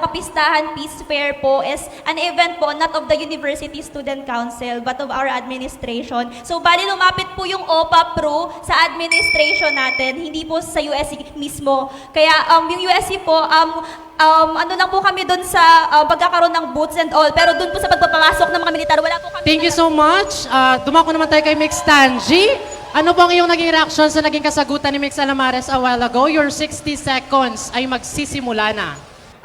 Peace Fair po is an event po not of the University Student Council, but of our administration. So, bali lumapit po yung OPA Pro sa administration natin, hindi po sa USC mismo. Kaya, yung USC po, ano lang po kami doon sa pagkakaroon ng booths and all, pero doon po sa pagpapasok ng mga militar, wala po kami. Thank you so much. Dumako naman tayo kay Mix Tanji. Ano po ang iyong naging reaction sa naging kasagutan ni Mix Alamares a while ago? Your 60 seconds ay magsisimula na.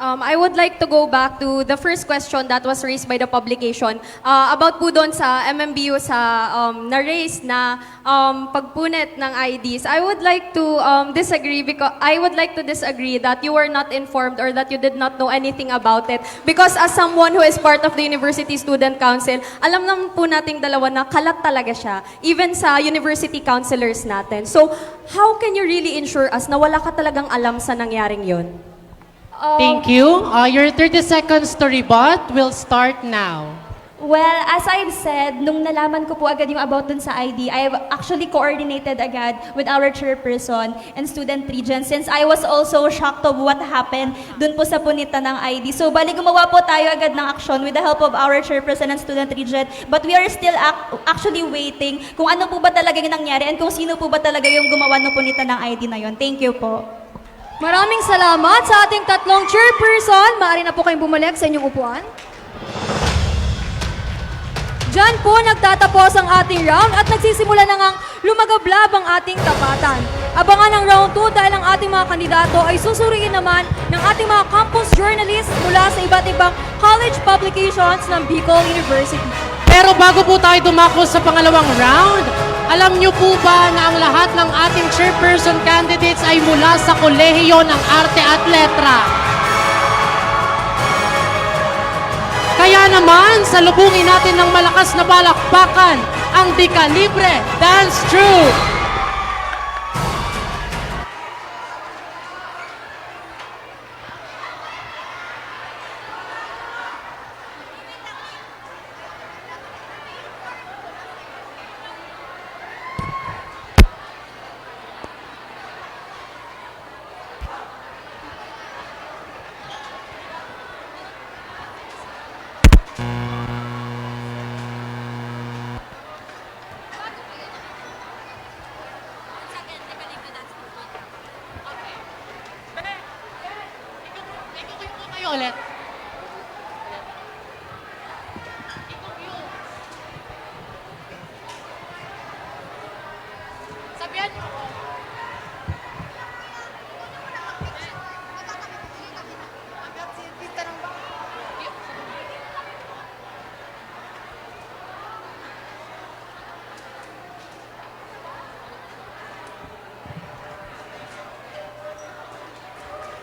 I would like to go back to the first question that was raised by the publication about po doon sa MMBU sa na-raise na pagpunit ng IDs. I would like to disagree that you were not informed or that you did not know anything about it. Because as someone who is part of the University Student Council, alam naman po nating dalawa na kalat talaga siya, even sa university councilors natin. So, how can you really ensure us na wala ka talagang alam sa nangyaring yun? Thank you. Your 30 seconds to rebut will start now. Well, as I've said, nung nalaman ko po agad yung about dun sa ID, I've actually coordinated agad with our chairperson and student regent since I was also shocked of what happened dun po sa punita ng ID. So, bali gumawa po tayo agad ng action with the help of our chairperson and student regent, but we are still actually waiting kung ano po ba talaga yung nangyari and kung sino po ba talaga yung gumawa ng punita ng ID na yon. Thank you po. Maraming salamat sa ating tatlong chairperson. Maaari na po kayong bumalik sa inyong upuan. Diyan po nagtatapos ang ating round at nagsisimula na ngang lumagablab ang ating tapatan. Abangan ang round 2 dahil ang ating mga kandidato ay susuriin naman ng ating mga campus journalists mula sa iba't ibang college publications ng Bicol University. Pero bago po tayo dumako sa pangalawang round, alam niyo po ba na ang lahat ng ating chairperson candidates ay mula sa Kolehiyo ng Arte at Letra? Kaya naman, salubungin natin ng malakas na palakpakan ang Di Calibre Dance Troupe!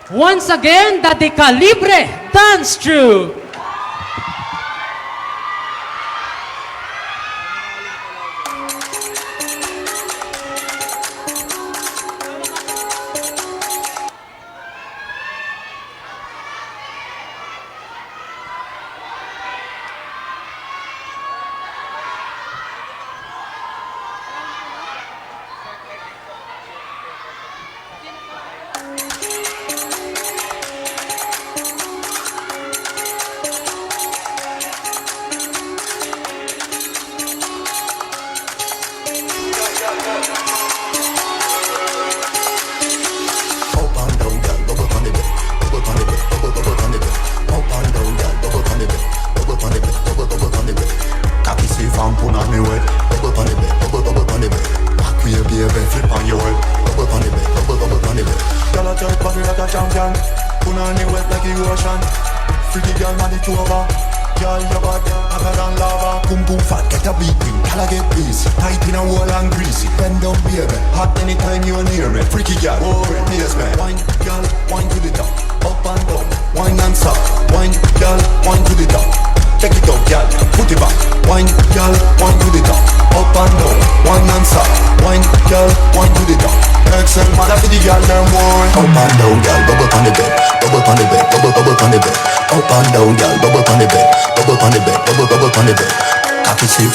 Once again, the Decalibre Dance Troupe.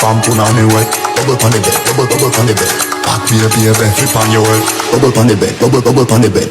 From punani way, bubble on the bed, bubble on the bed. Back me up, flip on your way, bubble on the bed, bubble on the bed.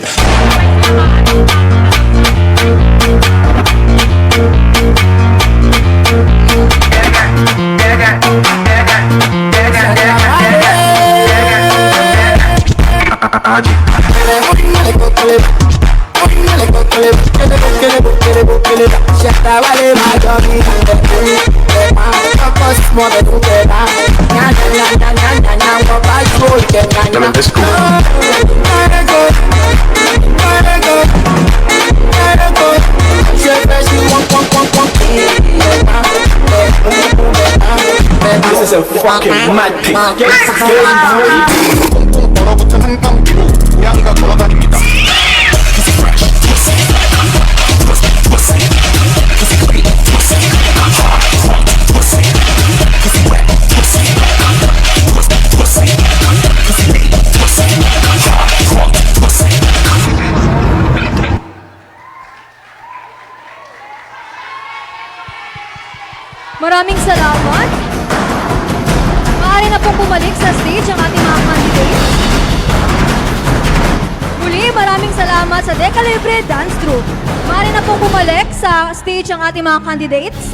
This is a fucking mad thing. Maraming salamat. Maaari na pong bumalik sa stage ang ating mga candidates. Muli, maraming salamat sa Decalibre Dance Troupe. Maaari na pong bumalik sa stage ang ating mga candidates.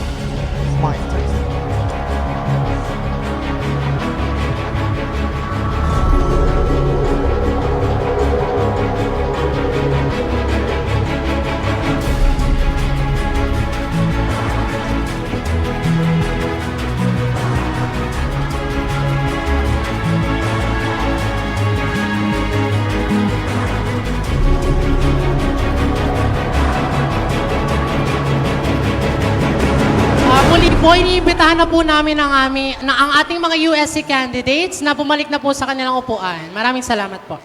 Muli po, iniimbitahan na po namin ang ating mga USC candidates na bumalik na po sa kanilang upuan. Maraming salamat po.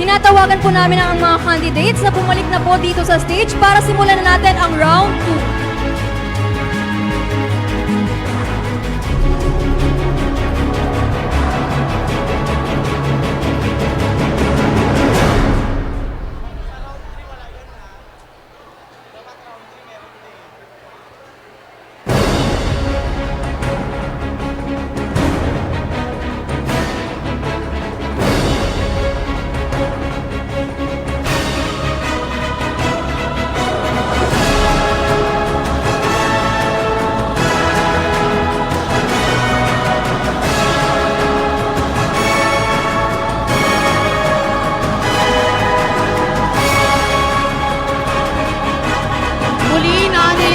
Tinatawagan po namin ang mga candidates na bumalik na po dito sa stage para simulan na natin ang round 2.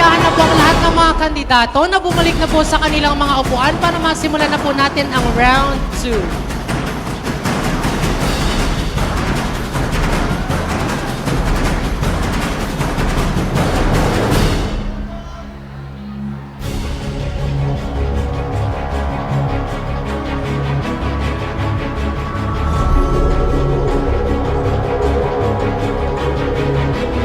Dahan-dahan na po ang lahat ng mga kandidato na bumalik na po sa kanilang mga upuan para masimulan na po natin ang round 2.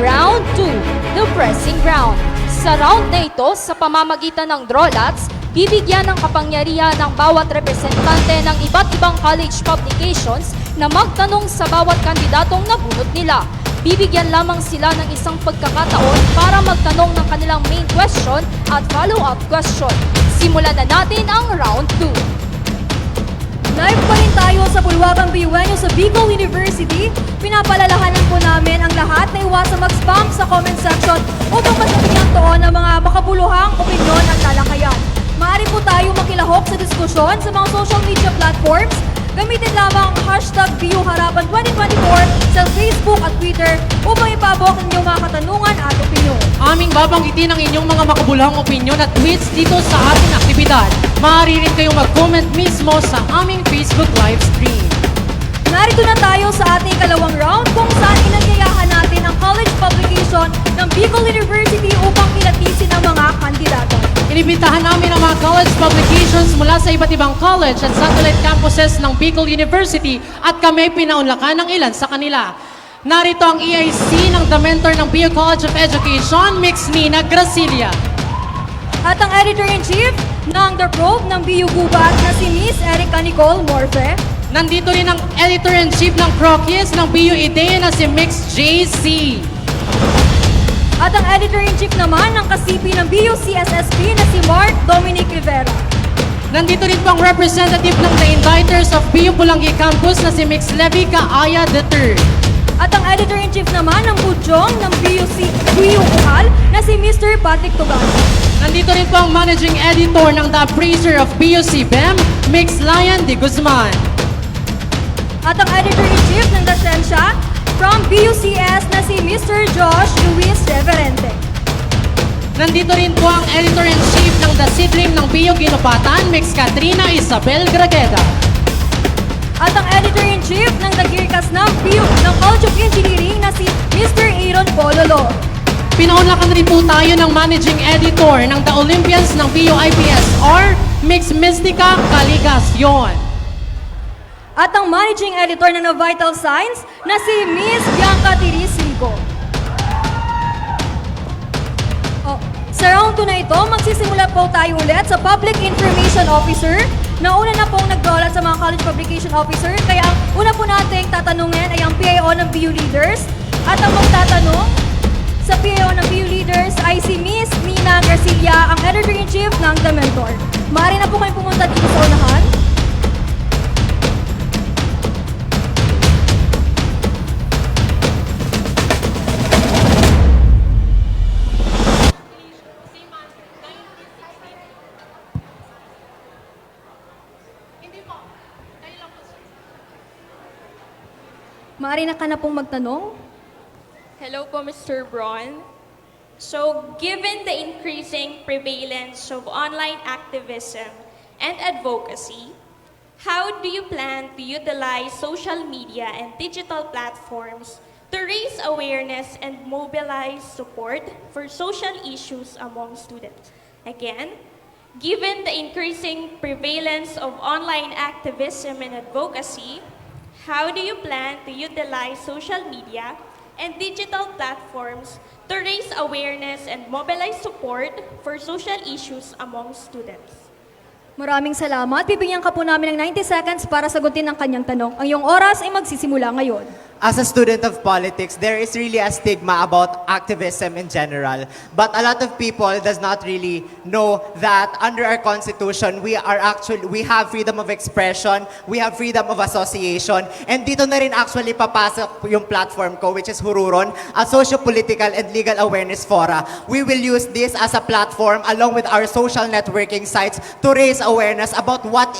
Round 2, the pressing round. Sa round na ito, sa pamamagitan ng drawlats, bibigyan ng kapangyarihan ng bawat representante ng iba't ibang college publications na magtanong sa bawat kandidatong nabunot nila. Bibigyan lamang sila ng isang pagkakataon para magtanong ng kanilang main question at follow-up question. Simulan na natin ang round 2. Live pa rin tayo sa Bulwagang BUNO sa Bicol University. Pinapalalahanan po namin ang lahat na iwasang mag-spam sa comment section upang mas mabigyan toon ng mga makabuluhang opinyon at talakayan. Maaari po tayo makilahok sa diskusyon sa mga social media platforms. Gamitin lamang ang hashtag BUHarapan 2024 sa Facebook at Twitter upang ipabok ang inyong mga katanungan at opinyon. Aming babanggitin ang inyong mga makabulahang opinyon at tweets dito sa ating aktibidad. Maaari rin kayong mag-comment mismo sa aming Facebook live stream. Narito na tayo sa ating ikalawang round kung saan inanyayahan natin ang college publication ng Bicol University upang kilatisin ang mga kandidato. Inibitahan namin ang mga college publications mula sa iba't ibang college at satellite campuses ng Bicol University at kami pinaunlakan ng ilan sa kanila. Narito ang EIC ng The Mentor ng BU College of Education, Mix Nina Gracilia. At ang Editor-in-Chief ng The Probe ng BU Gubat na si Miss Erica Nicole Morfe. Nandito rin ang Editor-in-Chief ng Croquis ng BU IDEA na si Mix JC. At ang Editor-in-Chief naman ng Kasipi ng BU CSSP na si Mark Dominic Rivera. Nandito rin po ang representative ng The Inditers of BU Pulangi Campus na si Mix Levica Aya III. At ang Editor-in-Chief naman ng Budyong ng BU Ukal na si Mr. Patrick Tugan. Nandito rin po ang Managing Editor ng The Appraiser of BUC BEM, Mix Lion de Guzman. At ang Editor-in-Chief ng Dasensya from BUCS na si Mr. Josh Luis Reverente. Nandito rin po ang Editor-in-Chief ng The Sidrim ng BU Ginupatan, Mix Katrina Isabel Gragueda. At ang Editor-in-Chief ng The Girkas ng BU ng College of Engineering na si Mr. Aaron Pololo. Pinaunlakan rin po tayo ng Managing Editor ng The Olympians ng BU IPSR, Mix Mystica Caligacion. At ang Managing Editor ng Vital Signs na si Miss Bianca Tirisrico. Sa round 2 na ito, magsisimula po tayo ulit sa Public Information Officer. Nauna na pong nagdrawlat sa mga College Publication Officer, kaya ang una po nating tatanungin ay ang PIO ng BU Leaders. At ang magtatanong sa PIO ng BU Leaders ay si Miss Nina Gracilia, ang Editor-in-Chief ng The Mentor. Maaari na po kayong pumunta dito sa unahan. Maaari na ka na pong magtanong. Hello po, Mr. Braun. So, given the increasing prevalence of online activism and advocacy, how do you plan to utilize social media and digital platforms to raise awareness and mobilize support for social issues among students? Again, given the increasing prevalence of online activism and advocacy, how do you plan to utilize social media and digital platforms to raise awareness and mobilize support for social issues among students? Maraming salamat. Bibigyan ka po namin ng 90 seconds para sagutin ang kanyang tanong. Ang iyong oras ay magsisimula ngayon. As a student of politics, there is really a stigma about activism in general. But a lot of people does not really know that under our constitution, we have freedom of expression, we have freedom of association, and dito na rin actually papasok yung platform ko, which is Hururon, a socio-political and legal awareness fora. We will use this as a platform along with our social networking sites to raise awareness about what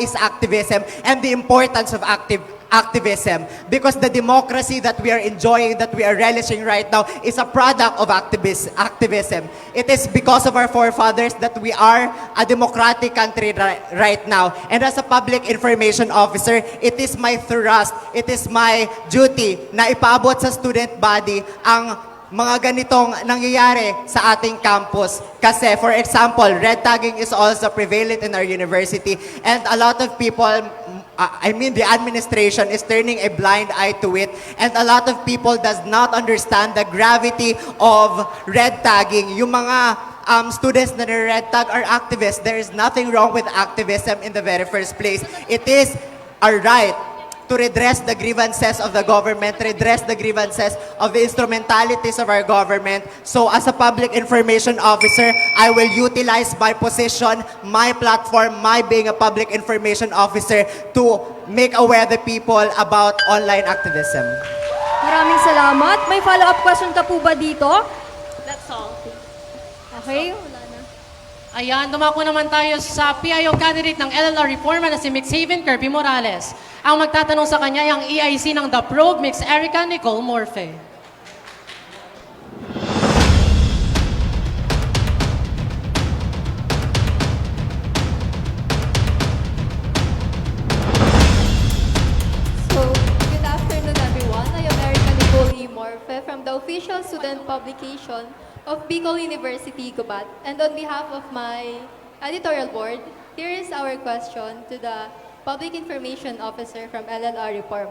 is activism and the importance of activism, because the democracy that we are enjoying, that we are relishing right now, is a product of activism. It is because of our forefathers that we are a democratic country right now. And as a public information officer, it is my thrust, it is my duty na ipaabot sa student body ang mga ganitong nangyayari sa ating campus. Kasi, for example, red tagging is also prevalent in our university, and a lot of people, the administration is turning a blind eye to it, and a lot of people does not understand the gravity of red tagging. Yung mga students na red tag are activists. There is nothing wrong with activism in the very first place. It is our right to redress the grievances of the government, redress the grievances of the instrumentalities of our government. So as a public information officer, I will utilize my position, my platform, my being a public information officer to make aware the people about online activism. Maraming salamat. May follow-up question ka po ba dito? That's all. Okay, wala na. Ayan, dumako naman tayo sa PIO candidate ng LLR Reforma na si Mixhaven Kirby Morales. Ang magtatanong sa kanya ay ang EIC ng The Probe, Mix Erica Nicole Morfe. So, good afternoon everyone. I am Erica Nicole E. Morfe from the official student publication of Bicol University, Gubat. And on behalf of my editorial board, here is our question to the Public Information Officer from LLR Reform.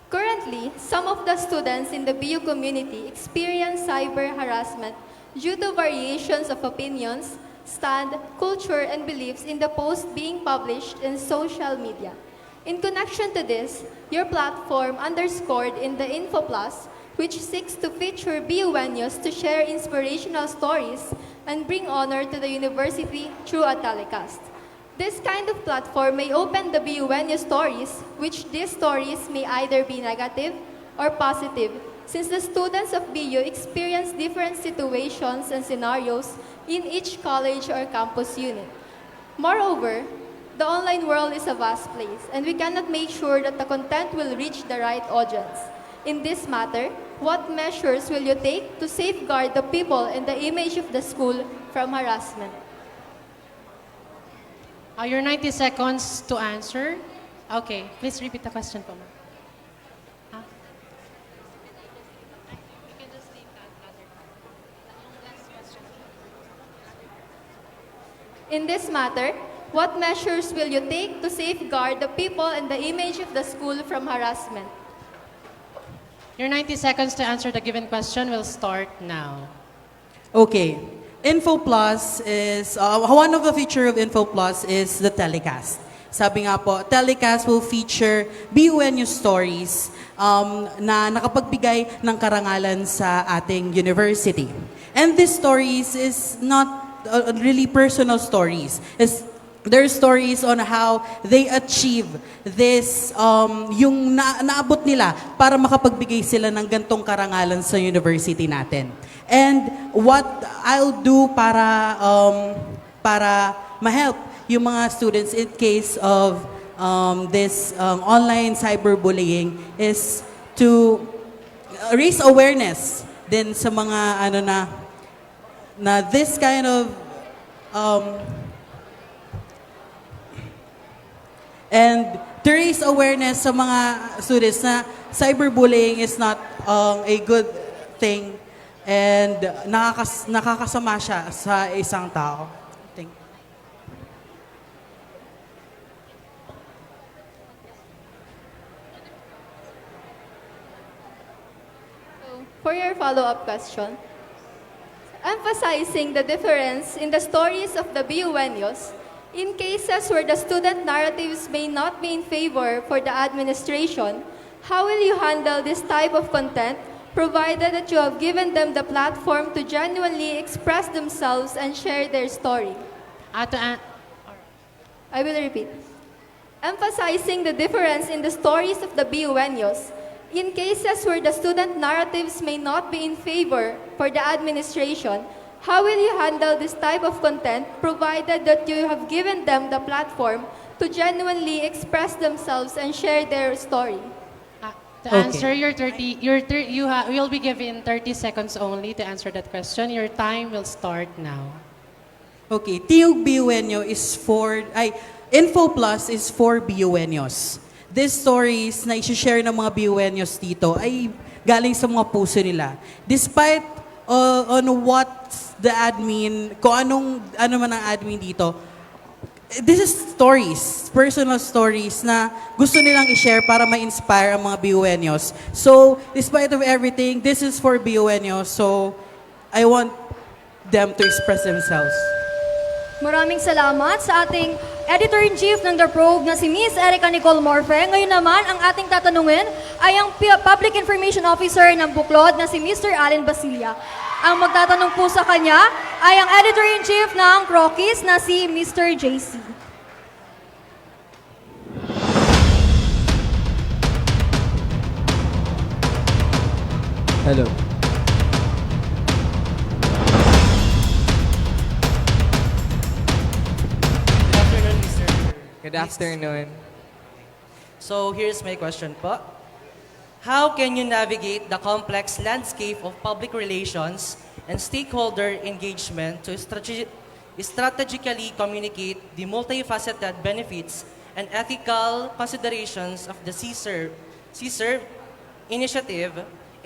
Currently, some of the students in the BU community experience cyber harassment due to variations of opinions, stand, culture, and beliefs in the posts being published in social media. In connection to this, your platform underscored in the Info Plus, which seeks to feature BUenos to share inspirational stories and bring honor to the university through a telecast. This kind of platform may open the BUenos stories, which these stories may either be negative or positive, since the students of BU experience different situations and scenarios in each college or campus unit. Moreover, the online world is a vast place, and we cannot make sure that the content will reach the right audience. In this matter, what measures will you take to safeguard the people and the image of the school from harassment? Your 90 seconds to answer. Okay, please repeat the question po, ma'am. In this matter, what measures will you take to safeguard the people and the image of the school from harassment? Your 90 seconds to answer the given question will start now. Okay. Info Plus is, one of the feature of Info Plus is the telecast. Sabi nga po, telecast will feature BUenos stories na nakapagbigay ng karangalan sa ating university. And these stories is not really personal stories. There are stories on how they achieve this, yung naabot nila para makapagbigay sila ng gantong karangalan sa university natin. And what I'll do para ma-help yung mga students in case of this online cyberbullying is to raise awareness din sa mga na this kind of and to raise awareness sa mga students na cyberbullying is not a good thing and nakakasama siya sa isang tao. Thank you. For your follow-up question, emphasizing the difference in the stories of the BUenos, in cases where the student narratives may not be in favor for the administration, how will you handle this type of content, provided that you have given them the platform to genuinely express themselves and share their story? I will repeat. Emphasizing the difference in the stories of the BUenos, in cases where the student narratives may not be in favor for the administration, how will you handle this type of content, provided that you have given them the platform to genuinely express themselves and share their story. To answer you'll be given 30 seconds only to answer that question. Your time will start now. Okay, Tiyog BUenyo is for, Info Plus is for BUenyos. These stories na i-share ng mga BUenyos dito ay galing sa mga puso nila. Despite on what the admin, kung ano man ang admin dito, this is stories, personal stories na gusto nilang i-share para ma-inspire ang mga BUenyos. So, despite of everything, this is for BUenyos. So, I want them to express themselves. Maraming salamat sa ating Editor-in-Chief ng The Probe na si Miss Erica Nicole Morfe. Ngayon naman, ang ating tatanungin ay ang Public Information Officer ng Buklod na si Mr. Allen Basilia. Ang magtatanong po sa kanya ay ang Editor-in-Chief ng Crockies na si Mr. JC. Hello. Good afternoon. So here's my question po. How can you navigate the complex landscape of public relations and stakeholder engagement to strategically communicate the multifaceted benefits and ethical considerations of the CSERV initiative,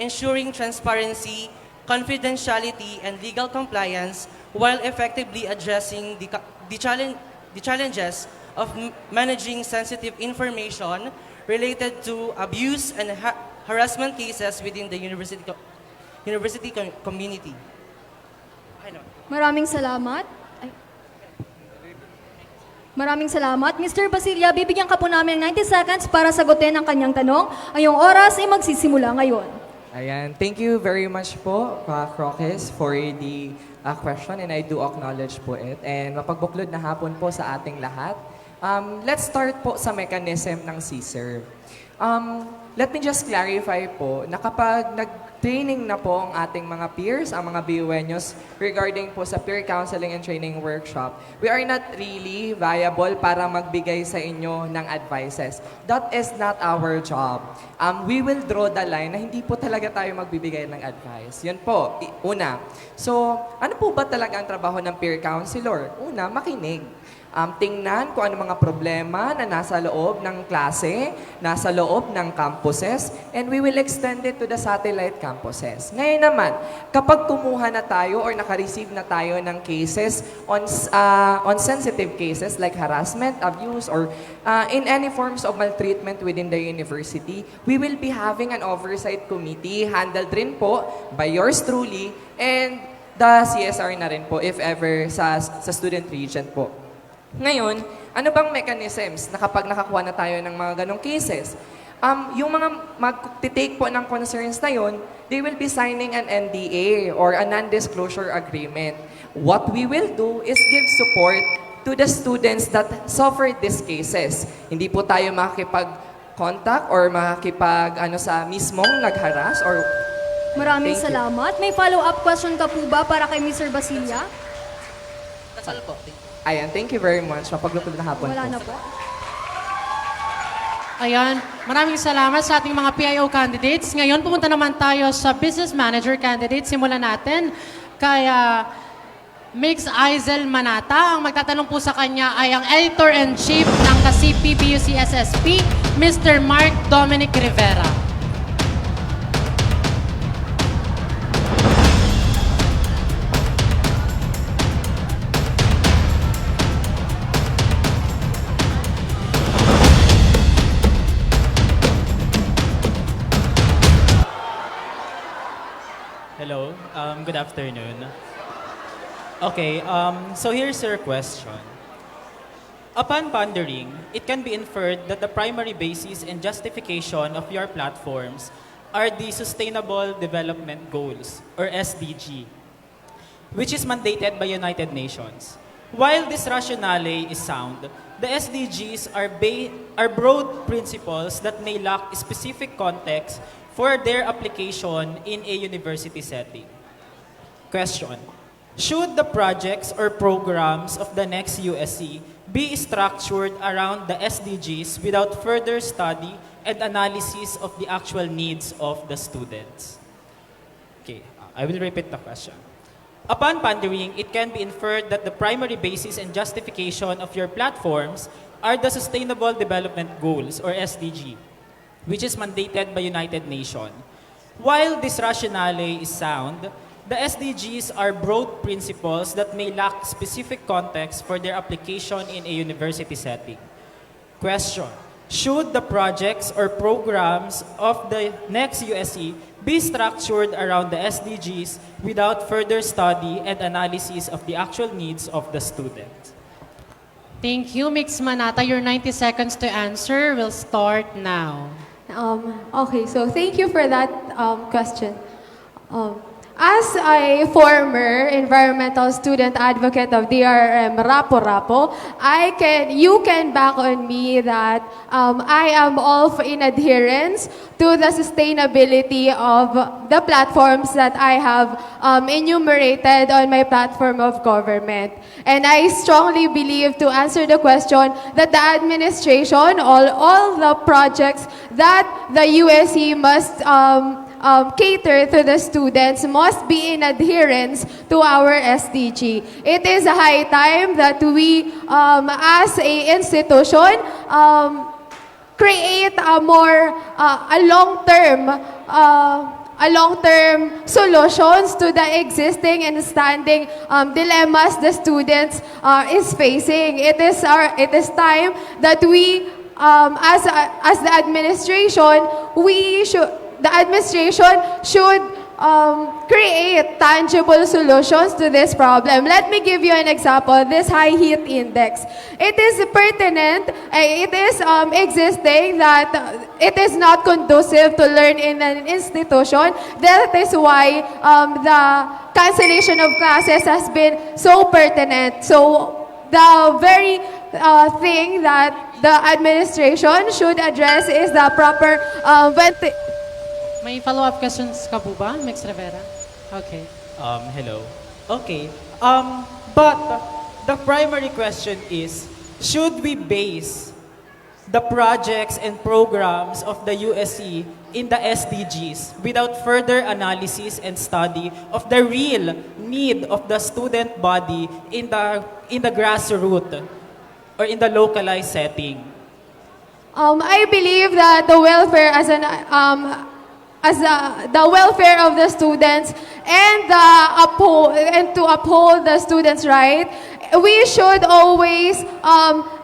ensuring transparency, confidentiality, and legal compliance while effectively addressing the challenges of managing sensitive information related to abuse and harassment cases within the university community? Maraming salamat. Maraming salamat. Mr. Basilia, bibigyan ka po namin ng 90 seconds para sagutin ang kanyang tanong. Ang iyong oras ay magsisimula ngayon. Ayan, thank you very much po, Crockies, for the question and I do acknowledge po it. And mapagbuklod na hapon po sa ating lahat. Let's start po sa mechanism ng CSERV. Let me just clarify po na kapag nag-training na po ang ating mga peers, ang mga BUenyos, regarding po sa peer counseling and training workshop, we are not really viable para magbigay sa inyo ng advices. That is not our job. We will draw the line na hindi po talaga tayo magbibigay ng advice. Yun po, una. So, ano po ba talaga ang trabaho ng peer counselor? Una, makinig. Tingnan kung ano mga problema na nasa loob ng klase, nasa loob ng campuses, and we will extend it to the satellite campuses. Ngayon naman, kapag kumuha na tayo or naka-receive na tayo ng cases on sensitive cases like harassment, abuse, or in any forms of maltreatment within the university, we will be having an oversight committee handled rin po by yours truly and the CSR na rin po if ever sa student region po. Ngayon, ano bang mechanisms na kapag nakakuha na tayo ng mga ganong cases? Yung mga mag-take po ng concerns na yun, they will be signing an NDA or a non-disclosure agreement. What we will do is give support to the students that suffered these cases. Hindi po tayo makikipag-contact or sa mismong nag-harass or... Maraming salamat. May follow-up question ka po ba para kay Mr. Basilia? That's all po. Ayan, thank you very much. Mapaglupod na hapon Wala po. na po. Ayan, maraming salamat sa ating mga PIO candidates. Ngayon, pumunta naman tayo sa Business Manager candidates. Simulan natin. Kaya, Mix Aizel Manata. Ang magtatanong po sa kanya ay ang Editor-in-Chief ng KASIPI BUCSSP, Mr. Mark Dominic Rivera. Hello, good afternoon. Okay, so here's your question. Upon pondering, it can be inferred that the primary basis and justification of your platforms are the Sustainable Development Goals, or SDG, which is mandated by United Nations. While this rationale is sound, the SDGs are broad principles that may lack specific context for their application in a university setting. Question: should the projects or programs of the next USC be structured around the SDGs without further study and analysis of the actual needs of the students? Okay, I will repeat the question. Upon pondering, it can be inferred that the primary basis and justification of your platforms are the Sustainable Development Goals, or SDG, which is mandated by United Nations. While this rationale is sound, the SDGs are broad principles that may lack specific context for their application in a university setting. Question: should the projects or programs of the next USE be structured around the SDGs without further study and analysis of the actual needs of the student? Thank you, Mix Manata. Your 90 seconds to answer will start now. Okay, so thank you for that question. As a former environmental student advocate of DRM Rapo-Rapo, you can back on me that I am all in adherence to the sustainability of the platforms that I have enumerated on my platform of government. And I strongly believe, to answer the question, that the administration, all the projects that the USC must cater to the students must be in adherence to our SDG. It is a high time that we, as a institution, create a more long-term solutions to the existing and standing dilemmas the students is facing. It is time that we, as the administration, the administration should create tangible solutions to this problem. Let me give you an example. This high heat index. It is pertinent, it is existing that it is not conducive to learn in an institution. That is why the cancellation of classes has been so pertinent. So the very thing that the administration should address is the proper May follow-up questions ka po ba, Mix Rivera? Okay. Hello. Okay. But the primary question is, should we base the projects and programs of the USC in the SDGs without further analysis and study of the real need of the student body in the grassroots or in the localized setting? I believe that the welfare the welfare of the students and to uphold the students' right, we should always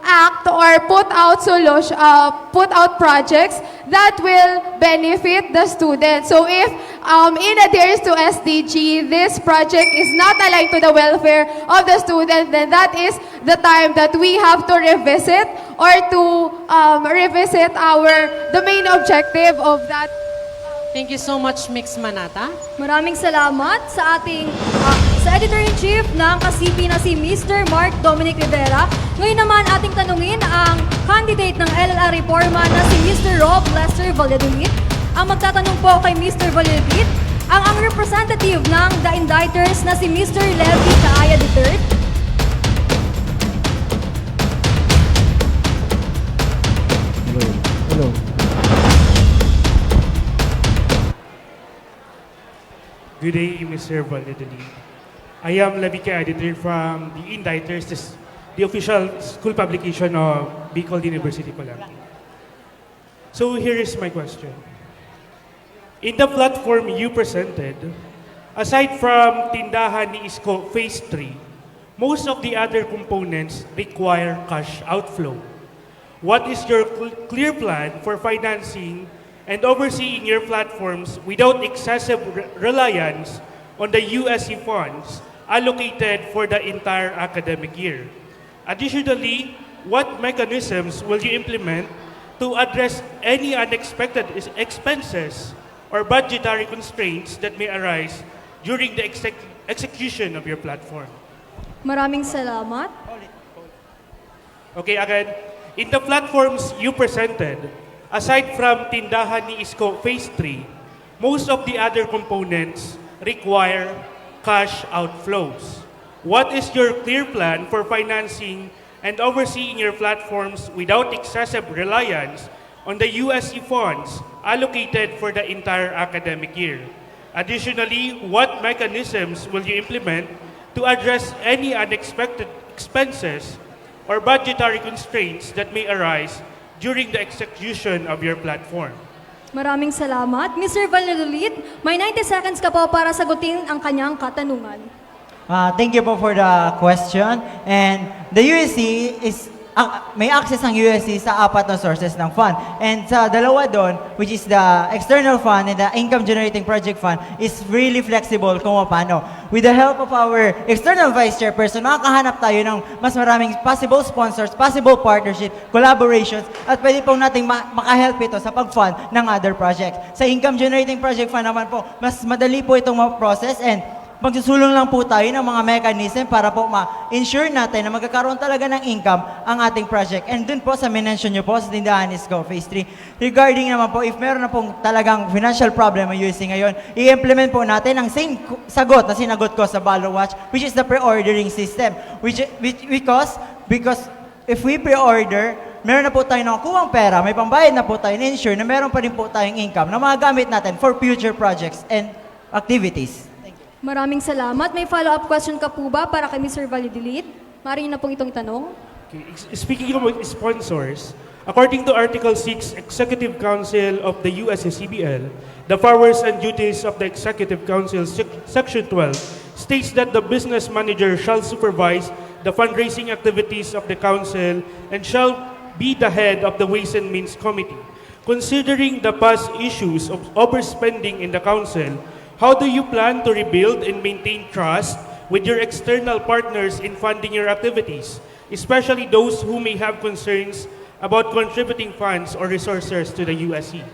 act or put out projects that will benefit the students. So if in adherence to SDG, this project is not aligned to the welfare of the student, then that is the time that we have to revisit or to revisit the main objective of that. Thank you so much, Mix Manata. Maraming salamat sa ating sa Editor-in-Chief ng KASIPI na si Mr. Mark Dominic Rivera. Ngayon naman ating tanungin ang candidate ng LLR Reforma na si Mr. Rob Lester Valladolid. Ang magtatanong po kay Mr. Valladolid, ang representative ng The Indictors na si Mr. Levi Kaaya III. Hello. Good day, Mr. Valladolid. I am Lavika Editor from The Indictors, the official school publication of Bicol University, Palampi. So here is my question. In the platform you presented, aside from Tindahan ni Isko Phase 3, most of the other components require cash outflow. What is your clear plan for financing and overseeing your platforms without excessive reliance on the USC funds allocated for the entire academic year? Additionally, what mechanisms will you implement to address any unexpected expenses or budgetary constraints that may arise during the execution of your platform? Maraming salamat. Okay, again, in the platforms you presented, aside from Tindahan ni Isko Phase 3, most of the other components require cash outflows. What is your clear plan for financing and overseeing your platforms without excessive reliance on the USC funds allocated for the entire academic year? Additionally, what mechanisms will you implement to address any unexpected expenses or budgetary constraints that may arise during the execution of your platform? Maraming salamat. Mr. Valladolid, may 90 seconds ka po para sagutin ang kanyang katanungan. Thank you po for the question. And the USC is may access ang USC sa 4 na sources ng fund. And sa dalawa doon, which is the external fund and the income generating project fund, is really flexible kung paano. With the help of our external vice chairperson, makakahanap tayo ng mas maraming possible sponsors, possible partnership, collaborations, at pwede pong nating makahelp ito sa pag-fund ng other projects. Sa income generating project fund naman po, mas madali po itong ma-process and magsusulong lang po tayo ng mga mechanism para po ma-ensure natin na magkakaroon talaga ng income ang ating project. And dun po sa minention nyo po sa Tindahan is Go Phase 3, regarding naman po, if meron na pong talagang financial problem ang USC ngayon, i-implement po natin ang same sagot na sinagot ko sa Balo Watch, which is the pre-ordering system. Because if we pre-order, meron na po tayo nakukuhang pera, may pambayad na po tayo, na-ensure na meron pa rin po tayong income na magagamit natin for future projects and activities. Maraming salamat. May follow-up question ka po ba para kay Mr. Valladolid? Maaari niyo na pong itong tanong. Okay. Speaking of sponsors, according to Article 6, Executive Council of the USCCBL, the powers and duties of the Executive Council, Section 12, states that the business manager shall supervise the fundraising activities of the Council and shall be the head of the Ways and Means Committee. Considering the past issues of overspending in the Council, how do you plan to rebuild and maintain trust with your external partners in funding your activities, especially those who may have concerns about contributing funds or resources to the USC?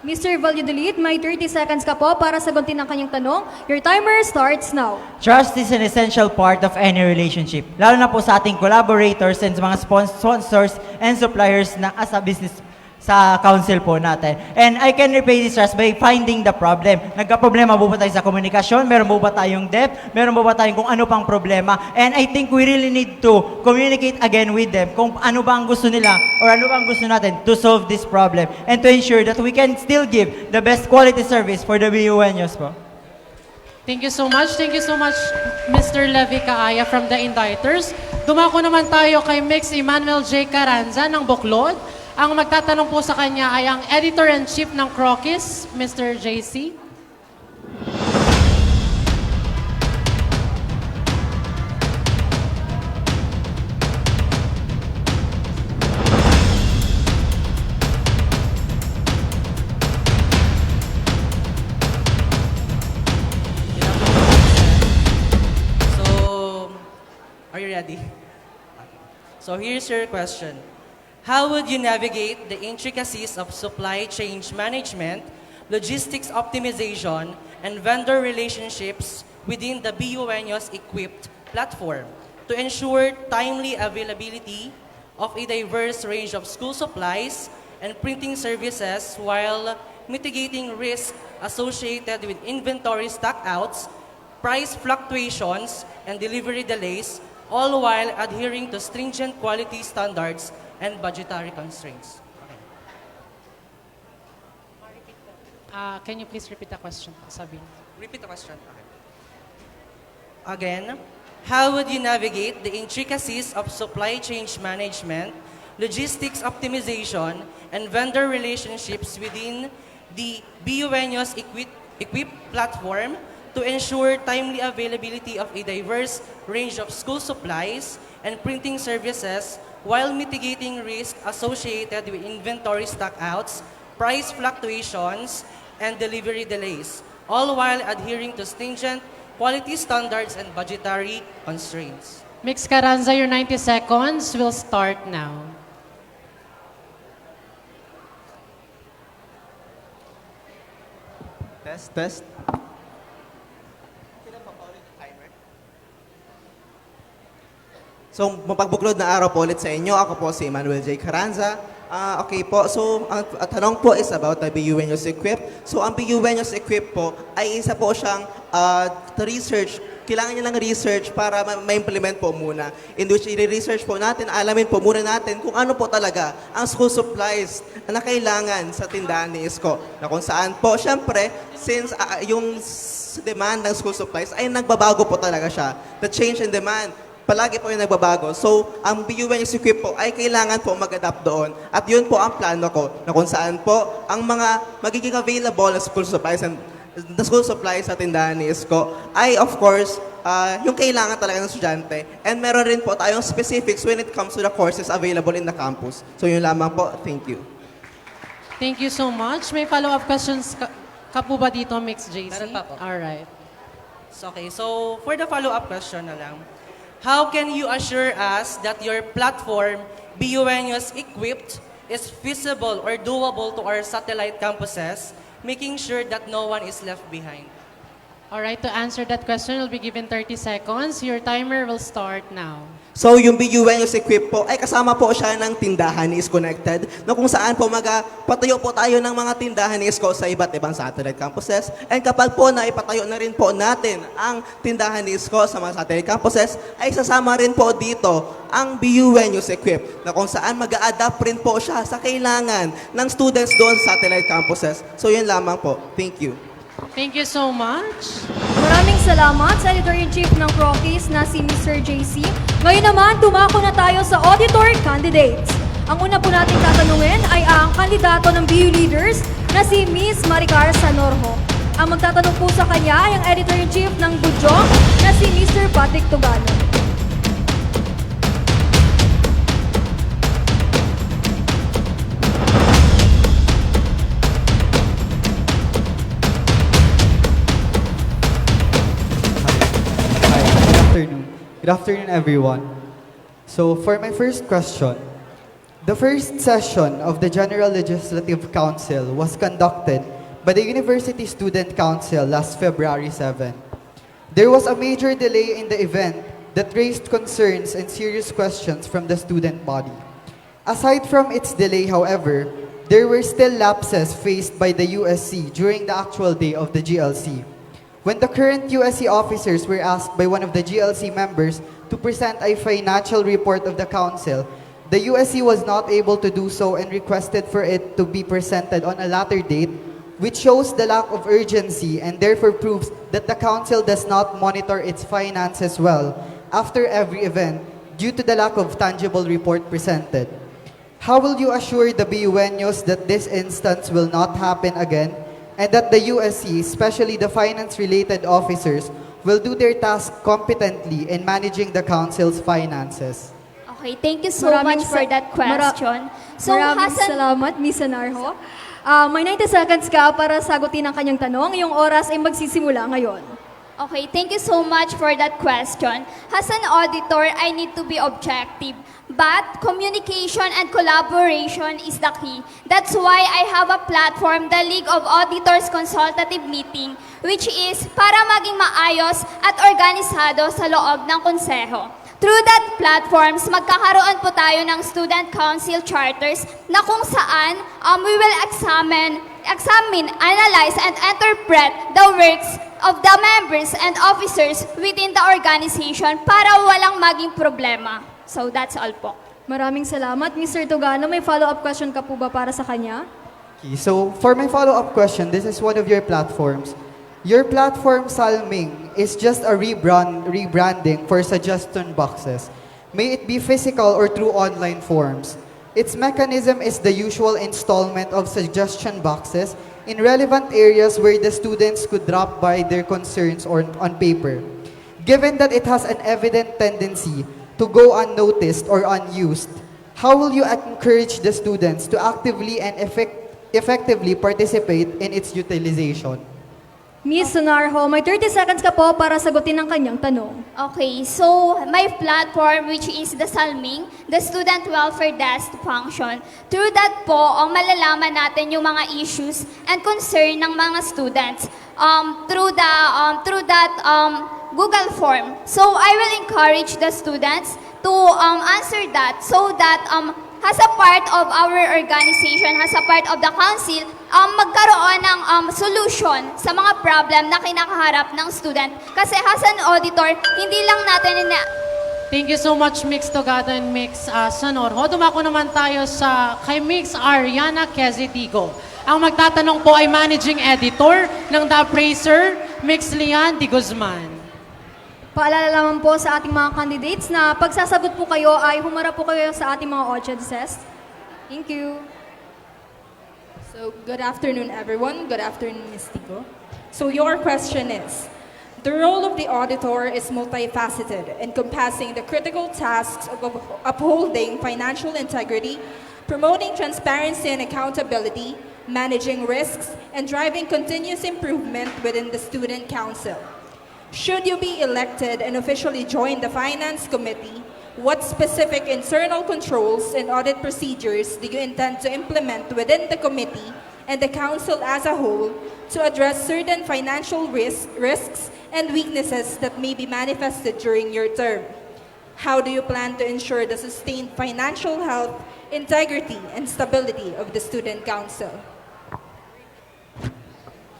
Mr. Valladolid, may 30 seconds ka po para sagutin ang kanyang tanong. Your timer starts now. Trust is an essential part of any relationship, lalo na po sa ating collaborators and sa mga sponsors and suppliers na as a business sa council po natin. And I can repay this trust by finding the problem. Nagka-problema po ba tayo sa komunikasyon? Meron po ba tayong debt? Meron po ba tayong kung ano pang problema? And I think we really need to communicate again with them kung ano ba ang gusto nila or ano ba ang gusto natin to solve this problem and to ensure that we can still give the best quality service for the BUNYos po. Thank you so much. Thank you so much, Mr. Levi Kaaya from the Indictors. Dumako naman tayo kay Mix Emmanuel J. Carranza ng Buklod. Ang magtatanong po sa kanya ay ang Editor-in-Chief ng Crokis, Mr. JC. So, are you ready? So here's your question. How would you navigate the intricacies of supply chain management, logistics optimization, and vendor relationships within the BUNYos equipped platform to ensure timely availability of a diverse range of school supplies and printing services while mitigating risk associated with inventory stockouts, price fluctuations, and delivery delays, all while adhering to stringent quality standards and budgetary constraints? Can you please repeat the question, Sabine? Repeat the question. Okay. Again, how would you navigate the intricacies of supply chain management, logistics optimization, and vendor relationships within the BUNYos equipped platform to ensure timely availability of a diverse range of school supplies and printing services while mitigating risk associated with inventory stockouts, price fluctuations, and delivery delays, all while adhering to stringent quality standards and budgetary constraints? Mix Carranza, your 90 seconds will start now. Test. So, mapagbuklod na araw po ulit sa inyo. Ako po si Emmanuel J. Carranza. Okay po, so ang tanong po is about the BUNYos Equip. So, ang BUNYos Equip po ay isa po siyang research kailangan niya lang research para ma-implement po muna. In which i-research po natin, alamin po muna natin kung ano po talaga ang school supplies na kailangan sa tindahan ni Isko. Na kung saan po, syempre, since yung demand ng school supplies ay nagbabago po talaga siya. The change in demand, palagi po yung nagbabago. So, ang BUNUS equip po ay kailangan po mag-adapt doon. At yun po ang plano ko, na kung saan po ang mga magiging available na school supplies and the school supplies sa tindahan ni Isko ay, of course, yung kailangan talaga ng estudyante. And meron rin po tayong specifics when it comes to the courses available in the campus. So, yun lamang po. Thank you. Thank you so much. May follow-up questions ka po ba dito, Mix JC? Meron pa po. Alright. Okay, so for the follow-up question na lang, how can you assure us that your platform, BUNUS Equipped, is feasible or doable to our satellite campuses, making sure that no one is left behind? Alright, to answer that question, you'll be given 30 seconds. Your timer will start now. So, yung BUNUS equip po, ay kasama po siya ng tindahan ni Isko Connected, na kung saan po patayo po tayo ng mga tindahan ni Isko sa iba't ibang satellite campuses. And kapag po naipatayo na rin po natin ang tindahan ni Isko sa mga satellite campuses, ay sasama rin po dito ang BUNUS equip, na kung saan mag-a-adapt rin po siya sa kailangan ng students doon sa satellite campuses. So, yun lamang po. Thank you. Thank you so much. Maraming salamat sa Editor-in-Chief ng Rockies na si Mr. JC. Ngayon naman, tumako na tayo sa auditor candidates. Ang una po nating tatanungin ay ang kandidato ng BU Leaders na si Miss Maricar Sanorho. Ang magtatanong po sa kanya ay ang Editor-in-Chief ng Budyong na si Mr. Patrick Tugano. Good afternoon, everyone. So, for my first question, the first session of the General Legislative Council was conducted by the University Student Council last February 7. There was a major delay in the event that raised concerns and serious questions from the student body. Aside from its delay, however, there were still lapses faced by the USC during the actual day of the GLC. When the current USC officers were asked by one of the GLC members to present a financial report of the council, the USC was not able to do so and requested for it to be presented on a later date, which shows the lack of urgency and therefore proves that the council does not monitor its finances well after every event due to the lack of tangible report presented. How will you assure the BUNUS that this instance will not happen again, and that the USC, especially the finance-related officers, will do their task competently in managing the council's finances? Okay, thank you so much for that question. Maraming salamat, Miss Sanarho. May 90 seconds ka para sagutin ang kanyang tanong. Yung oras ay magsisimula ngayon. Okay, thank you so much for that question. As an auditor, I need to be objective. But communication and collaboration is the key. That's why I have a platform, the League of Auditors Consultative Meeting, which is para maging maayos at organisado sa loob ng konseho. Through that platforms, magkakaroon po tayo ng student council charters na kung saan we will examine, analyze, and interpret the works of the members and officers within the organization para walang maging problema. So that's all po. Maraming salamat. Mr. Tugano, may follow-up question ka po ba para sa kanya? Okay, so for my follow-up question, this is one of your platforms. Your platform, Salming, is just a rebranding for suggestion boxes. May it be physical or through online forms. Its mechanism is the usual installment of suggestion boxes in relevant areas where the students could drop by their concerns or on paper. Given that it has an evident tendency to go unnoticed or unused, how will you encourage the students to actively and effectively participate in its utilization? Miss Sanarho, may 30 seconds ka po para sagutin ang kanyang tanong. Okay, so my platform, which is the Salming, the Student Welfare Desk function. Through that po, malalaman natin yung mga issues and concern ng mga students through that Google form. So I will encourage the students to answer that so that as a part of our organization, as a part of the council, magkaroon ng solution sa mga problem na kinakaharap ng student. Kasi as an auditor, hindi lang natin Thank you so much, Mix Togado and Mix Sonorho. Dumako naman tayo kay Mix Ariana Quezitigo. Ang magtatanong po ay Managing Editor ng The Appraiser, Mix Lian Di Guzman. Paalala naman po sa ating mga candidates na pagsasagot po kayo ay humarap po kayo sa ating mga audiences. Thank you. So, good afternoon, everyone. Good afternoon, Ms. Tigo. So, your question is, the role of the auditor is multifaceted, encompassing the critical tasks of upholding financial integrity, promoting transparency and accountability, managing risks, and driving continuous improvement within the Student Council. Should you be elected and officially join the Finance Committee, what specific internal controls and audit procedures do you intend to implement within the committee and the Council as a whole to address certain financial risks and weaknesses that may be manifested during your term? How do you plan to ensure the sustained financial health, integrity, and stability of the Student Council?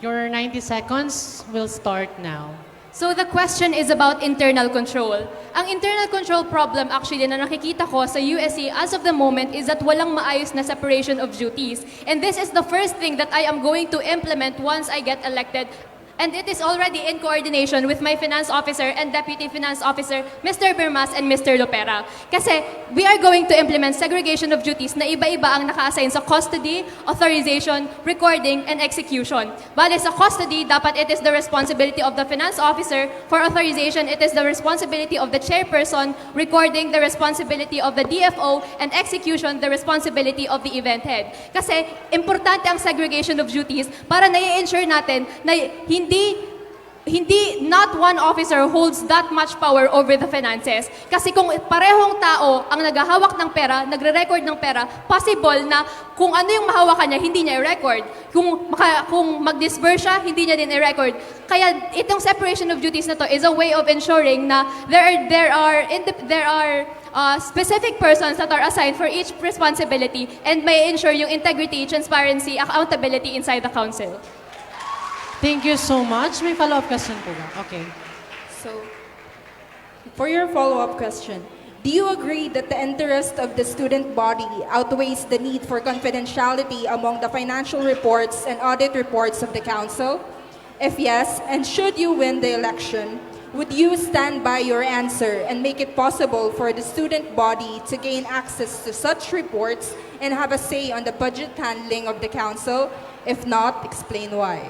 Your 90 seconds will start now. So the question is about internal control. Ang internal control problem actually na nakikita ko sa USC as of the moment is that walang maayos na separation of duties. And this is the first thing that I am going to implement once I get elected. And it is already in coordination with my finance officer and deputy finance officer, Mr. Bermas and Mr. Lopera. Kasi we are going to implement segregation of duties na iba-iba ang naka-assign sa custody, authorization, recording, and execution. Bale, sa custody, dapat it is the responsibility of the finance officer. For authorization, it is the responsibility of the chairperson. Recording, the responsibility of the DFO. And execution, the responsibility of the event head. Kasi importante ang segregation of duties para na-ensure natin na hindi not one officer holds that much power over the finances. Kasi kung parehong tao ang naghahawak ng pera, nagre-record ng pera, possible na kung ano yung mahawakan niya, hindi niya i-record. Kung mag-disburse siya, hindi niya din i-record. Kaya itong separation of duties na to is a way of ensuring na there are specific persons that are assigned for each responsibility and may ensure yung integrity, transparency, accountability inside the council. Thank you so much. May follow-up question po ba? Okay. So, for your follow-up question, do you agree that the interest of the student body outweighs the need for confidentiality among the financial reports and audit reports of the council? If yes, and should you win the election, would you stand by your answer and make it possible for the student body to gain access to such reports and have a say on the budget handling of the council? If not, explain why.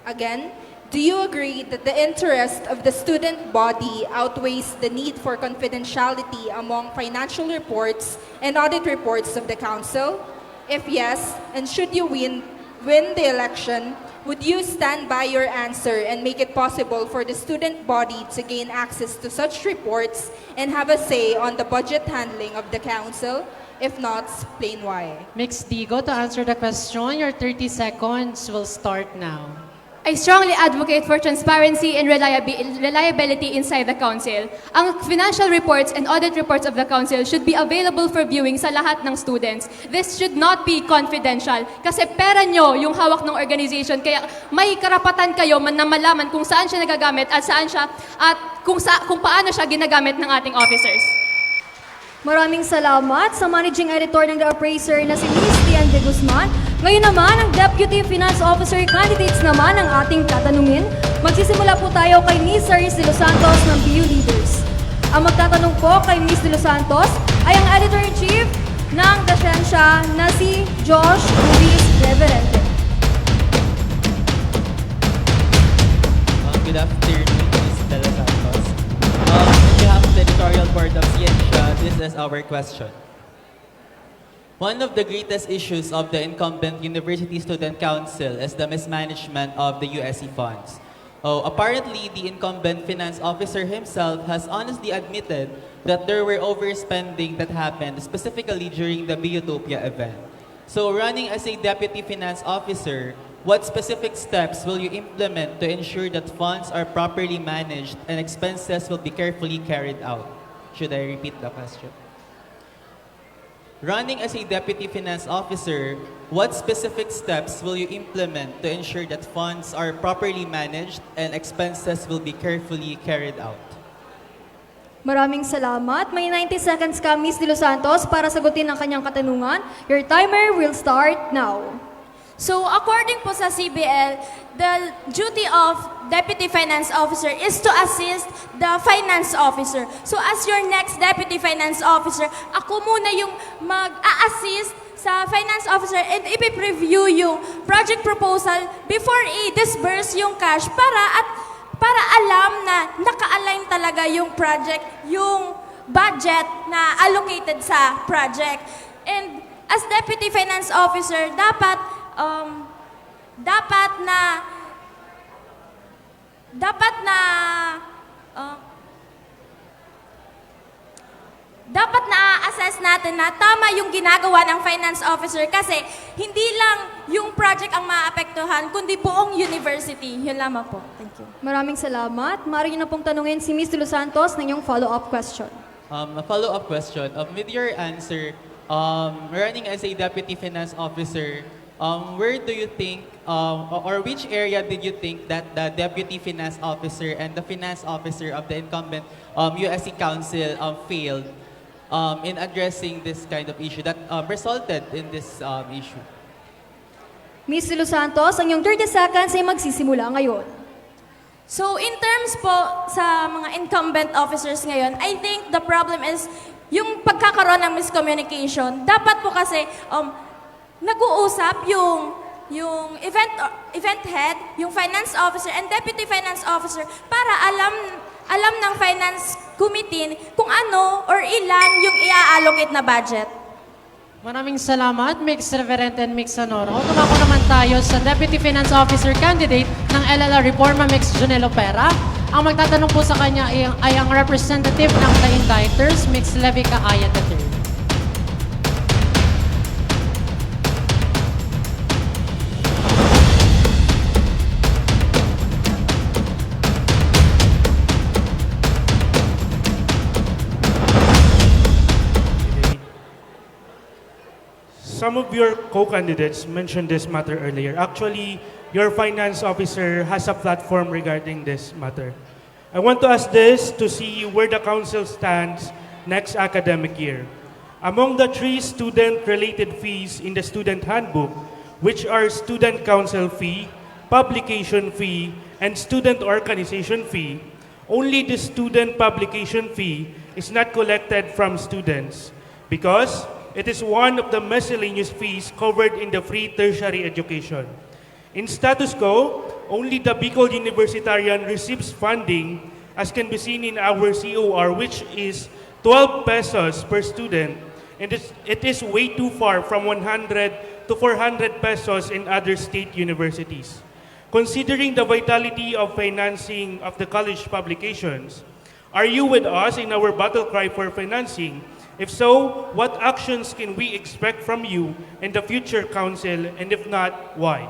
Again, do you agree that the interest of the student body outweighs the need for confidentiality among financial reports and audit reports of the council? If yes, and should you win the election, would you stand by your answer and make it possible for the student body to gain access to such reports and have a say on the budget handling of the council? If not, explain why. Mix Digo, to answer the question, your 30 seconds will start now. I strongly advocate for transparency and reliability inside the council. Ang financial reports and audit reports of the council should be available for viewing sa lahat ng students. This should not be confidential kasi pera nyo yung hawak ng organization, kaya may karapatan kayo na malaman kung saan siya nagagamit at kung paano siya ginagamit ng ating officers. Maraming salamat sa Managing Editor ng The Appraiser na si Ms. Lian De Guzman. Ngayon naman, ang Deputy Finance Officer candidates naman ang ating tatanungin. Magsisimula po tayo kay Ms. Saris De Los Santos ng BU Leaders. Ang magtatanong po kay Ms. De Los Santos ay ang Editor-in-Chief ng Dasensya na si Josh Ruiz Reverente. Good afternoon, Ms. De Los Santos. On behalf of the editorial board of Ciencia, this is our question. One of the greatest issues of the incumbent University Student Council is the mismanagement of the USC funds. Apparently, the incumbent finance officer himself has honestly admitted that there were overspending that happened, specifically during the Biotopia event. So, running as a deputy finance officer, what specific steps will you implement to ensure that funds are properly managed and expenses will be carefully carried out? Should I repeat the question? Running as a Deputy Finance Officer, what specific steps will you implement to ensure that funds are properly managed and expenses will be carefully carried out? Maraming salamat. May 90 seconds ka, Miss De Los Santos, para sagutin ang kanyang katanungan. Your timer will start now. So according po sa CBL, the duty of Deputy Finance Officer is to assist the Finance Officer. So as your next Deputy Finance Officer, ako muna yung mag-a-assist sa Finance Officer and ipi-preview yung project proposal before i-disburse yung cash para alam na naka-align talaga yung project, yung budget na allocated sa project. And as Deputy Finance Officer, dapat na-assess natin na tama yung ginagawa ng finance officer kasi hindi lang yung project ang maapektuhan, kundi buong university. Yun lamang po. Thank you. Maraming salamat. Maaari niyo na pong tanungin si Miss De Los Santos ng iyong follow-up question. A follow-up question. With your answer, running as a Deputy Finance Officer, where do you think, or which area did you think that the Deputy Finance Officer and the Finance Officer of the incumbent USC Council failed in addressing this kind of issue that resulted in this issue? Miss De Los Santos, ang iyong 30 seconds ay magsisimula ngayon. So in terms po sa mga incumbent officers ngayon, I think the problem is yung pagkakaroon ng miscommunication. Dapat po kasi nag-uusap yung event head, yung finance officer and deputy finance officer para alam ng finance committee kung ano or ilan yung i-allocate na budget. Maraming salamat, Mix Reverend and Mix Sonoro. Tumako naman tayo sa Deputy Finance Officer candidate ng LLR Reforma, Mix Junel Opera. Ang magtatanong po sa kanya ay ang representative ng The Indictors, Mix Levica Ayat III. Some of your co-candidates mentioned this matter earlier. Actually, your finance officer has a platform regarding this matter. I want to ask this to see where the council stands next academic year. Among the 3 student-related fees in the student handbook, which are student council fee, publication fee, and student organization fee, only the student publication fee is not collected from students because it is one of the miscellaneous fees covered in the free tertiary education. In status quo, only the Bicol Universitarian receives funding, as can be seen in our COR, which is 12 pesos per student, and it is way too far from 100 to 400 pesos in other state universities. Considering the vitality of financing of the college publications, are you with us in our battle cry for financing? If so, what actions can we expect from you and the future council, and if not, why?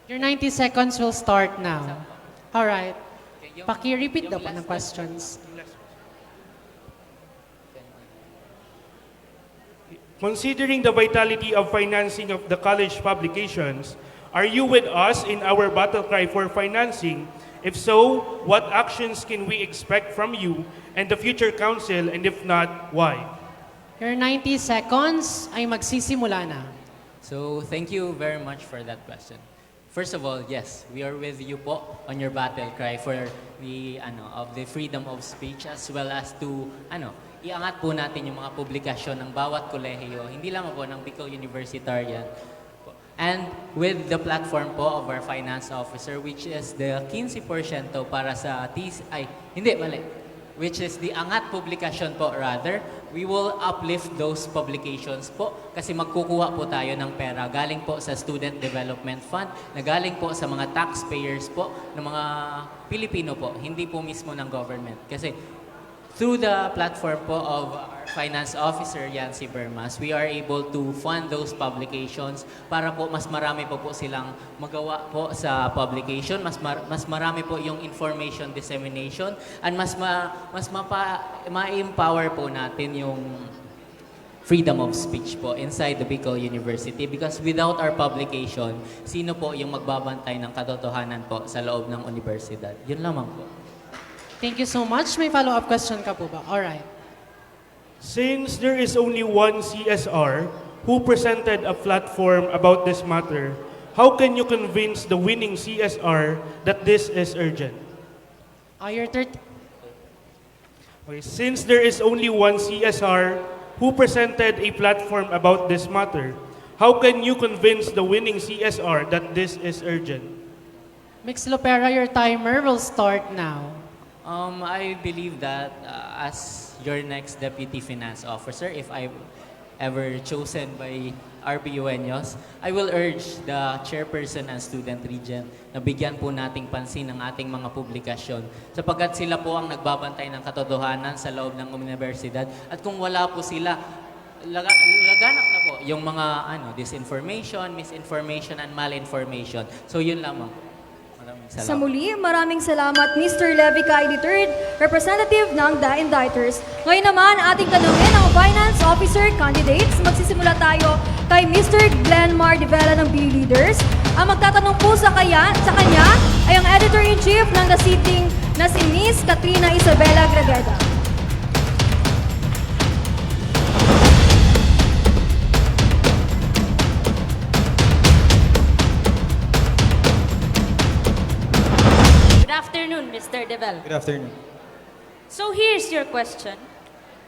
Your 90 seconds will start now. All right. Paki-repeat daw po ng questions. Considering the vitality of financing of the college publications, are you with us in our battle cry for financing? If so, what actions can we expect from you and the future council, and if not, why? Your 90 seconds ay magsisimula na. So, thank you very much for that question. First of all, yes, we are with you po on your battle cry for the of the freedom of speech, as well as to iangat po natin yung mga publikasyon ng bawat kolehiyo, hindi lang po ng Bicol Universitarian. And with the platform po of our finance officer, which is the 15% para sa which is the Angat publikasyon po rather, we will uplift those publications po kasi magkukuha po tayo ng pera galing po sa Student Development Fund, na galing po sa mga taxpayers po ng mga Pilipino po, hindi po mismo ng government. Kasi through the platform po of our finance officer, Yancy Bermas, we are able to fund those publications para po mas marami po silang magawa po sa publication, mas marami po yung information dissemination, and mas ma-empower po natin freedom of speech po inside the Bicol University because without our publication, sino po yung magbabantay ng katotohanan po sa loob ng universidad? Yun lamang po. Thank you so much. May follow-up question ka po ba? Alright. Since there is only one CSR who presented a platform about this matter, how can you convince the winning CSR that this is urgent? Your third. Okay, since there is only one CSR who presented a platform about this matter, how can you convince the winning CSR that this is urgent? Mix Lopera, your timer will start now. I believe that as your next Deputy Finance Officer, if I'm ever chosen by RPUeños, I will urge the Chairperson and Student Regent na bigyan po nating pansin ang ating mga publikasyon sapagkat sila po ang nagbabantay ng katotohanan sa loob ng universidad at kung wala po sila, laganap na po yung mga disinformation, misinformation, and malinformation. So yun lamang. Maraming salamat. Sa muli, maraming salamat Mr. Levi Kai III, representative ng The Inditers. Ngayon naman, ating tanungin ang Finance Officer candidates. Magsisimula tayo kay Mr. Glenmar Divela ng BU Leaders. Ang magtatanong po sa kanya ay ang Editor-in-Chief ng The Sitting na si Miss Katrina Isabela Grageda. Good afternoon, Mr. Devel. Good afternoon. So here's your question.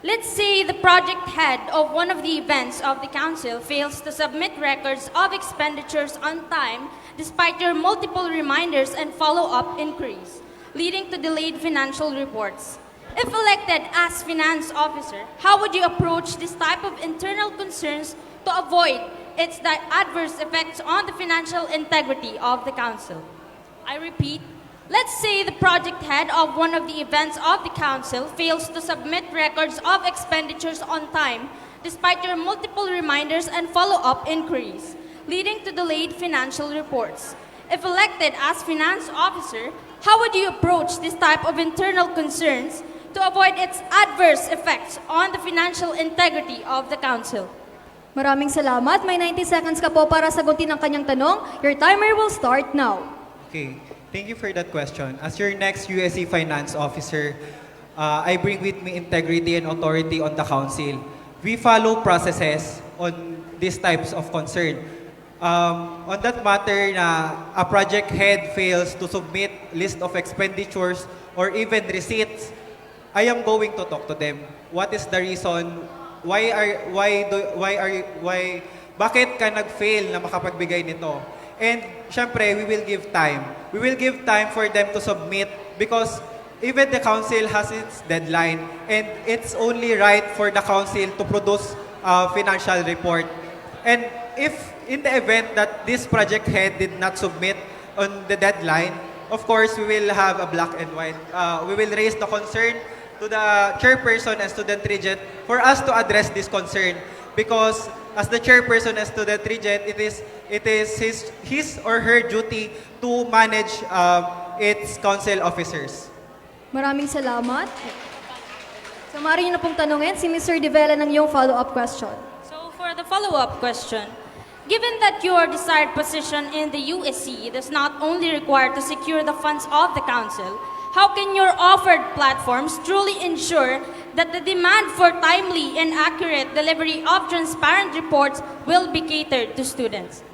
Let's say the project head of one of the events of the council fails to submit records of expenditures on time despite your multiple reminders and follow-up inquiries, leading to delayed financial reports. If elected as finance officer, how would you approach this type of internal concerns to avoid its adverse effects on the financial integrity of the council? I repeat, let's say the project head of one of the events of the council fails to submit records of expenditures on time despite your multiple reminders and follow-up inquiries, leading to delayed financial reports. If elected as finance officer, how would you approach this type of internal concerns to avoid its adverse effects on the financial integrity of the council? Maraming salamat. May 90 seconds ka po para sagutin ang kanyang tanong. Your timer will start now. Okay, thank you for that question. As your next USC Finance Officer, I bring with me integrity and authority on the council. We follow processes on these types of concern. On that matter na a project head fails to submit list of expenditures or even receipts, I am going to talk to them. What is the reason? Bakit ka nag-fail na makapagbigay nito? And syempre, we will give time. We will give time for them to submit because even the council has its deadline and it's only right for the council to produce a financial report. And if in the event that this project head did not submit on the deadline, of course, we will have a black and white. We will raise the concern to the chairperson and student regent for us to address this concern because as the chairperson and student regent, it is his or her duty to manage its council officers. Maraming salamat. So, maaari niyo na pong tanungin si Mr. Divela ng iyong follow-up question. So for the follow-up question, given that your desired position in the USC does not only require to secure the funds of the council, how can your offered platforms truly ensure that the demand for timely and accurate delivery of transparent reports will be catered to students?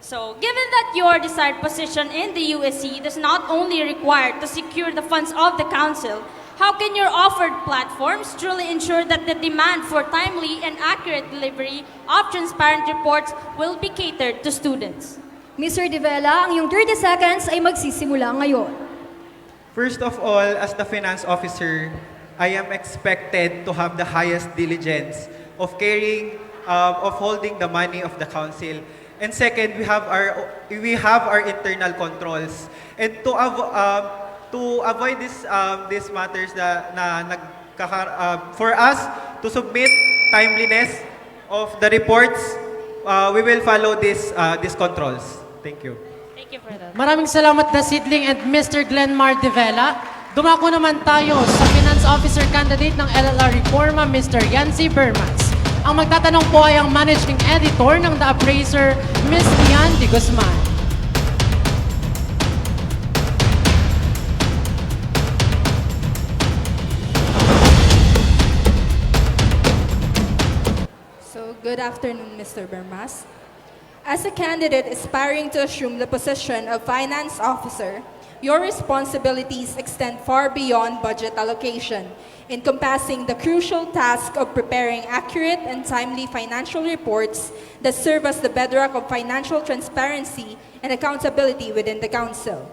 So, given that your desired position in the USC does not only require to secure the funds of the council, how can your offered platforms truly ensure that the demand for timely and accurate delivery of transparent reports will be catered to students? Mr. Divela, ang iyong 30 seconds ay magsisimula ngayon. First of all, as the finance officer, I am expected to have the highest diligence of holding the money of the council. And second, we have our internal controls. And to avoid these matters for us to submit timeliness of the reports, we will follow these controls. Thank you. Thank you for that. Maraming salamat na Sidling and Mr. Glenmar Divela. Dumako naman tayo sa Finance Officer candidate ng LLR Reforma, Mr. Yancy Bermas. Ang magtatanong po ay ang Managing Editor ng The Appraiser, Ms. Lian de Guzman. So, good afternoon, Mr. Bermas. As a candidate aspiring to assume the position of Finance Officer, your responsibilities extend far beyond budget allocation, encompassing the crucial task of preparing accurate and timely financial reports that serve as the bedrock of financial transparency and accountability within the Council.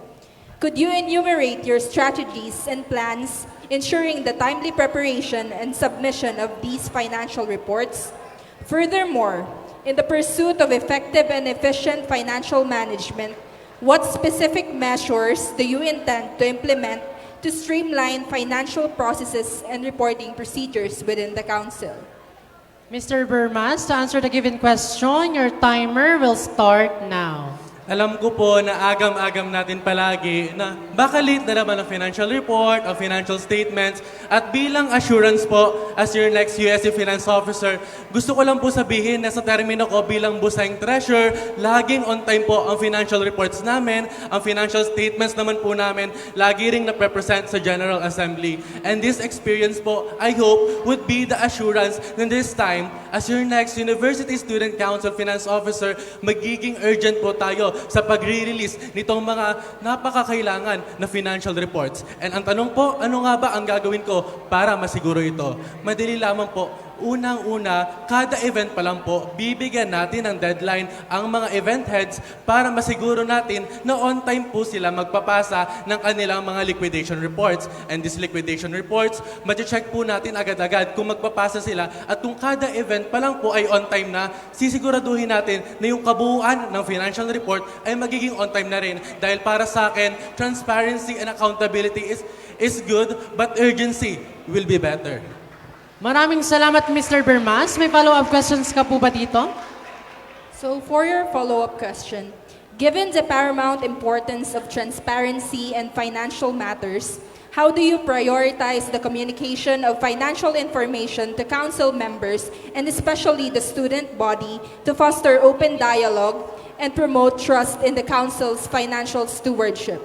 Could you enumerate your strategies and plans ensuring the timely preparation and submission of these financial reports? Furthermore, in the pursuit of effective and efficient financial management, what specific measures do you intend to implement to streamline financial processes and reporting procedures within the Council? Mr. Bermas, to answer the given question, your timer will start now. Alam ko po na agam-agam natin palagi na baka late na naman ang financial report, ang financial statements, at bilang assurance po as your next USC Finance Officer, gusto ko lang po sabihin na sa termino ko bilang busayng treasurer, laging on time po ang financial reports namin, ang financial statements naman po namin, lagi ring na-represent sa General Assembly. And this experience po, I hope, would be the assurance na this time, as your next University Student Council Finance Officer, magiging urgent po tayo sa pagre-release nitong mga napakakailangan na financial reports. And ang tanong po, ano nga ba ang gagawin ko para masiguro ito? Madali lamang po. Unang-una, kada event pa lang po, bibigyan natin ng deadline ang mga event heads para masiguro natin na on time po sila magpapasa ng kanilang mga liquidation reports. And these liquidation reports, ma-check po natin agad-agad kung magpapasa sila at kung kada event pa lang po ay on time na, sisiguraduhin natin na yung kabuuan ng financial report ay magiging on time na rin. Dahil para sa akin, transparency and accountability is good, but urgency will be better. Maraming salamat, Mr. Bermas. May follow-up questions ka po ba dito? So, for your follow-up question, given the paramount importance of transparency and financial matters, how do you prioritize the communication of financial information to Council members and especially the student body to foster open dialogue and promote trust in the Council's financial stewardship?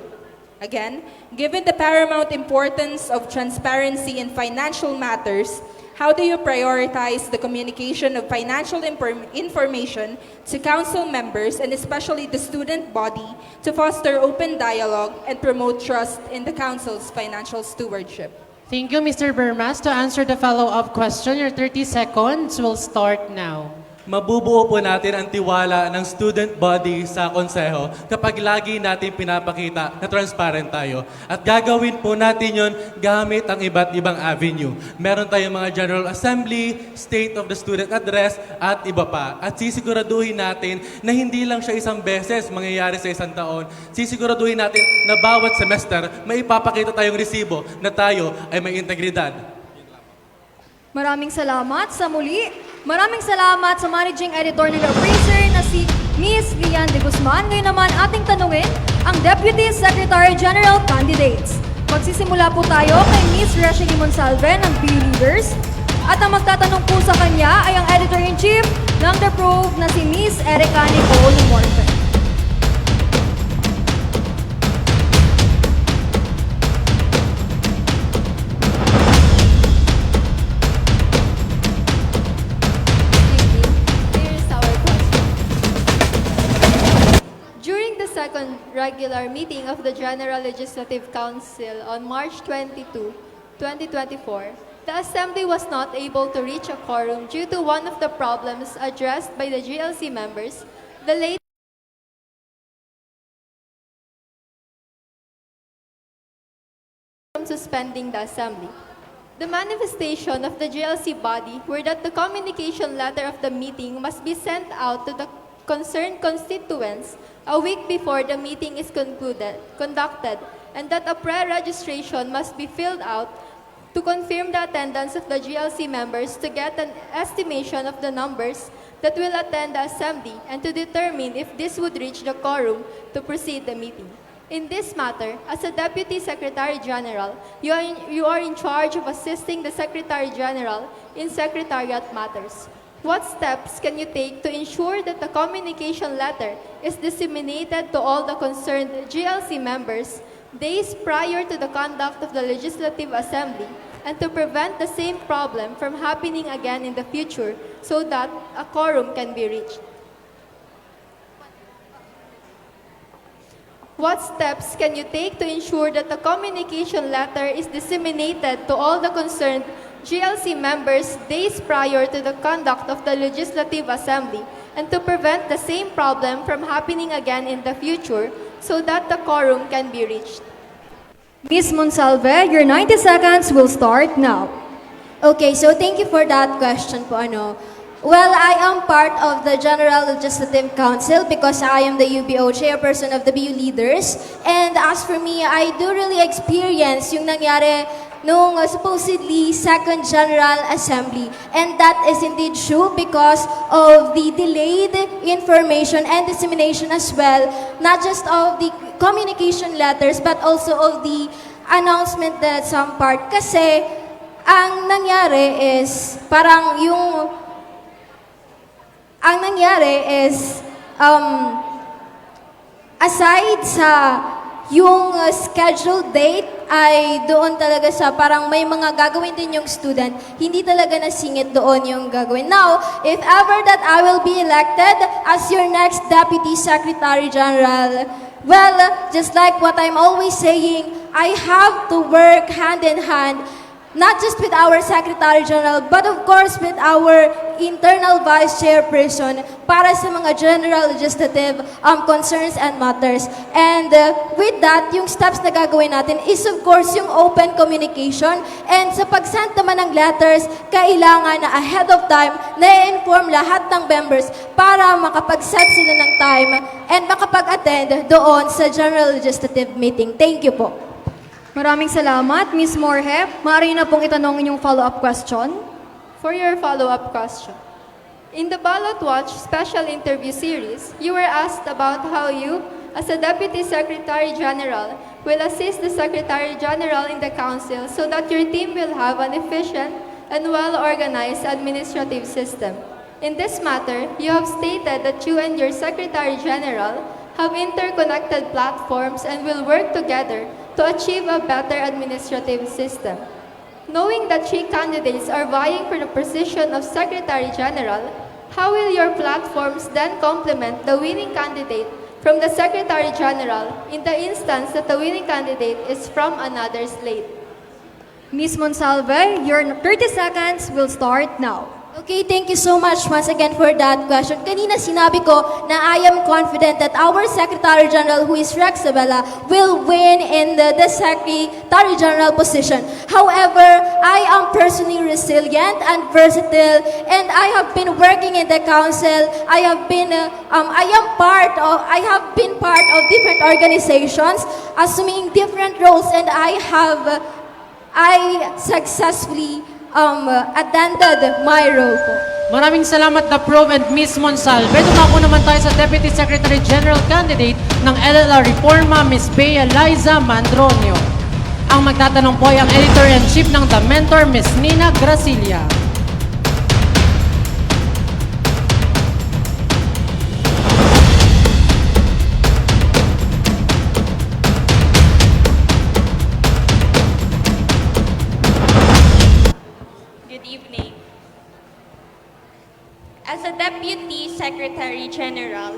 Again, given the paramount importance of transparency in financial matters, how do you prioritize the communication of financial information to Council members and especially the student body to foster open dialogue and promote trust in the Council's financial stewardship? Thank you, Mr. Bermas. To answer the follow-up question, your 30 seconds will start now. Mabubuo po natin ang tiwala ng student body sa konseho kapag lagi natin pinapakita na transparent tayo. At gagawin po natin yon gamit ang iba't ibang avenue. Meron tayong mga General Assembly, State of the Student Address, at iba pa. At sisiguraduhin natin na hindi lang siya isang beses mangyayari sa isang taon. Sisiguraduhin natin na bawat semester may ipapakita tayong resibo na tayo ay may integridad. Maraming salamat sa muli. Maraming salamat sa Managing Editor ng The Appraiser na si Ms. Lian de Guzman. Ngayon naman ating tanungin ang Deputy Secretary General Candidates. Magsisimula po tayo kay Ms. Rachely Monsalve ng BU Leaders. At ang magtatanong po sa kanya ay ang Editor-in-Chief ng The Probe na si Ms. Erica Nicole Morfe. Second regular meeting of the General Legislative Council on March 22, 2024, the Assembly was not able to reach a quorum due to one of the problems addressed by the GLC members, the late suspending the Assembly. The manifestation of the GLC body were that the communication letter of the meeting must be sent out to the concerned constituents a week before the meeting is conducted, and that a pre-registration must be filled out to confirm the attendance of the GLC members to get an estimation of the numbers that will attend the Assembly and to determine if this would reach the quorum to proceed the meeting. In this matter, as a Deputy Secretary General, you are in charge of assisting the Secretary General in secretariat matters. What steps can you take to ensure that the communication letter is disseminated to all the concerned GLC members days prior to the conduct of the Legislative Assembly, and to prevent the same problem from happening again in the future so that a quorum can be reached? What steps can you take to ensure that the communication letter is disseminated to all the concerned GLC members days prior to the conduct of the Legislative Assembly, and to prevent the same problem from happening again in the future so that the quorum can be reached? Ms. Monsalve, your 90 seconds will start now. Okay, so thank you for that question po. Well, I am part of the General Legislative Council because I am the UBO chairperson of the BU Leaders. And as for me, I do really experience yung nangyari nung supposedly Second General Assembly. And that is indeed true because of the delayed information and dissemination as well, not just of the communication letters but also of the announcement that some part. Kasi ang nangyari is parang aside sa yung scheduled date ay doon talaga sa parang may mga gagawin din yung student, hindi talaga nasingit doon yung gagawin. Now, if ever that I will be elected as your next Deputy Secretary General, well, just like what I'm always saying, I have to work hand in hand, not just with our Secretary General, but of course with our internal Vice Chairperson para sa mga general legislative concerns and matters. And with that, yung steps na gagawin natin is of course yung open communication. And sa pag-send naman ng letters, kailangan na ahead of time na-inform lahat ng members para makapag-set sila ng time and makapag-attend doon sa general legislative meeting. Thank you po. Maraming salamat, Ms. Morhe. Maaari na pong itanong inyong follow-up question. For your follow-up question, in the Ballot Watch special interview series, you were asked about how you, as a Deputy Secretary General, will assist the Secretary General in the Council so that your team will have an efficient and well-organized administrative system. In this matter, you have stated that you and your Secretary General have interconnected platforms and will work together to achieve a better administrative system. Knowing that 3 candidates are vying for the position of Secretary General, how will your platforms then complement the winning candidate from the Secretary General in the instance that the winning candidate is from another slate? Ms. Monsalve, your 30 seconds will start now. Okay, thank you so much once again for that question. Kanina sinabi ko na I am confident that our Secretary General, who is Rex Sabela, will win in the Secretary General position. However, I am personally resilient and versatile, and I have been working in the council. I have been part of different organizations, assuming different roles, and I successfully attended my role po. Maraming salamat na Prof and Ms. Monsalve. Dumako naman tayo sa Deputy Secretary General candidate ng LLR Reforma, Ms. Bea Liza Mandronio. Ang magtatanong po ay ang Editor-in-Chief ng The Mentor, Ms. Nina Gracilia. As a Deputy Secretary General,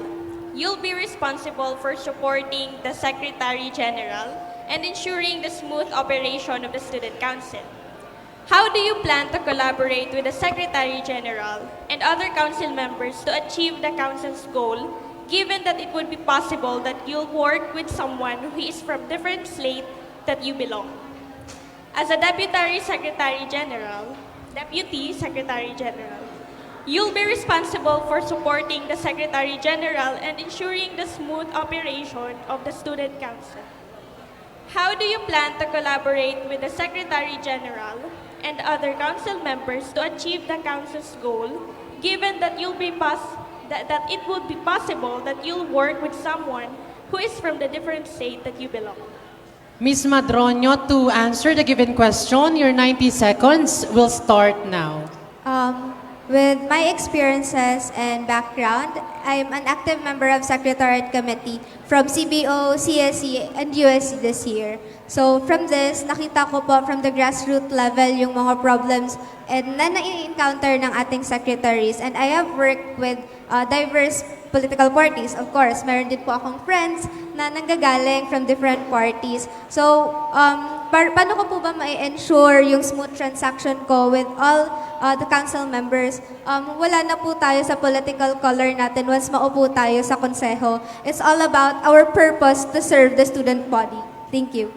you'll be responsible for supporting the Secretary General and ensuring the smooth operation of the Student Council. How do you plan to collaborate with the Secretary General and other council members to achieve the council's goal, given that it would be possible that you'll work with someone who is from different slate that you belong? As a Deputy Secretary General, you'll be responsible for supporting the Secretary General and ensuring the smooth operation of the Student Council. How do you plan to collaborate with the Secretary General and other council members to achieve the council's goal, given that it would be possible that you'll work with someone who is from the different state that you belong. Ms. Madronio, to answer the given question, your 90 seconds will start now. With my experiences and background, I'm an active member of Secretariat Committee from CBO, CSE, and USC this year. So from this, nakita ko po from the grassroots level yung mga problems and na na-encounter ng ating secretaries. And I have worked with diverse political parties. Of course, meron din po akong friends na nanggagaling from different parties. So, paano ko po ba ma-ensure yung smooth transaction ko with all the council members? Wala na po tayo sa political color natin once maupo tayo sa konseho. It's all about our purpose to serve the student body. Thank you.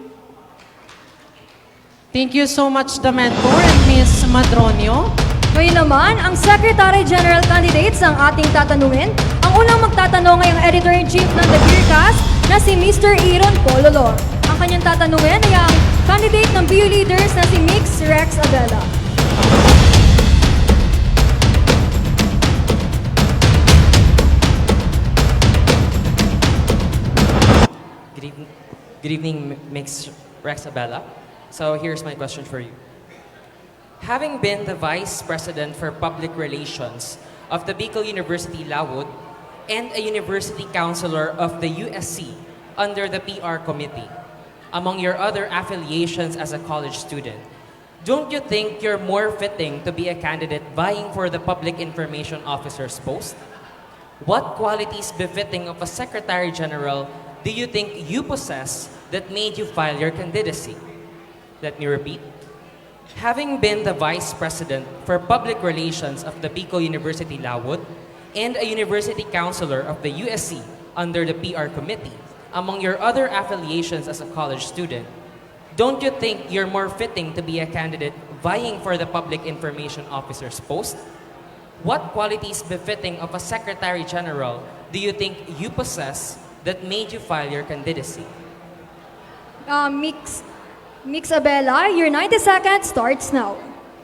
Thank you so much, the mentor and Ms. Madronio. Ngayon naman, ang Secretary General candidates ang ating tatanungin. Ang unang magtatanong ay ang Editor-in-Chief ng The Beercast na si Mr. Aaron Pololor. Ang kanyang tatanungin ay ang candidate ng BU Leaders na si Mix Rex Abela. Good evening, Mix Rex Abela. So here's my question for you. Having been the Vice President for Public Relations of the Bicol University Lawood and a University Counselor of the USC under the PR Committee, among your other affiliations as a college student, don't you think you're more fitting to be a candidate vying for the Public Information Officer's post? What qualities befitting of a Secretary General do you think you possess that made you file your candidacy? Let me repeat. Having been the Vice President for Public Relations of the Bicol University Lawood and a University Counselor of the USC under the PR Committee, among your other affiliations as a college student, don't you think you're more fitting to be a candidate vying for the Public Information Officer's post? What qualities befitting of a Secretary General do you think you possess that made you file your candidacy? Mix Abela, your 90 seconds starts now.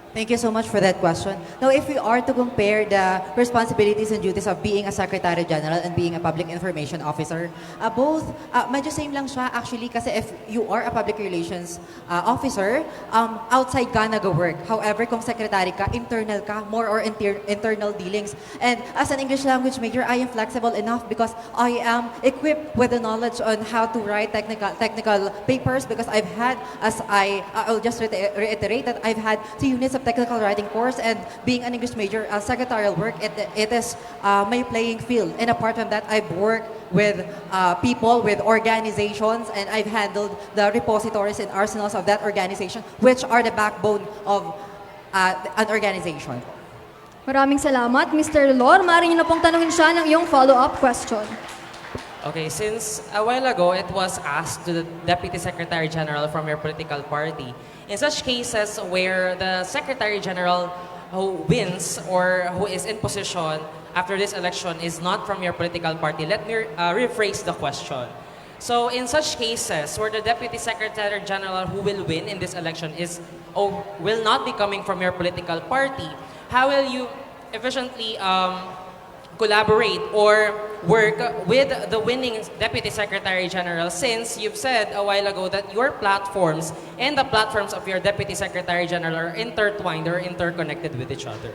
Thank you so much for that question. Now, if we are to compare the responsibilities and duties of being a Secretary General and being a Public Information Officer, both, medyo same lang siya actually kasi if you are a Public Relations Officer, outside ka nag-work. However, kung Secretary ka, internal ka, more or internal dealings. And as an English language major, I am flexible enough because I am equipped with the knowledge on how to write technical papers because I've had, I'll just reiterate that I've had 2 units of technical writing course, and being an English major, secretarial work, it is my playing field. And apart from that, I've worked with people, with organizations, and I've handled the repositories and arsenals of that organization, which are the backbone of an organization. Maraming salamat, Mr. Lor. Maaari niyo na pong tanungin siya ng iyong follow-up question. Okay, since a while ago it was asked to the Deputy Secretary General from your political party, in such cases where the Secretary General who wins or who is in position after this election is not from your political party, let me rephrase the question. So in such cases where the Deputy Secretary General who will win in this election is or will not be coming from your political party, how will you efficiently collaborate or work with the winning Deputy Secretary General, since you've said a while ago that your platforms and the platforms of your Deputy Secretary General are intertwined or interconnected with each other?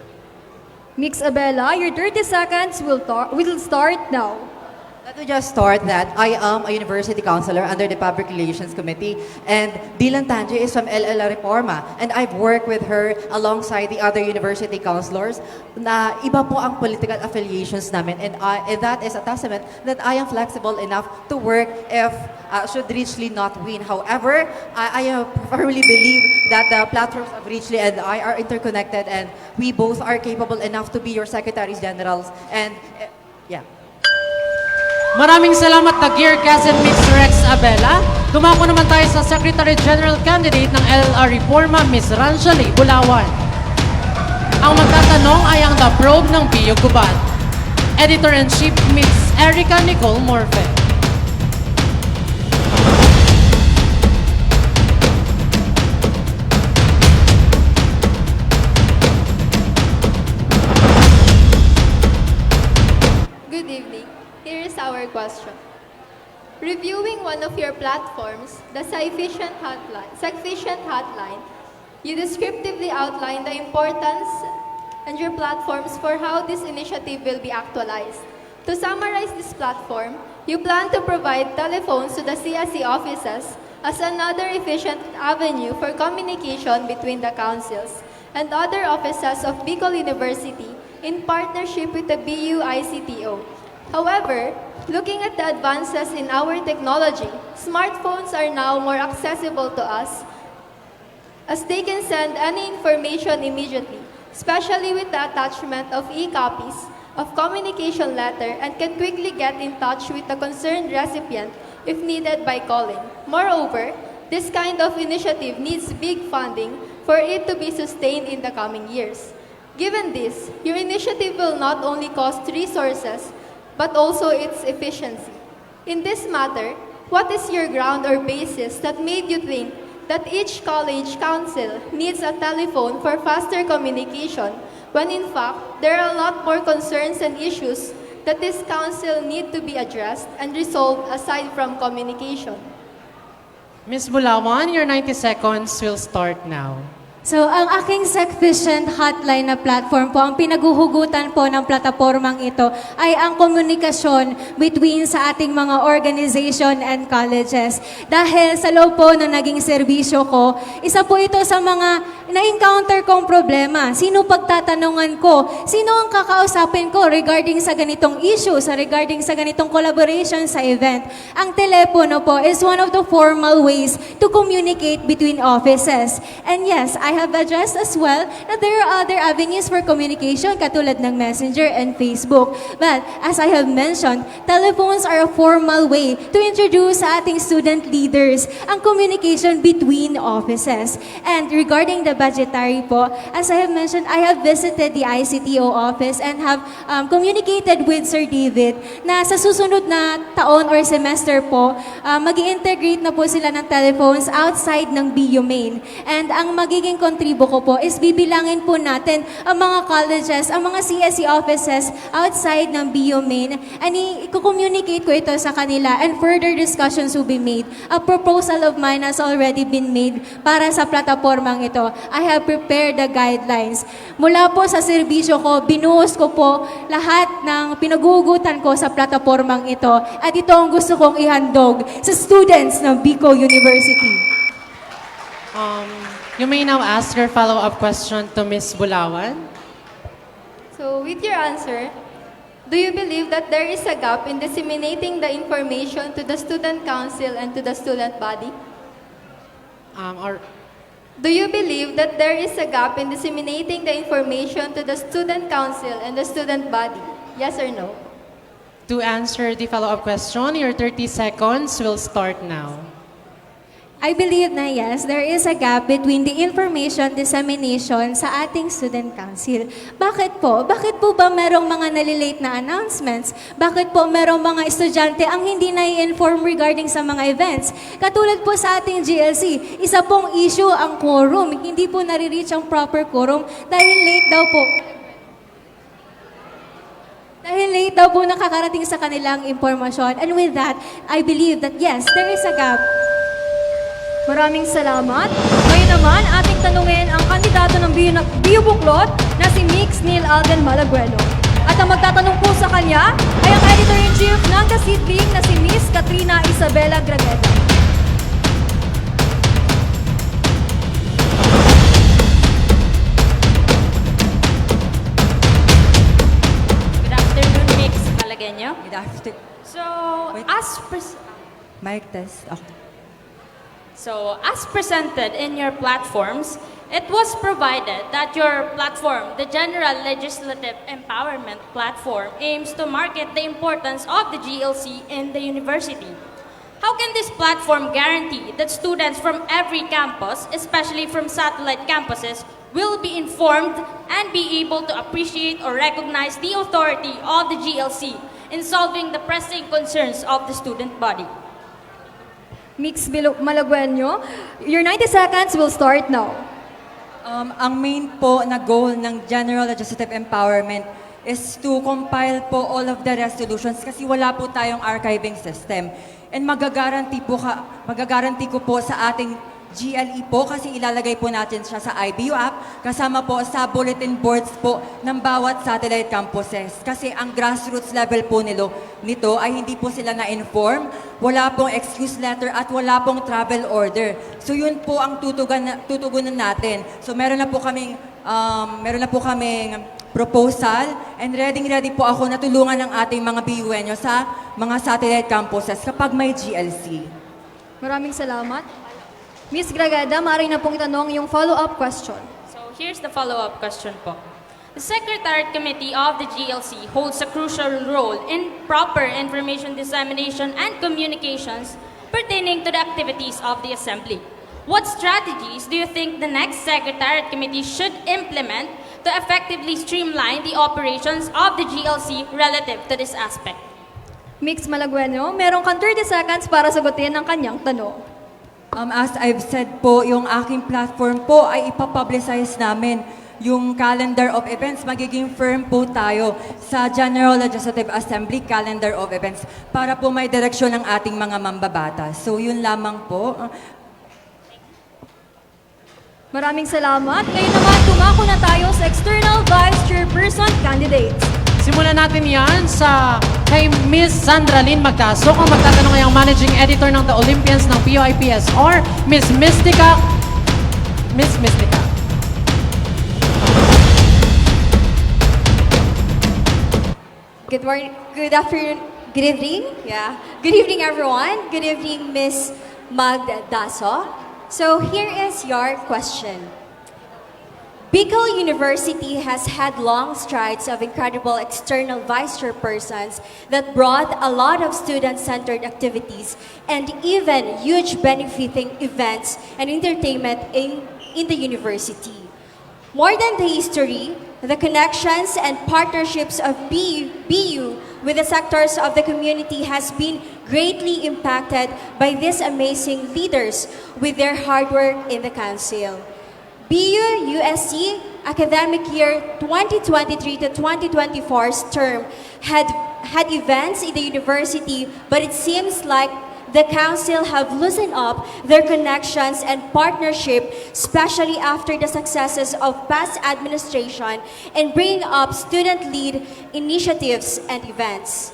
Mix Abela, your 30 seconds will start now. Let me just start that I am a university counselor under the Public Relations Committee, and Dylan Tanji is from LL Reforma, and I've worked with her alongside the other university counselors na iba po ang political affiliations namin, and that is a testament that I am flexible enough to work if should Richly not win. However, I firmly believe that the platforms of Richly and I are interconnected, and we both are capable enough to be your secretaries generals, and yeah. Maraming salamat na Gearcast and Mix Rex Abela. Dumako naman tayo sa Secretary General candidate ng LLR Reforma, Ms. Ranjali Bulawan. Ang magtatanong ay ang The Probe ng BU Gubat. Editor-in-Chief, Ms. Erica Nicole Morfe. Good evening. Here is our question. Reviewing one of your platforms, the Sufficient Hotline, you descriptively outline the importance and your platforms for how this initiative will be actualized. To summarize this platform, you plan to provide telephones to the CSE offices as another efficient avenue for communication between the councils and other offices of Bicol University in partnership with the BU ICTO. However, looking at the advances in our technology, smartphones are now more accessible to us as they can send any information immediately, especially with the attachment of e-copies of communication letter, and can quickly get in touch with the concerned recipient if needed by calling. Moreover, this kind of initiative needs big funding for it to be sustained in the coming years. Given this, your initiative will not only cost resources, but also its efficiency. In this matter, what is your ground or basis that made you think that each college council needs a telephone for faster communication, when in fact, there are a lot more concerns and issues that this council need to be addressed and resolved aside from communication? Ms. Bulawan, your 90 seconds will start now. So, ang aking Sufficient Hotline na platform po, ang pinaguhugutan po ng platapormang ito ay ang komunikasyon between sa ating mga organization and colleges. Dahil sa loob po na naging serbisyo ko, isa po ito sa mga na-encounter kong problema. Sino pagtatanungan ko? Sino ang kakausapin ko regarding sa ganitong issue, regarding sa ganitong collaboration sa event? Ang telepono po is one of the formal ways to communicate between offices. And yes, I have addressed as well that there are other avenues for communication katulad ng Messenger and Facebook. But as I have mentioned, telephones are a formal way to introduce sa ating student leaders ang communication between offices. And regarding the budgetary po, as I have mentioned, I have visited the ICTO office and have communicated with Sir David na sa susunod na taon or semester po, mag-i-integrate na po sila ng telephones outside ng BU main. And ang magiging kontribo ko po is bibilangin po natin ang mga colleges, ang mga CSE offices outside ng BU main, and i-communicate ko ito sa kanila and further discussions will be made. A proposal of mine has already been made para sa platapormang ito. I have prepared the guidelines. Mula po sa serbisyo ko, binuhos ko po lahat ng pinagugutan ko sa platapormang ito, at ito ang gusto kong ihandog sa students ng Bicol University. You may now ask your follow-up question to Ms. Bulawan. So, with your answer, do you believe that there is a gap in disseminating the information to the student council and to the student body? Do you believe that there is a gap in disseminating the information to the student council and the student body? Yes or no? To answer the follow-up question, your 30 seconds will start now. I believe na yes, there is a gap between the information dissemination sa ating student council. Bakit po? Bakit po ba merong mga nalilate na announcements? Bakit po merong mga estudyante ang hindi na-inform regarding sa mga events? Katulad po sa ating GLC, isa pong issue ang quorum. Hindi po nare-reach ang proper quorum dahil late daw po. Dahil late daw po nakakarating sa kanilang impormasyon. And with that, I believe that yes, there is a gap. Maraming salamat. Ngayon naman, ating tanungin ang kandidato ng BU Buklod na si Mix Neil Alden Malagueno. At ang magtatanong po sa kanya ay ang Editor-in-Chief ng The Seedling na si Miss Katrina Isabela Grageda. Good afternoon, Mix Malagueno. Good afternoon. So, Mic test. Okay. So, as presented in your platforms, it was provided that your platform, the General Legislative Empowerment Platform, aims to market the importance of the GLC in the university. How can this platform guarantee that students from every campus, especially from satellite campuses, will be informed and be able to appreciate or recognize the authority of the GLC in solving the pressing concerns of the student body? Mix Malagueno, your 90 seconds will start now. Ang main po na goal ng General Legislative Empowerment is to compile po all of the resolutions kasi wala po tayong archiving system. And magagaranti ko po sa ating GLE po kasi ilalagay po natin siya sa IBU app kasama po sa bulletin boards po ng bawat satellite campuses. Kasi ang grassroots level po nito ay hindi po sila na-inform, wala pong excuse letter at wala pong travel order. So yun po ang tutugunan natin. So meron na po kaming proposal and ready po ako na tulungan ng ating mga BUNyo sa mga satellite campuses kapag may GLC. Maraming salamat. Miss Gragada, maaari na pong itanong yung follow-up question. So here's the follow-up question po. The Secretariat Committee of the GLC holds a crucial role in proper information dissemination and communications pertaining to the activities of the Assembly. What strategies do you think the next Secretariat Committee should implement to effectively streamline the operations of the GLC relative to this aspect? Mix Malagueno, meron kang 30 seconds para sagutin ang kanyang tanong. As I've said po, yung aking platform po ay ipapublicize namin. Yung calendar of events, magiging firm po tayo sa General Legislative Assembly calendar of events para po may direksyon ng ating mga mambabatas. So yun lamang po. Maraming salamat. Ngayon naman, tumako na tayo sa External Vice Chairperson candidates. Simulan natin yan kay Miss Sandra Lynn Magtasok, ang magtatanong ngayong Managing Editor ng The Olympians ng POIPSR, Miss Mystica. Miss Mystica. Good morning, good afternoon, good evening. Yeah. Good evening, everyone. Good evening, Miss Magdaso. So here is your question. Bicol University has had long strides of incredible external vice chairpersons that brought a lot of student-centered activities and even huge benefiting events and entertainment in the university. More than the history, the connections and partnerships of BU with the sectors of the community has been greatly impacted by these amazing leaders with their hard work in the council. BU-USC academic year 2023 to 2024's term had events in the university, but it seems like the council have loosened up their connections and partnership, especially after the successes of past administration in bringing up student-led initiatives and events.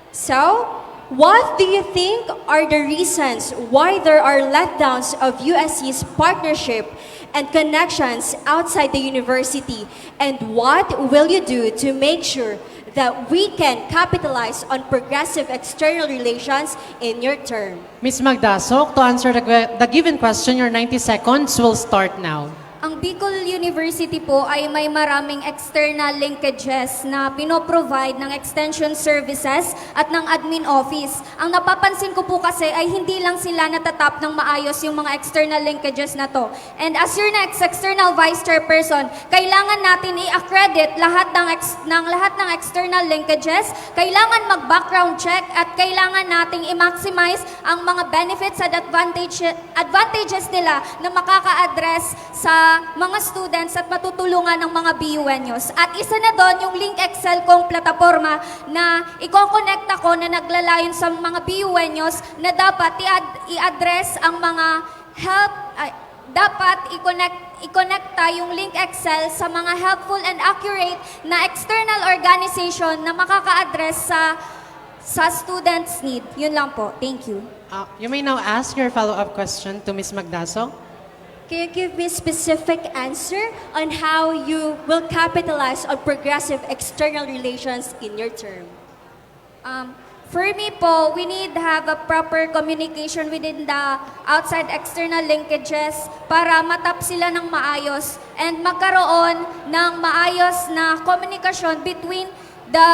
So, what do you think are the reasons why there are letdowns of USC's partnership and connections outside the university? And what will you do to make sure that we can capitalize on progressive external relations in your term? Miss Magdasok, to answer the given question, your 90 seconds will start now. Ang Bicol University po ay may maraming external linkages na pinoprovide ng extension services at ng admin office. Ang napapansin ko po kasi ay hindi lang sila natatap ng maayos yung mga external linkages na to. And as your next external vice chairperson, kailangan natin i-accredit lahat ng external linkages, kailangan mag-background check at kailangan nating i-maximize ang mga benefits at advantages nila na makaka-address sa mga students at matutulungan ng mga BUNyos. At isa na doon yung Link Excel kong plataforma na i-connect ako na naglalayon sa mga BUNyos na dapat i-address ang mga dapat i-connect yung Link Excel sa mga helpful and accurate na external organization na makaka-address sa students' need. Yun lang po. Thank you. You may now ask your follow-up question to Ms. Magdasok. Can you give me a specific answer on how you will capitalize on progressive external relations in your term? For me po, we need to have a proper communication within the outside external linkages para matap sila ng maayos and magkaroon ng maayos na komunikasyon between the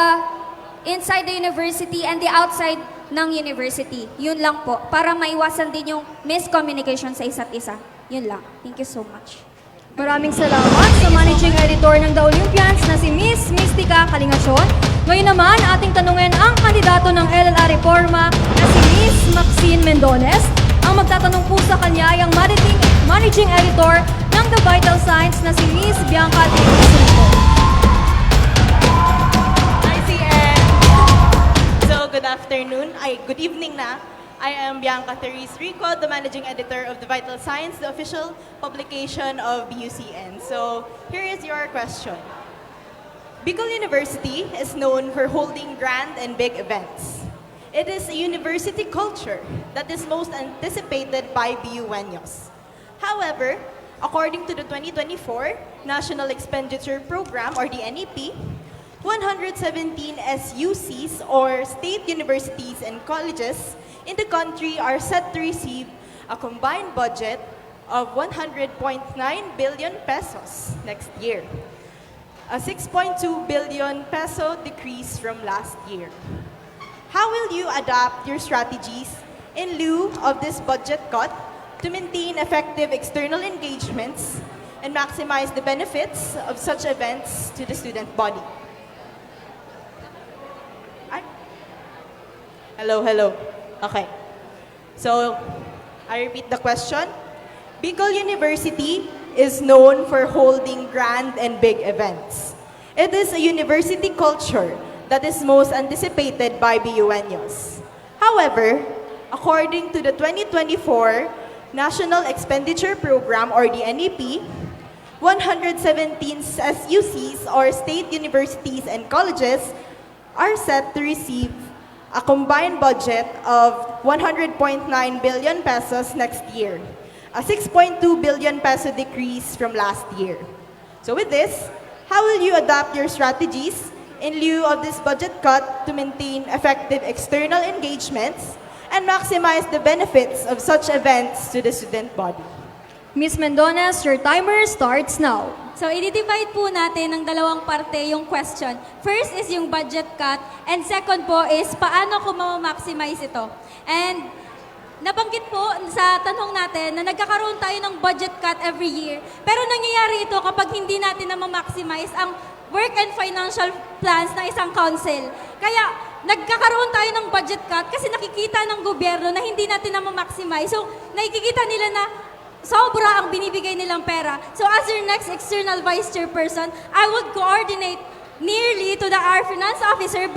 inside the university and the outside ng university. Yun lang po, para maiwasan din yung miscommunication sa isa't isa. Yun lang. Thank you so much. Maraming salamat sa Managing Editor ng The Olympians na si Miss Mystica Kalingasyon. Ngayon naman, ating tanungin ang kandidato ng LLA Reforma na si Miss Maxine Mendones. Ang magtatanong po sa kanya ay ang Managing Editor ng The Vital Signs na si Miss Bianca Tinisunco. Hi, CN! So, good afternoon. Good evening na. I am Bianca Therese Rico, the managing editor of the Vital Signs, the official publication of BUCN. So here is your question. Bicol University is known for holding grand and big events. It is a university culture that is most anticipated by BUeños. However, according to the 2024 National Expenditure Program, or the NEP, 117 SUCs, or state universities and colleges in the country, are set to receive a combined budget of 100.9 billion pesos next year, a 6.2 billion peso decrease from last year. How will you adapt your strategies in lieu of this budget cut to maintain effective external engagements and maximize the benefits of such events to the student body? Hello. Okay. So, I repeat the question. Bicol University is known for holding grand and big events. It is a university culture that is most anticipated by BUeños. However, according to the 2024 National Expenditure Program, or the NEP, 117 SUCs, or state universities and colleges, are set to receive a combined budget of 100.9 billion pesos next year, a 6.2 billion peso decrease from last year. So with this, how will you adapt your strategies in lieu of this budget cut to maintain effective external engagements and maximize the benefits of such events to the student body? Ms. Mendones, your timer starts now. So, i-divide po natin ng dalawang parte yung question. First is yung budget cut, and second po is paano ko ma-maximize ito. And nabanggit po sa tanong natin na nagkakaroon tayo ng budget cut every year. Pero nangyayari ito kapag hindi natin na ma-maximize ang work and financial plans ng isang council. Kaya, nagkakaroon tayo ng budget cut kasi nakikita ng gobyerno na hindi natin na ma-maximize. So, nakikita nila na sobra ang binibigay nilang pera. So, as your next external vice chairperson, I would coordinate nearly to our finance officer,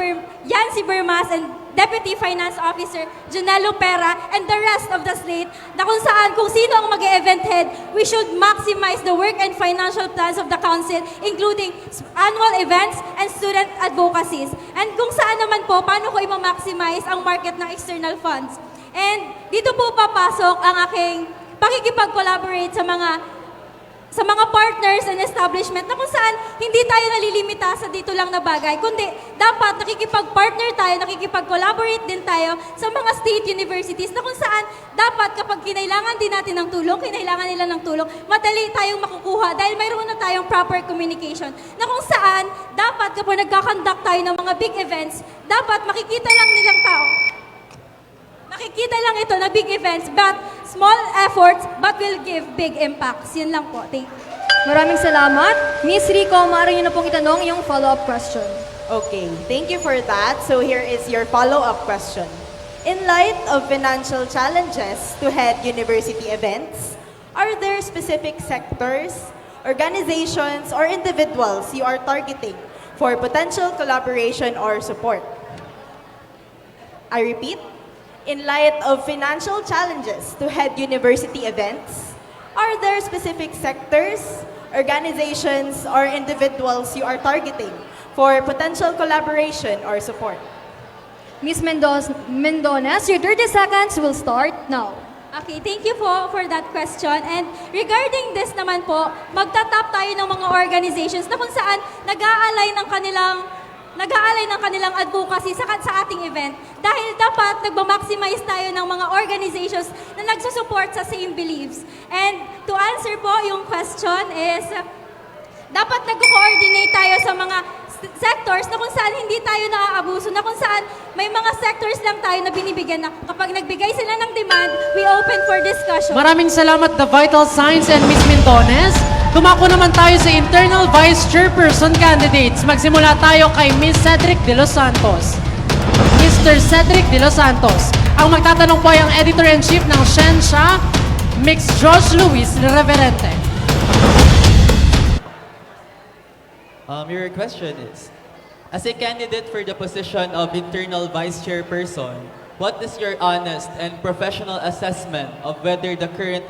Yancy Bermas, and Deputy Finance Officer, Junelo Pera, and the rest of the slate, na kung sino ang mag-event head, we should maximize the work and financial plans of the council, including annual events and student advocacies. And kung saan naman po, paano ko i-maximize ang market ng external funds. And dito po papasok ang aking pakikipag-collaborate sa mga partners and establishment na kung saan hindi tayo nalilimita sa dito lang na bagay, kundi dapat nakikipag-partner tayo, nakikipag-collaborate din tayo sa mga state universities na kung saan dapat kapag kinailangan din natin ng tulong, kinailangan nila ng tulong, madali tayong makukuha dahil mayroon na tayong proper communication na kung saan dapat kapag nagkakandak tayo ng mga big events, dapat makikita lang nilang tao. Nakikita lang ito na big events, but small efforts, but will give big impacts. Yun lang po. Thank you. Maraming salamat. Ms. Rico, maaari niyo na pong itanong yung follow-up question. Okay, thank you for that. So here is your follow-up question. In light of financial challenges to head university events, are there specific sectors, organizations, or individuals you are targeting for potential collaboration or support? I repeat, in light of financial challenges to head university events, are there specific sectors, organizations, or individuals you are targeting for potential collaboration or support? Ms. Mendones, your 30 seconds will start now. Okay, thank you po for that question. And regarding this naman po, magtatap tayo ng mga organizations na kung saan nag-aalay ng kanilang advocacy sa ating event. Dahil dapat nagmamaximize tayo ng mga organizations na nagsusupport sa same beliefs. And to answer po yung question is, dapat nag-coordinate tayo sa mga sectors na kung saan hindi tayo naaabuso, na kung saan may mga sectors lang tayo na binibigyan na kapag nagbigay sila ng demand, we open for discussion. Maraming salamat, The Vital Signs and Ms. Mendones. Tumako naman tayo sa internal vice chairperson candidates. Magsimula tayo kay Ms. Cedric de los Santos. Mr. Cedric de los Santos. Ang magtatanong po ay ang editor-in-chief ng Shensha, Mix Josh Luis Reverente. Your question is, as a candidate for the position of internal vice chairperson, what is your honest and professional assessment of whether the current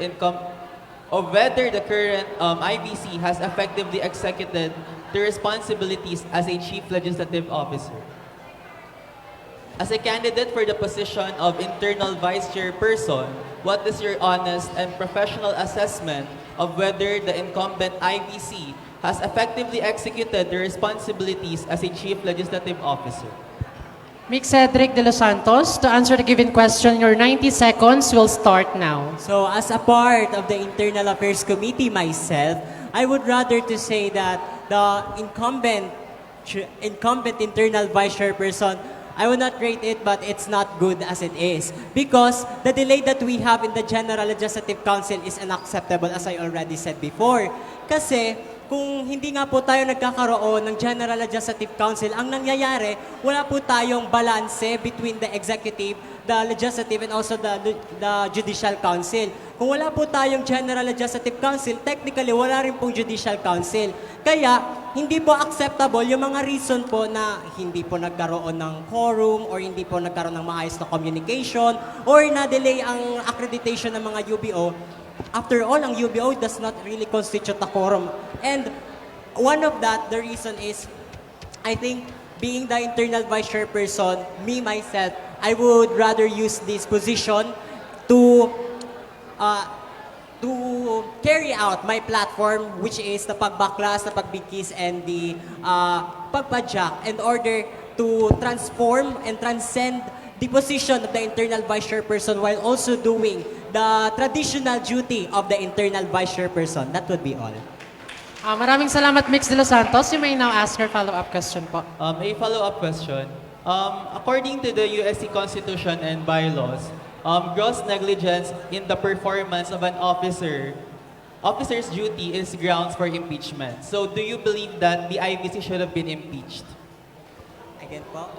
IVC has effectively executed the responsibilities as a chief legislative officer? As a candidate for the position of internal vice chairperson, what is your honest and professional assessment of whether the incumbent IVC has effectively executed the responsibilities as a chief legislative officer? Mick Cedric de los Santos, to answer the given question, your 90 seconds will start now. So as a part of the Internal Affairs Committee myself, I would rather to say that the incumbent internal vice chairperson, I would not rate it, but it's not good as it is. Because the delay that we have in the General Legislative Council is unacceptable, as I already said before. Kasi kung hindi nga po tayo nagkakaroon ng General Legislative Council, ang nangyayari, wala po tayong balanse between the executive, the legislative, and also the judicial council. Kung wala po tayong General Legislative Council, technically wala rin pong judicial council. Kaya, hindi po acceptable yung mga reason po na hindi po nagkaroon ng quorum or hindi po nagkaroon ng maayos na communication or na-delay ang accreditation ng mga UBO. After all, ang UBO does not really constitute a quorum. And one of that, the reason is, I think, being the internal vice chairperson, me, myself, I would rather use this position to carry out my platform, which is the pagbaklas, the pagbigkis, and the pagpadyak in order to transform and transcend the position of the internal vice chairperson while also doing the traditional duty of the internal vice chairperson. That would be all. Maraming salamat, Mix de los Santos. You may now ask your follow-up question po. A follow-up question. According to the USC Constitution and bylaws, gross negligence in the performance of an officer's duty is grounds for impeachment. So do you believe that the IVC should have been impeached? Again po?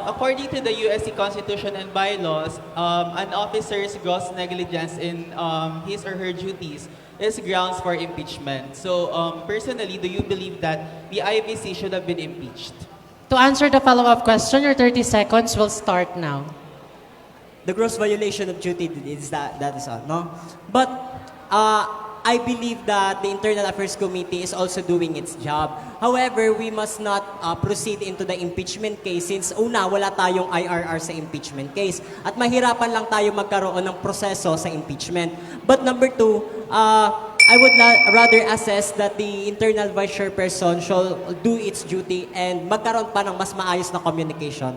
According to the USC Constitution and bylaws, an officer's gross negligence in his or her duties is grounds for impeachment. So personally, do you believe that the IVC should have been impeached? To answer the follow-up question, your 30 seconds will start now. The gross violation of duty is that is all, no? But I believe that the Internal Affairs Committee is also doing its job. However, we must not proceed into the impeachment case since una, wala tayong IRR sa impeachment case. At mahirapan lang tayo magkaroon ng proseso sa impeachment. But number two, I would rather assess that the internal vice chairperson shall do its duty and magkaroon pa ng mas maayos na communication.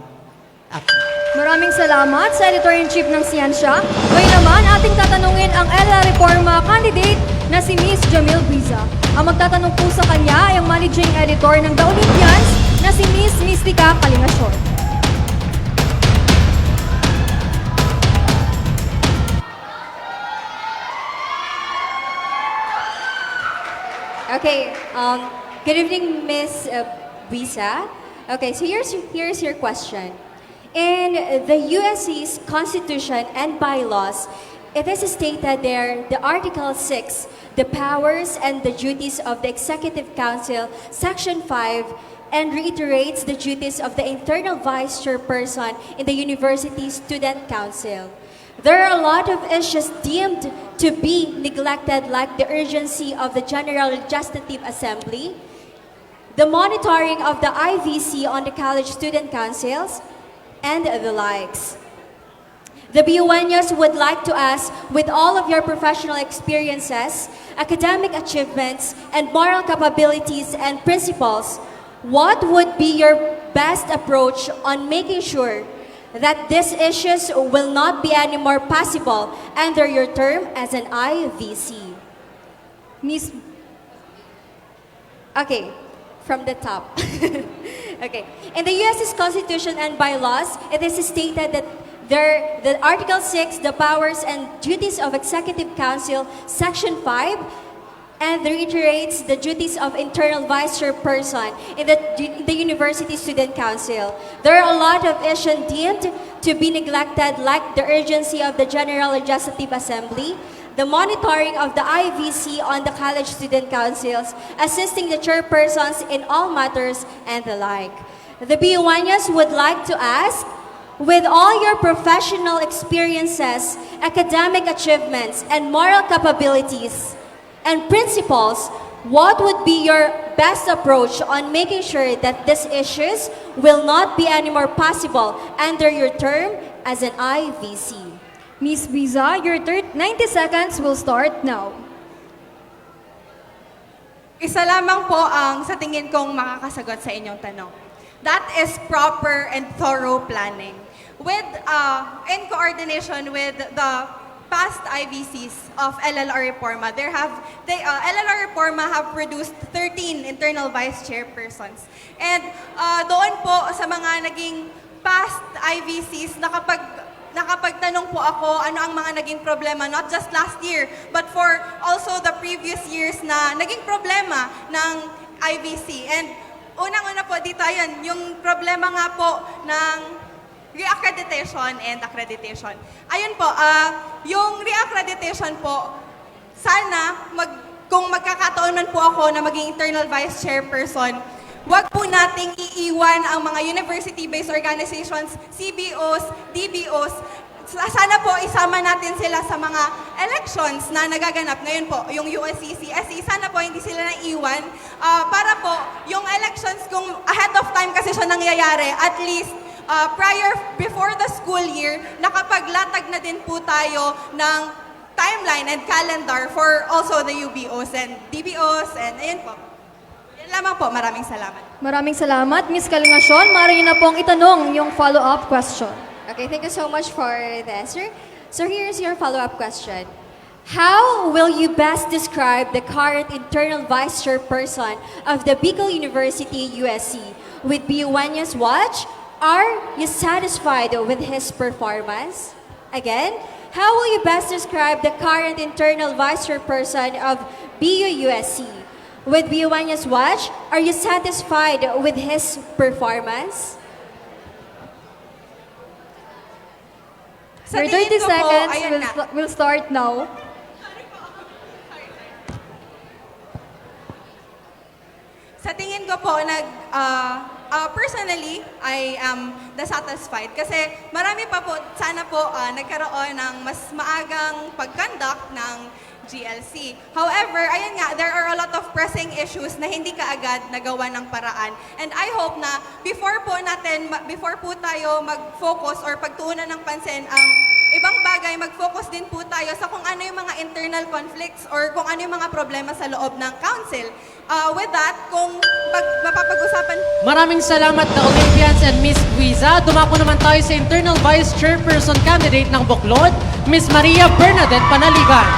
Maraming salamat sa Editor-in-Chief ng Siyensya. Ngayon naman, ating tatanungin ang LLA Reforma candidate na si Miss Jamil Biza. Ang magtatanong po sa kanya ay ang Managing Editor ng The Olympians na si Miss Mystica Kalingasyon. Okay, good evening, Miss Biza. Okay, so here's your question. In the USC's Constitution and bylaws, it is stated there, the Article 6, the powers and the duties of the Executive Council, Section 5, and reiterates the duties of the internal vice chairperson in the University Student Council. There are a lot of issues deemed to be neglected, like the urgency of the General Legislative Assembly, the monitoring of the IVC on the college student councils, and the likes. The BUNYOs would like to ask, with all of your professional experiences, academic achievements, and moral capabilities and principles, what would be your best approach on making sure that these issues will not be any more possible under your term as an IVC? Miss... Okay, from the top. Okay. In the U.S.'s Constitution and bylaws, it is stated that the Article 6, the powers and duties of Executive Council, Section 5, and reiterates the duties of internal vice chairperson in the University Student Council. There are a lot of issues deemed to be neglected, like the urgency of the General Legislative Assembly, the monitoring of the IVC on the college student councils, assisting the chairpersons in all matters, and the like. The BUNYOs would like to ask, With all your professional experiences, academic achievements, and moral capabilities and principles, what would be your best approach on making sure that these issues will not be anymore possible under your term as an IVC? Miss Biza, your 90 seconds will start now. Isa lamang po ang sa tingin kong makakasagot sa inyong tanong. That is proper and thorough planning. With, in coordination with the past IVCs of LLR Reforma, LLR Reforma have produced 13 internal vice chairpersons. And doon po sa mga naging past IVCs, nakapagtanong po ako ano ang mga naging problema, not just last year, but for also the previous years na naging problema ng IVC. And unang-una po dito, ayun, yung problema nga po ng re-accreditation and accreditation. Ayun po, yung re-accreditation po, sana kung magkakataon man po ako na maging internal vice chairperson, wag po nating iiwan ang mga university-based organizations, CBOs, DBOs. Sana po isama natin sila sa mga elections na nagaganap. Ngayon po, yung USC, CSE, sana po hindi sila naiwan para po yung elections kung ahead of time kasi siya nangyayari, at least before the school year, nakapaglatag na din po tayo ng timeline and calendar for also the UBOs and DBOs and ayun po. Lamang po, maraming salamat. Maraming salamat. Miss Kalingasyon, maaari niyo na pong itanong yung follow-up question. Okay, thank you so much for the answer. So here's your follow-up question. How will you best describe the current internal vice chairperson of the Bicol University USC? With BUNY's watch, are you satisfied with his performance? Again, how will you best describe the current internal vice chairperson of BU USC? With BUNY's watch, are you satisfied with his performance? Your 30 seconds will start now. Sa tingin ko po, personally, I am dissatisfied kasi marami pa po, sana po nagkaroon ng mas maagang pag-conduct ng GLC. However, ayun nga, there are a lot of pressing issues na hindi kaagad nagawa ng paraan. And I hope na before po tayo mag-focus or pagtuunan ng pansin ang ibang bagay, mag-focus din po tayo sa kung ano yung mga internal conflicts or kung ano yung mga problema sa loob ng council. With that, kung mapapag-usapan... Maraming salamat na Olympians and Miss Guiza. Dumako naman tayo sa internal vice chairperson candidate ng Buklod, Miss Maria Bernadette Panaligan.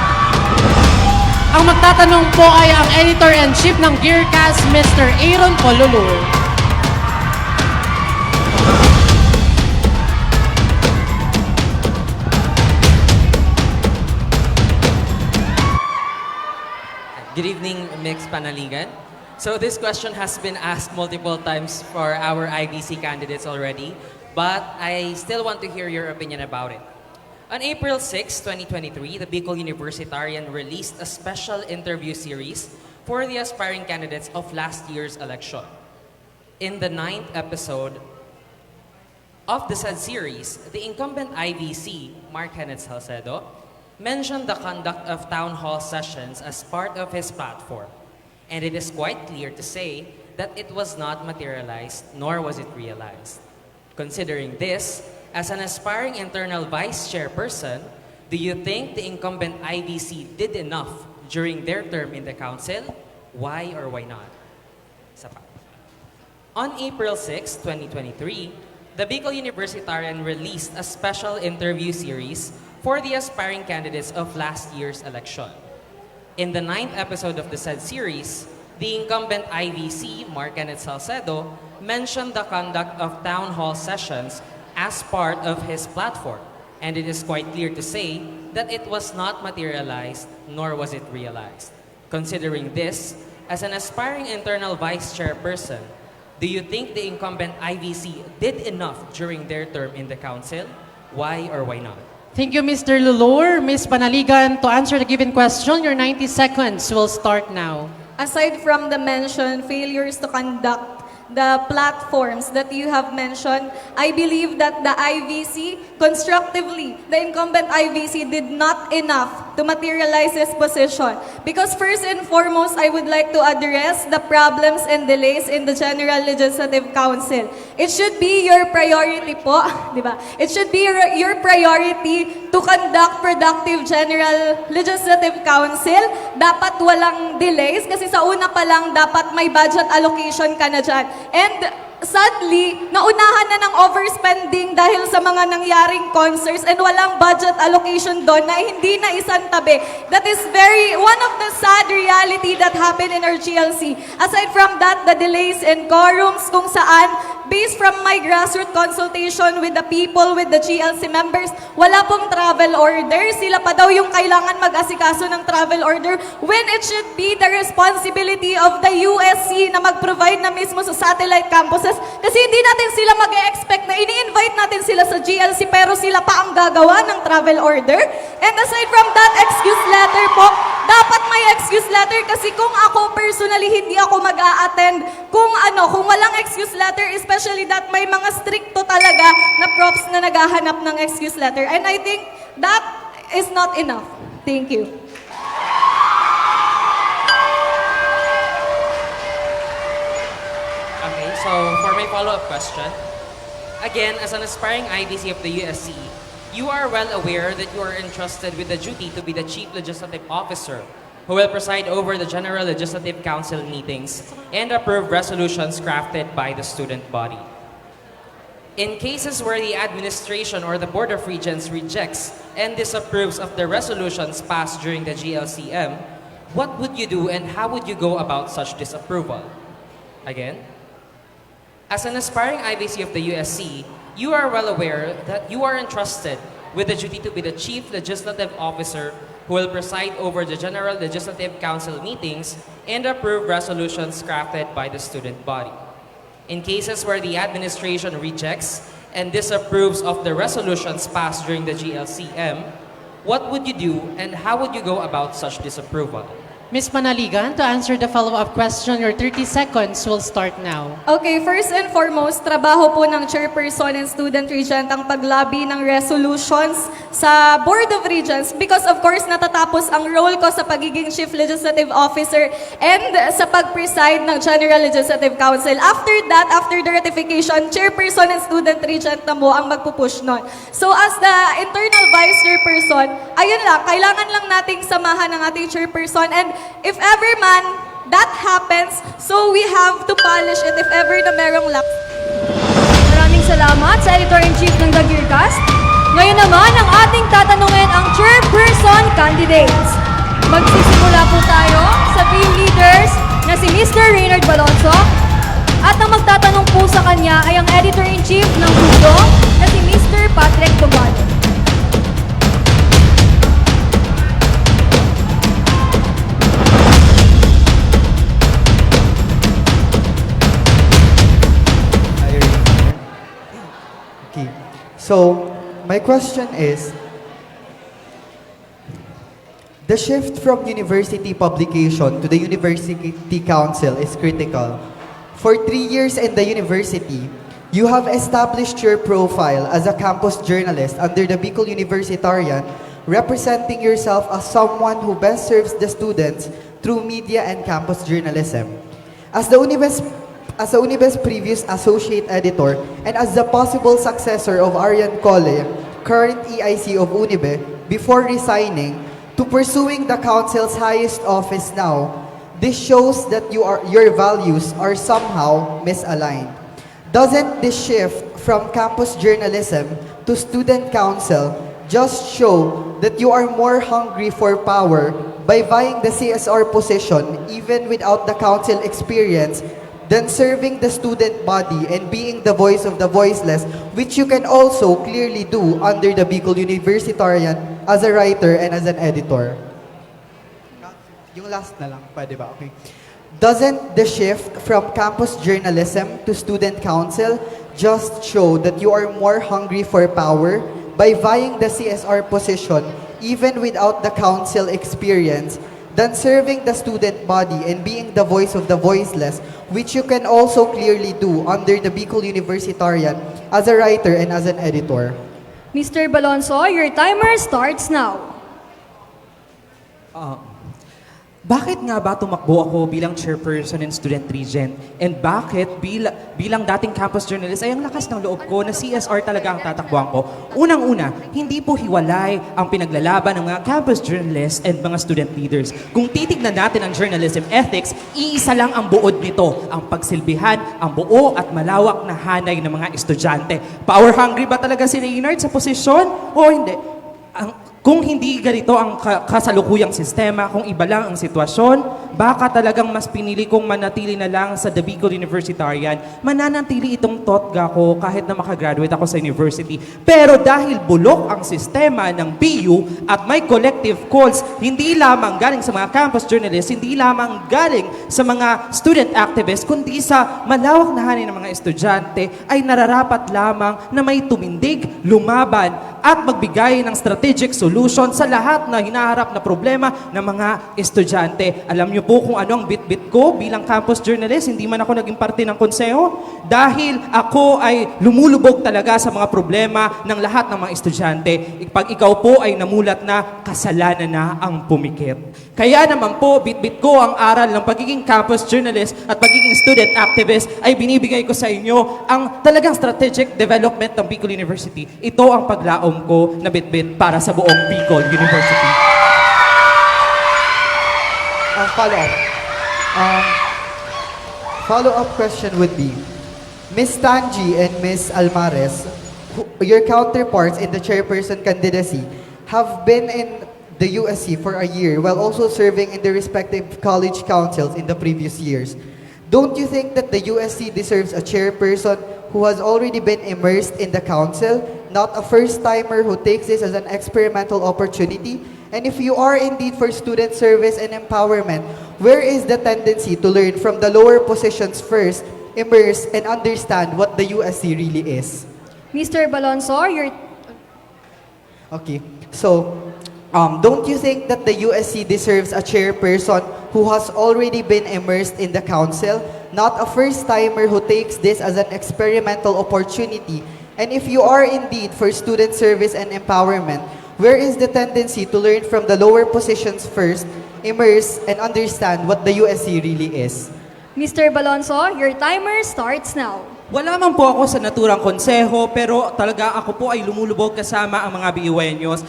Ang magtatanong po ay ang Editor-in-Chief ng Gearcast, Mr. Aaron Polulur. Good evening, Mix Panaligan. So this question has been asked multiple times for our IVC candidates already, but I still want to hear your opinion about it. On April 6, 2023, the Bicol Universitarian released a special interview series for the aspiring candidates of last year's election. In the 9th episode of the said series, the incumbent IVC, Mark Kenneth Salcedo, mentioned the conduct of town hall sessions as part of his platform. And it is quite clear to say that it was not materialized, nor was it realized. Considering this, as an aspiring internal vice chairperson, do you think the incumbent IVC did enough during their term in the council? Why or why not? On April 6, 2023, the Bicol Universitarian released a special interview series for the aspiring candidates of last year's election. In the 9th episode of the said series, the incumbent IVC, Mark Kenneth Salcedo, mentioned the conduct of town hall sessions as part of his platform, and it is quite clear to say that it was not materialized, nor was it realized. Considering this, as an aspiring internal vice chairperson, do you think the incumbent IVC did enough during their term in the council? Why or why not? Thank you, Mr. Lulur. Ms. Panaligan, to answer the given question, your 90 seconds will start now. Aside from the mentioned failures to conduct the platforms that you have mentioned, I believe that the IVC, constructively, the incumbent IVC did not enough to materialize his position. Because first and foremost, I would like to address the problems and delays in the General Legislative Council. It should be your priority po, di ba? It should be your priority to conduct productive General Legislative Council. Dapat walang delays kasi sa una pa lang dapat may budget allocation ka na dyan. And sadly, naunahan na ng overspending dahil sa mga nangyaring concerts and walang budget allocation doon na hindi na isantabi. That is one of the sad reality that happened in our GLC. Aside from that, the delays in quorums kung saan, based from my grassroots consultation with the people, with the GLC members, wala pong travel order. Sila pa daw yung kailangan mag-asikaso ng travel order when it should be the responsibility of the USC na mag-provide na mismo sa satellite campuses. Kasi hindi natin sila mag-expect na ini-invite natin sila sa GLC pero sila pa ang gagawa ng travel order. And aside from that, excuse letter po, dapat may excuse letter kasi kung ako personally hindi ako mag-a-attend kung walang excuse letter, especially that may mga stricto talaga na profs na naghahanap ng excuse letter. And I think that is not enough. Thank you. Okay, so for my follow-up question, again, as an aspiring IVC of the USC, you are well aware that you are entrusted with the duty to be the Chief Legislative Officer who will preside over the General Legislative Council meetings and approve resolutions crafted by the student body. In cases where the administration or the Board of Regents rejects and disapproves of the resolutions passed during the GLCM, what would you do and how would you go about such disapproval? Again, as an aspiring IVC of the USC, you are well aware that you are entrusted with the duty to be the Chief Legislative Officer who will preside over the General Legislative Council meetings and approve resolutions crafted by the student body. In cases where the administration rejects and disapproves of the resolutions passed during the GLCM, what would you do and how would you go about such disapproval? Ms. Manaligan, to answer the follow-up question, your 30 seconds will start now. Okay, first and foremost, trabaho po ng chairperson and student regent ang paglabi ng resolutions sa Board of Regents because of course natatapos ang role ko sa pagiging Chief Legislative Officer and sa pag-preside ng General Legislative Council. After that, after the ratification, chairperson and student regent na mo ang magpupush nun. So as the internal vice chairperson, ayun lang, kailangan lang nating samahan ng ating chairperson and if ever man that happens, so we have to polish it if ever na merong lapse. Maraming salamat sa Editor-in-Chief ng The Gearcast. Ngayon naman, ang ating tatanungin ang chairperson candidates. Magsisimula po tayo sa team leaders na si Mr. Reynard Balonzo at ang magtatanong po sa kanya ay ang Editor-in-Chief ng Hudo na si Mr. Patrick Togado. Okay. So, my question is, the shift from university publication to the University Council is critical. For 3 years in the university, you have established your profile as a campus journalist under the Bicol Universitarian, representing yourself as someone who best serves the students through media and campus journalism. As the Unibes previous associate editor and as the possible successor of Arian Cole, current EIC of Unibe, before resigning to pursuing the council's highest office now, this shows that your values are somehow misaligned. Doesn't this shift from campus journalism to student council just show that you are more hungry for power by vying the CSR position even without the council experience than serving the student body and being the voice of the voiceless, which you can also clearly do under the Bicol Universitarian as a writer and as an editor? Yung last na lang, pwede ba? Okay. Doesn't the shift from campus journalism to student council just show that you are more hungry for power by vying the CSR position even without the council experience than serving the student body and being the voice of the voiceless, which you can also clearly do under the Bicol Universitarian as a writer and as an editor? Mr. Balonso, your timer starts now. Bakit nga ba tumakbo ako bilang chairperson ng Student Regent? And bakit bilang dating campus journalist ay ang lakas ng loob ko na CSR talaga ang tatakbuhan ko? Unang-una, hindi po hiwalay ang pinaglalaban ng mga campus journalists and mga student leaders. Kung titignan natin ang journalism ethics, iisa lang ang buod nito, ang pagsilbihan, ang buo at malawak na hanay ng mga estudyante. Power hungry ba talaga si Reynard sa posisyon? O hindi? Kung hindi ganito ang kasalukuyang sistema, kung iba lang ang sitwasyon, baka talagang mas pinili kong manatili na lang sa The Bicol Universitarian. Mananatili itong totga ko kahit na makagraduate ako sa university. Pero dahil bulok ang sistema ng BU at may collective calls, hindi lamang galing sa mga campus journalists, hindi lamang galing sa mga student activists, kundi sa malawak na hanay ng mga estudyante, ay nararapat lamang na may tumindig, lumaban, at magbigay ng strategic solution sa lahat na hinaharap na problema ng mga estudyante. Alam niyo po kung ano ang bit-bit ko bilang campus journalist, hindi man ako naging parte ng konseho, dahil ako ay lumulubog talaga sa mga problema ng lahat ng mga estudyante. Pag ikaw po ay namulat na, kasalanan na ang pumikit. Kaya naman po, bit-bit ko ang aral ng pagiging campus journalist at pagiging student activist ay binibigay ko sa inyo ang talagang strategic development ng Bicol University. Ito ang paglaom ko na bit-bit para sa buong Bicol University. Follow-up question would be, Ms. Tanji and Ms. Almares, your counterparts in the chairperson candidacy, have been in the USC for a year while also serving in their respective college councils in the previous years. Don't you think that the USC deserves a chairperson who has already been immersed in the council, not a first-timer who takes this as an experimental opportunity? And if you are indeed for student service and empowerment, where is the tendency to learn from the lower positions first, immerse, and understand what the USC really is? Mr. Balonso, your... Okay, so don't you think that the USC deserves a chairperson who has already been immersed in the council, not a first-timer who takes this as an experimental opportunity? And if you are indeed for student service and empowerment, where is the tendency to learn from the lower positions first, immerse, and understand what the USC really is? Mr. Balonso, your timer starts now. Wala man po ako sa naturang konseho, pero talaga ako po ay lumulubog kasama ang mga BUenyos.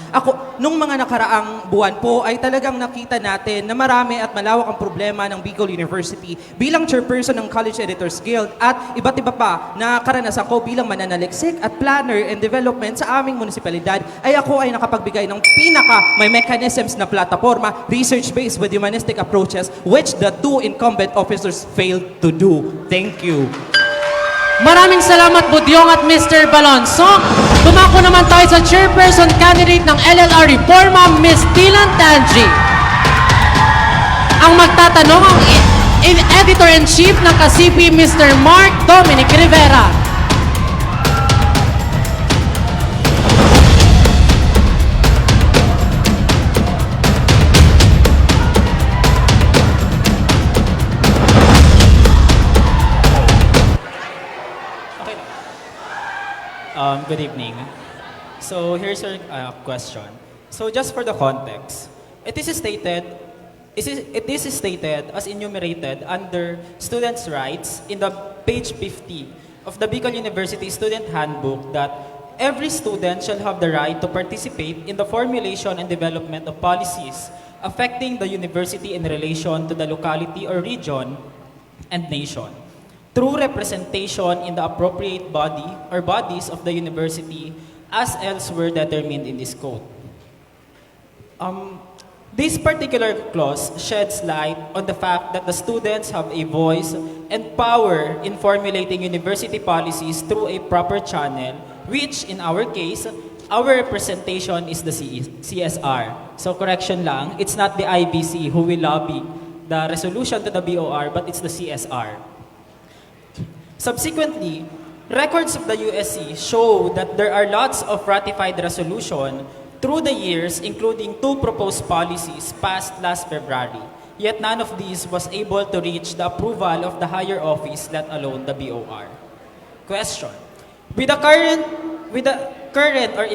Nung mga nakaraang buwan po ay talagang nakita natin na marami at malawak ang problema ng Bicol University. Bilang chairperson ng College Editors Guild at iba't iba pa na karanasan ko bilang mananaliksik at planner and development sa aming munisipalidad, ay ako ay nakapagbigay ng may mechanisms na plataforma, research-based with humanistic approaches, which the two incumbent officers failed to do. Thank you. Maraming salamat, Budyong at Mr. Balonso. Tumako naman tayo sa chairperson candidate ng LLR Reforma, Ms. Tilan Tanji. Ang magtatanong ang editor-in-chief ng KASIPI, Mr. Mark Dominic Rivera. Good evening. So here's your question. So just for the context, it is stated as enumerated under students' rights in the page 50 of the Bicol University Student Handbook that every student shall have the right to participate in the formulation and development of policies affecting the university in relation to the locality or region and nation, through representation in the appropriate body or bodies of the university as elsewhere determined in this code. This particular clause sheds light on the fact that the students have a voice and power in formulating university policies through a proper channel, which in our case, our representation is the CSR. So correction lang, it's not the IBC who will lobby the resolution to the BOR, but it's the CSR. Subsequently, records of the USC show that there are lots of ratified resolution through the years, including 2 proposed policies passed last February. Yet none of these was able to reach the approval of the higher office, let alone the BOR. Question. With the current or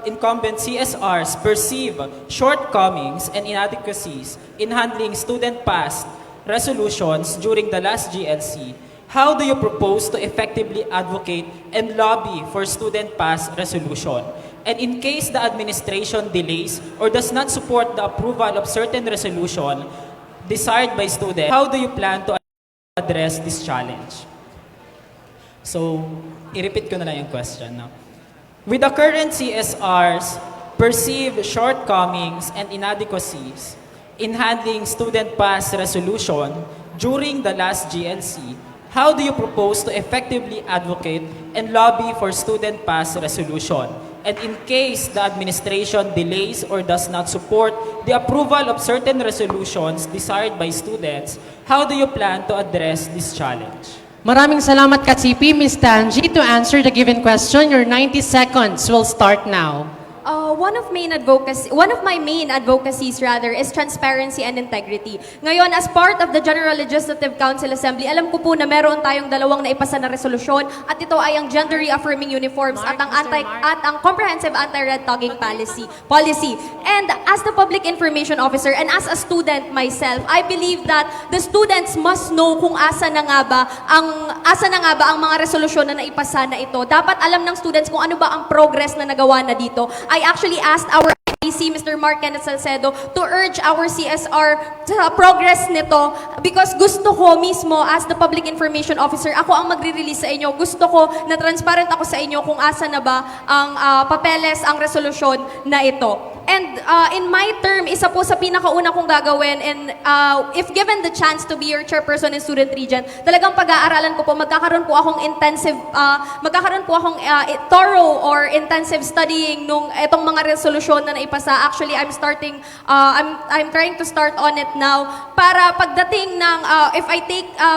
incumbent CSRs perceive shortcomings and inadequacies in handling student-passed resolutions during the last GLC, how do you propose to effectively advocate and lobby for student-passed resolution? And in case the administration delays or does not support the approval of certain resolution desired by students, how do you plan to address this challenge? So, i-repeat ko na lang yung question. No? With the current CSRs perceive shortcomings and inadequacies in handling student-passed resolution during the last GLC, how do you propose to effectively advocate and lobby for student-passed resolution? And in case the administration delays or does not support the approval of certain resolutions desired by students, how do you plan to address this challenge? Maraming salamat, Katsipi. Ms. Tanji, to answer the given question, your 90 seconds will start now. One of my main advocacies is transparency and integrity. Ngayon, as part of the General Legislative Council Assembly, alam ko po na meron tayong 2 naipasa na resolusyon at ito ay ang gender reaffirming uniforms at ang comprehensive anti-red tagging policy. And as the public information officer and as a student myself, I believe that the students must know kung asa na nga ba ang mga resolusyon na naipasa na ito. Dapat alam ng students kung ano ba ang progress na nagawa na dito. I actually asked our IC, Mr. Mark Kenneth Salcedo, to urge our CSR sa progress nito because gusto ko mismo as the public information officer, ako ang magre-release sa inyo. Gusto ko na transparent ako sa inyo kung asa na ba ang papeles, ang resolusyon na ito. And in my term, isa po sa pinakauna kong gagawin and if given the chance to be your chairperson in Student Regent, talagang pag-aaralan ko po, magkakaroon po akong thorough or intensive studying nung itong mga resolusyon na naipasa. Actually, I'm trying to start on it now para pagdating ng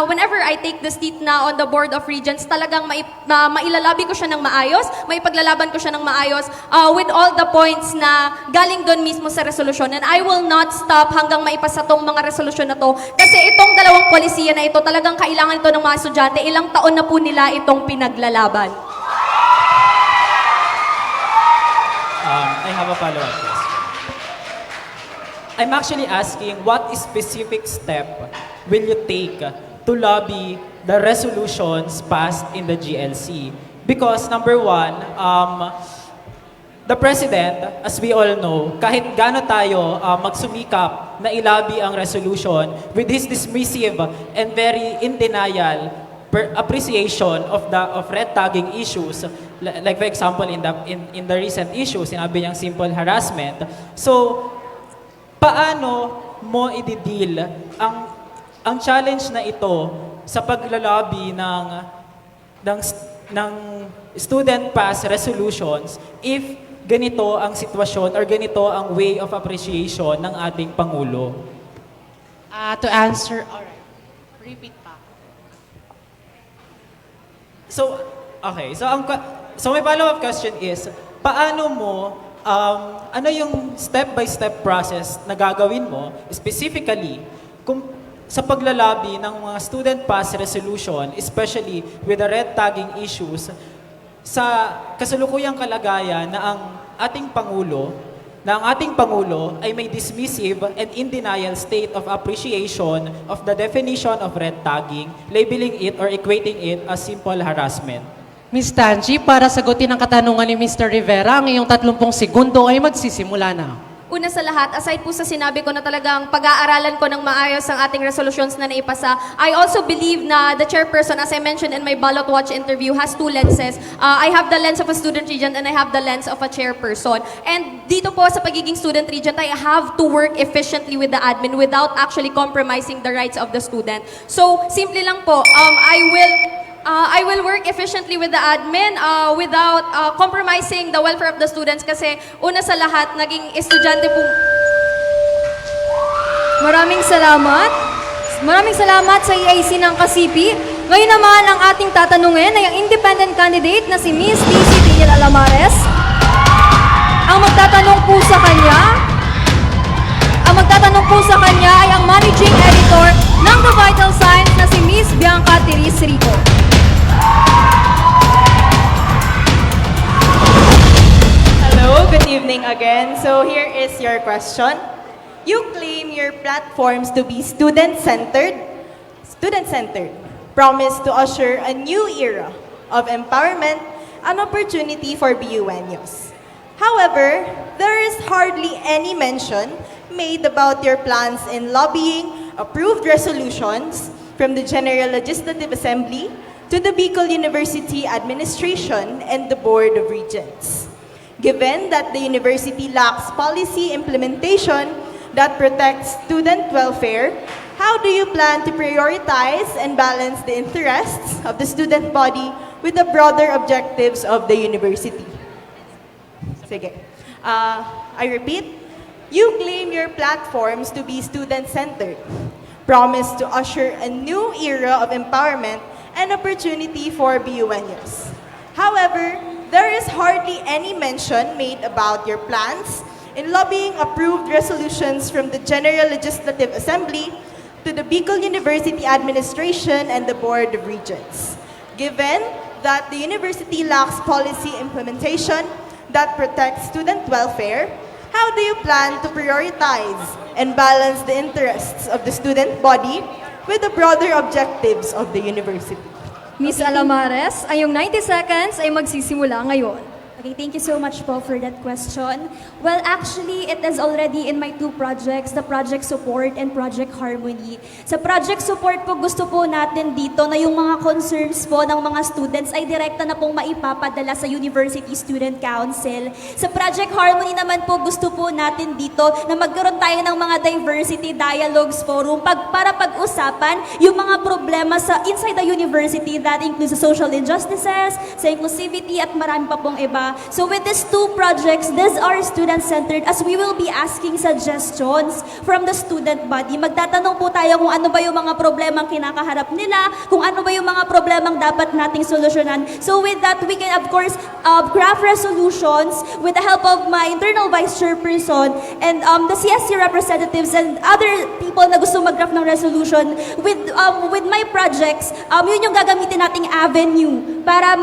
whenever I take the seat na on the Board of Regents, talagang mailalabi ko siya ng maayos, maipaglalaban ko siya ng maayos with all the points na galing doon mismo sa resolusyon. And I will not stop hanggang maipasa tong mga resolusyon na to. Kasi itong 2 polisiya na ito, talagang kailangan ito ng mga estudyante. Ilang taon na po nila itong pinaglalaban. I have a follow-up question. I'm actually asking what specific step will you take to lobby the resolutions passed in the GLC? Because number 1, the President, as we all know, kahit gaano tayo magsumikap na ilabi ang resolution with his dismissive and very in denial appreciation of red tagging issues, like for example in the recent issue, sinabi niyang simple harassment. So, paano mo i-deal ang challenge na ito sa paglalabi ng student pass resolutions if ganito ang sitwasyon or ganito ang way of appreciation ng ating Pangulo? To answer, alright. Repeat pa. So, okay. So my follow-up question is, paano mo, ano yung step-by-step process na gagawin mo, specifically, sa paglalabi ng mga student pass resolution, especially with the red tagging issues, sa kasalukuyang kalagayan na ang ating Pangulo ay may dismissive and in denial state of appreciation of the definition of red tagging, labeling it or equating it as simple harassment. Ms. Tanji, para sagutin ang katanungan ni Mr. Rivera, ang iyong 30 segundo ay magsisimula na. Una sa lahat, aside po sa sinabi ko na talagang pag-aaralan ko ng maayos ang ating resolutions na naipasa, I also believe na the chairperson, as I mentioned in my ballot watch interview, has 2 lenses. I have the lens of a student regent and I have the lens of a chairperson. And dito po sa pagiging student regent, I have to work efficiently with the admin without actually compromising the rights of the student. So, simple lang po, I will work efficiently with the admin without compromising the welfare of the students kasi una sa lahat, naging estudyante po. Maraming salamat sa EIC ng Kasipi. Ngayon naman, ang ating tatanungin ay ang independent candidate na si Miss DC Daniel Alamares. Ang magtatanong po sa kanya ay ang Managing Editor ng The Vital Signs na si Miss Bianca Therese Rico. Hello, good evening again. So here is your question. You claim your platforms to be student-centered, promise to usher a new era of empowerment and opportunity for BUNUs. However, there is hardly any mention made about your plans in lobbying approved resolutions from the General Legislative Assembly to the Bicol University Administration and the Board of Regents. Given that the university lacks policy implementation that protects student welfare, how do you plan to prioritize and balance the interests of the student body with the broader objectives of the university? Sige. I repeat, you claim your platforms to be student-centered, promise to usher a new era of empowerment and opportunity for BUNUs. However, there is hardly any mention made about your plans in lobbying approved resolutions from the General Legislative Assembly to the Bicol University Administration and the Board of Regents. Given that the university lacks policy implementation that protects student welfare, how do you plan to prioritize and balance the interests of the student body with the broader objectives of the university? Miss Alamares, ang iyong 90 seconds ay magsisimula ngayon. Okay, thank you so much po for that question. Well, actually, it is already in my two projects, the Project Support and Project Harmony. Sa Project Support po, gusto po natin dito na yung mga concerns po ng mga students ay direkta na pong maipapadala sa University Student Council. Sa Project Harmony naman po, gusto po natin dito na magkaroon tayo ng mga diversity dialogues forum para pag-usapan yung mga problema sa inside the university that includes the social injustices, sa inclusivity at marami pa pong iba. So with these two projects, these are student-centered as we will be asking suggestions from the student body. Magtatanong po tayo kung ano ba yung mga problemang kinakaharap nila, kung ano ba yung mga problemang dapat nating solusyonan. So with that, we can of course craft resolutions with the help of my internal vice chairperson and the CSC representatives and other people na gusto mag-craft ng resolution. With my projects, yun yung gagamitin nating avenue para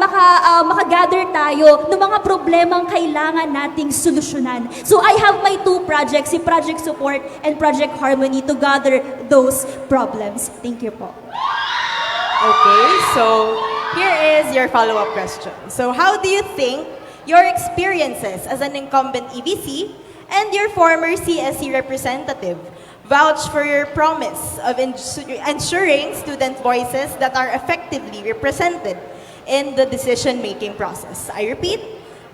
makagather tayo ng mga problemang kailangan nating solusyonan. So I have my two projects, si Project Support and Project Harmony, to gather those problems. Thank you po. Okay, so here is your follow-up question. So how do you think your experiences as an incumbent EBC and your former CSC representative vouch for your promise of ensuring student voices that are effectively represented in the decision-making process? I repeat,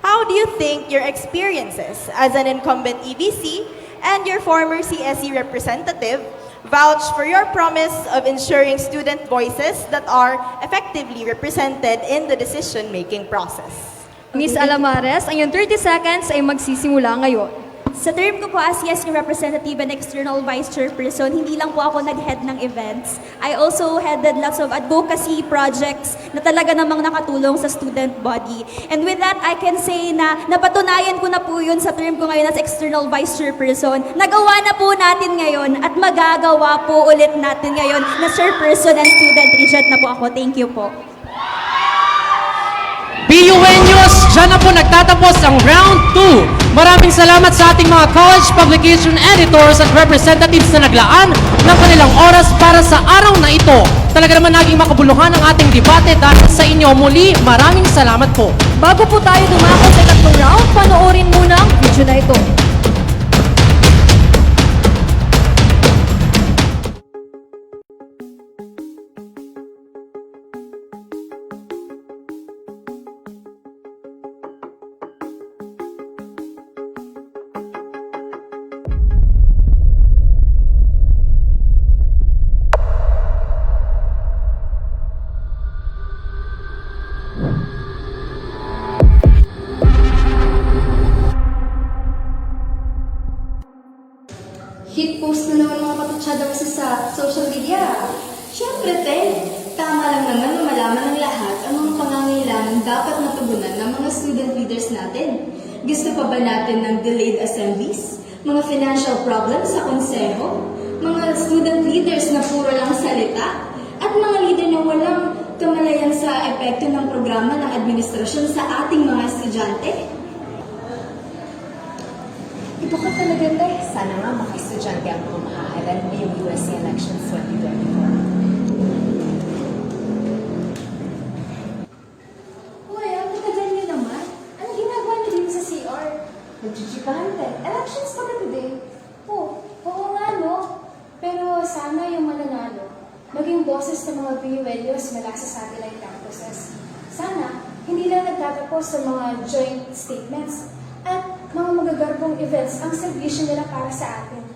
how do you think your experiences as an incumbent EBC and your former CSE representative vouch for your promise of ensuring student voices that are effectively represented in the decision-making process? Miss Alamares, ang iyong 30 seconds ay magsisimula ngayon. Sa term ko po as CSC representative and external vice chairperson, hindi lang po ako nag-head ng events. I also headed lots of advocacy projects na talaga namang nakatulong sa student body. And with that, I can say na napatunayan ko na po yun sa term ko ngayon as external vice chairperson. Nagawa na po natin ngayon at magagawa po ulit natin ngayon na chairperson and student regent na po ako. Thank you po. BUNUs, dyan na po nagtatapos ang round 2. Maraming salamat sa ating mga college publication editors at representatives na naglaan ng kanilang oras para sa araw na ito. Talaga naman naging makabuluhan ang ating debate dahil sa inyo muli. Maraming salamat po. Bago po tayo dumako sa ikatlong round, panoorin muna ang video na ito. Hit post na naman mga kapatsyada kasi sa social media. Siyempre, tama lang naman na malaman ng lahat ang mga pangangailangan dapat natugunan ng mga student leaders natin. Gusto pa ba natin ng delayed assemblies? Mga financial problems sa konseho? Mga student leaders na puro lang salita? At mga leader na walang kamalayan sa epekto ng programa ng administrasyon sa ating mga estudyante? Ito ka talaga, Tay. Sana nga mga estudyante ang pumahaaral ngayong USC Elections 2024. Uy, ang tagal niyo naman. Anong ginagawa niyo dito sa CR? Nagchichikahan, Tay. Elections pa na today. Oo nga, no? Pero sana yung mananalo, maging boses ng mga VULUs mula sa satellite campuses. Sana, hindi lang nagtatapos sa mga joint statements at mga magagarbong events ang servisyo nila para sa atin.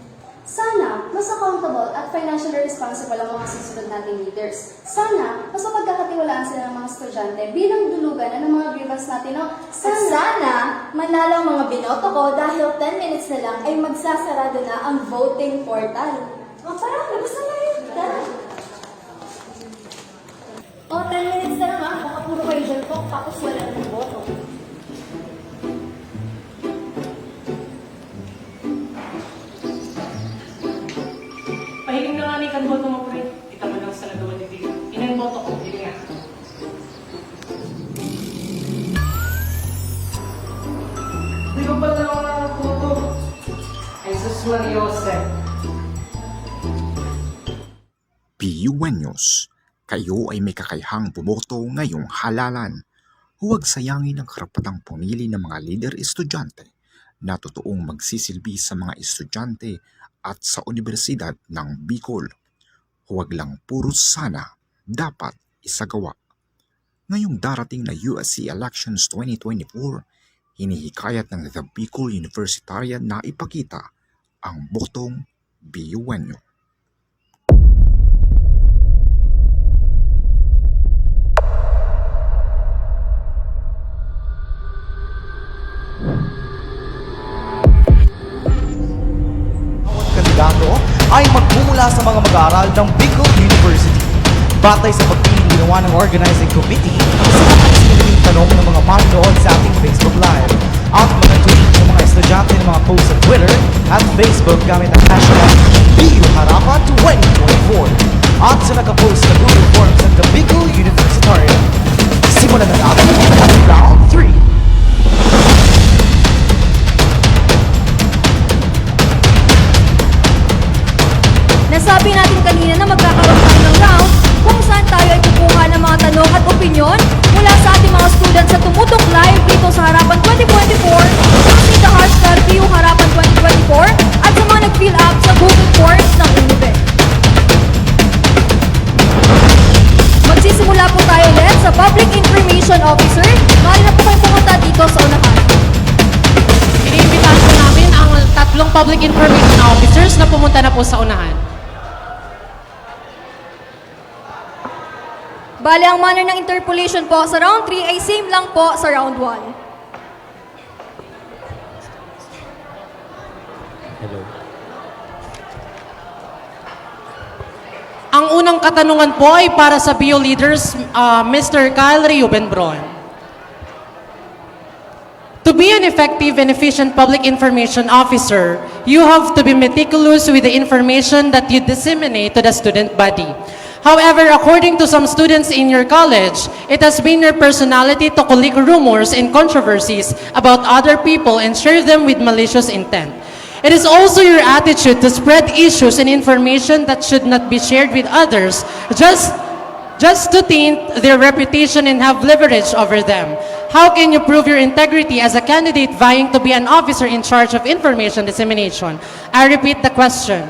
Sana, mas accountable at financially responsible ang mga susunod nating leaders. Sana, mas mapagkakatiwalaan sila ng mga estudyante bilang dulugan ng mga grievance natin. No? Sana, manalo ang mga binoto ko dahil 10 minutes na lang ay magsasarado na ang voting portal. Tara, labas na tayo. Tara. 10 minutes na lang baka puro kayo dyan po, tapos wala ng boto. Pahiling na nga ni kan boto mo, pre. Kita mo lang sa nagawa ni Tito. Inang boto ko, hindi nga. Di ba pala ako nakaboto? Ay, sus Mariose. PUenos, kayo ay may kakayahang bumoto ngayong halalan. Huwag sayangin ang karapatang pumili ng mga leader estudyante na totoong magsisilbi sa mga estudyante at sa Universidad ng Bicol. Huwag lang puro sana, dapat isagawa. Ngayong darating na USC Elections 2024, hinihikayat ng The Bicol Universitarian na ipakita ang botong BUenyo. Kandidato ay magmumula sa mga mag-aaral ng Bicol University. Batay sa pagpiling ginawa ng organizing committee, sinakasimuling tanong ng mga manonood sa ating Facebook Live at mga tweet ng mga estudyante ng mga posts sa Twitter at Facebook gamit ang hashtag BUHarapan2024 at sa nakapost na Google Forms ng The Bicol Universitarian. Simulan na natin ang round 3. Nasabi natin kanina na magkakaroon tayo ng round kung saan tayo ay kukuha ng mga tanong at opinyon mula sa ating mga students sa tumutok live dito sa Harapan 2024, using the hashtag BUHarapan2024 at sa mga nag-fill up sa Google Forms ng UNIBE. Magsisimula po tayo ulit sa Public Information Officer. Maaari na po kayong pumunta dito sa unahan. Iniimbitahan po namin ang tatlong Public Information Officers na pumunta na po sa unahan. Bale, ang manner ng interpolation po sa round 3 ay same lang po sa round 1. Hello. Ang unang katanungan po ay para sa BU leaders, Mr. Kyle Reubenbron. To be an effective and efficient public information officer, you have to be meticulous with the information that you disseminate to the student body. However, according to some students in your college, it has been your personality to collect rumors and controversies about other people and share them with malicious intent. It is also your attitude to spread issues and information that should not be shared with others, just to taint their reputation and have leverage over them. How can you prove your integrity as a candidate vying to be an officer in charge of information dissemination? I repeat the question.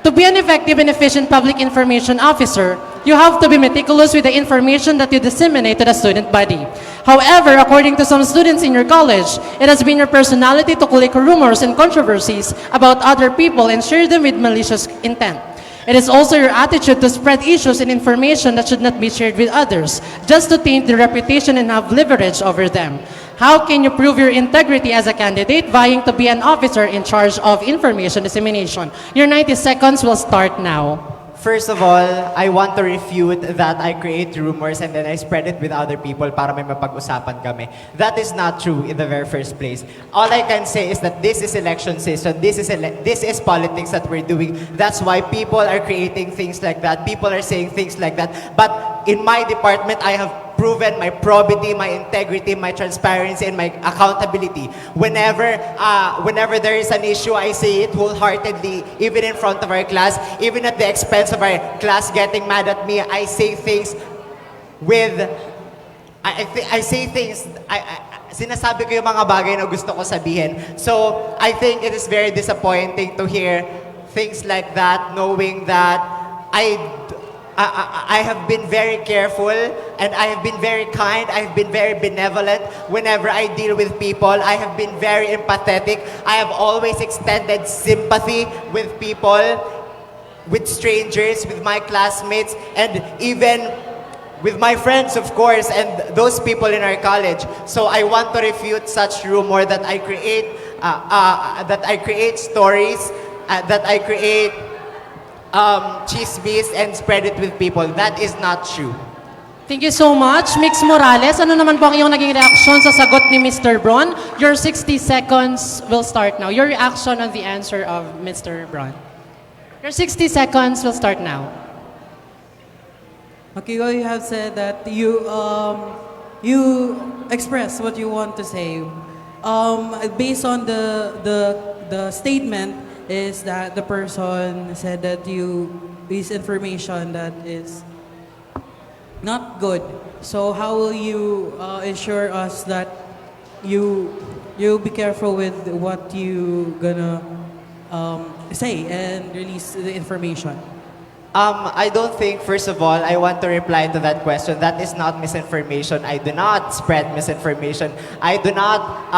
To be an effective and efficient public information officer, you have to be meticulous with the information that you disseminate to the student body. However, according to some students in your college, it has been your personality to collect rumors and controversies about other people and share them with malicious intent. It is also your attitude to spread issues and information that should not be shared with others, just to taint their reputation and have leverage over them. How can you prove your integrity as a candidate vying to be an officer in charge of information dissemination? Your 90 seconds will start now. First of all, I want to refute that I create rumors and then I spread it with other people para may mapag-usapan kami. That is not true in the very first place. All I can say is that this is election season. This is politics that we're doing. That's why people are creating things like that. People are saying things like that. But in my department, I have proven my probity, my integrity, my transparency, and my accountability. Whenever there is an issue, I say it wholeheartedly, even in front of our class, even at the expense of our class getting mad at me. I say things with, I say things, sinasabi ko yung mga bagay na gusto ko sabihin. So, I think it is very disappointing to hear things like that, knowing that I have been very careful and I have been very kind. I have been very benevolent whenever I deal with people. I have been very empathetic. I have always extended sympathy with people, with strangers, with my classmates, and even with my friends, of course, and those people in our college. So I want to refute such rumor that I create stories, that I create chismis and spread it with people. That is not true. Thank you so much, Mix Morales. Ano naman po ang iyong naging reaksyon sa sagot ni Mr. Bron? Your 60 seconds will start now. Your reaction on the answer of Mr. Bron. Your 60 seconds will start now. Okay, well, you have said that you express what you want to say. Based on the statement is that the person said that you is information that is not good. So how will you ensure us that you be careful with what you gonna say and release the information? I don't think, first of all, I want to reply to that question. That is not misinformation. I do not spread misinformation. I do not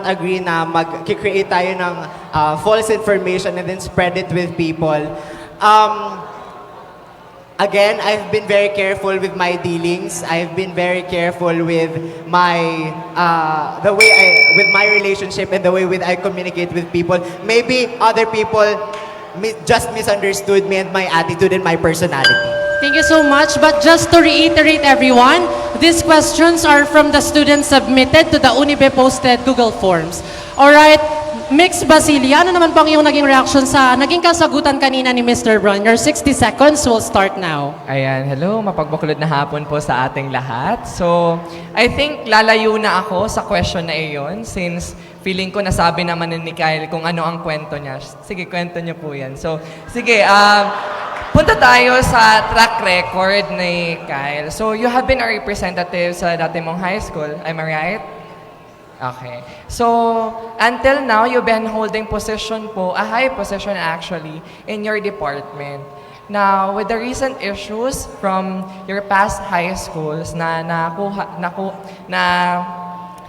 agree na mag-create tayo ng false information and then spread it with people. Again, I've been very careful with my dealings. I've been very careful with my with my relationship and the way I communicate with people. Maybe other people just misunderstood me and my attitude and my personality. Thank you so much. But just to reiterate everyone, these questions are from the students submitted to the Unibe posted Google Forms. Alright, Mix Basilia, ano naman po ang iyong naging reaction sa naging kasagutan kanina ni Mr. Bron? Your 60 seconds will start now. Ayan, hello, mapagbakulod na hapon po sa ating lahat. So, I think lalayo na ako sa question na iyon since feeling ko nasabi naman ni Kyle kung ano ang kwento niya. Sige, kwento niyo po yan. So, sige, punta tayo sa track record ni Kyle. So, you have been a representative sa dati mong high school. Am I right? Okay. So, until now, you've been holding position po, a high position actually, in your department. Now, with the recent issues from your past high schools na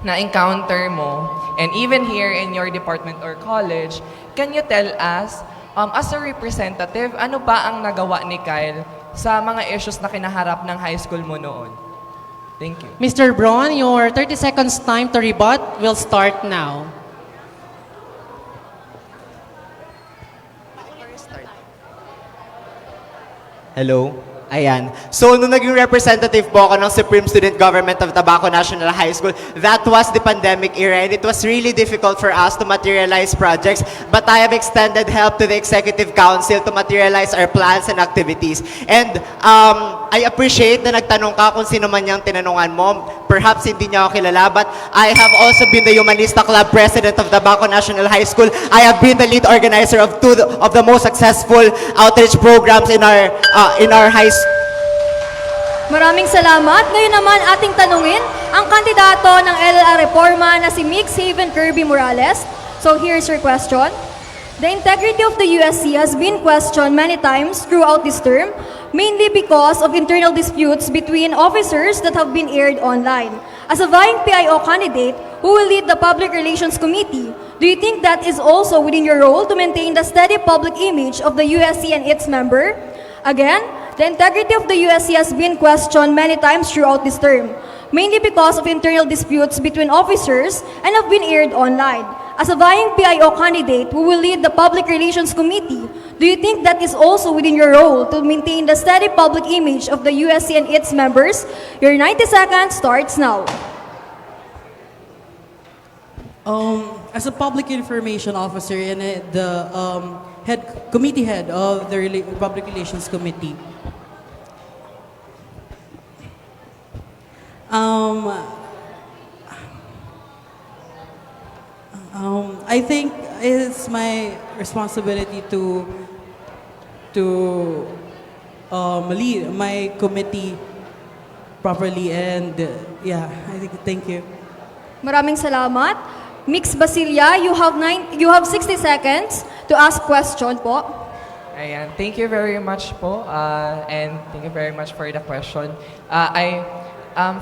encounter mo, and even here in your department or college, can you tell us, as a representative, ano ba ang nagawa ni Kyle sa mga issues na kinaharap ng high school mo noon? Thank you. Mr. Bron, your 30 seconds time to rebut will start now. Hello? Ayan. So, nung naging representative po ako ng Supreme Student Government of Tabaco National High School, that was the pandemic era and it was really difficult for us to materialize projects. But I have extended help to the Executive Council to materialize our plans and activities. And I appreciate na nagtanong ka kung sino man yung tinanungan mo. Perhaps hindi niya ako kilala, but I have also been the Humanista Club President of Tabaco National High School. I have been the lead organizer of two of the most successful outreach programs in our high school. Maraming salamat. Ngayon naman ating tanungin ang kandidato ng LLR Reforma na si Mix Haven Kirby Morales. So here's your question. The integrity of the USC has been questioned many times throughout this term, mainly because of internal disputes between officers that have been aired online. As a vying PIO candidate who will lead the Public Relations Committee, do you think that is also within your role to maintain the steady public image of the USC and its member? Again, the integrity of the USC has been questioned many times throughout this term, mainly because of internal disputes between officers and have been aired online. As a vying PIO candidate who will lead the Public Relations Committee, do you think that is also within your role to maintain the steady public image of the USC and its members? Your 90 seconds starts now. As a public information officer and the committee head of the Public Relations Committee, I think it's my responsibility to lead my committee properly, and yeah, I think. Thank you. Maraming salamat. Mix Basilia, you have 60 seconds to ask question po. Ayan, thank you very much po, and thank you very much for the question.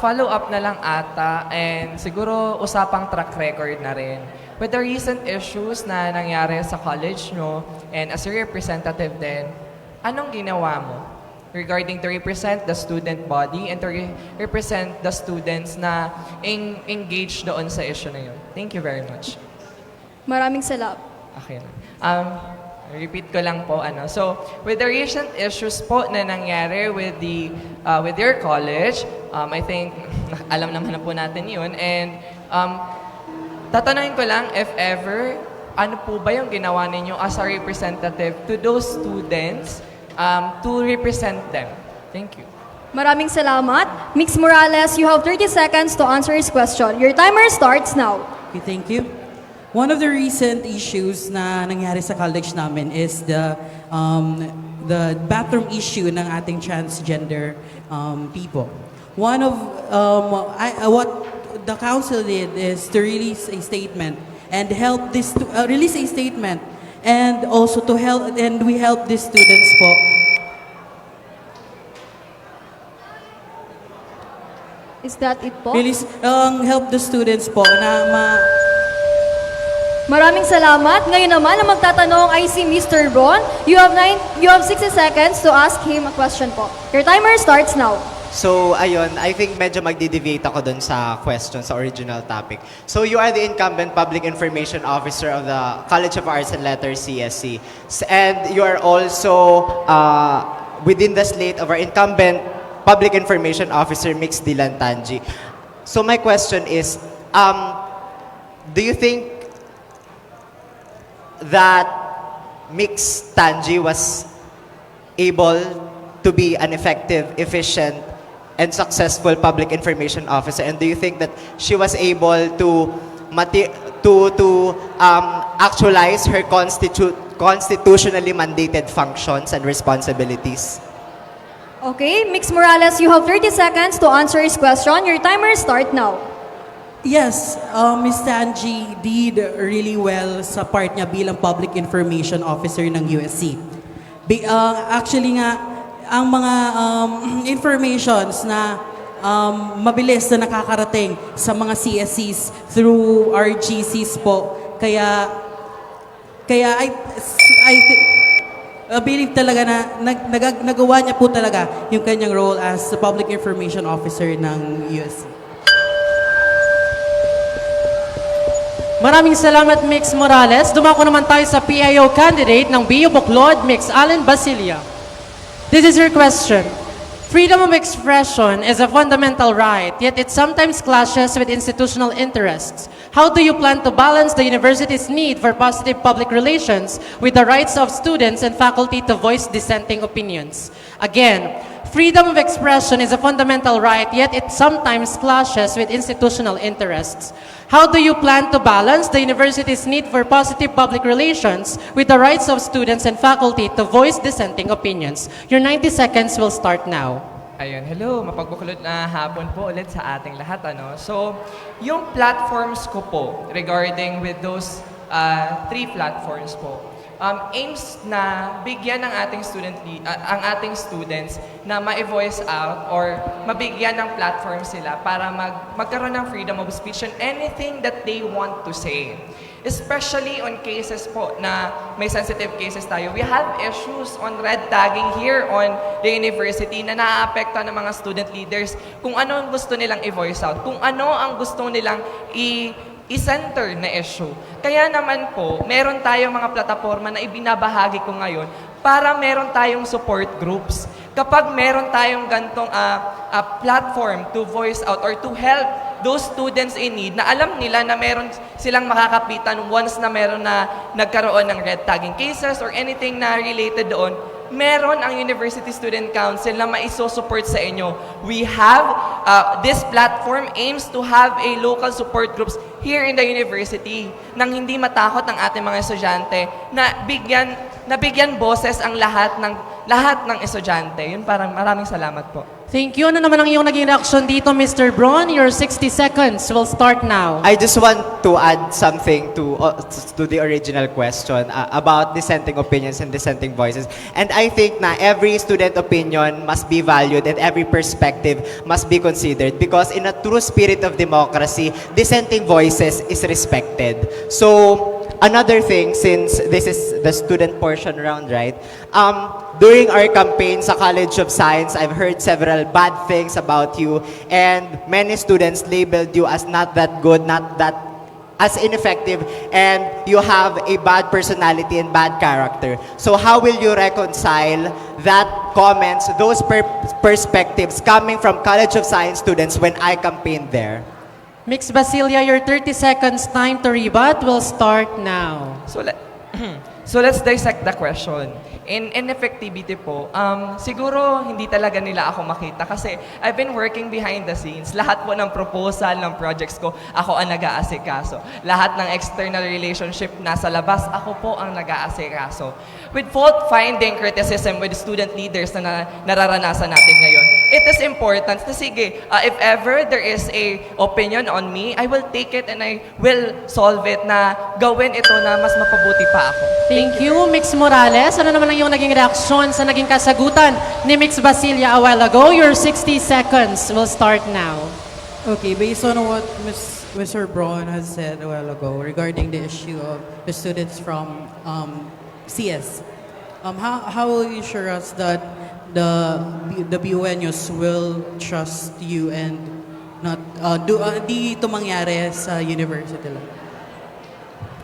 Follow up na lang ata, and siguro usapang track record na rin. With the recent issues na nangyari sa college nyo, and as a representative din, anong ginawa mo regarding to represent the student body and to represent the students na engaged doon sa issue na yun? Thank you very much. Maraming salamat. Okay lang. Repeat ko lang po, So, with the recent issues po na nangyari with your college, I think, alam naman na po natin yun. And, tatanungin ko lang, if ever, ano po ba yung ginawa ninyo as a representative to those students to represent them? Thank you. Maraming salamat. Mix Morales, you have 30 seconds to answer his question. Your timer starts now. Okay, thank you. One of the recent issues na nangyari sa college namin is the bathroom issue ng ating transgender people. One of what the council did is to release a statement and help this release a statement, and also to help, and we help these students po. Is that it po? Release, help the students po na Maraming salamat. Ngayon naman, ang magtatanong ay si Mr. Ron. You have 60 seconds to ask him a question po. Your timer starts now. So, ayun, I think medyo magdi-deviate ako dun sa question, sa original topic. So, you are the incumbent Public Information Officer of the College of Arts and Letters, CSC. And you are also within the slate of our incumbent Public Information Officer, Mix Dylan Tanji. So, my question is, do you think that Mix Tanji was able to be an effective, efficient, and successful public information officer? And do you think that she was able to actualize her constitutionally mandated functions and responsibilities? Okay, Mix Morales, you have 30 seconds to answer his question. Your timer starts now. Yes, Ms. Tanji did really well sa part niya bilang Public Information Officer ng USC. Actually nga, ang mga informations na mabilis na nakakarating sa mga CSCs through RGCs po. Kaya I believe talaga na nagawa niya po talaga yung kanyang role as the Public Information Officer ng USC. Maraming salamat, Mix Morales. Dumako naman tayo sa PIO candidate ng BU Buklod, Mix Allen Basilia. This is your question. Freedom of expression is a fundamental right, yet it sometimes clashes with institutional interests. How do you plan to balance the university's need for positive public relations with the rights of students and faculty to voice dissenting opinions? Again, freedom of expression is a fundamental right, yet it sometimes clashes with institutional interests. How do you plan to balance the university's need for positive public relations with the rights of students and faculty to voice dissenting opinions? Your 90 seconds will start now. Ayun, hello, mapagbuklod na hapon po ulit sa ating lahat. So, yung platforms ko po regarding with those 3 platforms po, aims na bigyan ng ating ang ating students na ma-voice out or mabigyan ng platform sila para magkaroon ng freedom of speech and anything that they want to say. Especially on cases po na may sensitive cases tayo. We have issues on red tagging here on the university na naaapektuhan ng mga student leaders kung ano ang gusto nilang i-voice out, kung ano ang gusto nilang i-center na issue. Kaya naman po, meron tayong mga plataforma na ibinabahagi ko ngayon para meron tayong support groups. Kapag meron tayong gantong platform to voice out or to help those students in need na alam nila na meron silang makakapitan once na meron na nagkaroon ng red tagging cases or anything na related doon, meron ang University Student Council na maiso-support sa inyo. We have, this platform aims to have a local support groups here in the university nang hindi matakot ng ating mga estudyante na bigyan boses ang lahat ng estudyante. Yun, parang maraming salamat po. Thank you. Ano naman ang iyong naging reaction dito, Mr. Bron? Your 60 seconds will start now. I just want to add something to the original question about dissenting opinions and dissenting voices. And I think na every student opinion must be valued and every perspective must be considered because in a true spirit of democracy, dissenting voices is respected. So, another thing, since this is the student portion round, right? During our campaign sa College of Science, I've heard several bad things about you, and many students labeled you as not that good, not that as ineffective, and you have a bad personality and bad character. So how will you reconcile that comments, those perspectives coming from College of Science students when I campaigned there? Mix Basilia, your 30 seconds time to rebut will start now. So let's dissect the question. In ineffectivity po, siguro hindi talaga nila ako makita kasi I've been working behind the scenes. Lahat po ng proposal, ng projects ko, ako ang nag-aasikaso. Lahat ng external relationship nasa labas, ako po ang nag-aasikaso. With fault-finding criticism with student leaders na nararanasan natin ngayon, it is important na sige, if ever there is a opinion on me, I will take it and I will solve it na gawin ito na mas mapabuti pa ako. Thank you, Mix Morales. Ano naman ang iyong naging reaksyon sa naging kasagutan ni Mix Basilia a while ago? Your 60 seconds will start now. Okay, based on what Mr. Braun has said a while ago regarding the issue of the students from CS, how will you assure us that the BUNUs will trust you and not di ito mangyari sa university lang?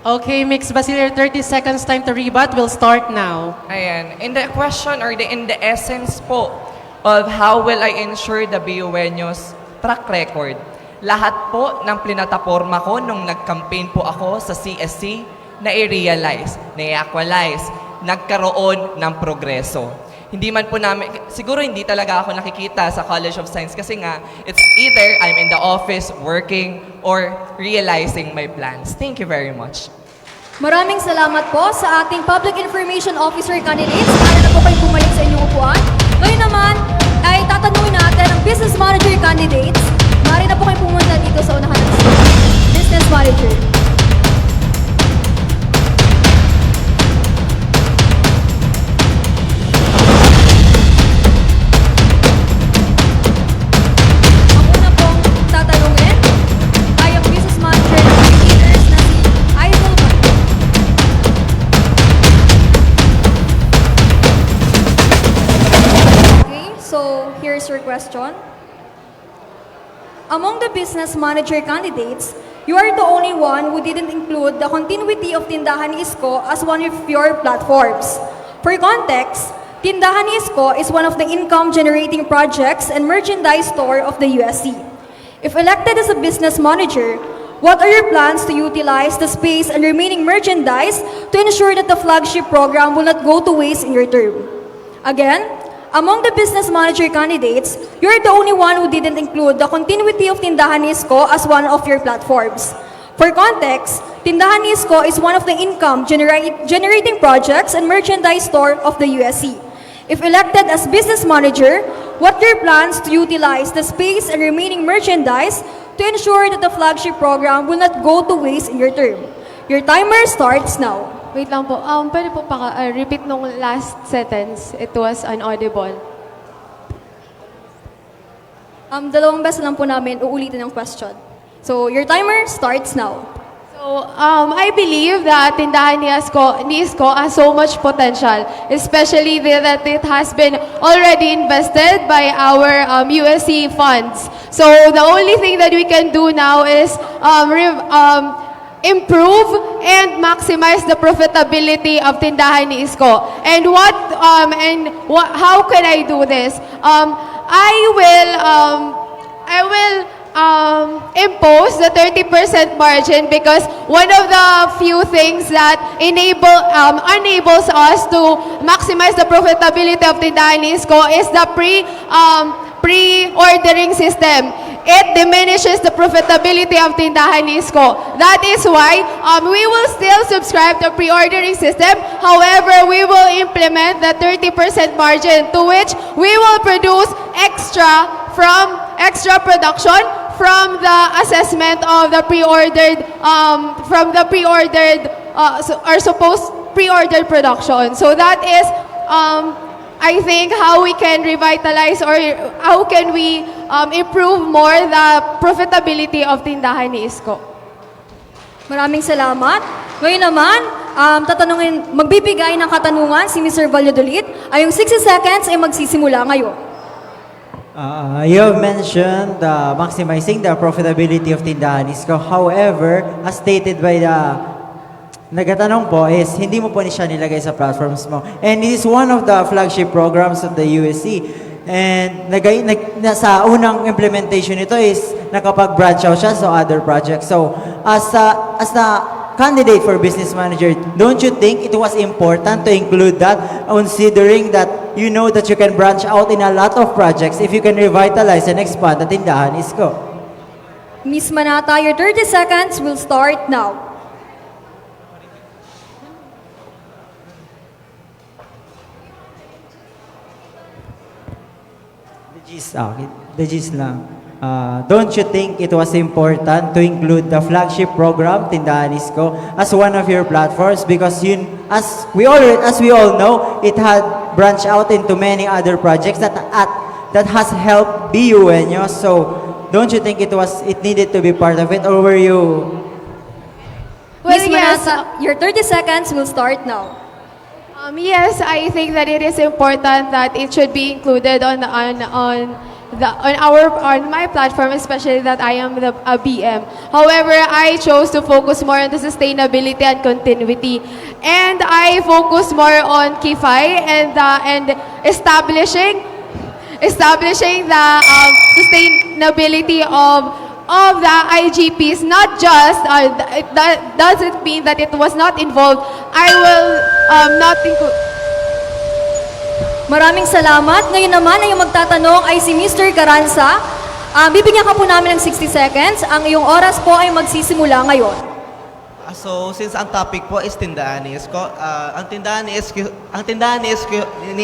Okay, Mix Basilia, 30 seconds time to rebut will start now. Ayan. In the question or in the essence po of how will I ensure the BUNU's track record, lahat po ng plinataporma ko nung nag-campaign po ako sa CSC, na-realize, na-actualize, nagkaroon ng progreso. Hindi man po namin, siguro hindi talaga ako nakikita sa College of Science kasi nga, it's either I'm in the office working or realizing my plans. Thank you very much. Maraming salamat po sa ating Public Information Officer candidates. Para na po kayo bumalik sa inyong upuan. Ngayon naman ay tatanungin natin ang Business Manager candidates. Maaari na po kayo pumunta dito sa unahan ng Business Manager. Your question. Among the business manager candidates, you are the only one who didn't include the continuity of Tindahan ni Isko as one of your platforms. For context, Tindahan ni Isko is one of the income-generating projects and merchandise store of the USC. If elected as a business manager, what are your plans to utilize the space and remaining merchandise to ensure that the flagship program will not go to waste in your term? Again, among the business manager candidates, you're the only one who didn't include the continuity of Tindahan ni Isko as one of your platforms. For context, Tindahan ni Isko is one of the income-generating projects and merchandise store of the USC. If elected as business manager, what are your plans to utilize the space and remaining merchandise to ensure that the flagship program will not go to waste in your term? Your timer starts now. Wait lang po. Pwede po repeat nung last sentence. It was inaudible. Dalawang beses lang po namin uulitin ang question. So, your timer starts now. So, So, I believe that tindahan ni Isko has so much potential, especially that it has been already invested by our USC funds. So the only thing that we can do now is improve and maximize the profitability of tindahan ni Isko. And how can I do this? I will impose the 30% margin because one of the few things that enables us to maximize the profitability of tindahan ni Isko is the pre-ordering system. It diminishes the profitability of tindahan ni Isko. That is why we will still subscribe to pre-ordering system. However, we will implement the 30% margin to which we will produce extra production from the assessment of the pre-ordered pre-ordered production. So that is I think how we can revitalize or how can we improve more the profitability of tindahan ni Isko. Maraming salamat. Ngayon naman, magbibigay ng katanungan si Mr. Valladolid. Ay yung 60 seconds ay magsisimula ngayon. You have mentioned maximizing the profitability of tindahan Isko. However, as stated by the nagtatanong po is hindi mo po siya nilagay sa platforms mo. And it is one of the flagship programs of the USC. And sa unang implementation nito is nakapag-branch out siya sa other projects. So, as the candidate for business manager, don't you think it was important to include that, considering that you know that you can branch out in a lot of projects if you can revitalize and expand the tindahan Isko? Miss Manata, your 30 seconds will start now. The gist lang. Don't you think it was important to include the flagship program, Tindahan Isko, as one of your platforms? Because as we all know, it had branched out into many other projects that has helped BUNyo. So, don't you think it needed to be part of it, or were you? Well, Miss Manata, your 30 seconds will start now. Yes, I think that it is important that it should be included on my platform, especially that I am a BM. However, I chose to focus more on the sustainability and continuity, and I focus more on KIFI and establishing the sustainability of the IGPs. Not just that doesn't mean that it was not involved. I will not include. Maraming salamat. Ngayon naman ay yung magtatanong ay si Mr. Caranza. Bibigyan ka po namin ng 60 seconds. Ang iyong oras po ay magsisimula ngayon. So, since ang topic po is tindahan ni Isko, ang tindahan ni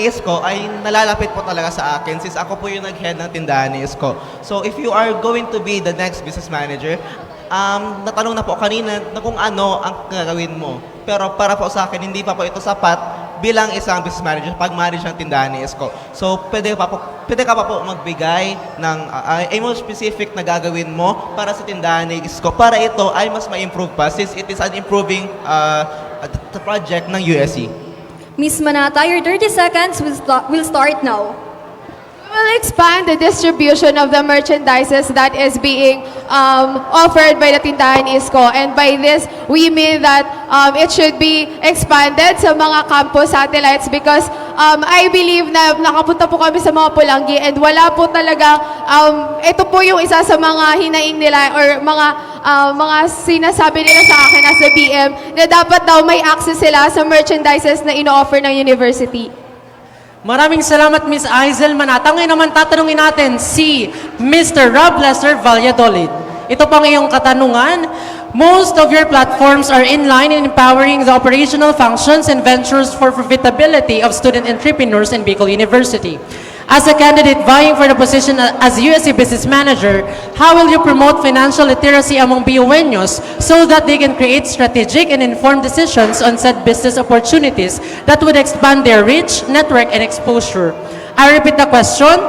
Isko ay nalalapit po talaga sa akin since ako po yung nag-head ng tindahan ni Isko. So, if you are going to be the next business manager, natanong na po kanina na kung ano ang gagawin mo. Pero para po sa akin, hindi pa po ito sapat bilang isang business manager pag manage ng tindahan ni Isko. So, pwede ka pa po magbigay ng more specific na gagawin mo para sa tindahan ni Isko para ito ay mas ma-improve pa since it is an improving project ng USC. Miss Manata, your 30 seconds will start now. We will expand the distribution of the merchandises that is being offered by the Tindahan Isko. And by this, we mean that it should be expanded sa mga campus satellites because I believe na nakapunta po kami sa mga Pulangi and wala po talaga, ito po yung isa sa mga hinaing nila or mga sinasabi nila sa akin as a BM na dapat daw may access sila sa merchandises na ino-offer ng university. Maraming salamat, Miss Aizel Manata. Ngayon naman tatanungin natin si Mr. Rob Lester Valladolid. Ito po ang iyong katanungan. Most of your platforms are in line in empowering the operational functions and ventures for profitability of student entrepreneurs in Bicol University. As a candidate vying for the position as USC Business Manager, how will you promote financial literacy among BUeños so that they can create strategic and informed decisions on said business opportunities that would expand their reach, network, and exposure? I repeat the question.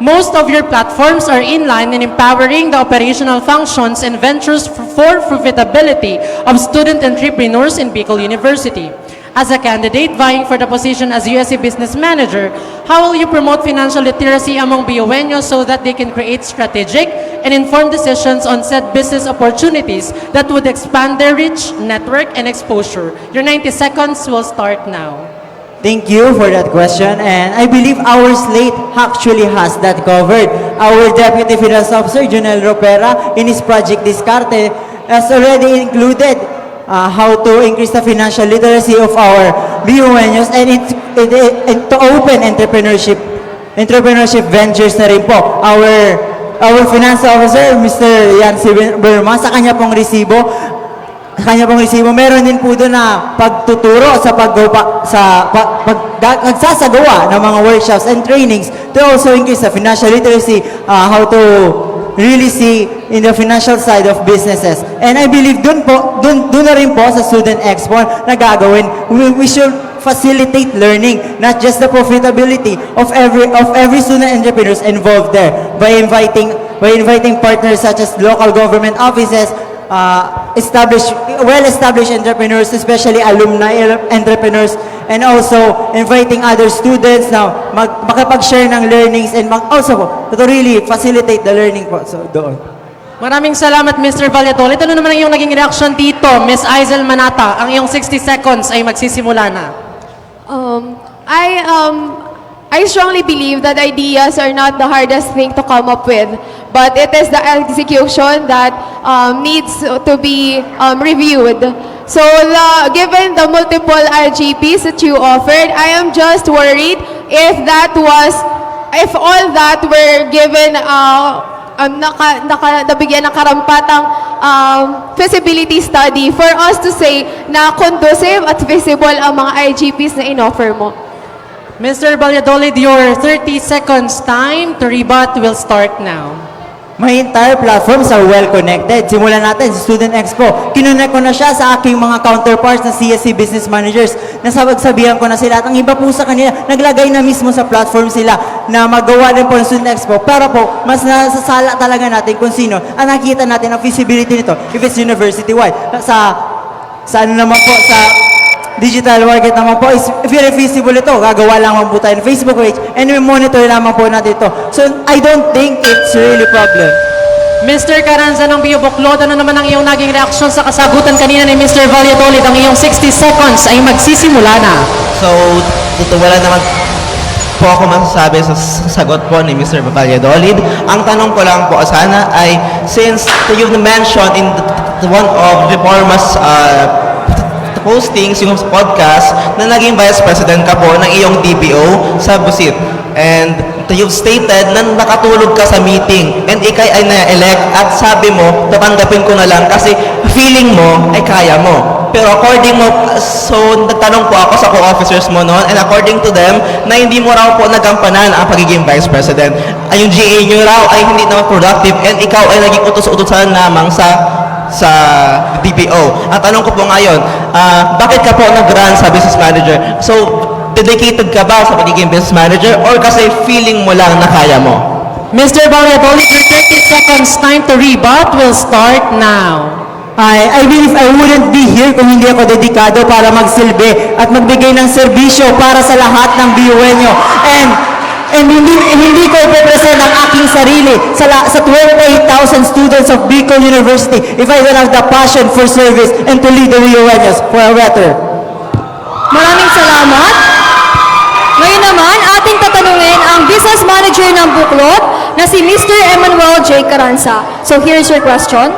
Most of your platforms are in line in empowering the operational functions and ventures for profitability of student entrepreneurs in Bicol University. As a candidate vying for the position as USC Business Manager, how will you promote financial literacy among BUeños so that they can create strategic and informed decisions on said business opportunities that would expand their reach, network, and exposure? Your 90 seconds will start now. Thank you for that question, and I believe our slate actually has that covered. Our Deputy Finance Officer, Junel Ropera, in his Project Discarte, has already included how to increase the financial literacy of our BUeños and to open entrepreneurship ventures na rin po. Our Finance Officer, Mr. Yancy Berma, sa kanya pong resibo, meron din po doon na pagtuturo sa nagsasagawa ng mga workshops and trainings to also increase the financial literacy, how to really see in the financial side of businesses. And I believe doon na rin po sa Student Expo na gagawin, we should facilitate learning, not just the profitability of every student entrepreneurs involved there by inviting partners such as local government offices, well-established entrepreneurs, especially alumni entrepreneurs, and also inviting other students na makapag-share ng learnings and also to really facilitate the learning po. So, doon. Maraming salamat, Mr. Valladolid. Ano naman ang iyong naging reaction dito, Ms. Aizel Manata? Ang iyong 60 seconds ay magsisimula na. I strongly believe that ideas are not the hardest thing to come up with, but it is the execution that needs to be reviewed. So, given the multiple RGPs that you offered, I am just worried if all that were given, nabigyan ng karampatang feasibility study for us to say na conducive at visible ang mga RGPs na in-offer mo. Mr. Valladolid, your 30 seconds time to rebut will start now. My entire platforms are well connected. Simulan natin sa Student Expo. Kinonect ko na siya sa aking mga counterparts na CSC Business Managers. Nasabagsabihan ko na sila at ang iba po sa kanila, naglagay na mismo sa platform sila na magawa din po ng Student Expo para po mas nasasala talaga natin kung sino ang nakikita natin ang feasibility nito if it's university-wide. Sa ano naman po, sa digital market naman po, is very feasible ito. Gagawa lang po tayo ng Facebook page and we monitor lamang po natin ito. So, I don't think it's really problem. Mr. Caranza ng Bio Buklod, ano naman ang iyong naging reaksyon sa kasagutan kanina ni Mr. Valladolid? Ang iyong 60 seconds ay magsisimula na. So, wala naman po ako masasabi sa sagot po ni Mr. Valladolid. Ang tanong ko lang po sana ay, since you've mentioned in one of Reforma's postings, yung podcast, na naging Vice President ka po ng iyong DPO sa Busit. And you've stated na nakatulog ka sa meeting and ikay ay na-elect at sabi mo, tatanggapin ko na lang kasi feeling mo ay kaya mo. Pero according mo, so nagtanong po ako sa co-officers mo noon and according to them, na hindi mo raw po nagampanan ang pagiging Vice President. Ay yung GA nyo raw ay hindi naman productive and ikaw ay naging utos-utosan lamang sa DPO. Ang tanong ko po ngayon, bakit ka po nag-run sa business manager? So, dedicated ka ba sa pagiging business manager or kasi feeling mo lang na kaya mo? Mr. Valladolid, your 30 seconds time to rebut will start now. I believe I wouldn't be here kung hindi ako dedikado para magsilbi at magbigay ng serbisyo para sa lahat ng BUeño. And hindi ko ipepresent ang aking sarili sa 28,000 students of Bicol University if I don't have the passion for service and to lead the BUeños for a better. Maraming salamat. Ngayon naman, ating tatanungin ang business manager ng Buklod na si Mr. Emmanuel J. Caranza. So here's your question.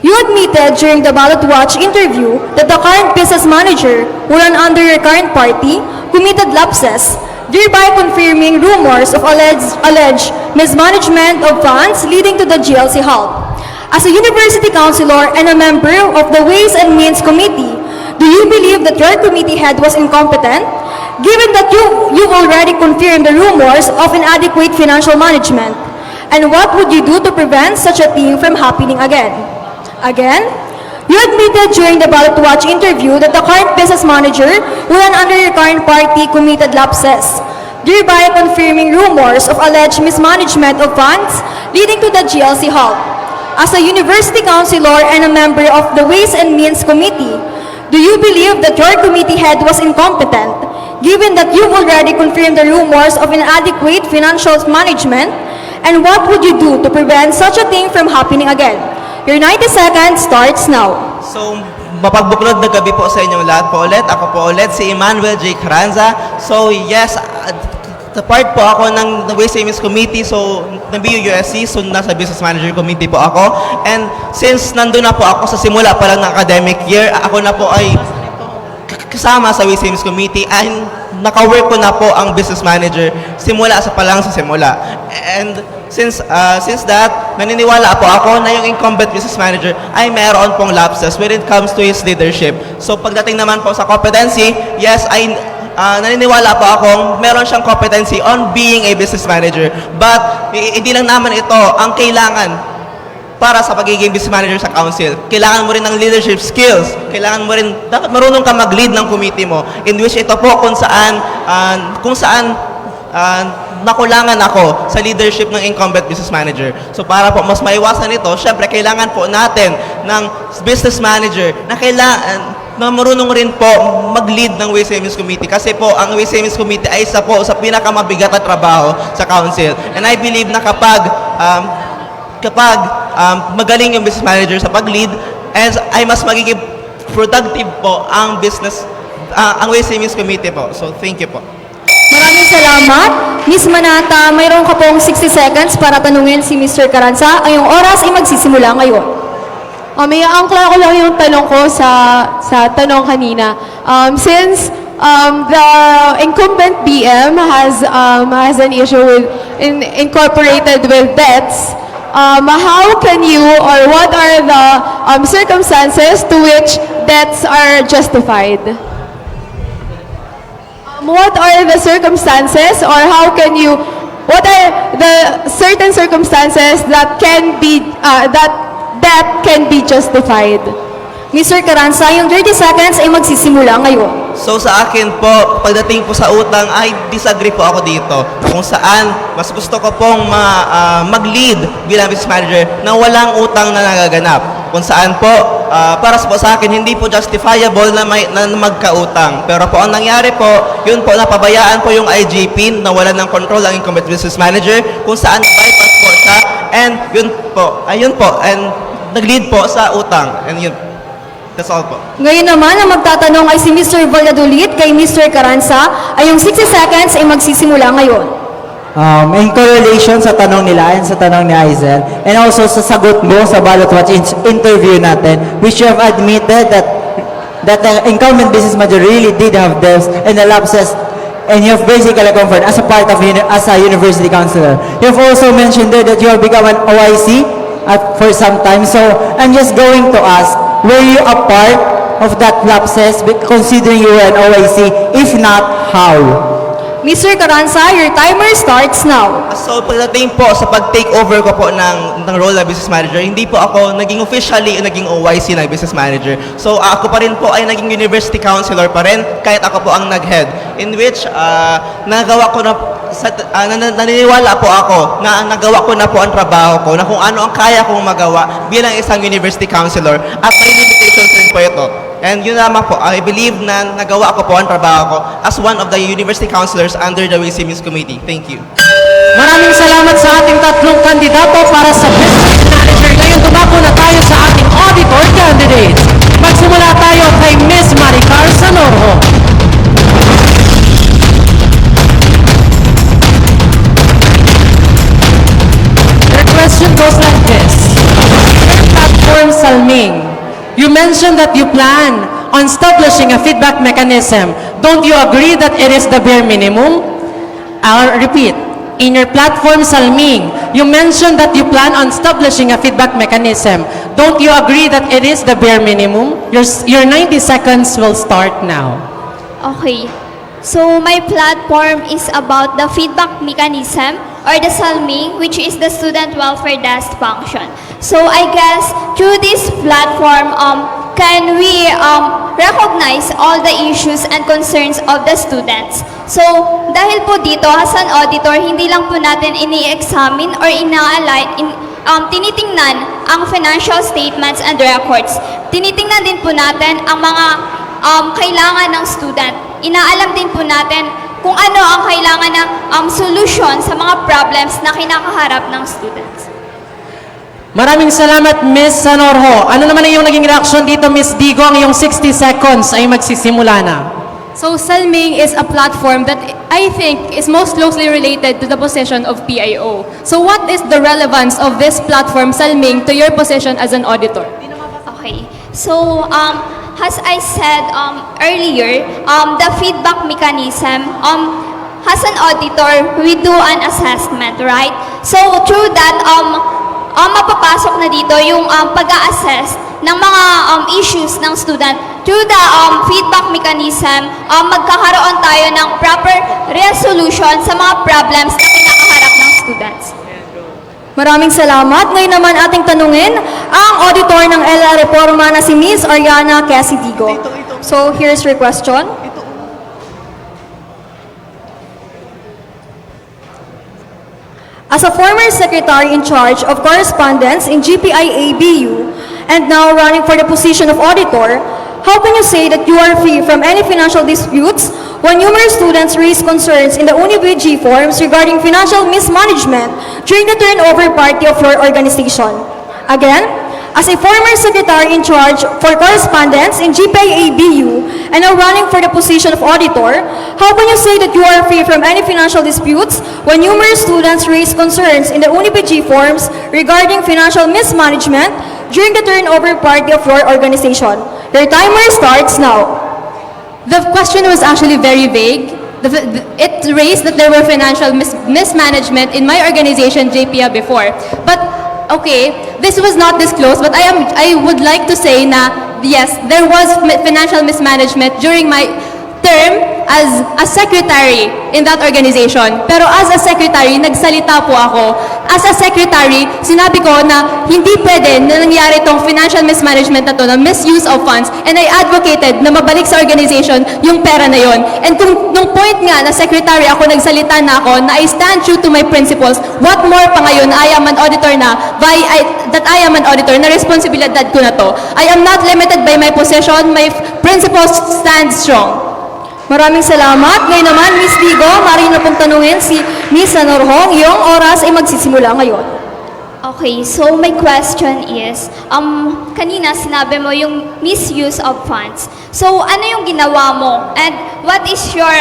You admitted during the ballot watch interview that the current business manager who ran under your current party committed lapses, thereby confirming rumors of alleged mismanagement of funds leading to the GLC halt. As a university councilor and a member of the Ways and Means Committee, do you believe that your committee head was incompetent? Given that you've already confirmed the rumors of inadequate financial management, and what would you do to prevent such a thing from happening again? Again, you admitted during the ballot watch interview that the current business manager who ran under your current party committed lapses, thereby confirming rumors of alleged mismanagement of funds leading to the GLC halt. As a university councilor and a member of the Ways and Means Committee, do you believe that your committee head was incompetent, given that you've already confirmed the rumors of inadequate financial management? And what would you do to prevent such a thing from happening again? Your 90 seconds starts now. So, mapagbuklod na gabi po sa inyong lahat po ulit. Ako po ulit si Emmanuel J. Carranza. So, yes, the part po ako ng Ways and Means Committee, so ng BUUSC, so nasa Business Manager Committee po ako. And since nandun na po ako sa simula pa lang ng academic year, ako na po ay kasama sa Ways and Means Committee and naka-work ko na po ang Business Manager simula sa palang sa simula. And since that, naniniwala po ako na yung incumbent Business Manager ay meron pong lapses when it comes to his leadership. So pagdating naman po sa competency, yes, naniniwala po akong meron siyang competency on being a business manager. But hindi lang naman ito ang kailangan para sa pagiging business manager sa council. Kailangan mo rin ng leadership skills. Kailangan mo rin, dapat marunong ka mag-lead ng committee mo. In which ito po kung saan nakulangan ako sa leadership ng incumbent business manager. So para po mas maiwasan ito, syempre kailangan po natin ng business manager na marunong rin po mag-lead ng Ways and Means Committee. Kasi po, ang Ways and Means Committee ay isa po sa pinakamabigat na trabaho sa council. And I believe na kapag magaling yung business manager sa pag-lead, ay mas magiging productive po ang ang Ways and Means Committee po. So, thank you po. Maraming salamat. Miss Manata, mayroon ka pong 60 seconds para tanungin si Mr. Carranza. Ang oras ay magsisimula ngayon. May angkla ko lang yung tanong ko sa tanong kanina. Since the incumbent BM has an issue with incorporated with debts, how can you, or what are the circumstances to which debts are justified? What are the circumstances, or what are the certain circumstances that can be justified? Mr. Carranza, yung 30 seconds ay magsisimula ngayon. So sa akin po, pagdating po sa utang, ay disagree po ako dito. Kung saan, mas gusto ko pong mag-lead bilang business manager na walang utang na nagaganap. Kung saan po, para po sa akin, hindi po justifiable na magkautang. Pero po ang nangyari po, yun po, napabayaan po yung IGP na wala ng control ang incumbent business manager, kung saan bypass po siya, and yun po, and nag-lead po sa utang. And yun, that's all po. Ngayon naman, ang magtatanong ay si Mr. Valladolid kay Mr. Carranza. Ay yung 60 seconds ay magsisimula ngayon. In correlation sa tanong nila and sa tanong ni Aizel, and also sa sagot mo sa ballot watch interview natin, which you have admitted that the incumbent business manager really did have debts and the lapses, and you have basically confirmed as a part of as a university councilor. You have also mentioned there that you have become an OIC for some time. So I'm just going to ask, were you a part of that lapses considering you were an OIC? If not, how? Mr. Carranza, your timer starts now. So pagdating po sa pag-take over ko po ng role na business manager, hindi po ako naging officially naging OIC na business manager. So ako pa rin po ay naging university councilor pa rin kahit ako po ang nag-head. In which nagawa ko na naniniwala po ako na nagawa ko na po ang trabaho ko, na kung ano ang kaya kong magawa bilang isang university councilor, at may limitations rin po ito. And yun naman po, I believe na nagawa ko po ang trabaho ko as one of the university councilors under the Ways and Means Committee. Thank you. Maraming salamat sa ating tatlong kandidato para sa business manager. Ngayon dumako na tayo sa ating auditor candidates. Magsimula tayo kay Miss Maricar Sanorho. Your question goes like this. Platform Salming, you mentioned that you plan on establishing a feedback mechanism. Don't you agree that it is the bare minimum? I'll repeat. In your platform, Salming, you mentioned that you plan on establishing a feedback mechanism. Don't you agree that it is the bare minimum? Your 90 seconds will start now. Okay. So my platform is about the feedback mechanism or the Salming, which is the student welfare desk function. So I guess through this platform, can we recognize all the issues and concerns of the students. So, dahil po dito, as an auditor, hindi lang po natin ini-examine or tinitingnan ang financial statements and records. Tinitingnan din po natin ang mga kailangan ng student. Inaalam din po natin kung ano ang kailangan ng solution sa mga problems na kinakaharap ng students. Maraming salamat, Miss Sanorho. Ano naman ang iyong naging reaction dito, Miss Digo? Ang iyong 60 seconds ay magsisimula na. So Salming is a platform that I think is most closely related to the position of PIO. So what is the relevance of this platform, Salming, to your position as an auditor? Okay. So, as I said earlier, the feedback mechanism, as an auditor, we do an assessment, right? So, through that, mapapasok na dito yung pag-a-assess ng mga issues ng student. Through the feedback mechanism, magkakaroon tayo ng proper resolution sa mga problems na kinakaharap ng students. Maraming salamat. Ngayon naman ating tanungin ang auditor ng LLR Reforma na si Ms. Ariana Casidigo. So, here's your question. As a former secretary in charge of correspondence in GPI-ABU and now running for the position of auditor, how can you say that you are free from any financial disputes when numerous students raise concerns in the UniVG forums regarding financial mismanagement during the turnover party of your organization? Again, as a former secretary in charge for correspondence in GPI-ABU and now running for the position of auditor, how can you say that you are free from any financial disputes when numerous students raise concerns in the UniVG forums regarding financial mismanagement during the turnover party of your organization? Your timer starts now. The question was actually very vague. It raised that there were financial mismanagement in my organization, JPA, before. But, okay, this was not disclosed, but I would like to say na, yes, there was financial mismanagement during my term as a secretary in that organization. Pero as a secretary, nagsalita po ako. As a secretary, sinabi ko na hindi pwede na nangyari tong financial mismanagement na to, na misuse of funds, and I advocated na mabalik sa organization yung pera na yon. And kung nung point nga na secretary ako, nagsalita na ako na I stand true to my principles, what more pa ngayon, I am an auditor na, that I am an auditor, na responsibilidad ko na to. I am not limited by my position, my principles stand strong. Maraming salamat. Ngayon naman, Ms. Digo, maaari na pong tanungin si Ms. Sanorhong. Iyong oras ay magsisimula ngayon. Okay, so my question is, kanina sinabi mo yung misuse of funds. So, ano yung ginawa mo? And what is your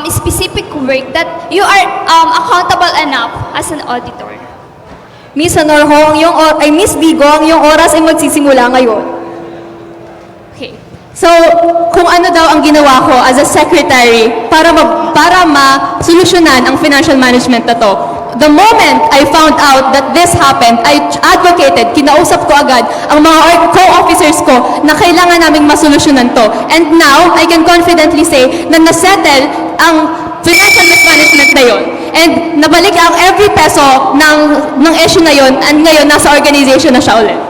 specific work that you are accountable enough as an auditor? Ms. Sanorhong, Ms. Digo, ang iyong oras ay magsisimula ngayon. So, kung ano daw ang ginawa ko as a secretary para ma-solusyonan ang financial management na to. The moment I found out that this happened, I advocated, kinausap ko agad ang mga co-officers ko na kailangan naming masolusyonan to. And now, I can confidently say na nasettle ang financial mismanagement na yon. And nabalik ang every peso ng issue na yon, and ngayon nasa organization na siya ulit.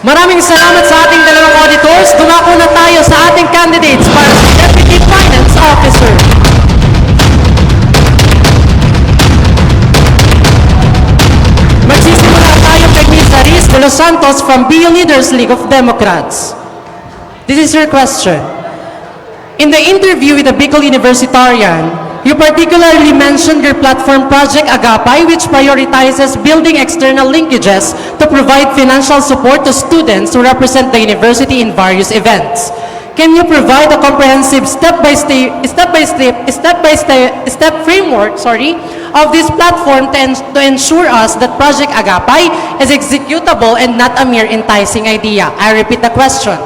Maraming salamat sa ating dalawang auditors. Dumako na tayo sa ating candidates para sa Deputy Finance Officer. Magsisimula tayo kay Ms. Aris de los Santos from BU Leaders League of Democrats. This is your question. In the interview with the Bicol Universitarian, you particularly mentioned your platform Project Agapay, which prioritizes building external linkages to provide financial support to students who represent the university in various events. Can you provide a comprehensive step-by-step framework, of this platform to ensure us that Project Agapay is executable and not a mere enticing idea? I repeat the question.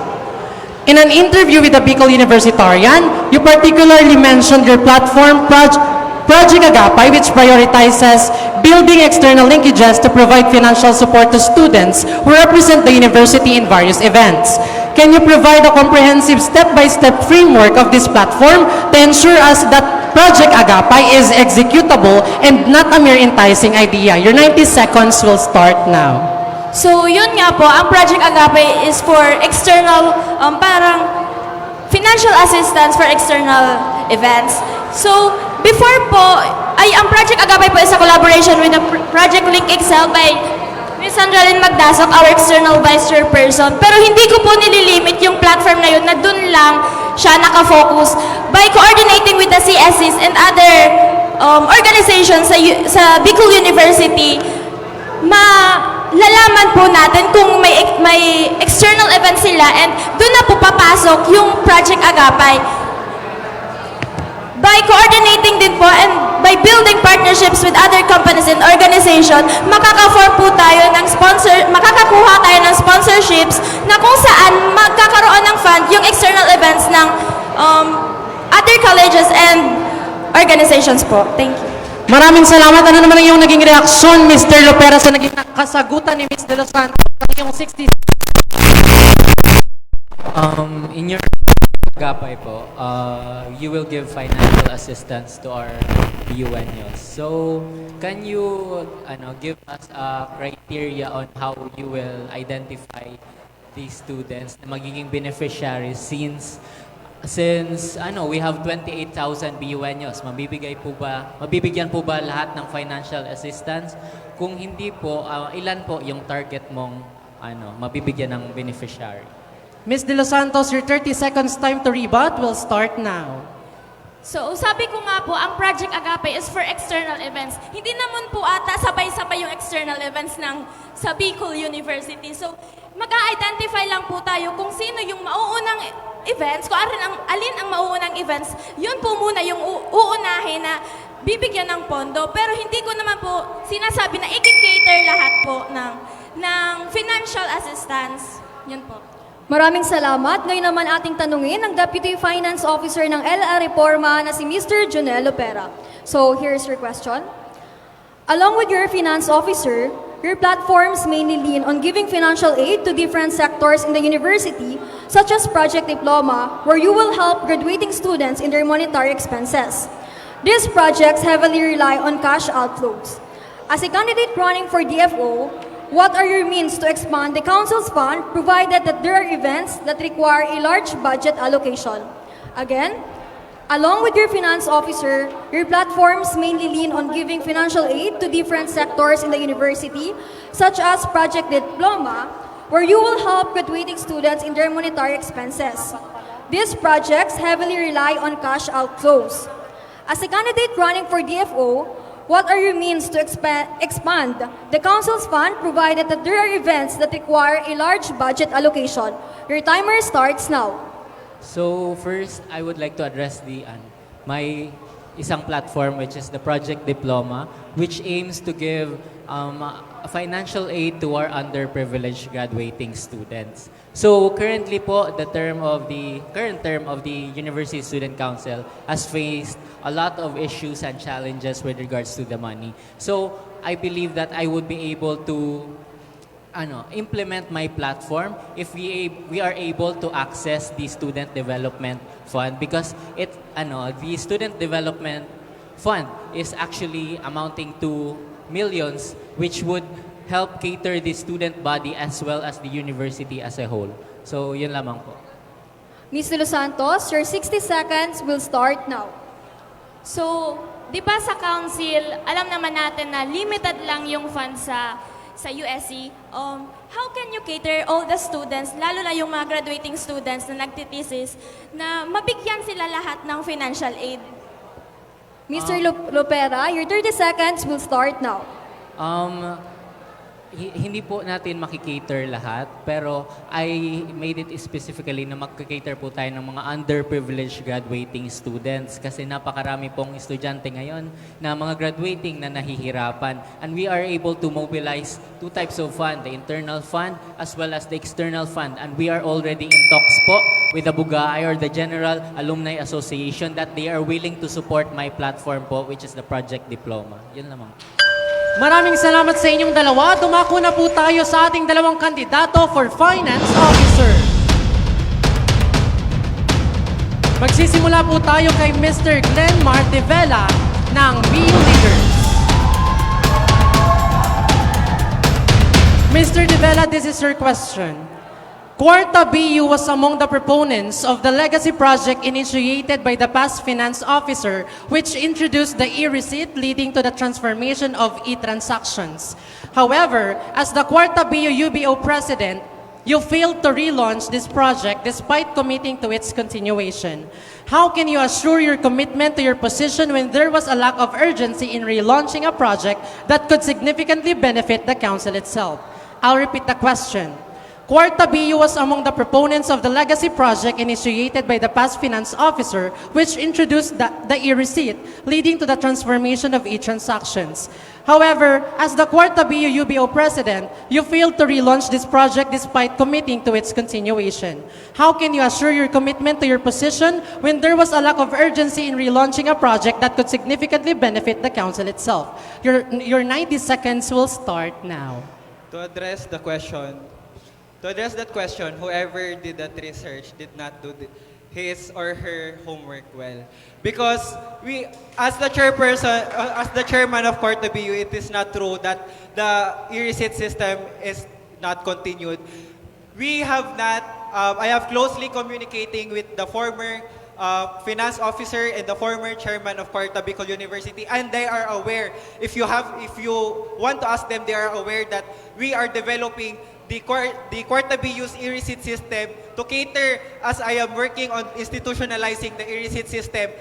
In an interview with the Bicol Universitarian, you particularly mentioned your platform, Project Agapay, which prioritizes building external linkages to provide financial support to students who represent the university in various events. Can you provide a comprehensive step-by-step framework of this platform to ensure us that Project Agapay is executable and not a mere enticing idea? Your 90 seconds will start now. So, yun nga po, ang Project Agapay is for external, parang financial assistance for external events. So, before po, ang Project Agapay po is a collaboration with the Project Link Excel by Ms. Sandra Lynn Magdasok, our external vice chairperson. Pero hindi ko po nililimit yung platform na yun na dun lang siya nakafocus. By coordinating with the CSCs and other organizations sa Bicol University, malalaman po natin kung may external event sila and dun na po papasok yung Project Agapay. By coordinating din po and by building partnerships with other companies and organizations, makakakuha tayo ng sponsorships na kung saan magkakaroon ng fund yung external events ng other colleges and organizations po. Thank you. Maraming salamat. Ano naman yung naging reaksyon, Mr. Lopera, sa naging kasagutan ni Ms. De Los Santos sa yung 60? In your Agapay po, you will give financial assistance to our BUNYos. So, can you give us a criteria on how you will identify these students na magiging beneficiaries since we have 28,000 BUNYos, mabibigyan po ba lahat ng financial assistance? Kung hindi po, ilan po yung target mong mabibigyan ng beneficiary? Ms. De Los Santos, your 30 seconds time to rebut will start now. So, sabi ko nga po, ang Project Agapay is for external events. Hindi naman po ata sabay-sabay yung external events sa Bicol University. So, mag-a-identify lang po tayo kung sino yung mauunang events, kung alin ang mauunang events, yun po muna yung uunahin na bibigyan ng pondo. Pero hindi ko naman po sinasabi na i-cater lahat po ng financial assistance. Yun po. Maraming salamat. Ngayon naman ating tanungin ang Deputy Finance Officer ng LLR Reforma na si Mr. Jonel Lopera. So, here's your question. Along with your Finance Officer, your platforms mainly lean on giving financial aid to different sectors in the university, such as Project Diploma, where you will help graduating students in their monetary expenses. These projects heavily rely on cash outflows. As a candidate running for DFO, what are your means to expand the Council's fund provided that there are events that require a large budget allocation? Again, along with your Finance Officer, your platforms mainly lean on giving financial aid to different sectors in the university, such as Project Diploma, where you will help graduating students in their monetary expenses. These projects heavily rely on cash outflows. As a candidate running for DFO, what are your means to expand the Council's fund provided that there are events that require a large budget allocation? Your timer starts now. So first, I would like to address my isang platform which is the Project Diploma, which aims to give financial aid to our underprivileged graduating students. So currently po, the current term of the University Student Council has faced a lot of issues and challenges with regards to the money. So I believe that I would be able to implement my platform if we are able to access the Student Development Fund, because the Student Development Fund is actually amounting to millions, which would help cater the student body as well as the university as a whole. So, yun lamang po. Ms. De Los Santos, your 60 seconds will start now. So, di ba sa council, alam naman natin na limited lang yung funds sa USC. How can you cater all the students, lalo na yung mga graduating students na nagtitesis, na mabigyan sila lahat ng financial aid? Mr. Lopera, your 30 seconds will start now. Hindi po natin makikater lahat, pero I made it specifically na magkikater po tayo ng mga underprivileged graduating students kasi napakarami pong estudyante ngayon na mga graduating na nahihirapan. And we are able to mobilize two types of fund, the internal fund as well as the external fund. And we are already in talks po with the BUGAI or the General Alumni Association that they are willing to support my platform po, which is the Project Diploma. Yun lamang. Maraming salamat sa inyong dalawa. Dumako na po tayo sa ating dalawang kandidato for Finance Officer. Magsisimula po tayo kay Mr. Glenn Martivela ng BU Leaders. Mr. De Vela, this is your question. Cuarta BU was among the proponents of the legacy project initiated by the past finance officer, which introduced the e-receipt leading to the transformation of e-transactions. However, as the Cuarta BU UBO president, you failed to relaunch this project despite committing to its continuation. How can you assure your commitment to your position when there was a lack of urgency in relaunching a project that could significantly benefit the council itself? I'll repeat the question. Cuarta BU was among the proponents of the legacy project initiated by the past finance officer, which introduced the e-receipt, leading to the transformation of e-transactions. However, as the Cuarta BU UBO president, you failed to relaunch this project despite committing to its continuation. How can you assure your commitment to your position when there was a lack of urgency in relaunching a project that could significantly benefit the council itself? Your 90 seconds will start now. To address that question, whoever did that research did not do his or her homework well. Because we, as the chairperson, as the chairman of Cuarta BU, it is not true that the e-receipt system is not continued. We have not, I have closely communicating with the former finance officer and the former chairman of Cuarta Bicol University, and they are aware. If you want to ask them, they are aware that we are developing the Cuarta BU's e-receipt system to cater, as I am working on institutionalizing the e-receipt system.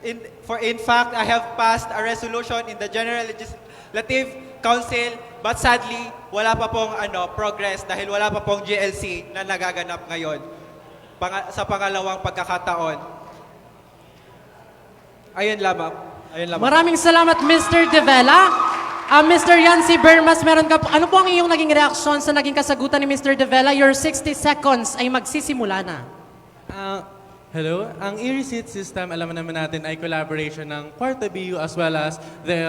In fact, I have passed a resolution in the General Legislative Council, but sadly, wala pa pong progress dahil wala pa pong GLC na nagaganap ngayon sa pangalawang pagkakataon. Ayun lamang. Maraming salamat, Mr. De Vela. Mr. Yancy Bermas, ano po ang iyong naging reaksyon sa naging kasagutan ni Mr. De Vela? Your 60 seconds ay magsisimula na. Hello. Ang e-receipt system, alam naman natin, ay collaboration ng Cuarta BU as well as the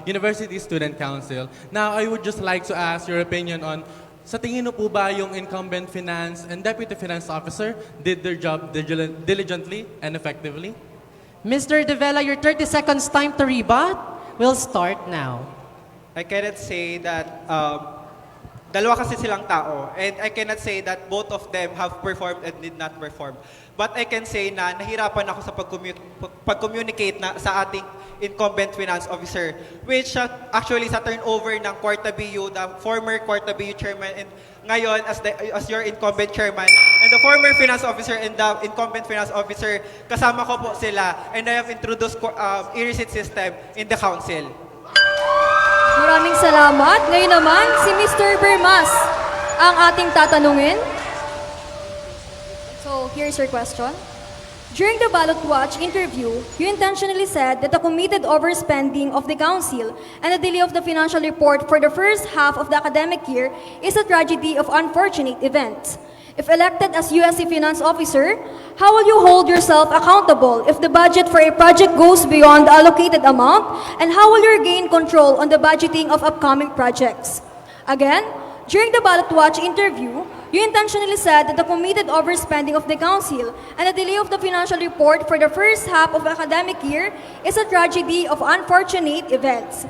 University Student Council. Now, I would just like to ask your opinion on, sa tingin mo po ba yung incumbent finance and deputy finance officer did their job diligently and effectively? Mr. De Vela, your 30 seconds time to rebut will start now. I cannot say that dalawa kasi silang tao, and I cannot say that both of them have performed and did not perform. But I can say na nahirapan ako sa pag-communicate na sa ating incumbent finance officer, which actually sa turnover ng Cuarta BU, the former Cuarta BU chairman, and ngayon as your incumbent chairman, and the former finance officer and the incumbent finance officer, kasama ko po sila, and I have introduced e-receipt system in the council. Maraming salamat. Ngayon naman, si Mr. Bermas ang ating tatanungin. So, here's your question. During the Ballot Watch interview, you intentionally said that the committed overspending of the council and the delay of the financial report for the first half of the academic year is a tragedy of unfortunate events. If elected as USC Finance Officer, how will you hold yourself accountable if the budget for a project goes beyond the allocated amount? And how will you gain control on the budgeting of upcoming projects? Again, during the Ballot Watch interview, you intentionally said that the committed overspending of the council and the delay of the financial report for the first half of the academic year is a tragedy of unfortunate events.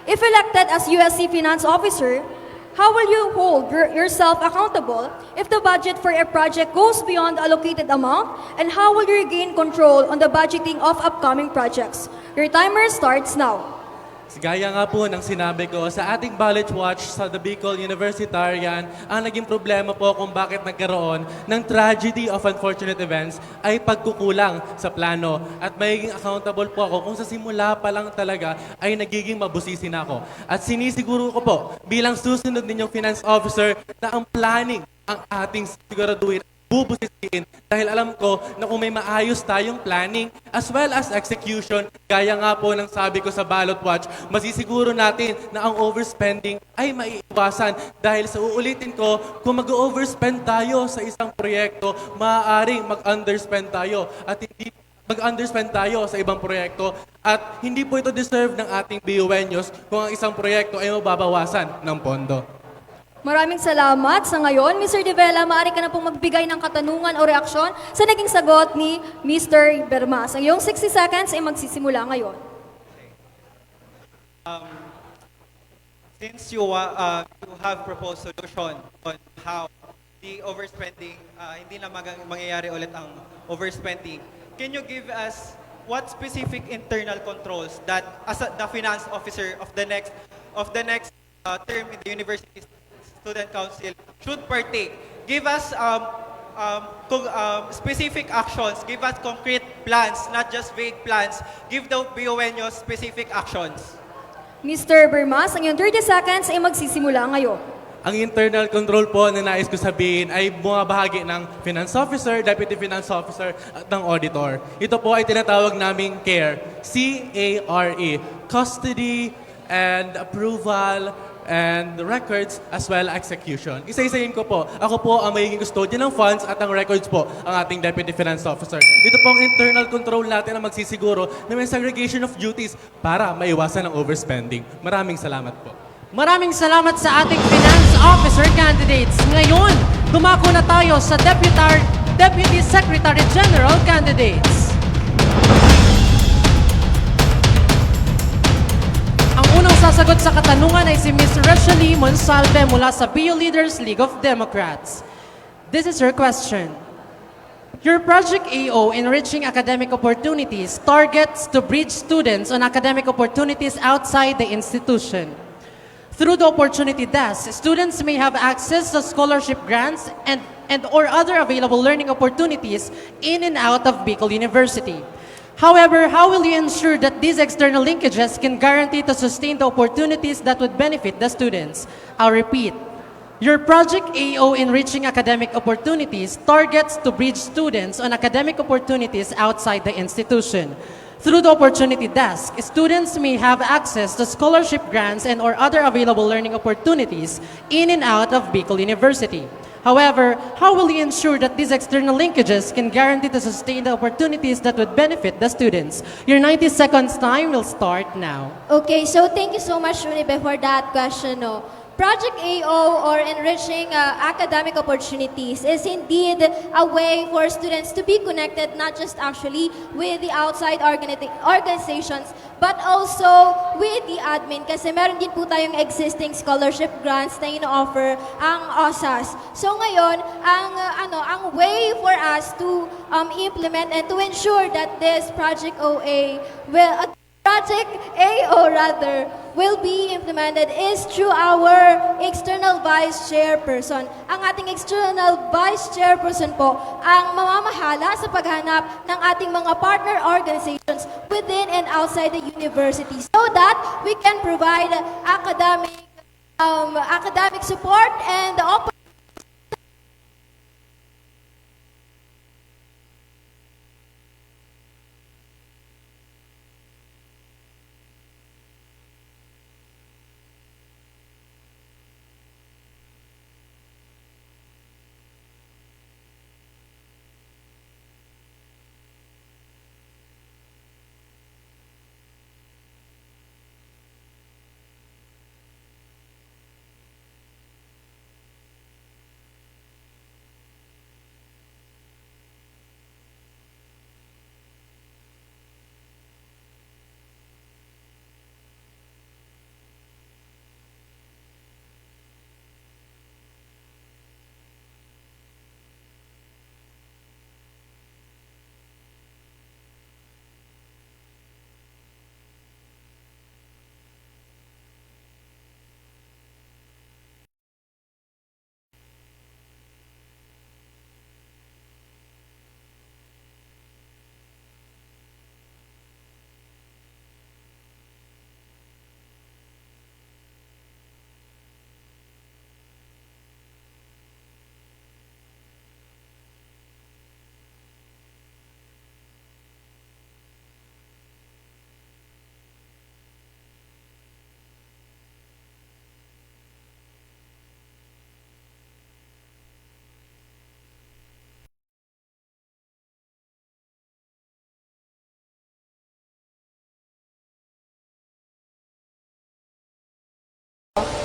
If elected as USC Finance Officer, how will you hold yourself accountable if the budget for a project goes beyond the allocated amount? And how will you regain control on the budgeting of upcoming projects? Your timer starts now. Gaya nga po ng sinabi ko, sa ating Ballot Watch sa The Bicol Universitarian, ang naging problema po kung bakit nagkaroon ng tragedy of unfortunate events ay pagkukulang sa plano. At magiging accountable po ako kung sa simula pa lang talaga ay nagiging mabusisi na ako. At sinisiguro ko po bilang susunod ninyong finance officer na ang planning ang ating siguraduhin bubusisiin dahil alam ko na kung may maayos tayong planning as well as execution, gaya nga po ng sabi ko sa Ballot Watch, masisiguro natin na ang overspending ay maiiwasan dahil sa uulitin ko, kung mag-overspend tayo sa isang proyekto, maaaring mag-underspend tayo at hindi mag-underspend tayo sa ibang proyekto at hindi po ito deserve ng ating BUeños kung ang isang proyekto ay mababawasan ng pondo. Maraming salamat. Sa ngayon, Mr. De Vela, maaari ka na pong magbigay ng katanungan o reaksyon sa naging sagot ni Mr. Bermas. Ang iyong 60 seconds ay magsisimula ngayon. Since you have proposed solution on how the overspending, hindi na mangyayari ulit ang overspending. Can you give us what specific internal controls that as the finance officer of the next term in the University Student Council should partake? Give us specific actions, give us concrete plans, not just vague plans. Give the BONYos specific actions. Mr. Bermas, ang iyong 30 seconds ay magsisimula ngayon. Ang internal control po na nais ko sabihin ay bumabahagi ng finance officer, deputy finance officer at ng auditor. Ito po ay tinatawag naming CARE, C-A-R-E, custody and approval and records as well execution. Isa-isahin ko po. Ako po ang magiging custodian ng funds at ang records po ang ating deputy finance officer. Ito po ang internal control natin na magsisiguro na may segregation of duties para maiwasan ang overspending. Maraming salamat po. Maraming salamat sa ating finance officer candidates. Ngayon, dumako na tayo sa Deputy Secretary General candidates. Ang unang sasagot sa katanungan ay si Ms. Rachely Monsalve mula sa BU Leaders League of Democrats. This is her question. Your Project AO Enriching Academic Opportunities targets to bridge students on academic opportunities outside the institution. Through the Opportunity Desk, students may have access to scholarship grants and or other available learning opportunities in and out of Bicol University. However, how will you ensure that these external linkages can guarantee to sustain the opportunities that would benefit the students? I'll repeat. Your Project AO Enriching Academic Opportunities targets to bridge students on academic opportunities outside the institution. Through the Opportunity Desk, students may have access to scholarship grants and or other available learning opportunities in and out of Bicol University. However, how will you ensure that these external linkages can guarantee to sustain the opportunities that would benefit the students? Your 90 seconds time will start now. Okay, so thank you so much, Unibe, for that question. No? Project AO or Enriching Academic Opportunities is indeed a way for students to be connected not just actually with the outside organizations but also with the admin kasi meron din po tayong existing scholarship grants na ino-offer ang OSAS. So ngayon, ang way for us to implement and to ensure that this Project AO will be implemented is through our external vice chairperson. Ang ating external vice chairperson po ang mamamahala sa paghanap ng ating mga partner organizations within and outside the university so that we can provide academic support and opportunities.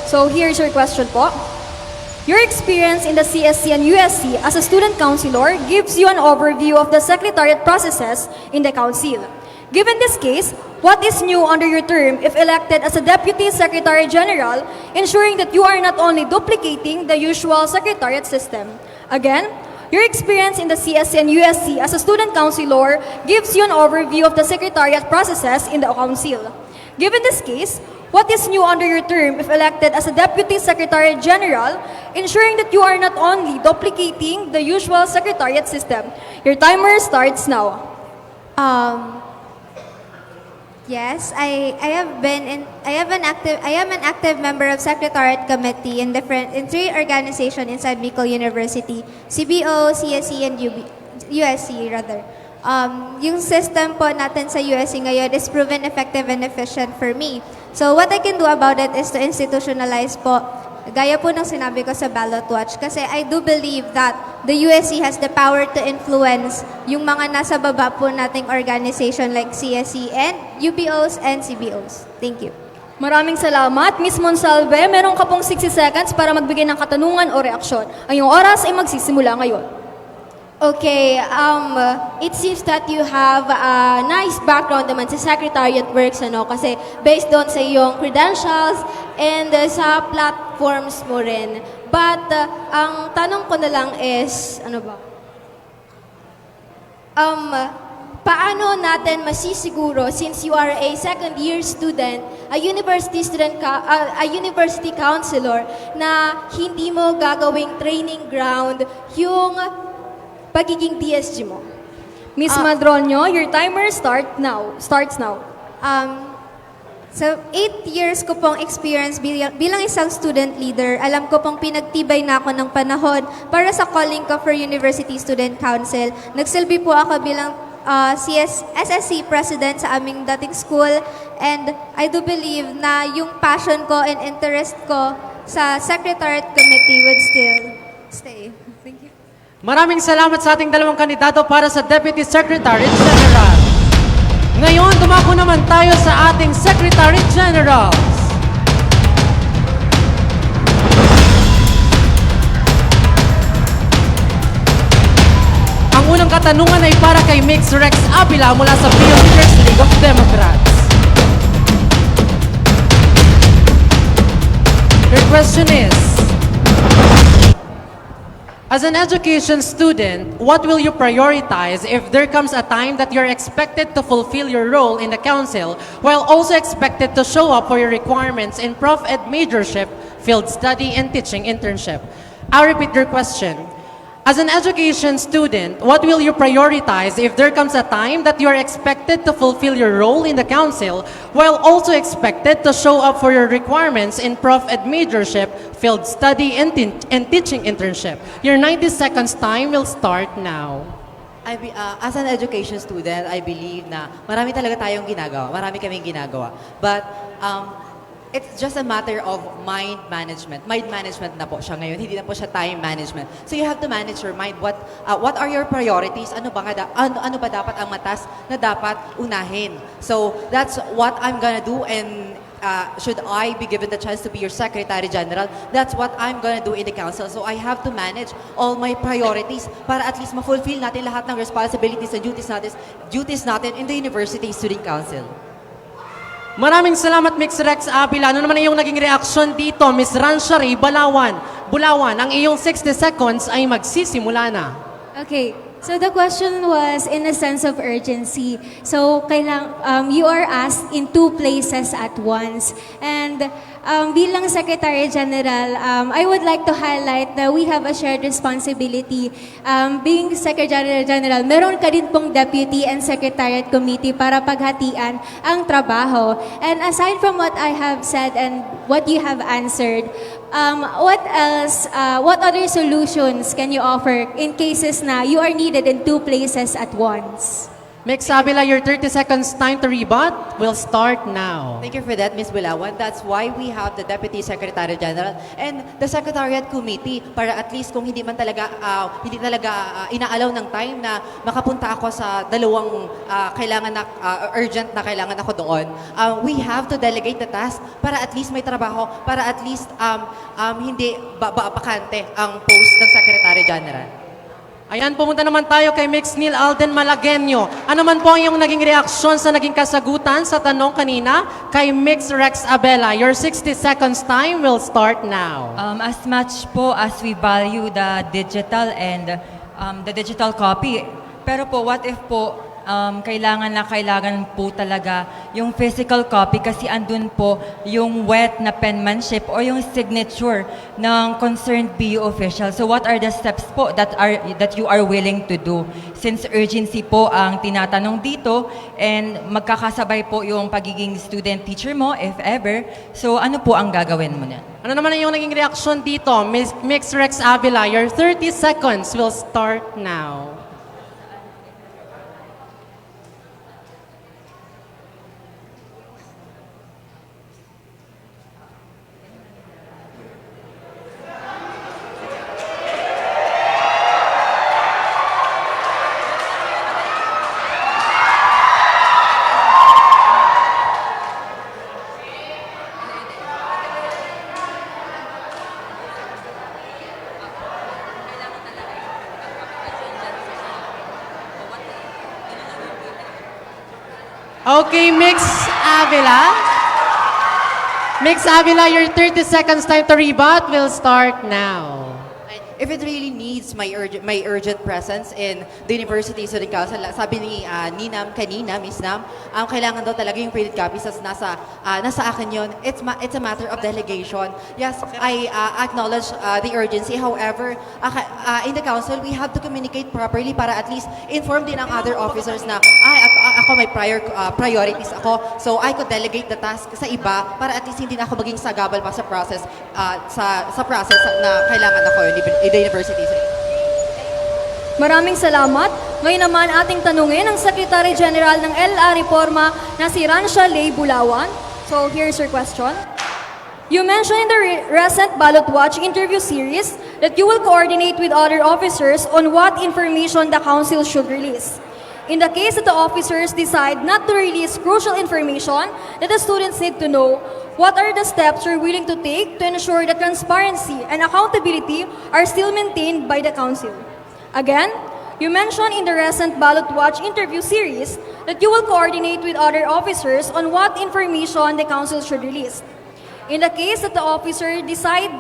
So here's your question po. Your experience in the CSC and USC as a student councilor gives you an overview of the secretariat processes in the council. Given this case, what is new under your term if elected as a Deputy Secretary General, ensuring that you are not only duplicating the usual secretariat system? Again, your experience in the CSC and USC as a student councilor gives you an overview of the secretariat processes in the council. Given this case, what is new under your term if elected as a Deputy Secretary General, ensuring that you are not only duplicating the usual secretariat system? Your timer starts now. Yes, I am an active member of Secretariat Committee in 3 organizations inside Bicol University, CBO, CSE, and USC rather. Yung system po natin sa USC ngayon is proven effective and efficient for me. So what I can do about it is to institutionalize po, gaya po ng sinabi ko sa ballot watch, kasi I do believe that the USC has the power to influence yung mga nasa baba po nating organization like CSE and UPOs and CBOs. Thank you. Maraming salamat. Ms. Monsalve, meron ka pong 60 seconds para magbigay ng katanungan o reaksyon. Ang iyong oras ay magsisimula ngayon. Okay, it seems that you have a nice background naman sa secretariat works, ano, kasi based doon sa iyong credentials and sa platforms mo rin. But, ang tanong ko na lang is, ano ba? Paano natin masisiguro, since you are a second-year student, a university counselor, na hindi mo gagawing training ground yung pagiging DSG mo? Ms. Madronio, your timer starts now. So, 8 years ko pong experience bilang isang student leader. Alam ko pong pinagtibay na ako ng panahon para sa calling ko for University Student Council. Nagsilbi po ako bilang SSC President sa aming dating school. And I do believe na yung passion ko and interest ko sa Secretariat Committee would still stay. Thank you. Maraming salamat sa ating dalawang kandidato para sa Deputy Secretary General. Ngayon, dumako naman tayo sa ating Secretary Generals. Ang unang katanungan ay para kay Mix Rex Avila mula sa Pioneers League of Democrats. Your question is, as an education student, what will you prioritize if there comes a time that you're expected to fulfill your role in the council while also expected to show up for your requirements in Prof Ed majorship, field study, and teaching internship? I'll repeat your question. As an education student, what will you prioritize if there comes a time that you're expected to fulfill your role in the council while also expected to show up for your requirements in Prof Ed majorship, field study, and teaching internship? Your 90 seconds time will start now. As an education student, I believe na marami talaga tayong ginagawa. Marami kaming ginagawa. But it's just a matter of mind management. Mind management na po siya ngayon, hindi na po siya time management. So you have to manage your mind. What are your priorities? Ano ba dapat ang matas na dapat unahin? So that's what I'm gonna do, and should I be given the chance to be your Secretary General, that's what I'm gonna do in the council. So I have to manage all my priorities para at least ma-fulfill natin lahat ng responsibilities and duties natin in the University Student Council. Maraming salamat, Mix Rex Avila. Ano naman iyong naging reaksyon dito, Miss Ranshari Bulawan? Ang iyong 60 seconds ay magsisimula na. Okay, so the question was in a sense of urgency. So, you are asked in 2 places at once. And bilang Secretary General, I would like to highlight that we have a shared responsibility. Being Secretary General, meron ka din pong Deputy and Secretariat Committee para paghatian ang trabaho. And aside from what I have said and what you have answered, what else, what other solutions can you offer in cases na you are needed in 2 places at once? Mix Avila, your 30 seconds time to rebut will start now. Thank you for that, Ms. Bulawan. That's why we have the Deputy Secretary General and the Secretariat Committee para at least kung hindi talaga inaalaw ng time na makapunta ako sa dalawang urgent na kailangan ako doon. We have to delegate the task para at least may trabaho, para at least hindi bakante ang post ng Secretary General. Ayan, pumunta naman tayo kay Mix Neil Alden Malagueño. Ano man po ang iyong naging reaksyon sa naging kasagutan sa tanong kanina kay Mix Rex Abela? Your 60 seconds time will start now. As much po as we value the digital and the digital copy, pero po what if po kailangan po talaga yung physical copy kasi andun po yung wet na penmanship or yung signature ng concerned BU official. So what are the steps po that you are willing to do? Since urgency po ang tinatanong dito and magkakasabay po yung pagiging student teacher mo if ever, so ano po ang gagawin mo na? Ano naman ang iyong naging reaksyon dito? Mix Rex Avila, your 30 seconds will start now. Okay, Mix Avila. Mix Avila, your 30 seconds time to rebut will start now. If it really needs my urgent presence in the University Student Council, sabi ni Ninam kanina, Miss Nam, kailangan daw talaga yung printed copies nasa akin yun. It's a matter of delegation. Yes, I acknowledge the urgency. However, in the council, we have to communicate properly para at least inform din ang other officers na, ako may priorities ako. So I could delegate the task sa iba para at least hindi na ako maging sagabal pa sa process, sa process na kailangan ako in the university. Maraming salamat. Ngayon naman ating tanungin ang Secretary General ng LA Reforma na si Ransha Lay Bulawan. So here's your question. You mentioned in the recent Ballot Watch interview series that you will coordinate with other officers on what information the council should release. In the case that the officers decide not to release crucial information that the students need to know, what are the steps you're willing to take to ensure that transparency and accountability are still maintained by the council? Again, you mentioned in the recent Ballot Watch interview series that you will coordinate with other officers on what information the council should release. In the case that the officer decide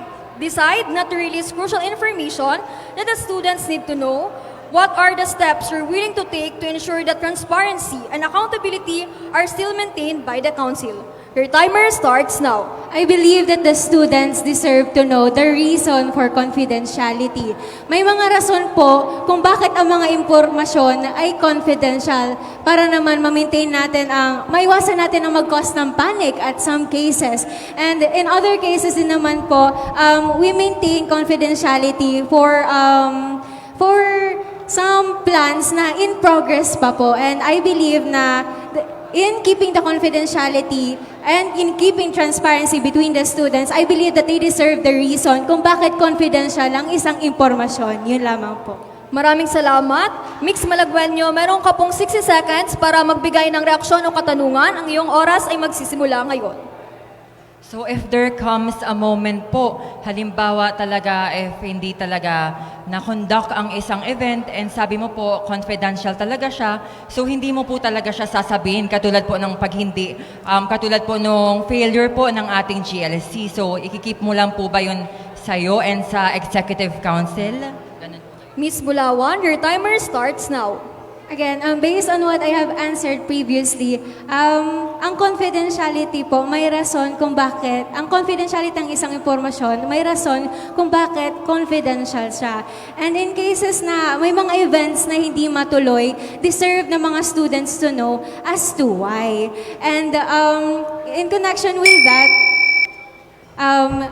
not to release crucial information that the students need to know, what are the steps you're willing to take to ensure that transparency and accountability are still maintained by the council? Your timer starts now. I believe that the students deserve to know the reason for confidentiality. May mga rason po kung bakit ang mga impormasyon ay confidential para naman ma-maintain natin maiwasan natin ang mag-cause ng panic at some cases. And in other cases din naman po, we maintain confidentiality for some plans na in progress pa po. And I believe na in keeping the confidentiality and in keeping transparency between the students, I believe that they deserve the reason kung bakit confidential ang isang impormasyon. Yun lamang po. Maraming salamat. Mix Malagueño, meron ka pong 60 seconds para magbigay ng reaksyon o katanungan. Ang iyong oras ay magsisimula ngayon. So if there comes a moment po, halimbawa talaga if hindi talaga na-conduct ang isang event and sabi mo po confidential talaga siya, so hindi mo po talaga siya sasabihin katulad po ng paghindi, katulad po nung failure po ng ating GLC. So ikikip mo lang po ba yun sa'yo and sa Executive Council? Miss Bulawan, your timer starts now. Again, based on what I have answered previously, ang confidentiality po, may rason kung bakit, ang confidentiality ng isang impormasyon, may rason kung bakit confidential siya. And in cases na may mga events na hindi matuloy, deserve ng mga students to know as to why. And in connection with that,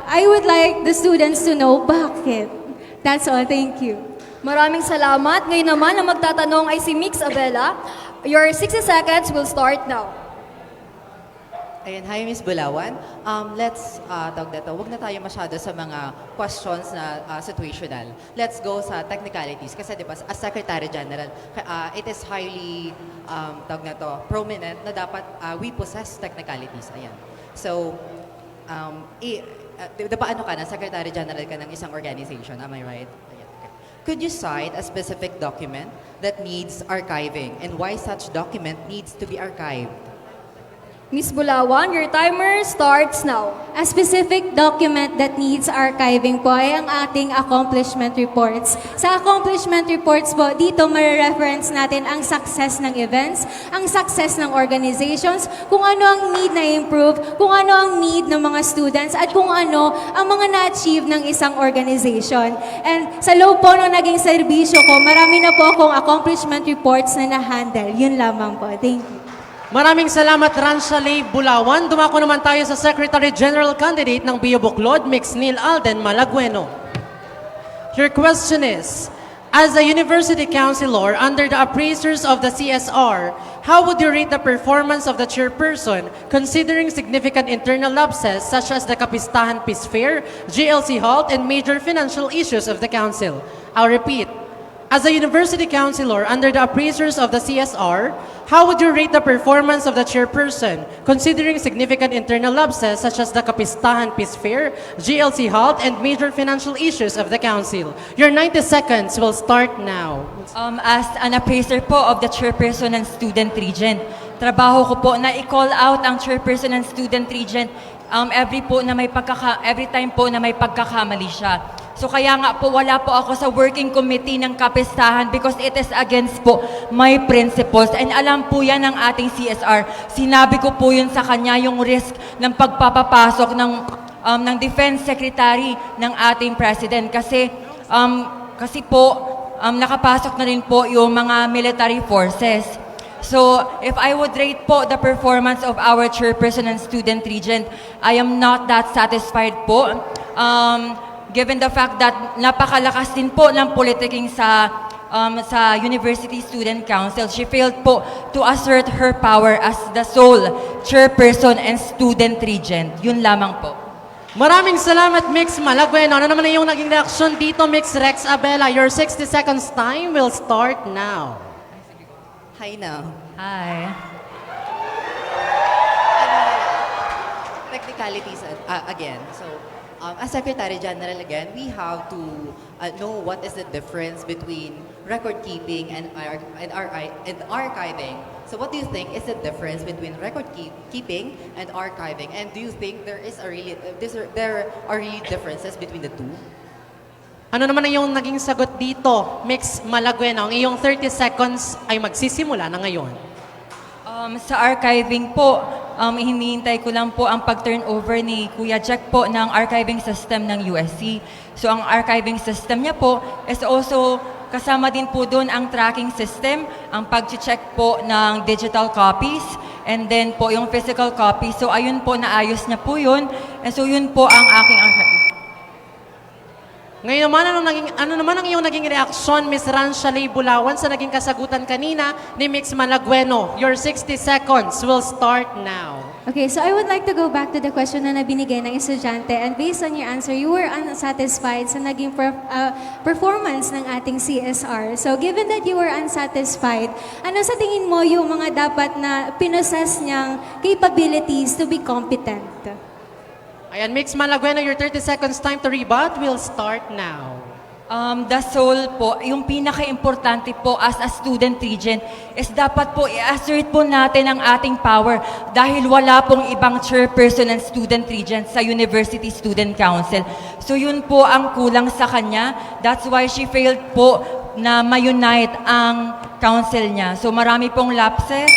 I would like the students to know bakit. That's all. Thank you. Maraming salamat. Ngayon naman, ang magtatanong ay si Mix Abela. Your 60 seconds will start now. Ayan, hi Miss Bulawan. Let's talk dito. Huwag na tayo masyado sa mga questions na situational. Let's go sa technicalities. Kasi di ba, as Secretary General, it is highly prominent na dapat we possess technicalities. Ayan. So, diba ano ka na, Secretary General ka ng isang organization, am I right? Ayan. Okay. Could you cite a specific document that needs archiving and why such document needs to be archived? Miss Bulawan, your timer starts now. A specific document that needs archiving po ay ang ating accomplishment reports. Sa accomplishment reports po, dito marireference natin ang success ng events, ang success ng organizations, kung ano ang need na improve, kung ano ang need ng mga students, at kung ano ang mga na-achieve ng isang organization. And sa loob po ng naging serbisyo ko, marami na po akong accomplishment reports na na-handle. Yun lamang po. Thank you. Maraming salamat, Ranshale Bulawan. Dumako naman tayo sa Secretary General Candidate ng BU Buklod, Mixnil Alden Malagueno. Your question is, as a university councilor under the appraisers of the CSR, how would you rate the performance of the chairperson considering significant internal lapses such as the Kapistahan Peace Fair, GLC halt, and major financial issues of the council? I'll repeat. As a university councilor under the appraisers of the CSR, how would you rate the performance of the chairperson, considering significant internal lapses such as the Kapistahan Peace Fair, GLC halt, and major financial issues of the council? Your 90 seconds will start now. As an appraiser po of the chairperson and student regent, trabaho ko po na i-call out ang chairperson and student regent every time po na may pagkakamali siya. So kaya nga po wala po ako sa working committee ng Kapistahan because it is against po my principles. And alam po yan ng ating CSR. Sinabi ko po yun sa kanya yung risk ng pagpapapasok ng Defense Secretary ng ating President. Kasi po nakapasok na rin po yung mga military forces. So, if I would rate po the performance of our chairperson and student regent, I am not that satisfied po. Given the fact that napakalakas din po ng politicking sa University Student Council, she failed po to assert her power as the sole chairperson and student regent. Yun lamang po. Maraming salamat, Mix Malagueno. Ano naman yung naging reaction dito, Mix Rex Abela? Your 60 seconds time will start now. Hi now. Hi. Technicalities again. So, as Secretary General again, we have to know what is the difference between record keeping and archiving. So what do you think is the difference between record keeping and archiving? And do you think there are really differences between the two? Ano naman yung naging sagot dito, Mix Malagueno? Ang iyong 30 seconds ay magsisimula na ngayon. Sa archiving po, hinihintay ko lang po ang pag-turnover ni Kuya Jack po ng archiving system ng USC. So ang archiving system niya po is also kasama din po doon ang tracking system, ang pag-check po ng digital copies, and then po yung physical copies. So ayun po, naayos niya po yun. And so yun po ang aking archiving. Ngayon naman, ano naman ang iyong naging reaksyon, Ms. Ranshale Bulawan, sa naging kasagutan kanina ni Mix Malagueno? Your 60 seconds will start now. Okay, so I would like to go back to the question na binigay ng estudyante, and based on your answer, you were unsatisfied sa naging performance ng ating CSR. So given that you were unsatisfied, ano sa tingin mo yung mga dapat na pinoses niyang capabilities to be competent? Ayan, Mix Malagueno, your 30 seconds time to rebut will start now. The sole po, yung pinaka-importante po as a student regent is dapat po i-assert po natin ang ating power dahil wala pong ibang chairperson and student regent sa University Student Council. So yun po ang kulang sa kanya. That's why she failed po na ma-unite ang council niya. So marami pong lapses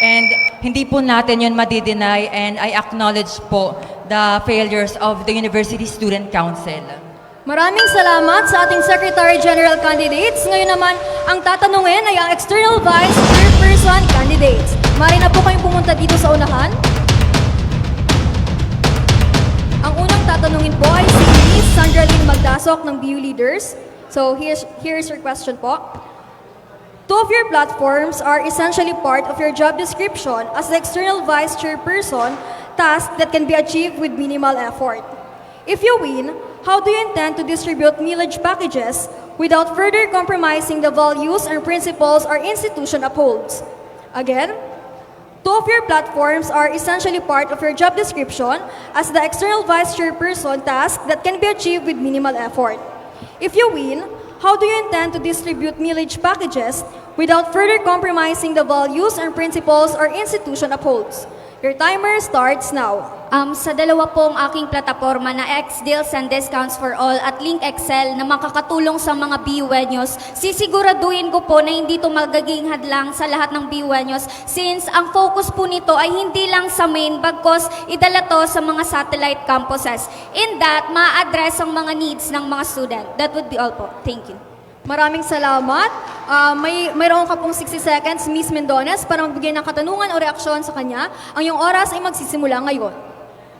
and hindi po natin yun madi-deny, and I acknowledge po the failures of the University Student Council. Maraming salamat sa ating Secretary General candidates. Ngayon naman, ang tatanungin ay ang External Vice Chairperson candidates. Mari na po kayong pumunta dito sa unahan. Ang unang tatanungin po ay si Ms. Sandra Lynn Magdasok ng BU Leaders. So here's your question po. Two of your platforms are essentially part of your job description as the External Vice Chairperson, task that can be achieved with minimal effort. If you win, how do you intend to distribute millage packages without further compromising the values and principles our institution upholds? Again, two of your platforms are essentially part of your job description as the External Vice Chairperson, task that can be achieved with minimal effort. If you win, how do you intend to distribute millage packages without further compromising the values and principles our institution upholds? Your timer starts now. Sa dalawa pong aking plataforma na X-Deals and Discounts for All at Link Excel na makakatulong sa mga BUenyos, sisiguraduhin ko po na hindi ito magiging hadlang sa lahat ng BUenyos since ang focus po nito ay hindi lang sa main bagkos idala to sa mga satellite campuses. In that, ma-address ang mga needs ng mga student. That would be all po. Thank you. Maraming salamat. Mayroon ka pong 60 seconds, Ms. Mendones, para magbigay ng katanungan o reaksyon sa kanya. Ang iyong oras ay magsisimula ngayon.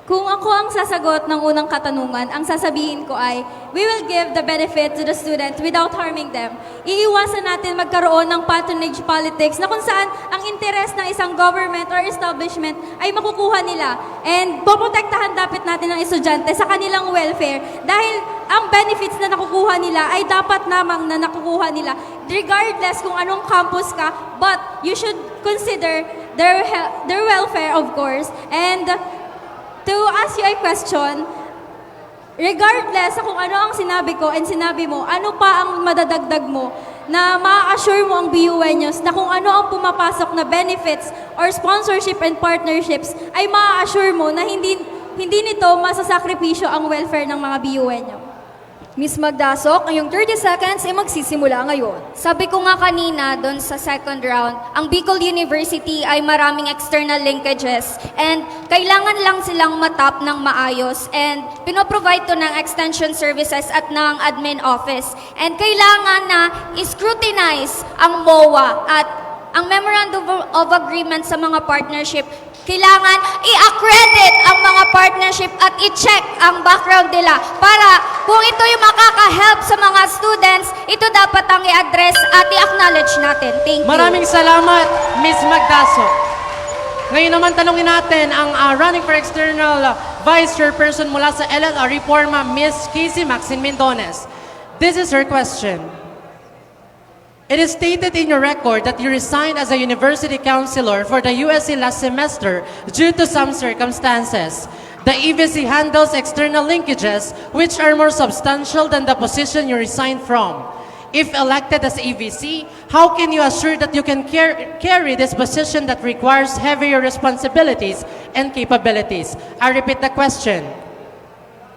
Kung ako ang sasagot ng unang katanungan, ang sasabihin ko ay, we will give the benefit to the student without harming them. Iiwasan natin magkaroon ng patronage politics na kung saan ang interes ng isang government or establishment ay makukuha nila. And poprotektahan dapat natin ng estudyante sa kanilang welfare dahil ang benefits na nakukuha nila ay dapat namang na nakukuha nila regardless kung anong campus ka, but you should consider their welfare, of course. And to ask you a question, regardless sa kung ano ang sinabi ko and sinabi mo, ano pa ang madadagdag mo na ma-assure mo ang BUenyos na kung ano ang pumapasok na benefits or sponsorship and partnerships ay ma-assure mo na hindi nito masasakripisyo ang welfare ng mga BUenyo. Ms. Magdasok, ang iyong 30 seconds ay magsisimula ngayon. Sabi ko nga kanina doon sa second round, ang Bicol University ay maraming external linkages and kailangan lang silang matap ng maayos and pinoprovide to ng extension services at ng admin office. And kailangan na scrutinize ang MOA at ang Memorandum of Agreement sa mga partnership. Kailangan i-accredit ang mga partnership at i-check ang background nila para kung ito yung makaka-help sa mga students, ito dapat ang i-address at i-acknowledge natin. Thank you. Maraming salamat, Ms. Magdasok. Ngayon naman tanungin natin ang running for external vice chairperson mula sa LLR Reforma, Ms. Casey Maxine Mendones. This is her question. It is stated in your record that you resigned as a university counselor for the USC last semester due to some circumstances. The EVC handles external linkages which are more substantial than the position you resigned from. If elected as EVC, how can you assure that you can carry this position that requires heavier responsibilities and capabilities? I repeat the question.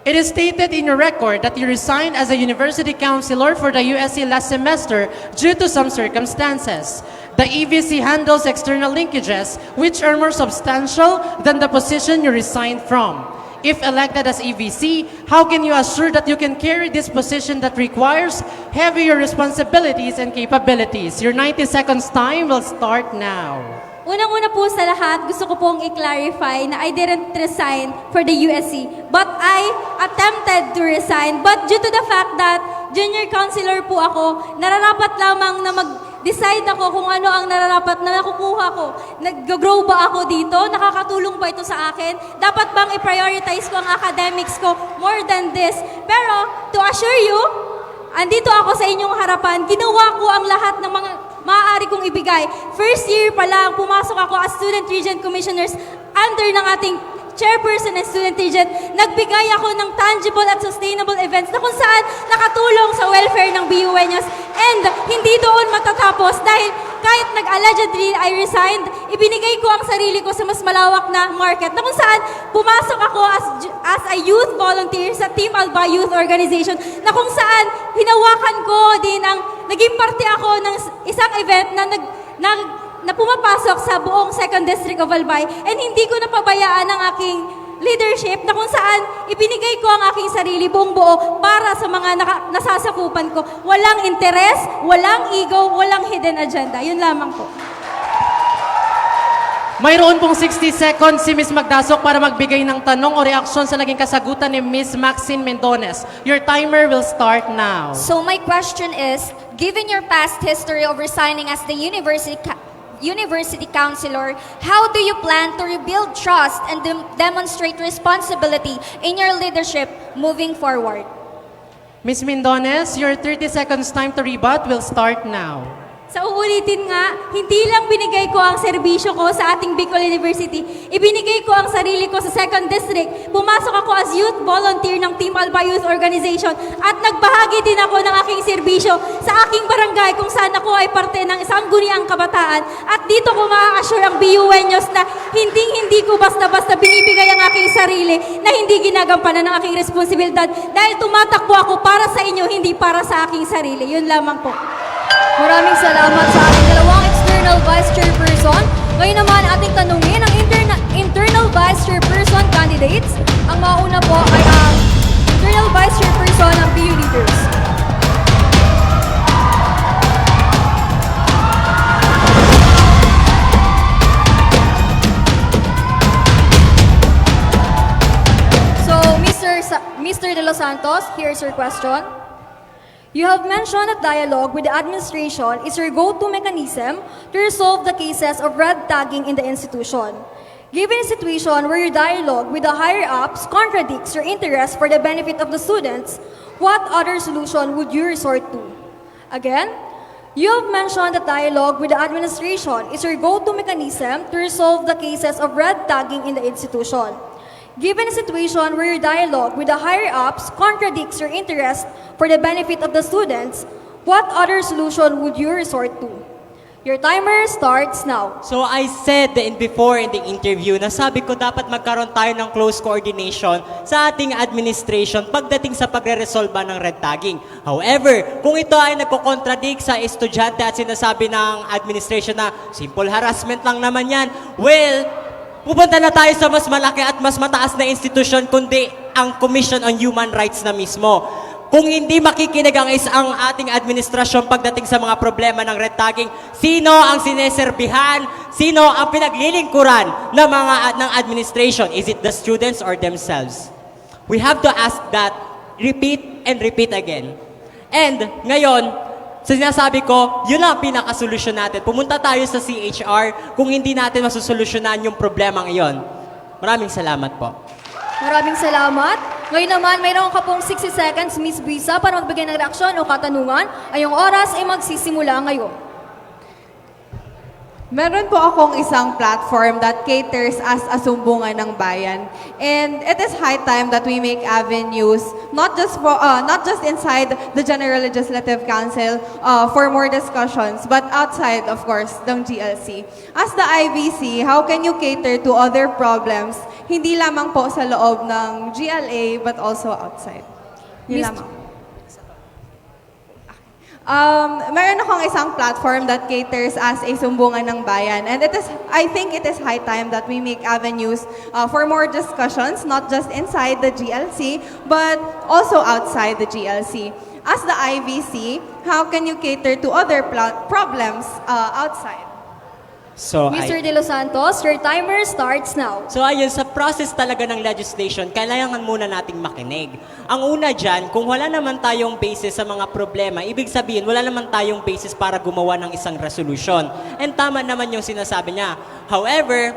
It is stated in your record that you resigned as a university counselor for the USC last semester due to some circumstances. The EVC handles external linkages which are more substantial than the position you resigned from. If elected as EVC, how can you assure that you can carry this position that requires heavier responsibilities and capabilities? Your 90 seconds time will start now. Unang-una po sa lahat, gusto ko pong i-clarify na I didn't resign for the USC, but I attempted to resign. But due to the fact that junior counselor po ako, nararapat lamang na mag-decide ako kung ano ang nararapat na nakukuha ko. Nag-grow ba ako dito? Nakakatulong ba ito sa akin? Dapat bang i-prioritize ko ang academics ko more than this? Pero, to assure you, andito ako sa inyong harapan, ginawa ko ang lahat ng mga maaari kong ibigay. First year pa lang, pumasok ako as Student Regent Commissioners under ng ating chairperson and student regent. Nagbigay ako ng tangible at sustainable events na kung saan nakatulong sa welfare ng BUenyos. And hindi doon matatapos dahil kahit nag-allegedly I resigned, ibinigay ko ang sarili ko sa mas malawak na market na kung saan pumasok ako as a youth volunteer sa Team Alba Youth Organization na kung saan hinawakan ko din naging parte ako ng isang event na pumapasok sa buong 2nd District of Albay and hindi ko napabayaan ang aking leadership na kung saan ibinigay ko ang aking sarili buong buo para sa mga nasasakupan ko. Walang interes, walang ego, walang hidden agenda. Yun lamang po. Mayroon pong 60 seconds si Ms. Magdasok para magbigay ng tanong o reaksyon sa naging kasagutan ni Ms. Maxine Mendones. Your timer will start now. So my question is, given your past history of resigning as the university counselor, how do you plan to rebuild trust and demonstrate responsibility in your leadership moving forward? Ms. Mendones, your 30 seconds time to rebut will start now. Sa uulitin nga, hindi lang binigay ko ang serbisyo ko sa ating Bicol University, ibinigay ko ang sarili ko sa 2nd District. Pumasok ako as youth volunteer ng Team Alba Youth Organization at nagbahagi din ako ng aking serbisyo sa aking barangay kung saan ako ay parte ng sangguniang kabataan. At dito ko ma-assure ang BUenos na hindi ko basta-basta binibigay ang aking sarili na hindi ginagampanan ng aking responsibilidad dahil tumatakbo ako para sa inyo, hindi para sa aking sarili. Yun lamang po. Maraming salamat sa ating dalawang external vice chairperson. Ngayon naman ating tanungin ang internal vice chairperson candidates. Ang mauna po ay ang internal vice chairperson ng PU Leaders. So, Mr. De Los Santos, here's your question. You have mentioned that dialogue with the administration is your go-to mechanism to resolve the cases of red tagging in the institution. Given a situation where your dialogue with the higher-ups contradicts your interest for the benefit of the students, what other solution would you resort to? Again, you have mentioned that dialogue with the administration is your go-to mechanism to resolve the cases of red tagging in the institution. Given a situation where your dialogue with the higher-ups contradicts your interest for the benefit of the students, what other solution would you resort to? Your timer starts now. So I said before in the interview na sabi ko dapat magkaroon tayo ng close coordination sa ating administration pagdating sa pagre-resolba ng red tagging. However, kung ito ay nagko-contradict sa estudyante at sinasabi ng administration na simple harassment lang naman yan, well, pupunta na tayo sa mas malaki at mas mataas na institusyon kundi ang Commission on Human Rights na mismo. Kung hindi makikinig ang ating administrasyon pagdating sa mga problema ng red tagging, sino ang sineserbihan? Sino ang pinaglilingkuran ng administration? Is it the students or themselves? We have to ask that, repeat and repeat again. And ngayon, sinasabi ko, yun lang ang pinakasolusyon natin. Pumunta tayo sa CHR kung hindi natin masusolusyonan yung problemang iyon. Maraming salamat po. Maraming salamat. Ngayon naman, mayroon ka pong 60 seconds, Miss Brisa, para magbigay ng reaksyon o katanungan. Ay yung oras ay magsisimula ngayon. Meron po akong isang platform that caters as a sumbungan ng bayan. And it is high time that we make avenues, not just inside the General Legislative Council for more discussions, but outside, of course, ng GLC. As the IVC, how can you cater to other problems, hindi lamang po sa loob ng GLA, but also outside? Yun lamang. Meron akong isang platform that caters as a sumbungan ng bayan. And I think it is high time that we make avenues for more discussions, not just inside the GLC, but also outside the GLC. As the IVC, how can you cater to other problems outside? So, Mr. De Los Santos, your timer starts now. So ayun, sa process talaga ng legislation, kailangan muna nating makinig. Ang una dyan, kung wala naman tayong basis sa mga problema, ibig sabihin, wala naman tayong basis para gumawa ng isang resolution. And tama naman yung sinasabi niya. However,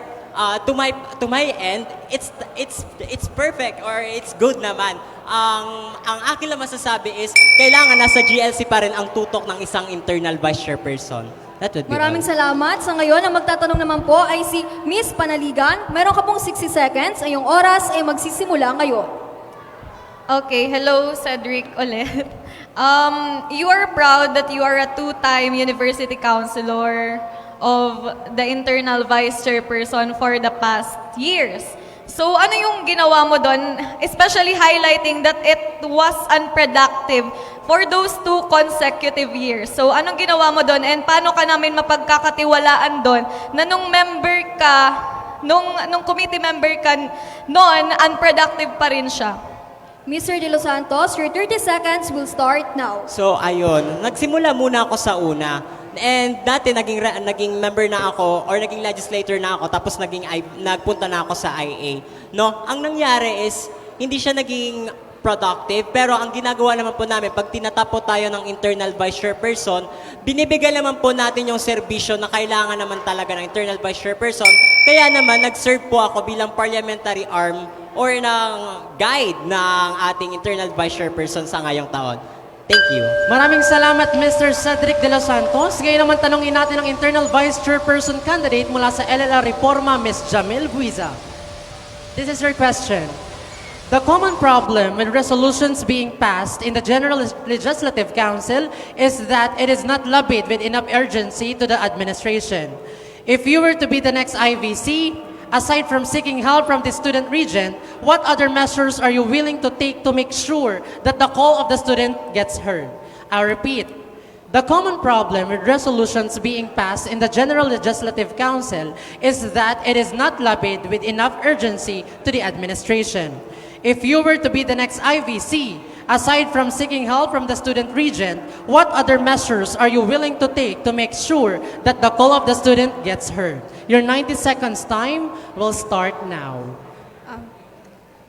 to my end, it's perfect or it's good naman. Ang akin lang masasabi is, kailangan nasa GLC pa rin ang tutok ng isang internal vice chairperson. Maraming salamat. Sa ngayon, ang magtatanong naman po ay si Miss Panaligan. Meron ka pong 60 seconds. Ay yung oras ay magsisimula ngayon. Okay, hello Cedric ulit. You are proud that you are a two-time university counselor of the internal vice chairperson for the past years. So ano yung ginawa mo doon, especially highlighting that it was unproductive for those 2 consecutive years. So anong ginawa mo doon and paano ka namin mapagkakatiwalaan doon na nung committee member ka noon, unproductive pa rin siya? Mr. De Los Santos, your 30 seconds will start now. So ayun, nagsimula muna ako sa una. And dati naging member na ako or naging legislator na ako tapos nagpunta na ako sa IA. No, ang nangyari is hindi siya naging productive pero ang ginagawa naman po namin pag tinatapo tayo ng internal vice chairperson, binibigay naman po natin yung serbisyo na kailangan naman talaga ng internal vice chairperson. Kaya naman nag-serve po ako bilang parliamentary arm or ng guide ng ating internal vice chairperson sa ngayong taon. Thank you. Maraming salamat, Mr. Cedric De Los Santos. Ngayon naman tanongin natin ang Internal Vice Chairperson candidate mula sa LLR Reforma, Ms. Jamil Buiza. This is your question. The common problem with resolutions being passed in the General Legislative Council is that it is not lobbied with enough urgency to the administration. If you were to be the next IVC, aside from seeking help from the student regent, what other measures are you willing to take to make sure that the call of the student gets heard? I repeat, the common problem with resolutions being passed in the General Legislative Council is that it is not lobbied with enough urgency to the administration. If you were to be the next IVC, aside from seeking help from the student regent, what other measures are you willing to take to make sure that the call of the student gets heard? Your 90 seconds time will start now.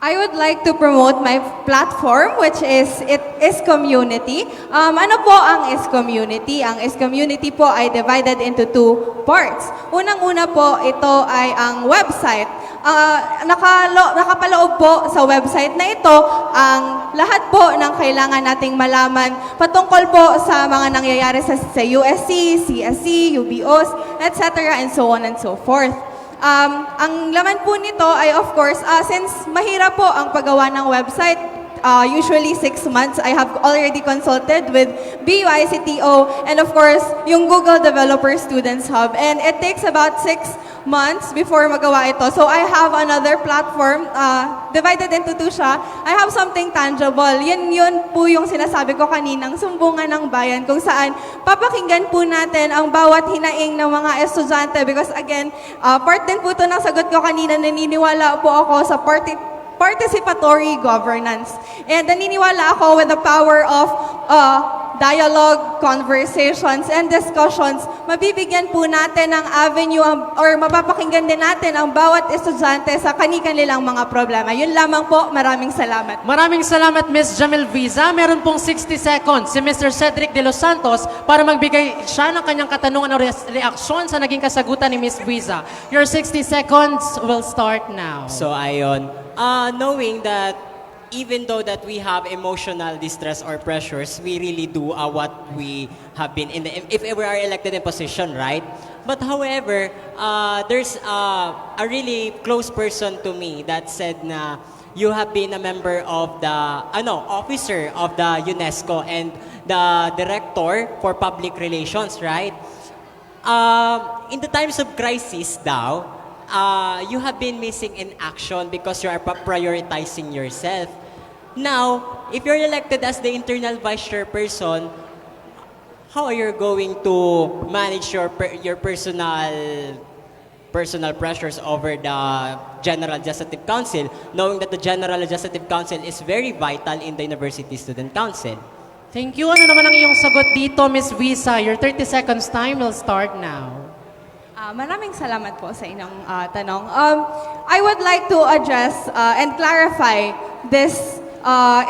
I would like to promote my platform, which is Community. Ano po ang Community? Ang Community po ay divided into two parts. Unang-una po, ito ay ang website. Nakapaloob po sa website na ito ang lahat po ng kailangan nating malaman patungkol po sa mga nangyayari sa USC, CSC, UBOs, etc. and so on and so forth. Ang laman po nito ay of course, since mahirap po ang paggawa ng website, usually 6 months, I have already consulted with BUICTO and of course, yung Google Developer Students Hub. And it takes about 6 months before magawa ito. So I have another platform, divided into two siya. I have something tangible. Yun po yung sinasabi ko kaninang sumbungan ng bayan kung saan papakinggan po natin ang bawat hinaing ng mga estudyante because again, part din po ito ng sagot ko kanina, naniniwala po ako sa participatory governance. And naniniwala ako with the power of dialogue, conversations, and discussions, mabibigyan po natin ng avenue or mapapakinggan din natin ang bawat estudyante sa kani-kanilang mga problema. Yun lamang po. Maraming salamat. Maraming salamat, Ms. Jamil Buiza. Meron pong 60 seconds si Mr. Cedric De Los Santos para magbigay siya ng kanyang katanungan o reaksyon sa naging kasagutan ni Ms. Buiza. Your 60 seconds will start now. So ayon, knowing that even though that we have emotional distress or pressures, we really do what we have been in if we are elected in position, right? But however, there's a really close person to me that said na you have been a member of the officer of the UNESCO and the director for public relations, right? In the times of crisis daw, you have been missing in action because you are prioritizing yourself. Now, if you're elected as the internal vice chairperson, how are you going to manage your personal pressures over the General Legislative Council, knowing that the General Legislative Council is very vital in the University Student Council? Thank you. Ano naman ang iyong sagot dito, Ms. Buiza? Your 30 seconds time will start now. Maraming salamat po sa inyong tanong. I would like to address and clarify this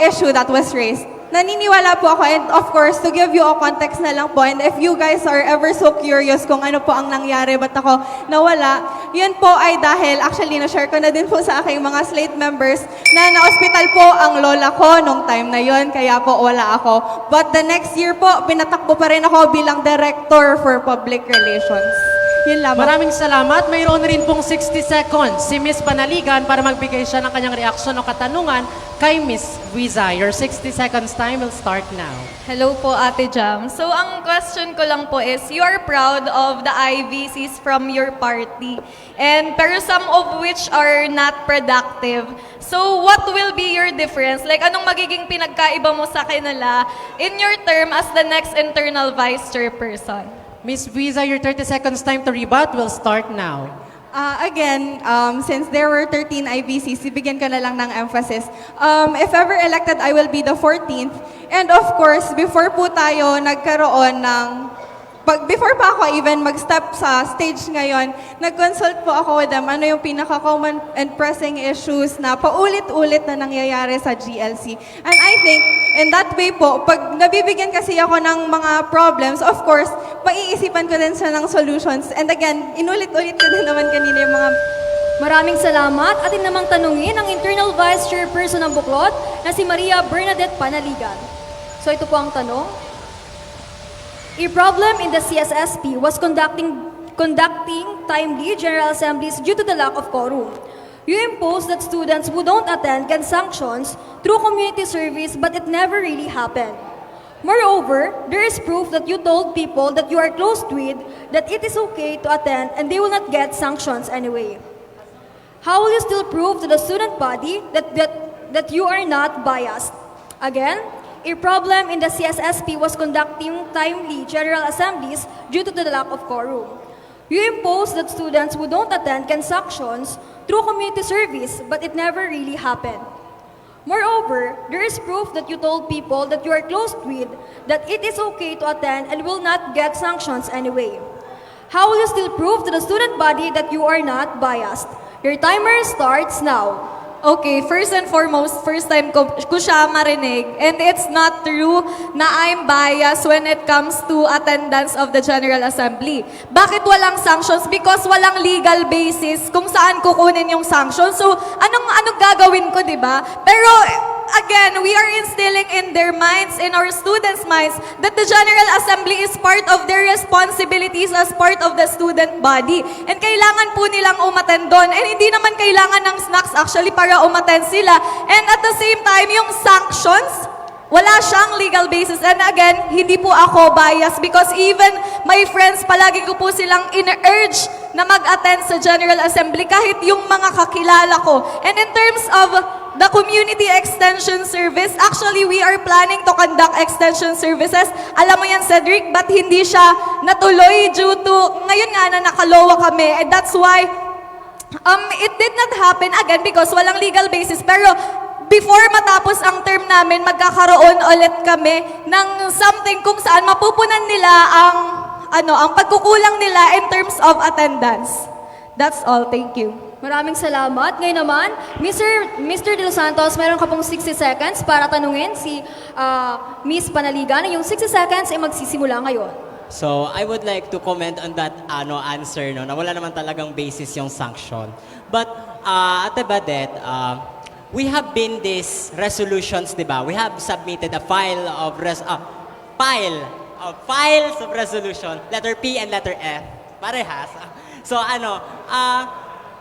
issue that was raised. Naniniwala po ako, and of course, to give you a context na lang po, and if you guys are ever so curious kung ano po ang nangyari, ba't ako nawala, yun po ay dahil, actually, na-share ko na din po sa aking mga slate members, na na-hospital po ang lola ko nung time na yun, kaya po wala ako. But the next year po, pinatakbo pa rin ako bilang Director for Public Relations. Yun lamang. Maraming salamat. Mayroon rin pong 60 seconds si Ms. Panaligan para magbigay siya ng kanyang reaksyon o katanungan kay Ms. Buiza. Your 60 seconds time will start now. Hello po, Ate Jam. So, ang question ko lang po is, you are proud of the IVCs from your party, pero some of which are not productive. So, what will be your difference? Like, anong magiging pinagkaiba mo sa kanila in your term as the next internal vice chairperson? Ms. Buiza, your 30 seconds time to rebut will start now. Again, since there were 13 IVCs, bigyan ko na lang ng emphasis. If ever elected, I will be the 14th. And of course, before po tayo nagkaroon ng before pa ako even mag-step sa stage ngayon, nag-consult po ako with them ano yung pinaka-common and pressing issues na paulit-ulit na nangyayari sa GLC. And I think, in that way po, pag nabibigyan kasi ako ng mga problems, of course, maiisipan ko din siya ng solutions. And again, inulit-ulit ko din naman kanina yung mga... Maraming salamat. Atin namang tanungin ang Internal Vice Chairperson ng Buklod na si Maria Bernadette Panaligan. So ito po ang tanong. A problem in the CSSP was conducting timely General Assemblies due to the lack of quorum. You imposed that students who don't attend get sanctions through community service, but it never really happened. Moreover, there is proof that you told people that you are close with that it is okay to attend and they will not get sanctions anyway. How will you still prove to the student body that you are not biased? Again, a problem in the CSSP was conducting timely General Assemblies due to the lack of quorum. You imposed that students who don't attend can sanctions through community service, but it never really happened. Moreover, there is proof that you told people that you are close with that it is okay to attend and will not get sanctions anyway. How will you still prove to the student body that you are not biased? Your timer starts now. Okay, first and foremost, first time ko siya marinig. And it's not true na I'm biased when it comes to attendance of the General Assembly. Bakit walang sanctions? Because walang legal basis kung saan kukunin yung sanctions. So, anong gagawin ko, di ba? Pero, again, we are instilling in their minds, in our students' minds, that the General Assembly is part of their responsibilities as part of the student body. And kailangan po nilang umattend doon. And hindi naman kailangan ng snacks actually para umattend sila. And at the same time, yung sanctions, wala siyang legal basis. And again, hindi po ako biased because even my friends, palagi ko po silang in-urge na mag-attend sa General Assembly kahit yung mga kakilala ko. And in terms of the community extension service, actually, we are planning to conduct extension services. Alam mo yan, Cedric, ba't hindi siya natuloy due to, ngayon nga na nakalowa kami. And that's why, it did not happen again because walang legal basis. Pero, before matapos ang term namin, magkakaroon ulit kami ng something kung saan mapupunan nila ang pagkukulang nila in terms of attendance. That's all. Thank you. Maraming salamat. Ngayon naman, Mr. De Los Santos, meron ka pong 60 seconds para tanungin si Miss Panaligan. Yung 60 seconds ay magsisimula ngayon. So, I would like to comment on that answer, no, na wala naman talagang basis yung sanction. But, Ate Badet, we have been these resolutions, di ba? We have submitted a files of resolution, letter P and letter F, parehas. So,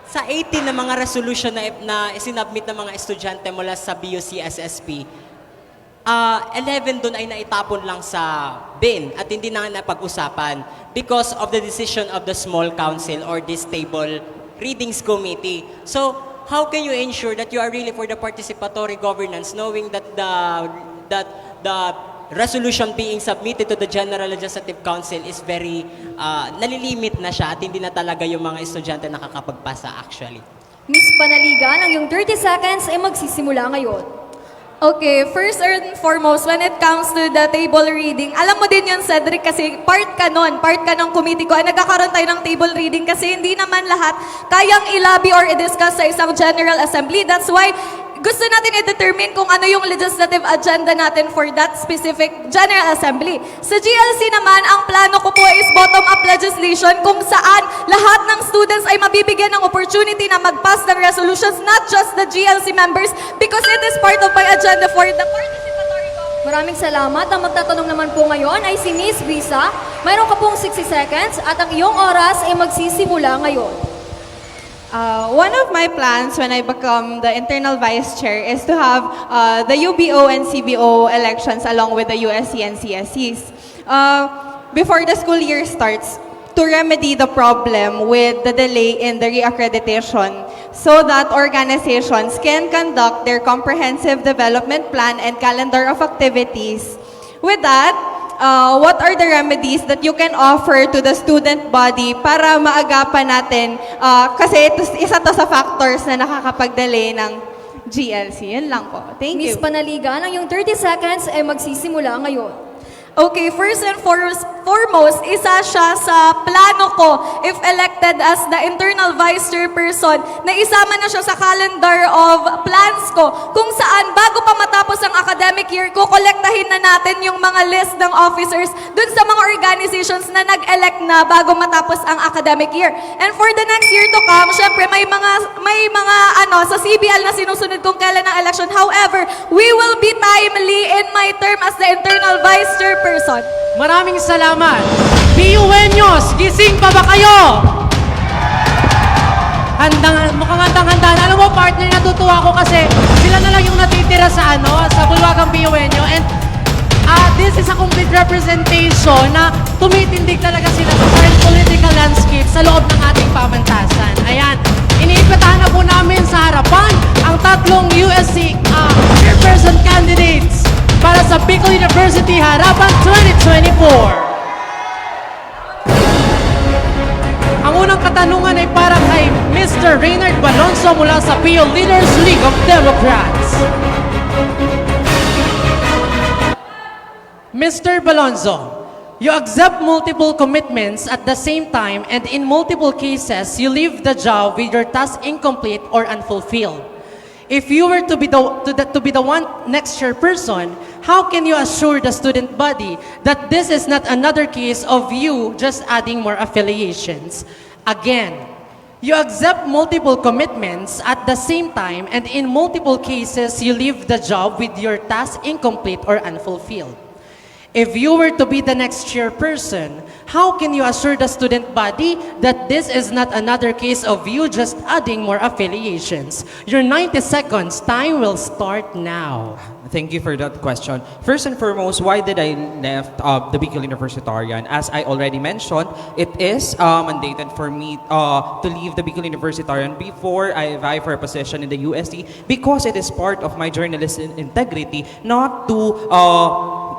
sa 18 na mga resolution na isinubmit ng mga estudyante mula sa BUCSSP, 11 doon ay naitapon lang sa bin at hindi na napag-usapan because of the decision of the small council or this table readings committee. So, how can you ensure that you are really for the participatory governance knowing that the resolution being submitted to the General Legislative Council is very nalilimit na siya at hindi na talaga yung mga estudyante nakakapagpasa actually? Miss Panaligan, ang yung 30 seconds ay magsisimula ngayon. Okay, first and foremost, when it comes to the table reading, alam mo din yun, Cedric, kasi part ka ng committee ko, ay nagkakaroon tayo ng table reading kasi hindi naman lahat kayang i-lobby or i-discuss sa isang General Assembly. That's why gusto natin i-determine kung ano yung legislative agenda natin for that specific General Assembly. Sa GLC naman, ang plano ko po is bottom-up legislation kung saan lahat ng students ay mabibigyan ng opportunity na mag-pass ng resolutions, not just the GLC members, because it is part of my agenda for the participatory government. Maraming salamat. Ang magtatanong naman po ngayon ay si Miss Visa. Mayroon ka pong 60 seconds at ang iyong oras ay magsisimula ngayon. One of my plans when I become the internal vice chair is to have the UBO and CBO elections along with the USC and CSCs. Before the school year starts, to remedy the problem with the delay in the reaccreditation so that organizations can conduct their comprehensive development plan and calendar of activities. With that, what are the remedies that you can offer to the student body para maagapan natin? Kasi isa to sa factors na nakakapag-delay ng GLC. Yan lang po. Thank you. Miss Panaligan, ang yung 30 seconds ay magsisimula ngayon. Okay, first and foremost, isa siya sa plano ko if elected as the internal vice chairperson na isama na siya sa calendar of plans ko kung saan bago pa matapos ang academic year, kukolektahin na natin yung mga list ng officers dun sa mga organizations na nag-elect na bago matapos ang academic year. And for the next year to come, syempre may mga sa CBL na sinusunod kung kailan ang election. However, we will be timely in my term as the internal vice chairperson. Maraming salamat. Piyuenyos, gising pa ba kayo? Mukhang handang-handa na. Alam mo, partner, natutuwa ko kasi sila na lang yung natitira sa Bulwagang Piyuenyo. And this is a complete representation na tumitindig talaga sila sa current political landscape sa loob ng ating pamantasan. Ayan, iniimbitahan na po namin sa harapan ang tatlong USC chairperson candidates para sa Bicol University Harapan 2024. Ang unang katanungan ay para kay Mr. Reynard Balonzo mula sa PO Leaders League of Democrats. Mr. Balonzo, you accept multiple commitments at the same time and in multiple cases, you leave the job with your task incomplete or unfulfilled. If you were to be the one next chairperson, how can you assure the student body that this is not another case of you just adding more affiliations? Again, you accept multiple commitments at the same time and in multiple cases, you leave the job with your task incomplete or unfulfilled. If you were to be the next chairperson, how can you assure the student body that this is not another case of you just adding more affiliations? Your 90 seconds time will start now. Thank you for that question. First and foremost, why did I left the Bicol Universitarian? As I already mentioned, it is mandated for me to leave the Bicol Universitarian before I vie for a position in the USC because it is part of my journalistic integrity not to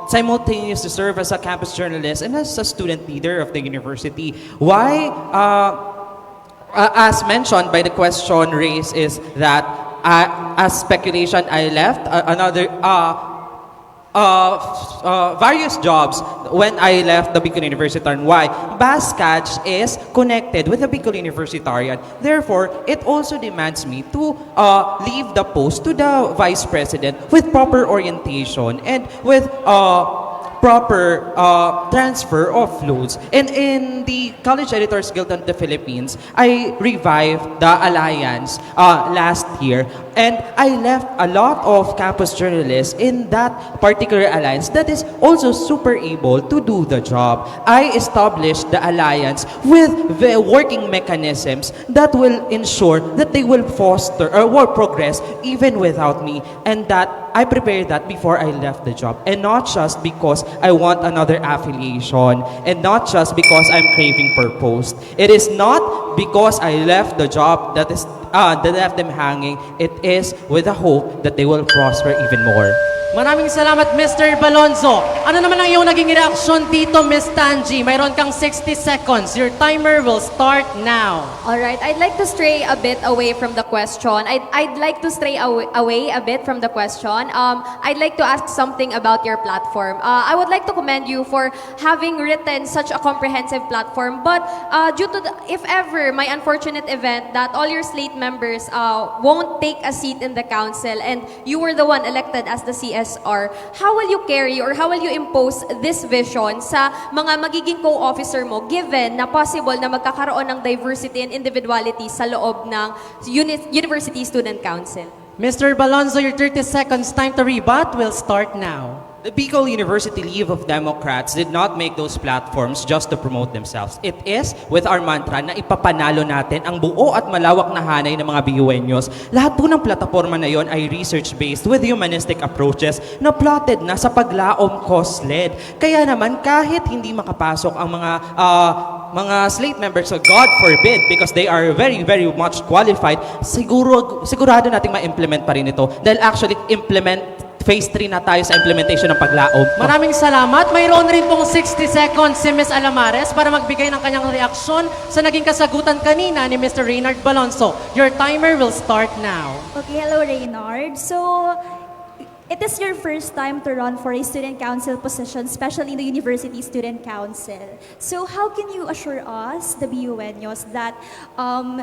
simultaneously serve as a campus journalist and as a student leader of the university. Why? As mentioned by the question raised is that as speculation, I left various jobs when I left the Bicol Universitarian. Why? BASCAJ is connected with the Bicol Universitarian. Therefore, it also demands me to leave the post to the Vice President with proper orientation and with proper transfer of loads. And in the College Editors Guild of the Philippines, I revived the alliance last year. And I left a lot of campus journalists in that particular alliance that is also super able to do the job. I established the alliance with the working mechanisms that will ensure that they will foster or will progress even without me. And that I prepared that before I left the job. And not just because I want another affiliation. And not just because I'm craving for post. It is not because I left the job that left them hanging. It is with the hope that they will prosper even more. Maraming salamat, Mr. Balonzo. Ano naman ang iyong naging reaksyon dito, Ms. Tanji? Mayroon kang 60 seconds. Your timer will start now. All right, I'd like to stray a bit away from the question. I'd like to stray away a bit from the question. I'd like to ask something about your platform. I would like to commend you for having written such a comprehensive platform. But due to if ever my unfortunate event that all your slate members won't take a seat in the council and you were the one elected as the CSR, how will you carry or how will you impose this vision sa mga magiging co-officer mo given na possible na magkakaroon ng diversity and individuality sa loob ng University Student Council? Mr. Balonzo, your 30 seconds time to rebut will start now. The Bicol University League of Democrats did not make those platforms just to promote themselves. It is with our mantra na ipapanalo natin ang buo at malawak na hanay ng mga BUenyos. Lahat po ng plataforma na yon ay research-based with humanistic approaches na plotted na sa paglaom cost-led. Kaya naman kahit hindi makapasok ang mga slate members, so God forbid, because they are very, very much qualified, sigurado nating ma-implement pa rin ito. Dahil actually, Phase 3 na tayo sa implementation ng paglaom. Maraming salamat. Mayroon rin pong 60 seconds si Ms. Alamares para magbigay ng kanyang reaksyon sa naging kasagutan kanina ni Mr. Reynard Balonzo. Your timer will start now. Okay, hello Reynard. So, It is your first time to run for a student council position, especially in the University Student Council. So how can you assure us, the BUenos, that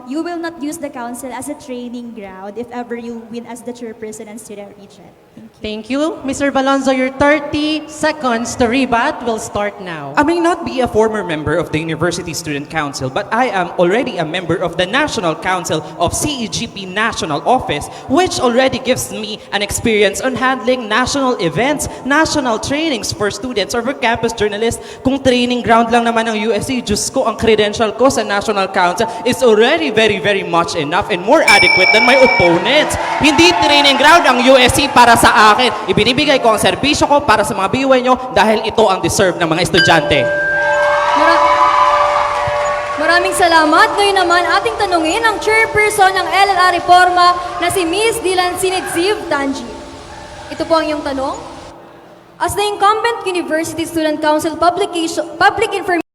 you will not use the council as a training ground if ever you win as the chairperson and student regent? Thank you. Mr. Balonzo, your 30 seconds to rebut will start now. I may not be a former member of the University Student Council, but I am already a member of the National Council of CEGP National Office, which already gives me an experience on handling national events, national trainings for students or for campus journalists. Kung training ground lang naman ng USC, Diyos ko, ang credential ko sa National Council is already very, very much enough and more adequate than my opponents. Hindi training ground ang USC para sa akin. Ibinibigay ko ang serbisyo ko para sa mga BUenyo dahil ito ang deserve ng mga estudyante. Maraming salamat. Ngayon naman ating tanungin ang chairperson ng LLR Reforma na si Miss Dylan Sinidziv Tanji. Ito po ang iyong tanong. As the incumbent University Student Council Public Information